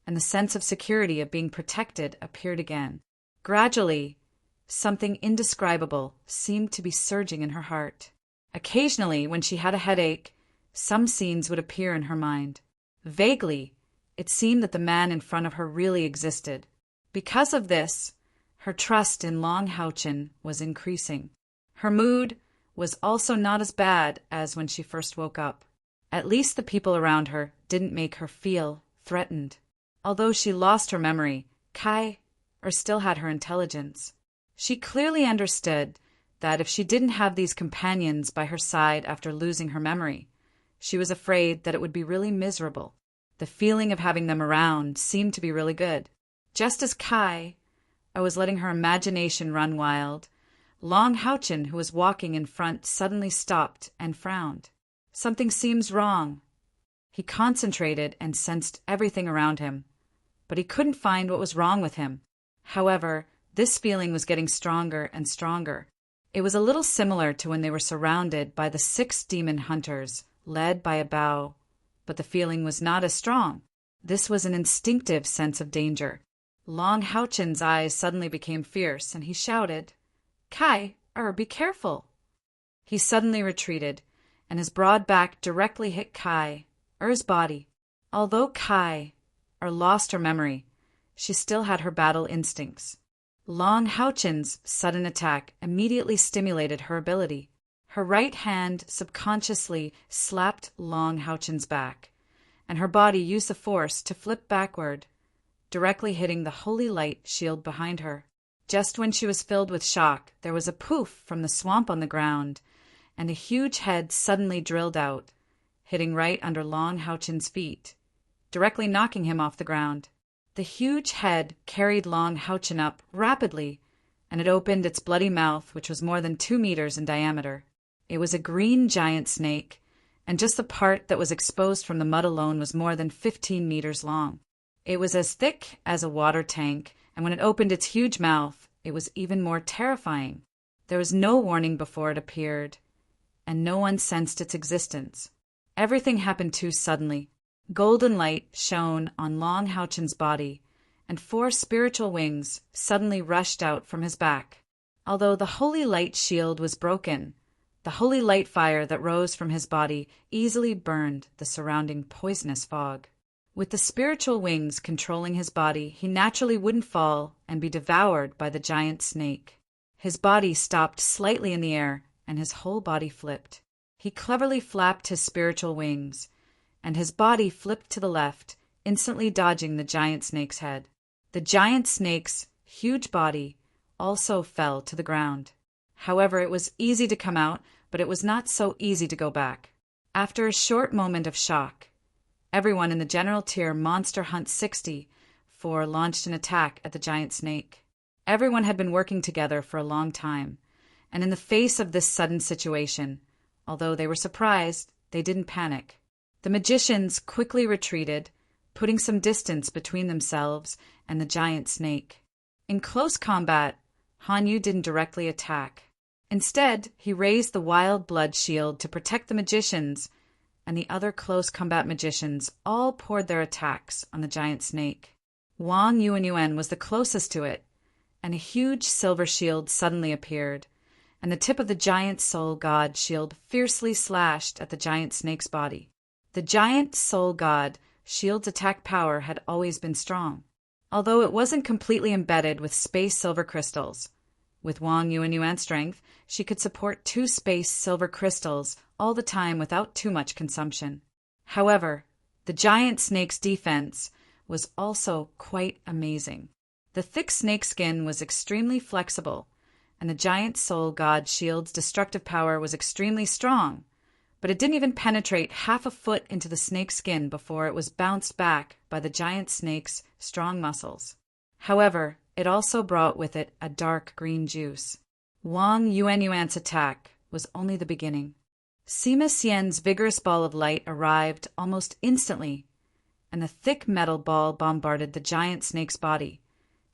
and the sense of security of being protected appeared again. Gradually, something indescribable seemed to be surging in her heart. Occasionally, when she had a headache, some scenes would appear in her mind. Vaguely, it seemed that the man in front of her really existed. Because of this, her trust in Long Houchin was increasing. Her mood was also not as bad as when she first woke up. At least the people around her didn't make her feel threatened. Although she lost her memory, still had her intelligence. She clearly understood that if she didn't have these companions by her side after losing her memory, she was afraid that it would be really miserable. The feeling of having them around seemed to be really good. Just as was letting her imagination run wild, Long Houchin, who was walking in front, suddenly stopped and frowned. Something seems wrong. He concentrated and sensed everything around him, but he couldn't find what was wrong with him. However, this feeling was getting stronger and stronger. It was a little similar to when they were surrounded by the 6 demon hunters, led by a Bao, but the feeling was not as strong. This was an instinctive sense of danger. Long Houchin's eyes suddenly became fierce, and he shouted, be careful. He suddenly retreated, and his broad back directly hit Kai's body. Although lost her memory, she still had her battle instincts. Long Houchin's sudden attack immediately stimulated her ability. Her right hand subconsciously slapped Long Houchin's back, and her body used the force to flip backward, directly hitting the holy light shield behind her. Just when she was filled with shock, there was a poof from the swamp on the ground, and a huge head suddenly drilled out, hitting right under Long Houchin's feet, directly knocking him off the ground. The huge head carried Long Houchin up rapidly, and it opened its bloody mouth, which was more than 2 meters in diameter. It was a green giant snake, and just the part that was exposed from the mud alone was more than 15 meters long. It was as thick as a water tank, and when it opened its huge mouth, it was even more terrifying. There was no warning before it appeared, and no one sensed its existence. Everything happened too suddenly. Golden light shone on Long Houchin's body, and 4 spiritual wings suddenly rushed out from his back. Although the holy light shield was broken, the holy light fire that rose from his body easily burned the surrounding poisonous fog. With the spiritual wings controlling his body, he naturally wouldn't fall and be devoured by the giant snake. His body stopped slightly in the air, and his whole body flipped. He cleverly flapped his spiritual wings, and his body flipped to the left, instantly dodging the giant snake's head. The giant snake's huge body also fell to the ground. However, it was easy to come out, but it was not so easy to go back. After a short moment of shock, everyone in the General Tier Monster Hunt 64 launched an attack at the giant snake. Everyone had been working together for a long time, and in the face of this sudden situation, although they were surprised, they didn't panic. The magicians quickly retreated, putting some distance between themselves and the giant snake. In close combat, Han Yu didn't directly attack. Instead, he raised the wild blood shield to protect the magicians, and the other close combat magicians all poured their attacks on the giant snake. Wang Yuanyuan was the closest to it, and a huge silver shield suddenly appeared, and the tip of the giant soul god shield fiercely slashed at the giant snake's body. The giant soul god shield's attack power had always been strong, although it wasn't completely embedded with space silver crystals. With Wang Yuanyuan's strength, she could support 2 space silver crystals all the time without too much consumption. However, the giant snake's defense was also quite amazing. The thick snake skin was extremely flexible, and the giant soul god shield's destructive power was extremely strong, but it didn't even penetrate half a foot into the snake's skin before it was bounced back by the giant snake's strong muscles. However, it also brought with it a dark green juice. Wang Yuanyuan's attack was only the beginning. Sima Xian's vigorous ball of light arrived almost instantly, and the thick metal ball bombarded the giant snake's body,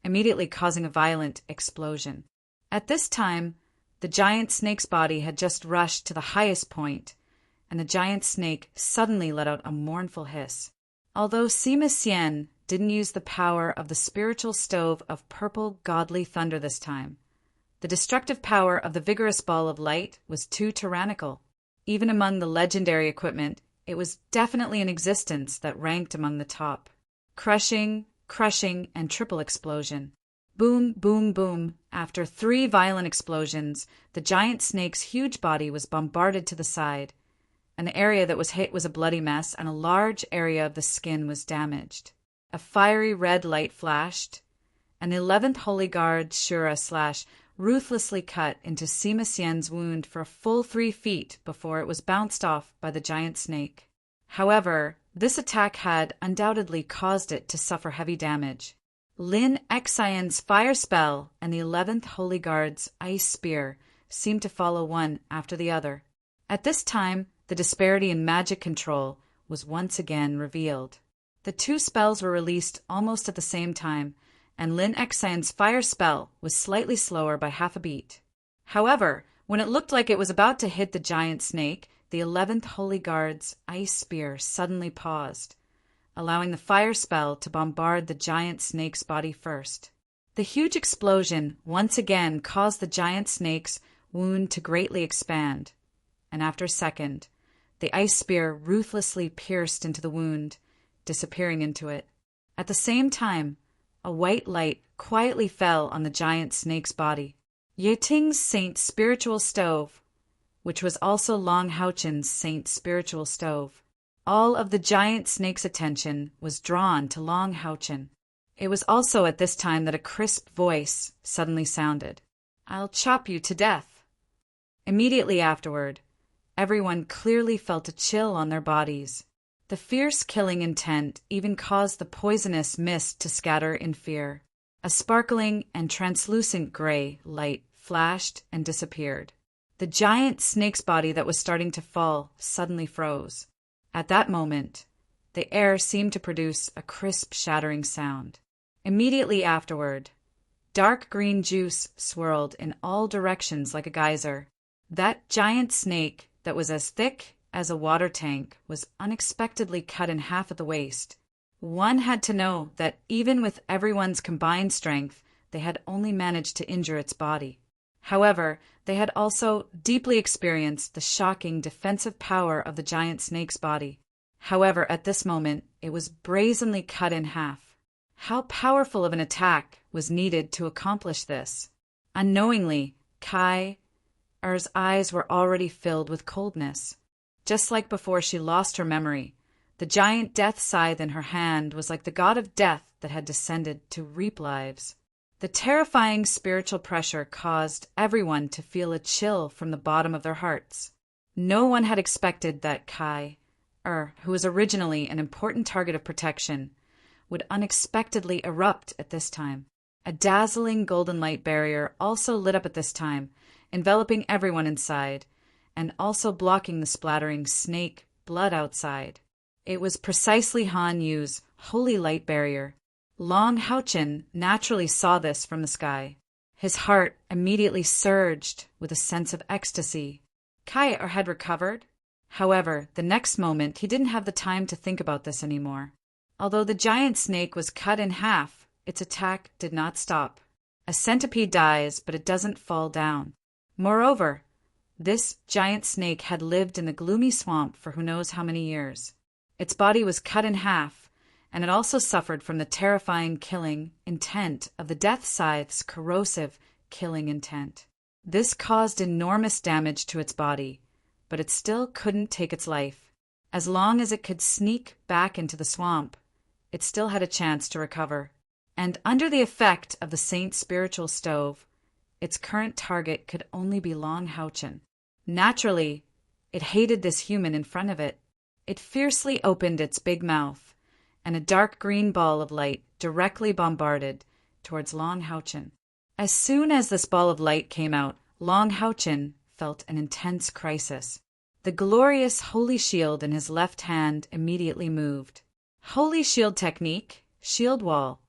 immediately causing a violent explosion. At this time, the giant snake's body had just rushed to the highest point, and the giant snake suddenly let out a mournful hiss. Although Sima Xian didn't use the power of the spiritual stove of purple godly thunder this time, the destructive power of the vigorous ball of light was too tyrannical. Even among the legendary equipment, it was definitely an existence that ranked among the top. Crushing, and triple explosion. Boom, boom, boom. After 3 violent explosions, the giant snake's huge body was bombarded to the side, and the area that was hit was a bloody mess, and a large area of the skin was damaged. A fiery red light flashed, and the 11th Holy Guard Shura / ruthlessly cut into Sima Xian's wound for a full 3 feet before it was bounced off by the giant snake. However, this attack had undoubtedly caused it to suffer heavy damage. Lin Xian's fire spell and the 11th Holy Guard's ice spear seemed to follow one after the other. At this time, the disparity in magic control was once again revealed. The 2 spells were released almost at the same time, and Lin Xian's fire spell was slightly slower by half a beat. However, when it looked like it was about to hit the giant snake, the 11th Holy Guard's ice spear suddenly paused, allowing the fire spell to bombard the giant snake's body first. The huge explosion once again caused the giant snake's wound to greatly expand, and after a second, the ice spear ruthlessly pierced into the wound, disappearing into it. At the same time, a white light quietly fell on the giant snake's body. Yeting's Saint Spiritual Stove, which was also Long Haochen's Saint Spiritual Stove. All of the giant snake's attention was drawn to Long Haochen. It was also at this time that a crisp voice suddenly sounded. "I'll chop you to death." Immediately afterward, everyone clearly felt a chill on their bodies. The fierce killing intent even caused the poisonous mist to scatter in fear. A sparkling and translucent gray light flashed and disappeared. The giant snake's body that was starting to fall suddenly froze. At that moment, the air seemed to produce a crisp, shattering sound. Immediately afterward, dark green juice swirled in all directions like a geyser. That giant snake that was as thick as a water tank was unexpectedly cut in half at the waist. One had to know that even with everyone's combined strength, they had only managed to injure its body. However, they had also deeply experienced the shocking defensive power of the giant snake's body. However, at this moment, it was brazenly cut in half. How powerful of an attack was needed to accomplish this? Unknowingly, Kai Er's eyes were already filled with coldness. Just like before she lost her memory, the giant death scythe in her hand was like the god of death that had descended to reap lives. The terrifying spiritual pressure caused everyone to feel a chill from the bottom of their hearts. No one had expected that Kai who was originally an important target of protection, would unexpectedly erupt at this time. A dazzling golden light barrier also lit up at this time, enveloping everyone inside, and also blocking the splattering snake blood outside. It was precisely Han Yu's holy light barrier. Long Haochen naturally saw this from the sky. His heart immediately surged with a sense of ecstasy. Kai had recovered. However, the next moment he didn't have the time to think about this anymore. Although the giant snake was cut in half, its attack did not stop. A centipede dies, but it doesn't fall down. Moreover, this giant snake had lived in the gloomy swamp for who knows how many years. Its body was cut in half, and it also suffered from the terrifying killing intent of the death scythe's corrosive killing intent. This caused enormous damage to its body, but it still couldn't take its life. As long as it could sneak back into the swamp, it still had a chance to recover. And under the effect of the Saint's spiritual stove, its current target could only be Long Haochen. Naturally, it hated this human in front of it. It fiercely opened its big mouth, and a dark green ball of light directly bombarded towards Long Haochen. As soon as this ball of light came out, Long Haochen felt an intense crisis. The glorious holy shield in his left hand immediately moved. Holy Shield Technique, Shield Wall.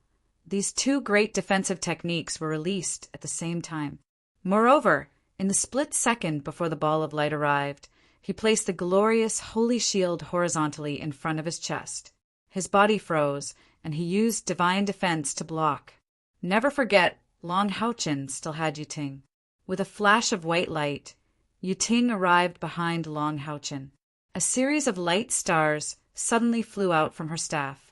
These two great defensive techniques were released at the same time. Moreover, in the split second before the ball of light arrived, he placed the glorious Holy Shield horizontally in front of his chest. His body froze, and he used divine defense to block. Never forget, Long Houchen still had Yuting. With a flash of white light, Yuting arrived behind Long Houchen. A series of light stars suddenly flew out from her staff,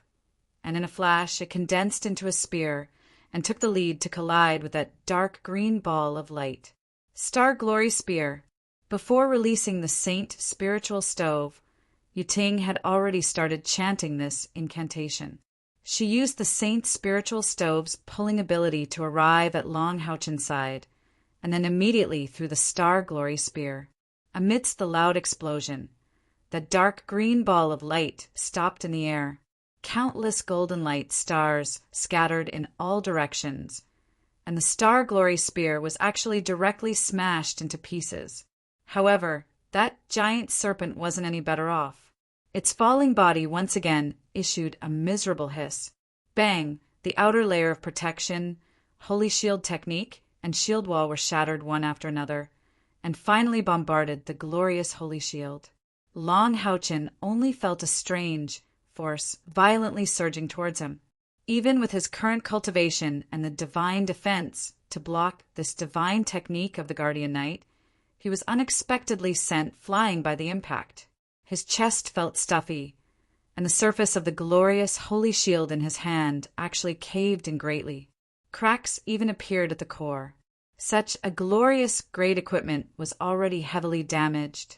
and in a flash it condensed into a spear and took the lead to collide with that dark green ball of light. Star Glory Spear. Before releasing the Saint Spiritual Stove, Yuting had already started chanting this incantation. She used the Saint Spiritual Stove's pulling ability to arrive at Long Houchen's side, and then immediately threw the Star Glory Spear. Amidst the loud explosion, the dark green ball of light stopped in the air. Countless golden light stars scattered in all directions, and the Star Glory Spear was actually directly smashed into pieces. However, that giant serpent wasn't any better off. Its falling body once again issued a miserable hiss. Bang! The outer layer of protection, Holy Shield Technique, and Shield Wall were shattered one after another, and finally bombarded the glorious Holy Shield. Long Houchen only felt a strange force violently surging towards him. Even with his current cultivation and the divine defense to block this divine technique of the Guardian Knight, he was unexpectedly sent flying by the impact. His chest felt stuffy, and the surface of the glorious Holy Shield in his hand actually caved in greatly. Cracks even appeared at the core. Such a glorious great equipment was already heavily damaged.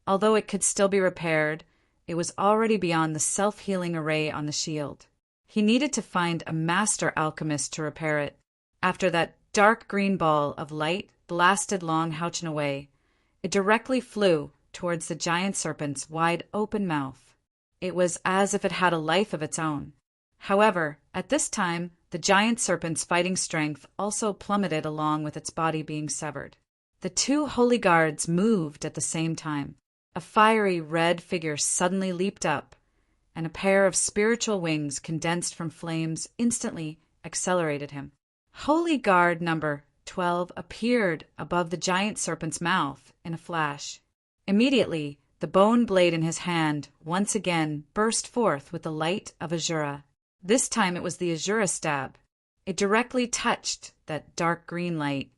Although it could still be repaired, it was already beyond the self-healing array on the shield. He needed to find a master alchemist to repair it. After that dark green ball of light blasted Long Houchen away, it directly flew towards the giant serpent's wide open mouth. It was as if it had a life of its own. However, at this time, the giant serpent's fighting strength also plummeted along with its body being severed. The two holy guards moved at the same time. A fiery red figure suddenly leaped up, and a pair of spiritual wings condensed from flames instantly accelerated him. Holy Guard number 12 appeared above the giant serpent's mouth in a flash. Immediately, the bone blade in his hand once again burst forth with the light of Azura. This time it was the Azura stab. It directly touched that dark green light.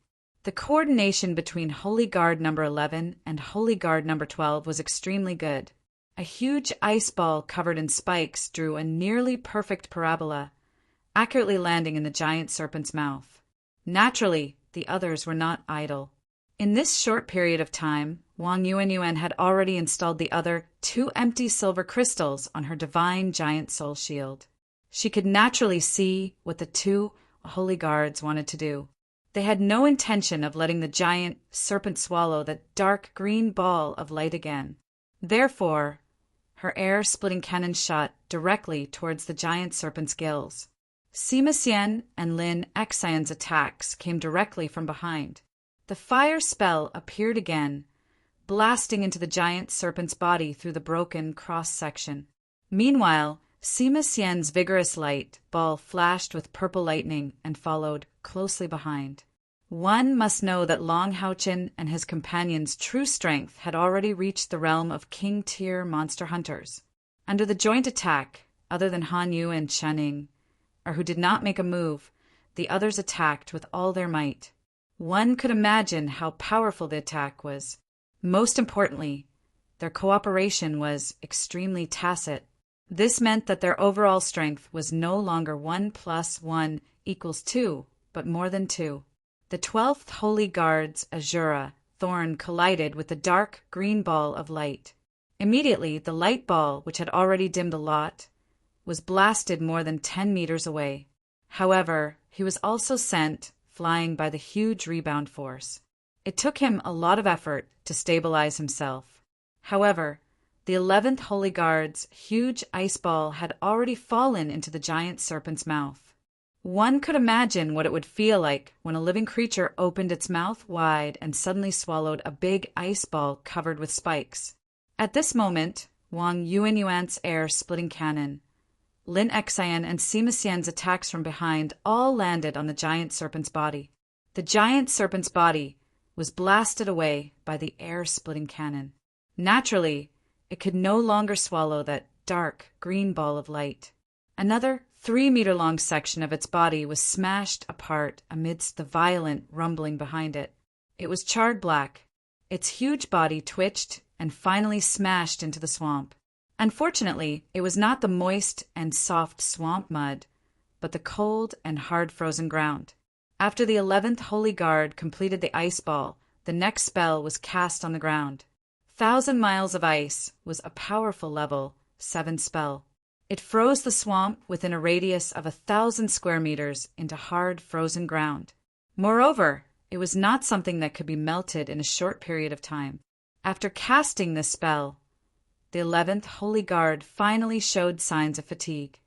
The coordination between Holy Guard number 11 and Holy Guard number 12 was extremely good. A huge ice ball covered in spikes drew a nearly perfect parabola, accurately landing in the giant serpent's mouth. Naturally, the others were not idle. In this short period of time, Wang Yuanyuan had already installed the other 2 empty silver crystals on her divine giant soul shield. She could naturally see what the 2 holy guards wanted to do. They had no intention of letting the giant serpent swallow that dark green ball of light again. Therefore, her air-splitting cannon shot directly towards the giant serpent's gills. Sima Xian and Lin Xian's attacks came directly from behind. The fire spell appeared again, blasting into the giant serpent's body through the broken cross-section. Meanwhile, Sima Xian's vigorous light ball flashed with purple lightning and followed closely behind. One must know that Long Houchen and his companions' true strength had already reached the realm of king-tier monster hunters. Under the joint attack, other than Han Yu and Chen, or who did not make a move, the others attacked with all their might. One could imagine how powerful the attack was. Most importantly, their cooperation was extremely tacit. This meant that their overall strength was no longer 1 + 1 = 2, but more than 2. The 12th Holy Guard's Azura thorn collided with the dark green ball of light. Immediately, the light ball, which had already dimmed a lot, was blasted more than 10 meters away. However, he was also sent flying by the huge rebound force. It took him a lot of effort to stabilize himself. However, the 11th Holy Guard's huge ice ball had already fallen into the giant serpent's mouth. One could imagine what it would feel like when a living creature opened its mouth wide and suddenly swallowed a big ice ball covered with spikes. At this moment, Wang Yuanyuan's air-splitting cannon Lin Xian and Sima Xian's attacks from behind all landed on the giant serpent's body. The giant serpent's body was blasted away by the air-splitting cannon. Naturally, it could no longer swallow that dark green ball of light. Another 3-meter-long section of its body was smashed apart amidst the violent rumbling behind it. It was charred black. Its huge body twitched and finally smashed into the swamp. Unfortunately, it was not the moist and soft swamp mud, but the cold and hard frozen ground. After the 11th Holy Guard completed the ice ball, the next spell was cast on the ground. 1,000 miles of ice was a powerful level 7 spell. It froze the swamp within a radius of 1,000 square meters into hard frozen ground. Moreover, it was not something that could be melted in a short period of time. After casting this spell, the 11th Holy Guard finally showed signs of fatigue.